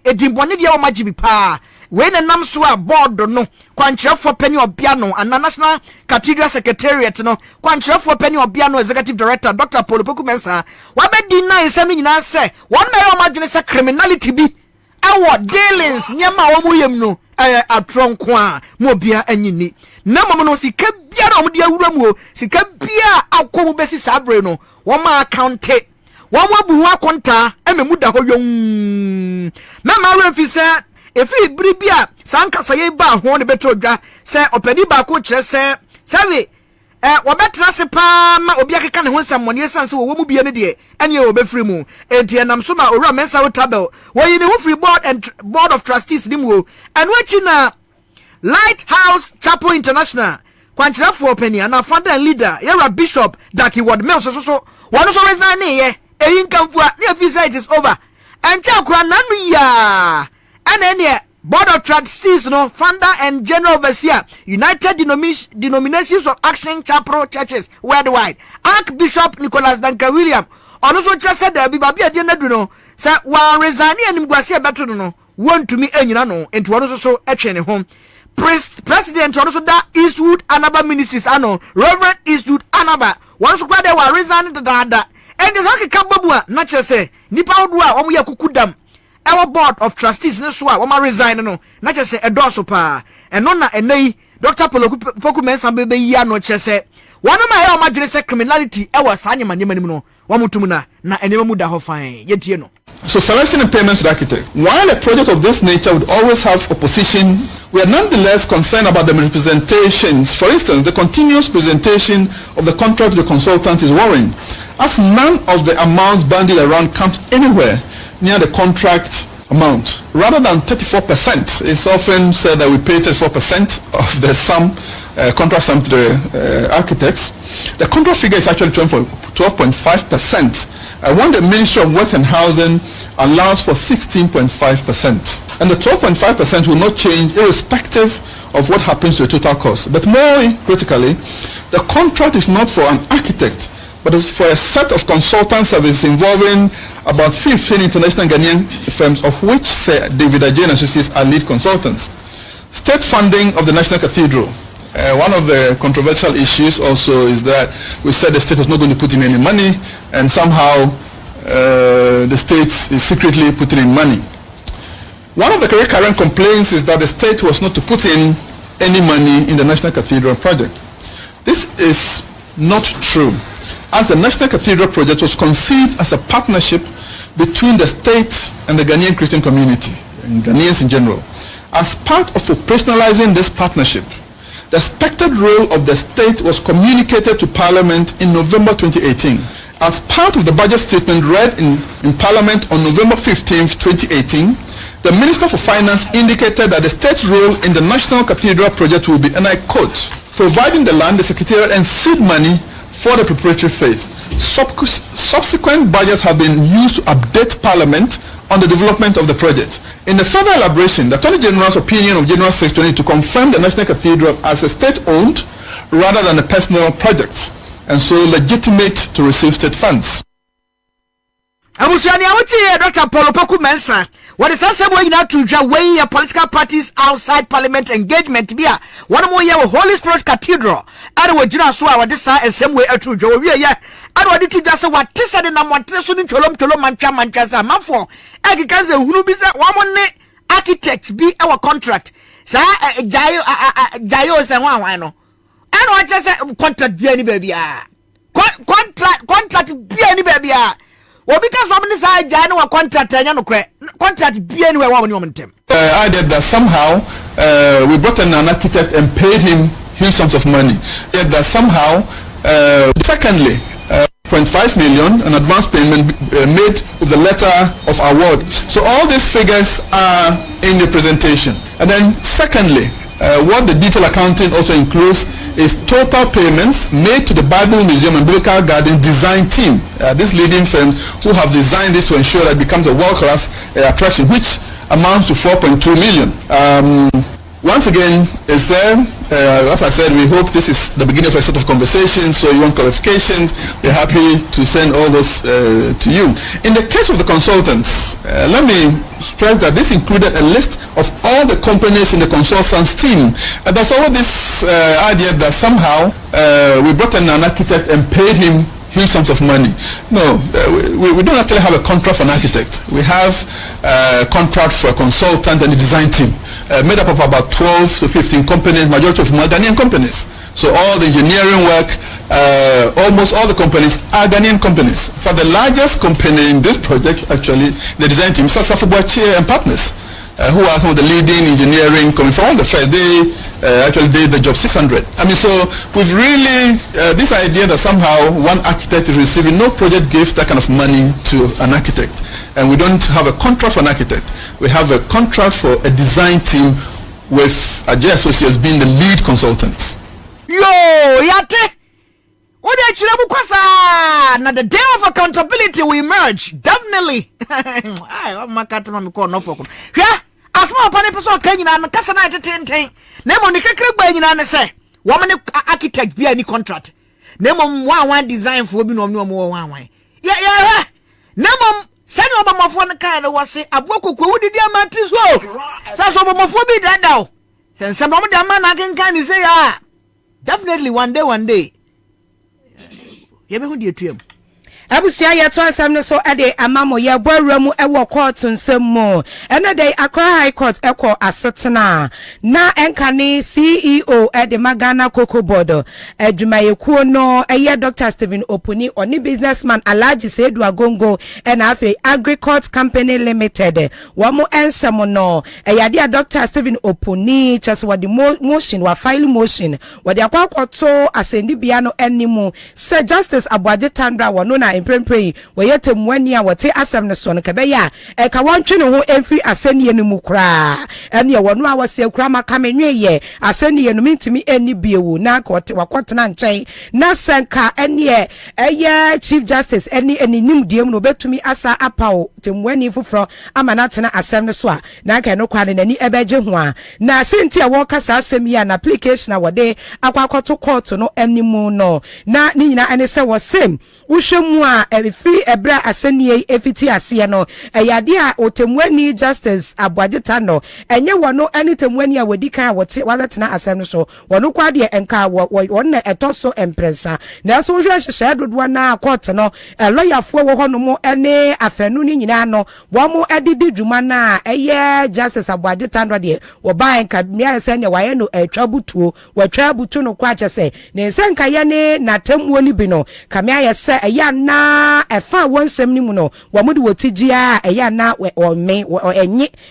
edinbone de wo magibi pa we na nam so a board no kwankyerefo pani obia no ana National Cathedral Secretariat no kwankyerefo pani obia no Executive Director Dr. Paulo Pokumensa wabedi na nsem nyina se won na yo madwene se criminality bi awo dealings nyama wo mu yem no atronko a mo obia anyini na momo no sika bia na omde awura mu o sika bia akomu besi sabre no wo ma accounte wo mo abu ho akonta ememu da ho yom mama we se efi bribia sankasa ye ba ho ne beto dwa se opani ba ko kire se sabe wo betra se pa ma obi akeka ne ho nsam ne sanse wo mu bia ne de ene wo be free mu enti enam so ma owura mensa wo tabel wo yi ne ho free board of trustees ni mu o and wachi na Lighthouse Chapel International kwankyerefo opani ana founder and leader yera Bishop Daki Ward Mills so won so resign ye eyin kamfua ne fi say it is over and chakura nanu ya and Board of Trustees no founder and general overseer United Denominations of Action Chapel Churches worldwide Archbishop Nicholas Duncan William ono so chese da bi babia de nadu no say wa resign anim gwase beto no won to me anyina no enti ono so etwe ne ho president ono so da Eastwood Anaba Ministries ano Reverend Eastwood Anaba won so kwade wa resign da and is hake kababu a na chese nipa odo a omo yakukudam our board of trustees no so a wo ma resign no na chese edoso pa eno na enei Dr. Pokumensa bebe ya no chese wonu ma ya o madwene se criminality e wa sanyema nyema nim no wo mutum na enema mu da ho fan yetie no. So selection and payment to the architect. While a project of this nature would always have opposition, we are nonetheless concerned about the representations. For instance, the continuous presentation of the contract to the consultant is worrying, as none of the amounts bandied around comes anywhere near the contract amount rather than 34%. It's often said that we pay 34% of the sum, contract sum to the architects. The contract figure is actually 12.5%. When the Ministry of Works and Housing allows for 16.5%. And the 12.5% will not change irrespective of what happens to the total cost. But more critically, the contract is not for an architect, but it's for a set of consultant services involving about 15 international Ghanaian firms, of which David Ajay and Associates are lead consultants. State funding of the National Cathedral. One of the controversial issues also is that we said the state was not going to put in any money, and somehow the state is secretly putting in money. One of the recurrent complaints is that the state was not to put in any money in the National Cathedral project. This is not true, as the National Cathedral project was conceived as a partnership between the state and the Ghanaian Christian community, and Ghanaians in general. As part of operationalizing this partnership, the expected role of the state was communicated to Parliament in November 2018. As part of the budget statement read in Parliament on November 15, 2018, the Minister for Finance indicated that the state's role in the National Cathedral project will be, and I quote, providing the land, the secretariat, and seed money for the preparatory phase. Subsequent budgets have been used to update Parliament on the development of the project. In the further elaboration, the Attorney General's opinion of January 6, 2020 to confirm the National Cathedral as a state-owned rather than a personal project, and so legitimate to receive state funds. Dr. Paulo Poku Mensah. What is that way now to weigh your political parties outside parliament engagement? One more year with Holy Spirit Cathedral. I would do so our desire and same way to Joe. Yeah, I would do just what Tissa and I'm want to Tolom Manchas and Manfo. Agriculture who be that one architects be our contract. Sir, Jayo is a one. I know I just contract be any baby. Contract be any baby. Well, because from this side, I know a contract be anywhere one momentum. I did that somehow we brought in an architect and paid him huge sums of money. Yet that somehow, secondly, 0.5 million, an advance payment made with the letter of award. So all these figures are in the presentation. And then secondly, what the detailed accounting also includes is total payments made to the Bible Museum and Biblical Garden design team. These leading firms who have designed this to ensure that it becomes a world-class attraction, which amounts to 4.2 million. Once again, is there, as I said, we hope this is the beginning of a sort of conversation, so you want clarifications, we're happy to send all those to you. In the case of the consultants, let me stress that this included a list of all the companies in the consultants team. There's always this idea that somehow we brought in an architect and paid him huge sums of money. No, we don't actually have a contract for an architect. We have a contract for a consultant and a design team made up of about 12 to 15 companies, majority of Ghanaian companies. So all the engineering work, almost all the companies are Ghanaian companies. For the largest company in this project, actually, the design team, Sasafu Boachie and Partners, who are some of the leading engineering companies. For one, the first day actually did the job 600. I mean, so we've really, this idea that somehow one architect is receiving no project gives that kind of money to an architect. And we don't have a contract for an architect. We have a contract for a design team with Ajay Associates being the lead consultants. Yo, yate! What did you now the day of accountability will emerge. Definitely. I'm yeah, as my person can you and Cassana ten. Nemo Nika say, woman architect be any contract. Nemo one design for no more one. Yeah. Nemo send over my phone kind was say, a book who did your man as well. That's over my phone be that now. And some of the man I can say, definitely one day. Yebe hu die Abusia ye to asem no so ade amamo ye bwawramu ewo court nsem mo ene dey Accra High Court ekọ asetena na enkane CEO ede Magana Cocoa Board adwumayekuo no eye Dr. Stephen Opuni oni businessman Alhaji Sedu Agongo ena afi Agricult Company Limited wamo ensem no eye Dr. Stephen Opuni chase wadi motion wa file motion wadi akwakoto asendi bia no enimu Sir Justice Abuaje Tandra wono na emprempre we yetemwani a wote asem ne so no kebeya e ka wontwe ne ho emfi asenie no mu kra ene wono a wose kra maka menwe asenie no mintimi eni biewu na wakotena nchen na senka ene eye chief justice eni nim diem no betumi asa apawo temwani fufro amana tena asem ne so a na ka no kwade nani ebeje ho a na senti a wo kasa asem ya na application a wode akwakoto court no enimu no na ni nyina ene se wo sem wohwemu a free ebra asenie efiti ase no eyade a otemwani justice abwageta no enye wono ene temwani a wodi kan wote waletena asem no so wono kwade enka wonne etoso empresa na so hwe hyehyɛ dodo na court no lawyer fo wo hono mo ene afanu ni nyina no wo mo edidi dwuma na eye justice abwageta no de wo ba enka mia se ne waye no atwabutuo watwabutu no kwa kyese ne senka ye ne natamwo ni bi no kamia ye se eya na efa wonsem ni mu no wo mo de wotigia eya na me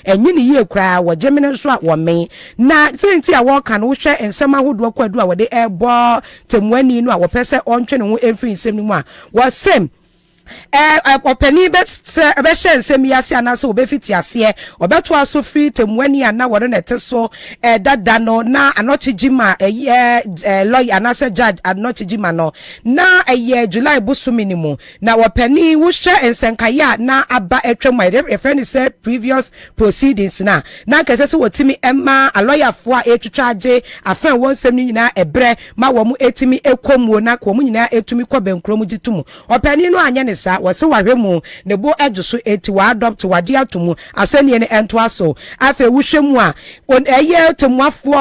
enyi ni ye kra wo gemine so a wo me na senti a wo ka no hwe ensem ahodo kwadu a wo de ebo temwani no a wo pese ontwe ne ho emfi nsem ni mu a wo sem openi be nsem yase anase obefiti ase obeto aso free temwani ana woro nete so dada no na anochijima lawyer anase judge anochijima no na July busumi ni mu na openi wo hwe nsenkaya na aba etwema reference say previous proceedings na kese se wotimi emma a lawyer fo a etwitwaje afa wonsem ni nyina ebre ma wo mu etimi ekomuo na ko mu nyina etumi kobenkrom gitumu openi no anya ne sa wase wahwemu ne bo adjuso eti wa adopt wade atomu asenie ne ento aso afa wuhwemu a eye temwafo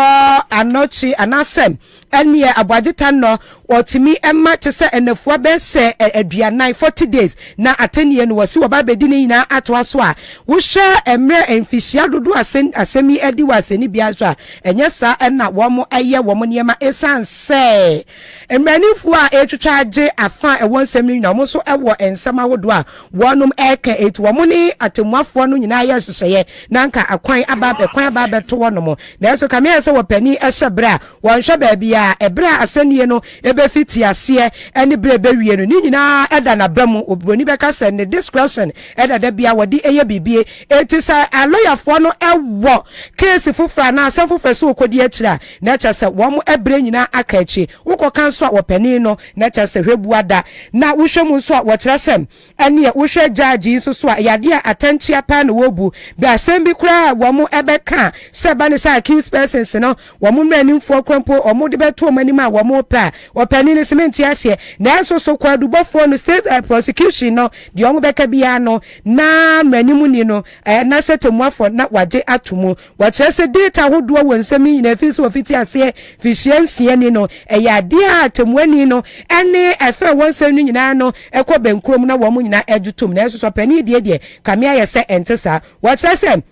anochi anasem ene abwageta no otimi emma chese enafua be se aduanan 40 days na atenie no wase woba bedi ne nyina ato aso a wohwe emre emfisia dodo asemi edi waseni bia so a enye sa na womo eye womo niema esanse emranifo a etwitwaje afa ewonsem ni na mo so ewo ensama wodo a wonum eka etu womo ni atemwafo no nyina ya hyehyeye nanka akwan aba to wonom na so kamia se wopani ehye wonhwe ba bia ebra asenie no ebefiti ase ene brebe wie no ni nyina eda na bamu obroni beka se ne discretion eda da bia wodi eye bibie etisa aloyafo no ewo case fufra na asafufra so okodi akira na cha se womo ebre nyina aka achi wokokan so a wopani no na cha se hwebuada na wohwemu so a wokyerɛ sem ene wohwɛ judge so a yade atantia pa na wobu be asem bi kura womo ebeka se ba ne sa accused persons no womo mranimfo kwampo omo de beto omani ma womo pa opani ne cement ase na so kwadubofo no state prosecution no de omo beka bia no na mranimu ni no na setemwafo na waje atomu wakyerɛ se data hodo wonsem nyina fi so ofiti ase fihyiansie ni no yade atemwani no ene efe wonsem nyina no ekɔ benkrom na womo nyina adjutum na so opani de kamia ye se entesa wakyerɛ se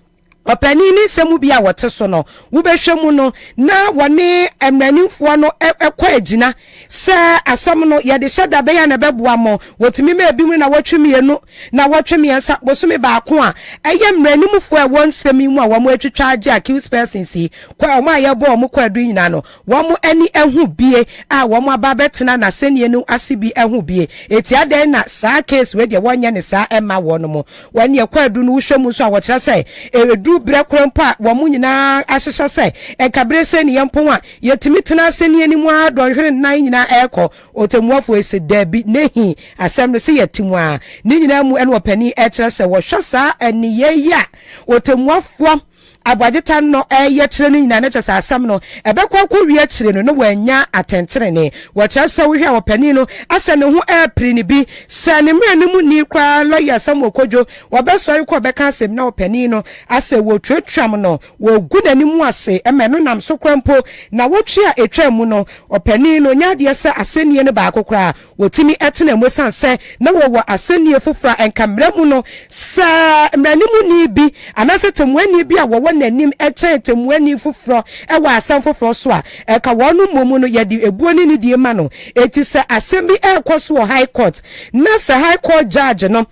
opani ni semu bia wote so no wo behwemu no na wone emranimfo no ekɔ agina se asam no ye de hyeda be ya na beboa mo wotimi ma ebi mu na wotwemie no na wotwemie sa bosome ba ko a eye mranimfo a wonsemi mu a wo mo atwitwa age accused persons yi kwa o ma ye bo o mo kwadu nyina no wo mo ani ehu bie a wo mo aba betena na senie no asibi ehu bie etia den na sa case we de wonye ne sa ema wo no mo wone ye kwadu no hwemu so a wo kyerɛ sɛ edu bre krompa wo mu nyina ahyehye sɛ enkabre sɛ ne yempon a yetimi tena senie ni mu a dɔhwere nan nyina ɛkɔ otemuafo ese dabi nehi asɛm no sɛ yetimu a ne nyina mu ɛne opani ɛkyerɛ sɛ wo hwɛ saa aniye ya otemuafo abwageta no ye kyerɛ no nyina na kyerɛ asam no ebekɔ kɔ wie kyerɛ no wanya atenterene wo kyerɛ sɛ wo hwɛ opani no asa ne ho apri ne bi sɛ ne mmerɛ ne mu ni kwa lawyer sam okodwo wo besɔre kɔ bɛka asɛm na opani no asa wo twetwam no wo gu n'animu ase ɛmɛ no nam so kwampo na wo twea etwa mu no opani no nya de sɛ asenie no ba akokora wotimi ɛtena mu sanse na wo asenie fofora enkamra mu no sɛ mmerɛ mu ni bi anase temwani bi a wo nanim eche temwani foforo ewa asam foforo so a eka wonu momu no ye di ebuoni ni die ma no eti se asem bi ekwoso high court na se high court judge no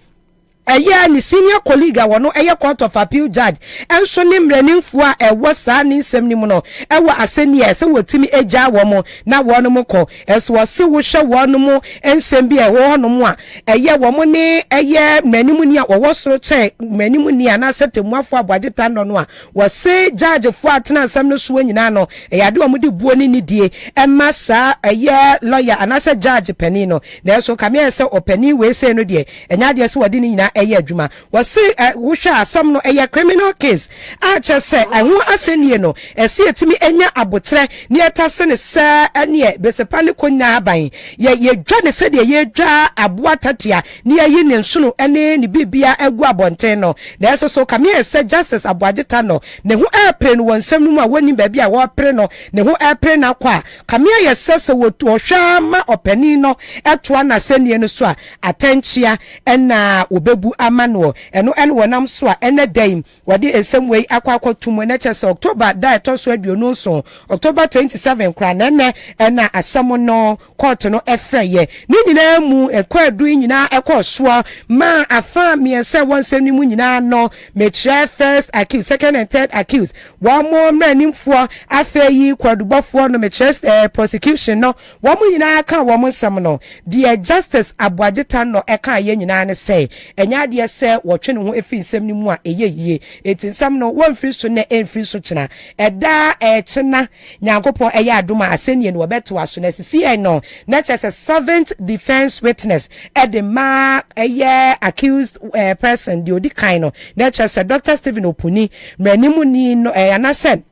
ɛyɛ ne senior colleague wɔno ɛyɛ court of appeal judge ɛnso ne mmeranimfo a ɛwɔ saa ne nsɛm nim no ɛwɔ asɛnni a ɛsɛ wɔtumi agya wɔn na wɔn mo kɔ ɛso wɔse wohwɛ wɔn mo nsɛm bi a ɛwɔ hɔnom a ɛyɛ wɔn ne ɛyɛ mmeranim ni a wɔwɔ soro kyɛ mmeranim ni a na sɛ temuafo aboagye no a wɔse judge fo atena nsɛm no so nyinaa no ɛyɛ ade wɔn de buo ne nidie ɛma saa ɛyɛ lawyer anasɛ judge panin no na ɛso kamea sɛ ɔpanin wei sɛ no deɛ ɛnya deɛ sɛ wɔde ne nyinaa ɛyɛ adwuma wɔse wohwɛ asɛm no ɛyɛ criminal case a kyɛ sɛ ɛho asɛnnie no ɛsi etimi enya abotre ne ɛtase ne sɛ ɛneɛ besepa ne konya aban yɛdwa ne sɛ deɛ yɛdwa aboa tatia ne yɛyi ne nsono ɛne ne bibia egu abɔnten no na ɛso so kamea sɛ justice aboageta no ne ho ɛpre no wɔnsɛm no mu a wɔni baabi a wɔpre no ne ho ɛpre na kwa kamea yɛ sɛ wɔhwɛ ma ɔpanin no ɛtoa na sɛnnie no so a atankyia ɛna obebu ama no ɛno ɛne wɔnam so a ɛne dan wɔde nsɛm wei akɔtum na kyɛ sɛ October da ɛtɔ so aduonu so October 27 kra na ɛna asɛm no court no ɛfrɛ yɛ ne nyinaa mu ɛkɔadu nyinaa ɛkɔ soɔ ma afa miɛnsɛ wɔn nsɛm no mu nyinaa no mekyerɛ first accused second and third accused wɔn mo mmeranimfoɔ afɛ yi kwadubɔfoɔ no mekyerɛ prosecution no wɔn mo nyinaa ka wɔn nsɛm no deɛ justice aboageta no ɛka yɛ nyinaa ne sɛ ɛnya adeɛ sɛ wɔtwe ne ho efi nsɛm no mu a ɛyɛ yie eti nsɛm no wɔn mfiri so na ɛmfiri so kyena ɛda ɛkyena nyankopɔn ɛyɛ adom a asɛnnie no wɔbɛto aso na sisi no na kyɛ sɛ seventh defense witness ɛde ma ɛyɛ accused person deɛ odi kan no na kyɛ sɛ Dr. Stephen Opuni mmeranimu ni no anasɛ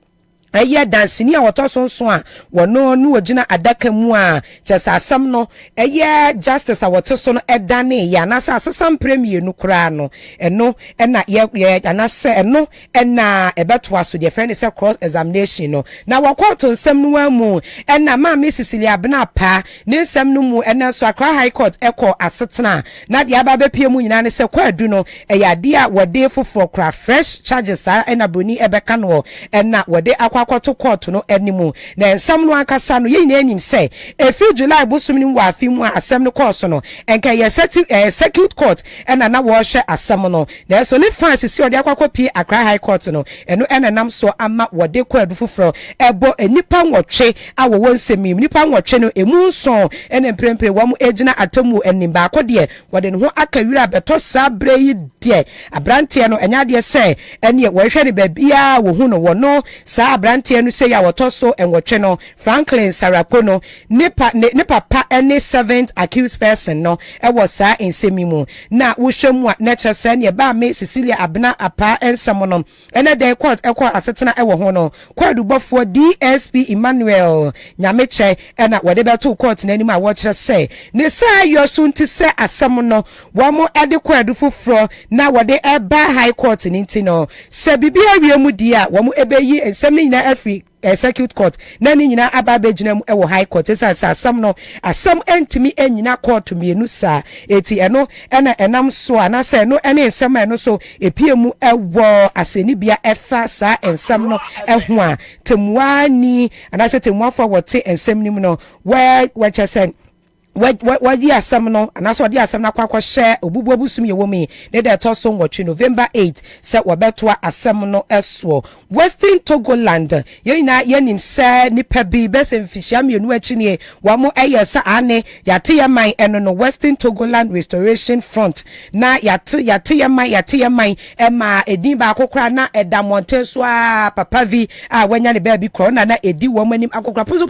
ɛyɛ dansini a wɔtɔ so nso a wɔno no wɔgyina adaka mu a kyɛsɛ asɛm no ɛyɛ justice a wɔte so no ɛdane yɛ anasɛ asesam premier no koraa no ɛno ɛna yɛ anasɛ ɛno ɛna ɛbɛtoa so deɛ fɛn ne sɛ cross examination no na wɔkɔɔto nsɛm no amu ɛna maame Cecilia Abena pa ne nsɛm no mu ɛna so Accra High Court ɛkɔ asetena na deɛ aba bɛpie mu nyinaa ne sɛ kwadu no ɛyɛ adeɛ a wɔde foforɔ kora fresh charges a ɛna broni ɛbɛka no ɛna wɔde akwakoto court no animu na nsɛm no ankasa no yɛn anim sɛ efi July bosom no wɔ afi mu a asɛm no course no enka yɛ circuit court ɛna na wɔhwɛ asɛm no na so ne fans si ɔde akwakopi Accra High Court no ɛno ɛna nam so ama wɔde kwadu foforɔ ɛbɔ enipa nwɔtwe a wɔwɔ nsɛmim nipa nwɔtwe no emu nson ɛna mprempre wɔn egyina atamu anim baako deɛ wɔde ne ho aka wira bɛtɔ saa bre yi deɛ abranteɛ no ɛnya deɛ sɛ ɛne wɔhwɛ ne baabia wɔ hu no wɔno saa abranteɛ no sɛ ya wɔtɔ so ɛnwɔtwe no Franklin Sarako no ne papa ɛne seventh accused person no ɛwɔ saa nsɛmi mu na wohwɛ mu a na kyerɛ sɛ ne ba me Cecilia Abena apa nsɛm no ɛna dɛ court ɛkɔ asetena ɛwɔ ho no kwadubɔfoɔ DSP Emmanuel Nyamekyɛ ɛna wɔde bɛto court n'anim a wɔkyerɛ sɛ ne saa yɔ so nti sɛ asɛm no wɔn ɛde kwadu foforɔ na wɔde ɛba High Court ne nti no sɛ bibi awie mu di a wɔn ɛbɛyi nsɛm ne nyinaa afi circuit court na ne nyinaa aba bɛgyina mu ɛwɔ High Court ɛsɛ asɛm no asɛm ɛntimi ɛnyina court mienu saa eti ɛno ɛna ɛnam so anasɛ ɛno ɛne nsɛm ɛno so epie mu ɛwɔ asɛnibea ɛfa saa nsɛm no ɛho a temuani anasɛ temuafo wɔte nsɛm nim no wɔkyɛ sɛ wadi asɛm no anaso wadi asɛm na kwakɔhyɛ obubu abusum yɛ wɔ mu ne da ɛtɔ so nwɔtwe November 8 sɛ wɔbɛtoa asɛm no ɛsoɔ Western Togoland yɛnyina yɛnim sɛ nipa bi bɛsɛ mfihia mmienu akyi nie wɔn ɛyɛ sɛ ane yɛate yɛ man ɛno no Western Togoland Restoration Front na yɛate yɛ man ɛma edin baako kora na ɛda mmɔnten so a papa vi a wɔanya ne baabi korɔ na edi wɔn anim akokora poso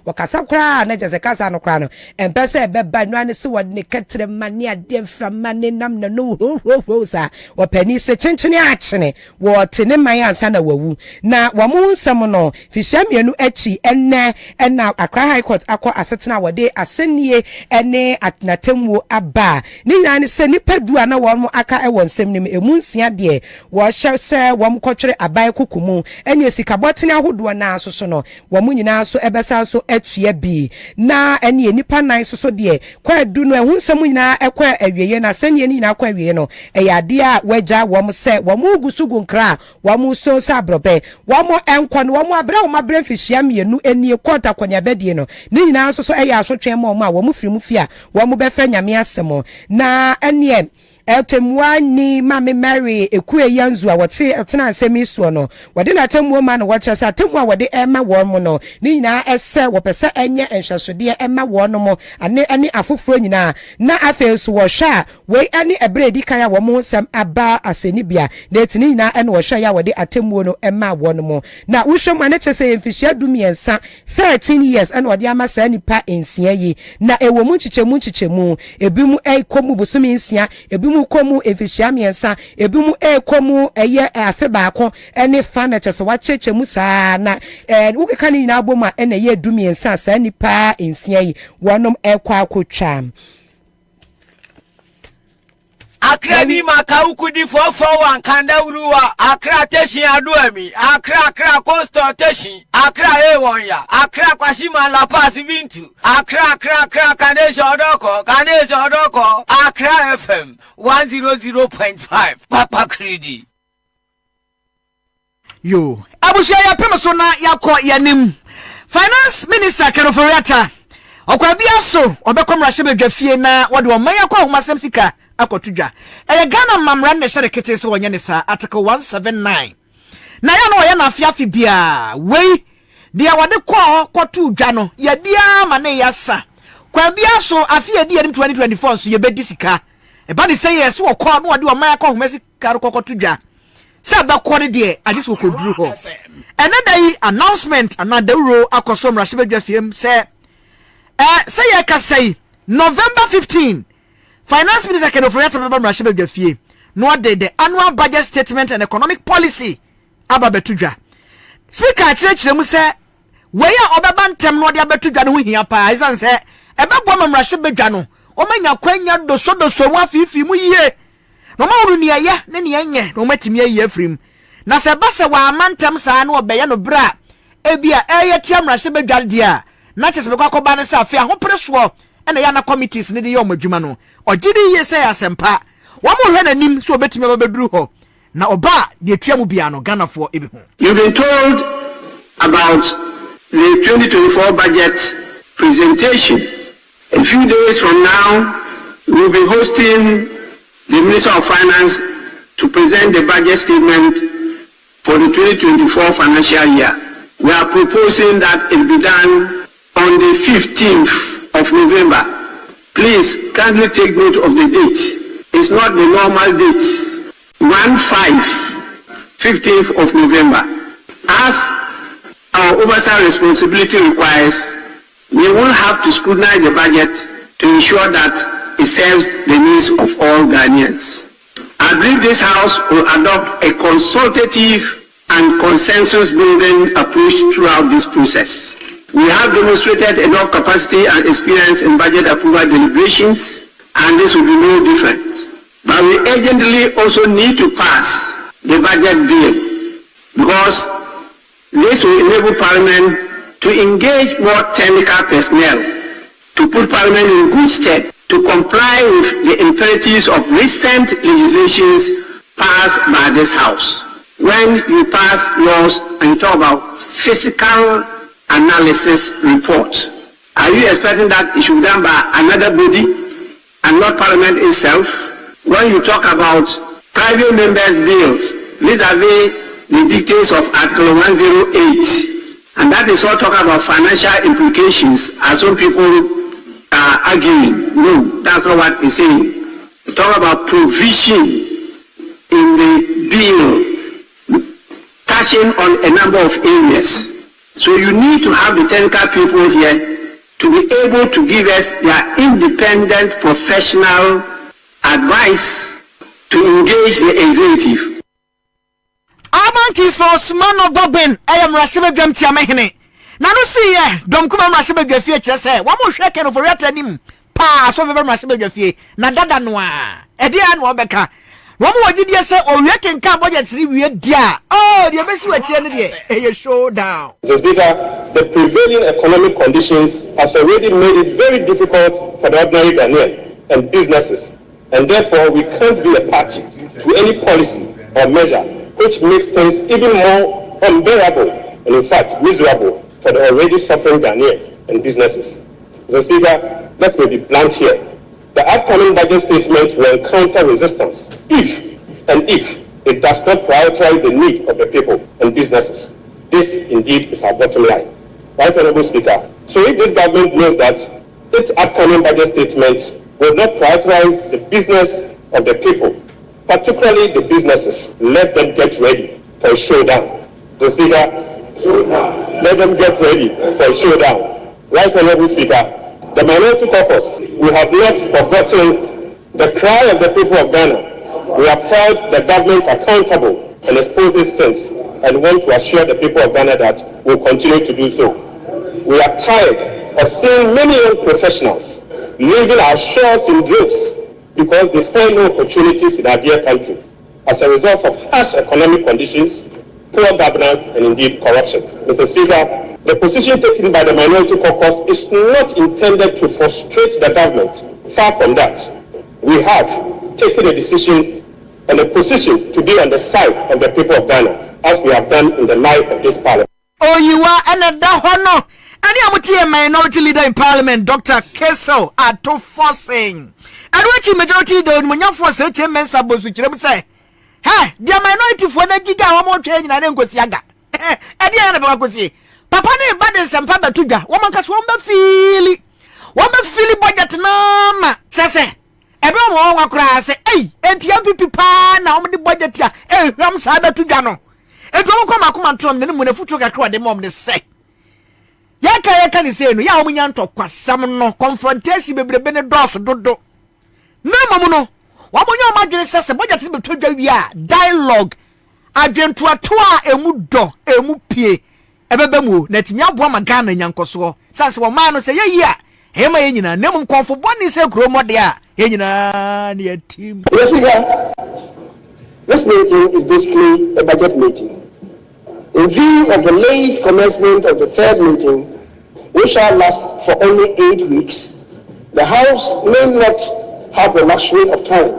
wɔkasa kora na gyesɛ kasa no no empese beba no ane se wode ketre mane ade mframa ne nam na no ho sa opani se chenchene akyene wo tene man ansa na wawu na wɔn nsɛm no fihia mienu achi enne na Accra High Court akɔ asetena wode asenie ene atnatemwo aba ne nyina ne se nipa du ana wɔn aka ɛwɔ nsɛm nim emu nsia de wo hyɛ sɛ wɔn kɔtwere aban kukumu ene sikabɔtene ahodoɔ na so no wɔn nyina so ɛbɛsa so atua bi na ene nipa nan so de kwadu no ehun nsɛm nyina ɛkɔ awieye na sɛne ni nyina akɔ awieye no ɛyɛ ade a wagya wɔn sɛ wɔn gusugu nkra wɔn so sa abrɔbɛ wɔn ɛnkɔ no wɔn abra wɔn abra fihia mienu enie kɔta kwanya bɛdie no ne nyina so ɛyɛ asotwe ma wɔn a wɔn firi mu fia wɔn bɛfɛ nyame asɛm na ene Eltemwani Mami Mary Ekue Yanzu wati tena semi so no wade na atemwo ma no wacha sa atemwo wade ema won mo no ni nyina ese wo pese enye enhwesode ema won mo ani afoforo nyina na afenso wo hwa we ani ebredi kan ya wo mo sam aba asenibia na etini nyina ene wo hwa ya wade atemwo no ema won mo na wo hwem ane chese emfihia dumiensa 13 years ene wade ama sa nipa ensia yi na ewo mu chichemu ebimu komu busumi nsia ebimu komu emfihia miensa ebimu komu eye afe baako ene fa na chese wa chechemu saa na wo keka ni nyina aboma ene ye dumiensa sa nipa ensia yi wonom ekwa akotwa Akra ni maka ukudi 441 kanda uruwa akra teshin aduemi akra consultation akra ewonya akra kwashima la pass bintu akra kanesha odoko akra FM 100.5 papa kredi yo abusha ya pemeso na yakọ yanim finance minister Kenoforiata okwabia so obekomra shebedwafie na wode oman yakọ ahomasem sika akotudwa Ghana mamra na shere kete so wonye ne sa article 179 na ya no ye na afiafi bia wei dia wode kotu dwa no ya dia ma ne yasa kwa bia so afia dia 2024 so ye bedi sika ba de say yes wo ko no wode oman yakọ ahomasi sika kotu dwa sa ba ko de agis wo koduru ho another announcement another ro akoso mra shebedwafie say say ye ka say November 15 Finance Minister Kenoforiata baba mrashibe gafie no de the annual budget statement and economic policy aba betudwa speaker achirechire mu se we ya obeba ntem no de abetudwa no hia pa isan se ebegbo mrashibe dwa no o manya kwanya doso mu afifi mu yie no ma uru ne ye ne ne enye no matimi ayi afrim na se ba se wa amantem saa no obeye no bra ebia tia mrashibe dwa dia na chese bekwa koba ne se afia ho preso ena ya na committees ne de yom adwuma no ogidi ye say asempa wo mo hwe nanim so obetime babeduru ho na oba de tuamu bia no Ghana for ebi ho. You've been told about the 2024 budget presentation. A few days from now we'll be hosting the Minister of Finance to present the budget statement for the 2024 financial year. We are proposing that it be done on the 15th of November. Please kindly take note of the date. It's not the normal date. 15th of November. As our oversight responsibility requires, we will have to scrutinize the budget to ensure that it serves the needs of all Ghanaians. I believe this House will adopt a consultative and consensus-building approach throughout this process. We have demonstrated enough capacity and experience in budget approval deliberations, and this will be no different. But we urgently also need to pass the budget bill, because this will enable Parliament to engage more technical personnel, to put Parliament in good stead to comply with the imperatives of recent legislations passed by this House. When you pass laws and you talk about fiscal analysis report, are you expecting that it should be done by another body and not Parliament itself? When you talk about private members' bills, vis-a-vis the dictates of Article 108, and that is all talk about financial implications, as some people are arguing. No, that's not what it's saying. We talk about provision in the bill, touching on a number of areas. So you need to have the technical people here to be able to give us their independent professional advice to engage the executive. Abankis for Smano Bobin, I am Rashid Gam Tiamehene. Nano see ye, Dom Kuma Rashid Gafie say, one more shaken over Ratanim, pa, so very Rashid Gafie, Nadada Noir, Edian Wabeka. One more did you say, or you can come budget 3 years, dear. Oh, the best way to showdown. Mr. Speaker, the prevailing economic conditions has already made it very difficult for the ordinary Ghanaian and businesses, and therefore we can't be a party to any policy or measure which makes things even more unbearable and in fact miserable for the already suffering Ghanaians and businesses. Mr. Speaker, let me be blunt here. The upcoming budget statement will encounter resistance if it does not prioritize the need of the people and businesses. This indeed is our bottom line. Right, Honorable Speaker. So if this government knows that its upcoming budget statement will not prioritize the business of the people, particularly the businesses, let them get ready for a showdown. The Speaker, let them get ready for a showdown. Right, Honorable Speaker. The Minority Caucus, we have not forgotten the cry of the people of Ghana. We have held the government accountable and exposed its sins and want to assure the people of Ghana that we'll continue to do so. We are tired of seeing many young professionals leaving our shores in droves because they find no opportunities in our dear country as a result of harsh economic conditions, poor governance, and indeed corruption. Mr. Speaker, the position taken by the Minority Caucus is not intended to frustrate the government. Far from that. We have taken a decision and a position to be on the side of the people of Ghana, as we have done in the life of this parliament. Oh, you are and that honor. And you are a minority leader in parliament, Dr. Kessel, at to forcing. And which majority don't when you force it, Mensa Bosu, say, hey, the minority for the Giga, one more change, and I don't go Siaga. And the other one say, Papa ne bade sempa betuga wo manka so won be fili budget na sese ebe wo wakura se enti MPP pa na wo de budget a hwam sa betuga no eto mo koma koma ntom ne mu ne futu kakra de mom ne se yaka ni se no ya wo nya ntokwasam no confrontation bebrebe ne dos dodo na mom no wo nya ma dwene sese budget betuga wi a dialogue adwentu ato a emu do emu pie ebebemu na timi aboa magana nyankoso sase wo man no se yeyi a hema yenyina nem konfo boni se kromode a yenyina na team. Yes, Speaker. This meeting is basically a budget meeting. In view of the late commencement of the third meeting, which shall last for only 8 weeks, the House may not have the luxury of time.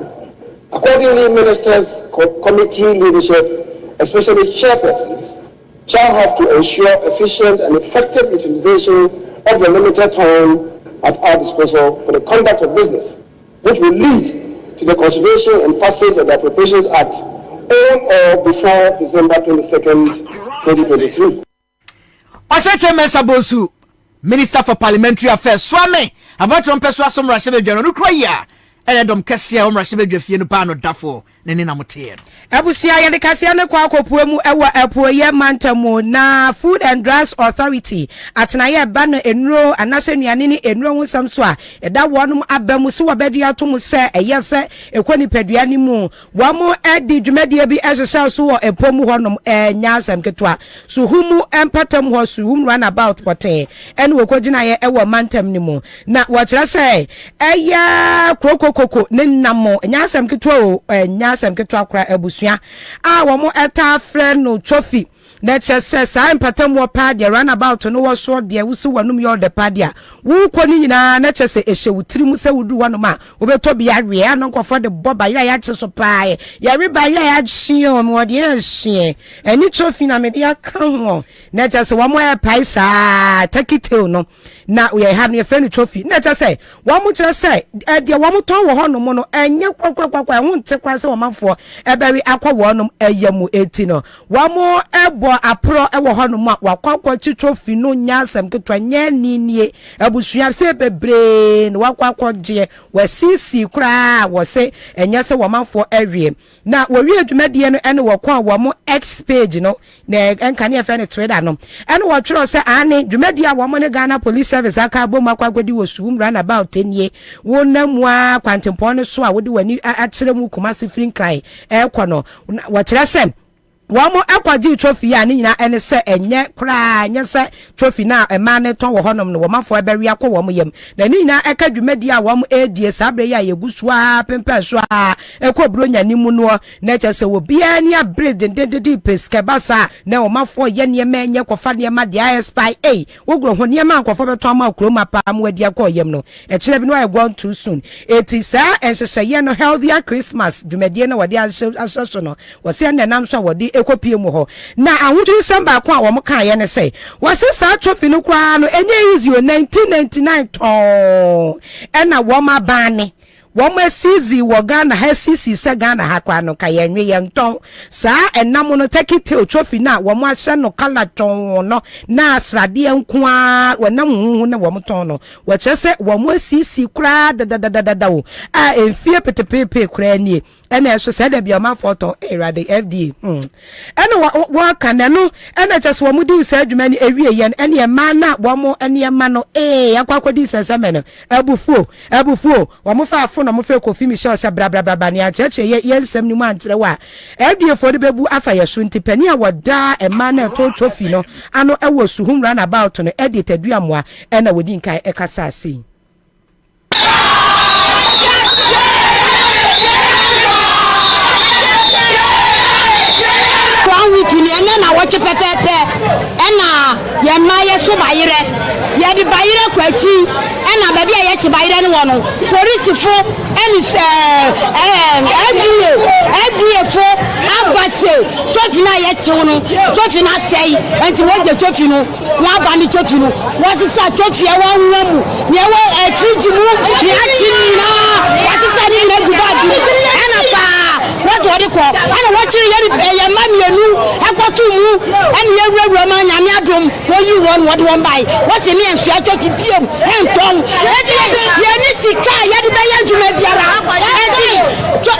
Accordingly, ministers, committee leadership, especially chairpersons, shall have to ensure efficient and effective utilization of the limited time at our disposal for the conduct of business, which will lead to the consideration and passage of the Appropriations Act on or before December 22nd, 2023. Oseche Mensa Bosu, Minister for Parliamentary Affairs, Swame, about Trumpeswa Somra Shebe no Kroya, and Dom Cassia Omra Shebe Fienu Pano Dafo. Nene na motie abusia ya de kasia ne kwa akopuemu ewo epoye mantamu na Food and Drugs Authority atenaye ba no enro anase nuane ni enro hunsam so a eda wonum abamu se wobedi atom se eyese ekoni padua ni mu wamo edi dwumadie bi ehyehyɛ so wo epomu honom nyasam ketwa so humu empatam ho so hum run about pote ene wokogina ye ewo mantam ni mu na wo kire se eya krokokoko ne namo nyasam ketwa o asem keto akra abusua a wo mo eta friend no trophy na chese sa mpatam wo pa de run about no wo so de wusu wanum yo de pa de wo ko ni nyina na chese ehye wutiri mu se wudu wanum a wo beto bia we an nkofo de boba ya che so pa ya reba ya hye o mo de hye eni trophy na me de aka ho na chese wo mo e pa sa takiteo no na we have no friend trophy na chese wo mo chese de wo mo ton wo honum no enye kwakwakwa ho nte kwa se wo mafo eberi akwa wonum eyemu eti no wo mo ebo apro ewo honum wakwakwa trophy no nyasem ketwa nya ninie abusua se bebre no wakwakwa je wasisi kra wo se enya se wo mafo awie na wo wi adwumadie no ene wo kwa wo mo X page no na enka ne efe ne trader no ene wo twero se ane dwumadie a wo mo ne Ghana Police Service aka bom akwagwadi wo suum run about 10 year wo namua kwantempo ne so a wo de wani akire mu Kumasi Frinkai ekono wo kire se wamo akwaji trophy ya ni nyina ene se enye kra nye se trophy na ema ne ton wo honom no womafo eberi akọ wo yam na ni nyina eka dwumadi a wom edie sabre ya yegusua pempe so a ekọ bronya ni mu no na che se wo bia ni abred dendedi peske basa na womafo ye ne ma enye kofa ne ma dia spy wo gro ho ne ma akofo beto ma kroma pa am wadi akọ yam no e kire bi no I gone too soon it is ye no healthier Christmas dwumadi na wadi aso no wo se na nam so wadi ekopie mu ho na ahudru samba kwa wo mka ye ne say wase sa trophy no kwa no enye easy o 1999 to ena wo ma bane wɔn asizi wɔ Ghana ha sisi sɛ Ghana ha kwa no ka yɛnwe yɛntɔn saa ɛnam no tekite trophy na wɔn ahyɛ no kala tɔn no na asradeɛ nkoa wɔnam huhu na wɔn tɔn no wɔkyerɛ sɛ wɔn asisi kura dadadadada o a efie petepepe kura nie ɛna ɛso sɛ da bia ma foto erade FDA ɛna wɔka na no ɛna kyerɛ sɛ wɔn di sɛ adwuma ni ewie yɛn ɛna ɛma na wɔn ɛna ɛma no akwakɔdi sɛsɛmɛ no abufuo wɔn fa afo na wɔn fa kofi Michelle sɛ brabrabra ne akyerɛkyerɛ yɛn nsɛm ni mu ankyerɛ wa FDA fo de bebu afa yɛ so ntipani a wɔda ɛma na ɛto trophy no ano ɛwɔ suhum run about no edit aduamoa ɛna wɔdi nkan ɛkasa ase na wɔtwe pɛpɛpɛ ɛna yɛma yɛ so bayerɛ yɛde bayerɛ kwachi ɛna baabi a yɛkye bayerɛ no wɔ no polisifo ɛne FDA fo abase trophy na yɛkyew no trophy na sɛi ɛnti wɔgye trophy no wɔaba ne trophy no wɔsesa trophy a wɔnwɛ mu yɛwɔ afirigye mu yɛakye nyinaa wɔsesa ne nyina gu baage ɛna paa wɔte wɔde kɔ ɛna wɔkyere yɛma mmienu ɛkɔto mu ɛne yɛwurawura ma nyame adom wɔyi wɔn wɔde wɔn bae wɔte ne yɛnsua tɔki biom ɛntɔn yɛne sika a yɛde bɛyɛ adwuma biara ɛnti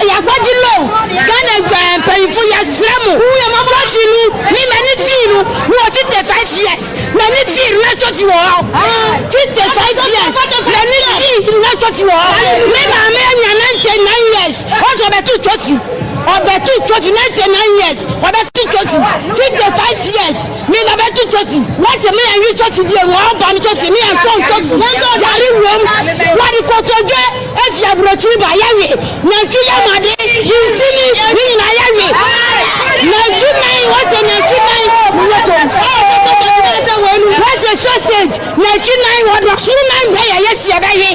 yɛakɔgye low Ghana mpanyimfo yɛsrɛ mu tɔki no memane fii no wɔ 55 years mane fii na tɔki wɔ hɔ 55 years mane fii na tɔki wɔ hɔ me maame anya 99 years ɔsɛ ɔbɛto tɔki 99 years ɔbɛto tɔki 55 years me na betu choti what me and you choti die wo ban choti me and ton choti yari wom wadi kotoge efia brochiri ba yawe na tuya made intini ni na yawe na tunai what na tunai what's a sausage na tunai what na tunai be ya yes ya bawe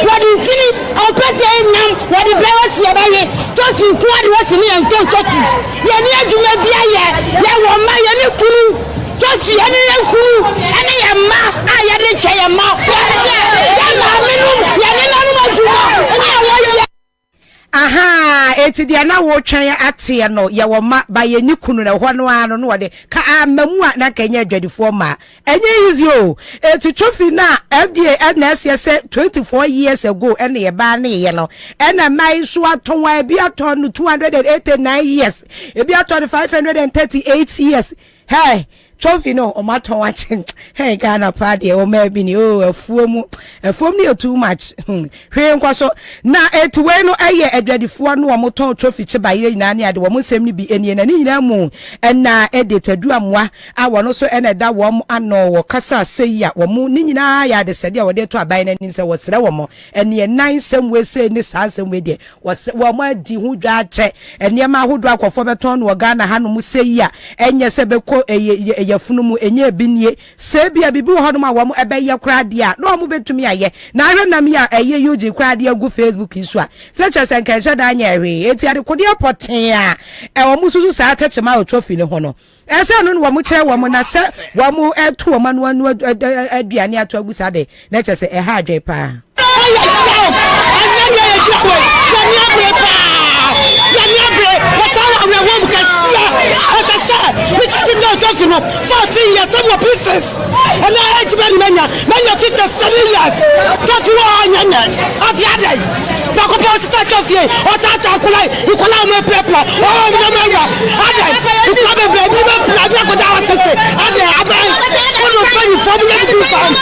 wadi intini opete nam wadi be what ya bawe choti kwadi what me and ton choti ye ni adwuma bia ye wo ma ye ni kunu Josi ene yankuru ene yemma a yede che yemma ya ma minu ya ne nanu majuma ene aha eti dia na wo twen ate no ye wo ma ba ye ni kunu na ho no ano no de ka amamu a na kanya adwadifo ma enye easy o eti trophy na FDA NSS 24 years ago ene ye ba na ye no ena mai so aton wa bi aton no 289 years e bi aton 538 years hey trophy no o matter watching hey Ghana party o maybe ni o afuom ni too much hwe nkwaso na etwe no aye adwadifo no o moton trophy che ba yire nyina ne ade wo nsem ni bi enie na ni nyina mu na edit aduamoa a wono so ena da wo ano wo kasa sei a wo ni nyina ya de sede a wo de to aban na nim se wo sere wo mo enie nan sem we sei ni sa sem we de wo mo adi hu dwa che enie ma hodo akofo beton no Ghana ha no mu sei a enye se beko yafunu mu enye binie se bia bibi ho no ma wo ebe ye krade a no mo betumi aye na hwenam ya eye yuji krade agu Facebook isu a se chese nkenhye da anya hwe eti ade kode poten a wo mususu sa atachema o trophy ne ho no ese no wo mo kire wo mo na se wo mo eto wo manu anu aduane ato agusa de na chese ha adwe pa we started to talk to 14 years some pieces and I age many 57 years talk to one of the other talk about start of here or tata kulai ikola me people oh me meya ade it's not a baby me ko da wasete ade abai no fani family to be found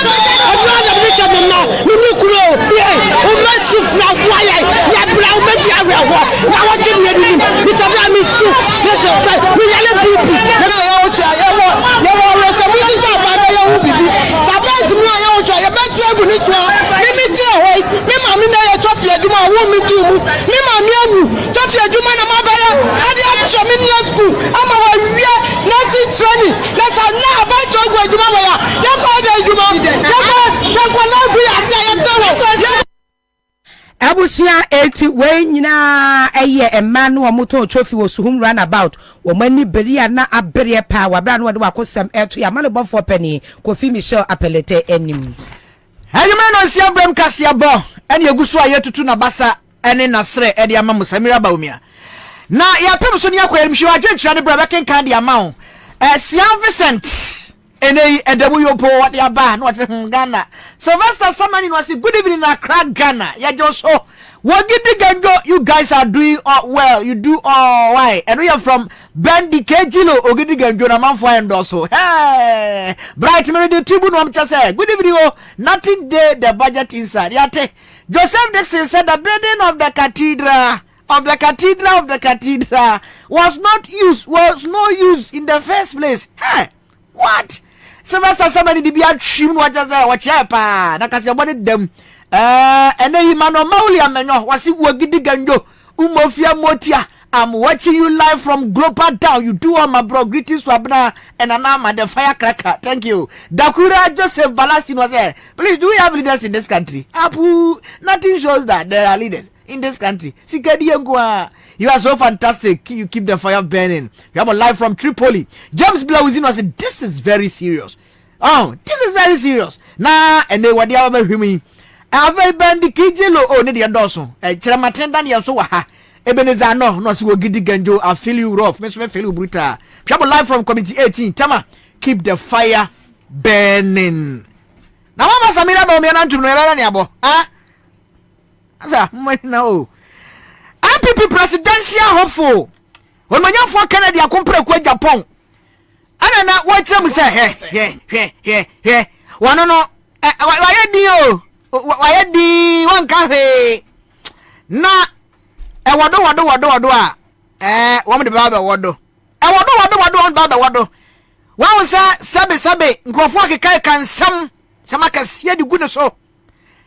abrada bicha me na me kuro o me sufra waya ya bra o me ti awe ho na wo ti me ni mi sabra mi su me yale pipi na ya o cha ya wo resolution sa ba be ya wo bibi sabra ti mu ya o cha ya be ti egu ni so mi ti ho mi ma mi na ya trophy aduma wo mi du mu mi ma mi anu trophy aduma na ma ba ya ade a cho mi ni school ama wa wie nursing training na sa na ba to egu aduma wa ya ko da aduma ya ko na du ya ti ya tewo abusia eti we nyina eye emma no omoto trophy wo suhum run about wo mani beria na abere pa wa bra no de wakosam eto ya mane bofo pani Kofi Michelle apelete enim hayema no sia brem kasia bo ene egusu ayetutu na basa ene nasre e de ama Samira Bawumia na ya pem so ne akoyem hwe adwetwa ne bra beken kan de ama wo Sian Vincent ene edamu yopo what de aba no what Ghana Sylvester Samani was good evening na Accra Ghana ya joso wogidi gango you guys are doing well you do all right and we are from Bendi Kejilo ogidi gango na manfo endoso hey bright me the tubu no amcha say good evening oh nothing there the budget inside yate Joseph Dixon said the building of the cathedral was no use in the first place. Hey, what? Sylvester somebody did be a trim what just what chapa na kasi about them and then Imano Mauli ameno was it wagidi ganjo umofia motia. I'm watching you live from Global Down. You do all my bro. Greetings to Abna and Anama, the firecracker. Thank you. Dakura Joseph Balasin was there. Please, do we have leaders in this country? Apu, nothing shows that there are leaders in this country. You are so fantastic. You keep the fire burning. You have a live from Tripoli. James Blawuzin was saying, this is very serious. Oh, this is very serious. Nah, and they were the other me. Ave Bandi Kijilo, oh, Nidia Dawson. Chiramatenda, and so ha. Ebenezer no si wogidi ganjo I feel you rough me feel you brutal people live from committee 18 tama keep the fire burning na mama Samira Bawumia na ntum no era ne abo asa na o MPP presidential hopeful when manyafo Canada akompre kwa Japan ana na wo kire mu say he wano no waye di wanka he na wado a wam de baba wado on baba wado wa sabe nkrofo akeka kansam samaka sia de gu ne so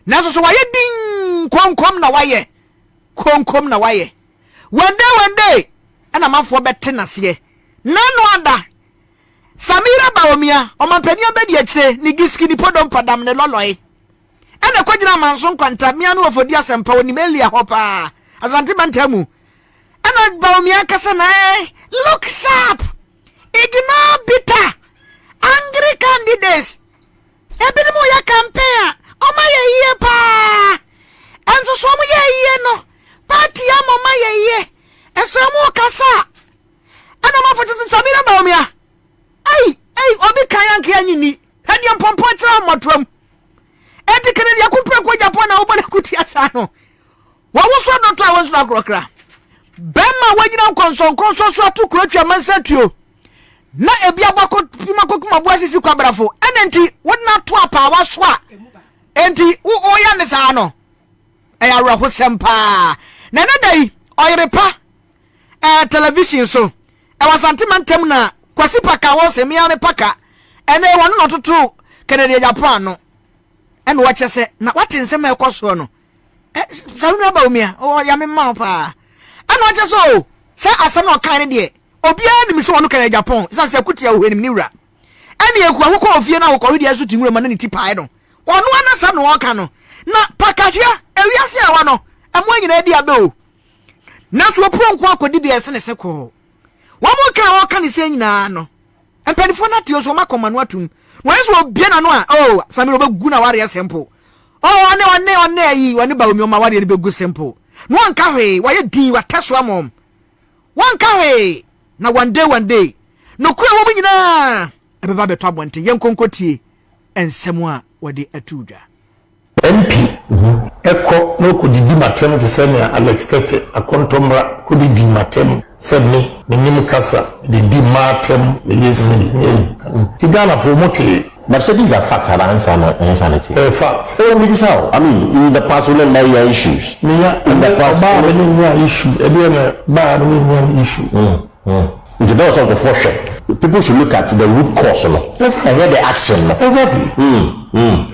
na so waye din konkom na waye one day ana mafo bete na se nanu ada Samira Bawumia o mampani abedi akire ni giskini podom padam ne loloi ana kwagina manso kwanta mia no ofodi asempa woni melia hopa Asante bantamu. Ana Bawumia kasa na look sharp. Ignore bitter. Angry candidates. Ebini mo ya campaign. Oma ye pa. Enso so mo ye no. Party ya mo ma ye. Enso mo kasa. Ana ma foto Samira Bawumia. Ai, obi kan yan nyini. Hadi ampompo tra motrom. Edi Kennedy akumpre ko Japan na obo na kutia sa no. Wa wo so doctor I want to akrokra bema wagina konson so atu kurotwa mansatuo na ebia bako pimakokuma boasisi kwabrafo enenti wodna to apa waso a enti wo ya ne sa no eya raho sempa na dai oyerepa television so e wasantimantem na kwasi paka wo se mia me paka ene wonu no toto Kennedy Japan no ene wo chese na watinse me kwaso no Samira Bawumia o ya me ma pa ana wache so se asem no kan ne de obia ni mi se wonu kan Japan se kutia wo ni niwra ani eku akoko ofie na akoko hudi asu tinwura ma na ni tipae no onu ana sam no kan no na pakahia ewiase awa no amo nyina di abe o na so pronko akodi bi ese ne se ko wo mo kan wo kan se nyina no empanifo na ti o so makoma no atum wo yeso obia na no a oh Samira obagu na ware simple oh one ayi one Bawumia ma ware be go simple no anka hwe waye din wataso amom wanka hwe na one day no kura wo nyina ebeba beto abonte yenkonkotie ensem a wode atuda MP eko no ko didi matem te se ne Alex Tete akontomra ko didi matem se me nim kasa didi matem yesi tigana fo mote. But so these are facts and insanity. Facts. So maybe so. I mean, in the past, we learned many issues. In the past, many issues. It's a sort of foreshadowing. People should look at the root cause, and hear the action. Exactly.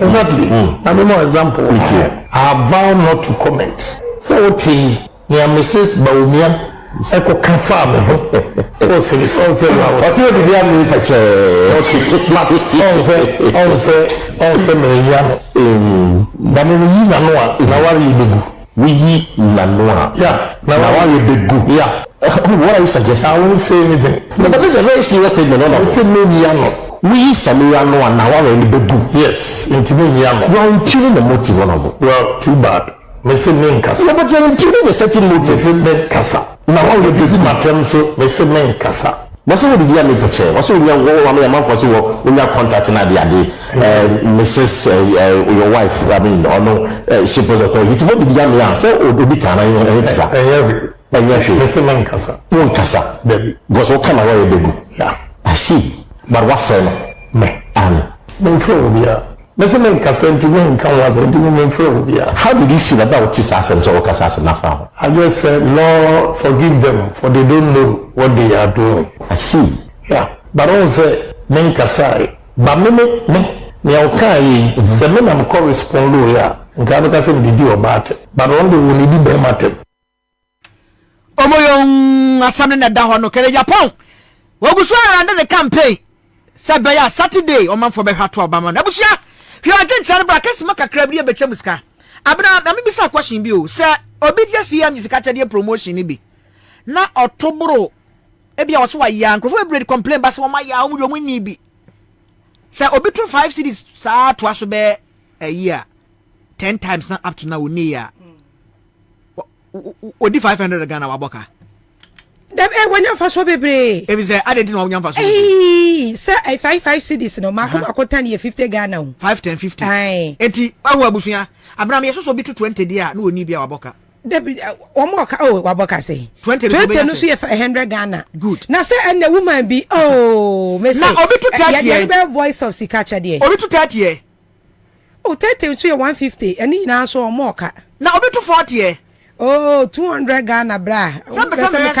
Exactly. I mean, more example. I vow not to comment. So, Mrs. Bawumia. Eko kafa me ho o se bi ya me tache on se me ya ba me yi na no a na ware begu we yi na no a yeah na ware begu yeah what are you suggesting? I won't say anything. No, but this is a very serious statement. I say me ya no we Samira no a na ware begu. Yes, into me ya no you are killing the motive one of them. Well, too bad. Mese men kasa. No, but you're impugning a certain motive. Mese men kasa. Na wa we be matem so mese men kasa. What's the idea me picture? What's the man for so when you contact na the Mrs. Your wife, I mean, or no, she was authority. It's what the young man say, or be can I say? Mese men kasa. One kasa. Because what kind of way they go? Yeah. I see. But what friend? Me. And men frobia. Mese men kasa ntimi nkan was ntimi men frobia. How did you see about this assem so kasa na fa? I just said, Lord, forgive them, for they don't know what they are doing. I see. Yeah. But also, men kasa. But me okay. Se me na correspond lo ya. Nka be kasa me di about it. But one day we need be matter. Omoyon asam na da ho no kere Japan. Woguso under the campaign. Sabaya Saturday o man for be hwato obama na busia. Hwe agent na bra kesi maka kra bi e beche muska. Abna na me bisa question bi o. Se obi dia CM sika chade promotion ni bi. Na otobro ebia wo so wa ya nkrofo ebrede complain ba se wo ma ya wo mu ni bi. Se obi to 5 cities sa to aso be a year 10 times na up to now ni ya. Odi 500 Ghana waboka. Dem wanya faso bebre. Ebi say adenti na wanya faso. Say 55 cities no ma ko tan ye 50 Ghana. 5 10 50. Ai. Enti awu abusua. Abram ye so bi to 20 dia na oni bia waboka. Dem omo ka waboka say. 20 no so ye 100 Ghana. Good. Na say and the woman be me say. Na obi to 30 ye be voice of Sikacha there. Obi to 30 ye. Oh 30 so ye 150 and na so omo ka. Na obi to 40 ye. Oh, 200 Ghana bra. Some Nigeria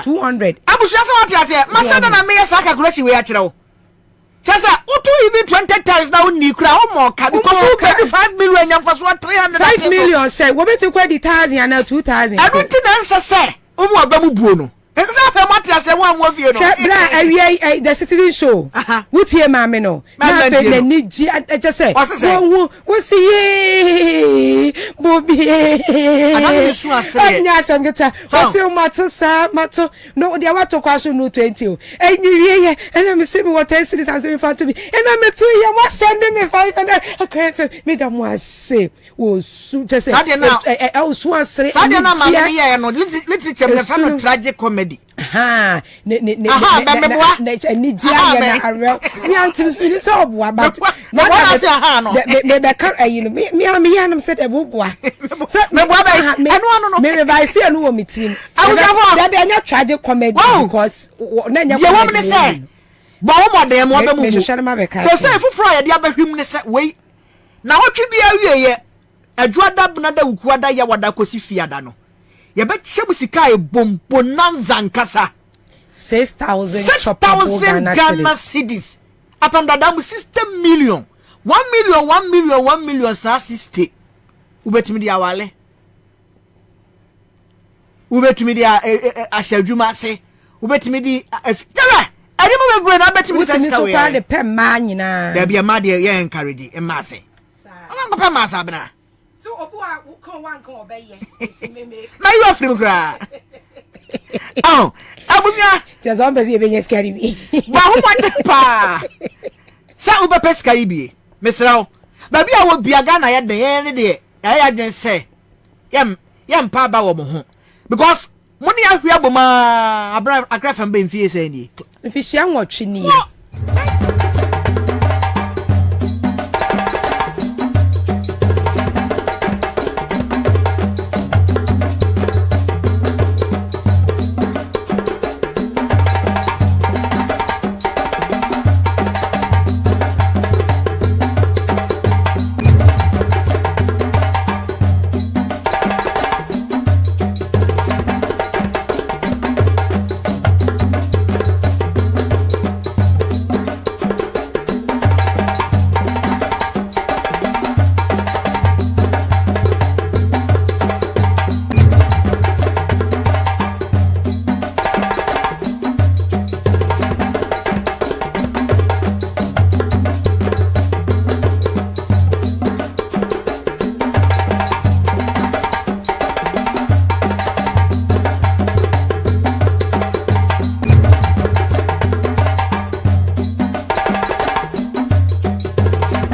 200. Abusia so what you say? Masada na me yesa calculation we akire wo. Chasa, utu even 20 times na uni kura o mo ka because you pay 5 million yam for 300. 5 million say, we bet you credit 1,000 and 2,000. I don't think answer say, umu abamu buono. Exactly what you say one more view no. Bra, the citizen show. What here mama no. Na fe na ni ji I just say. What see Bobie. Another issue asere. Anya asem geta. Wasi o mato sa mato. No dia wato kwaso no 20 o. Enwie and me say me what 10 cities am to me for to be. And I me 2 year what send me 500. I me da mo ase. O su just say. I so asere. Sadia na ma me ye no literature me fa no tragic comedy. Ha ni jia ya na arel ni antim so obwa but no what say ha no me be ka you know me am said ebobwa so me bwa ba no me revise anu wo metim that be anya tragic comedy because na nya ye wo me say bo wo modem wo be mu so say fufuro ye dia bahwim ne say wei na wotwe bia wieye adwada bna da wukuada ya wada kosi fiada no ye be chemusika e bonanza nkasa 6,000 Ghana cedis upon the dam 60 million 1 million sa 60 ubetimi dia wale ubetimi dia ahadwuma se ubetimi di tele eri mo bebre na betimi se ska we so de pe ma nyina da bia ma de ye encourage e ma se ama pa ma sa bena so obu a kan wan kan obeye meme ma you afrim kra oh abunya just on be be scary me ba ho wande pa sa ube peska ibi mesrawo ba bia wo bia Ghana ye den ye de ya dwen se yem pa ba wo mo ho because money ahwe aboma abra akrafam be mfie se ni mfihia nwotwe ni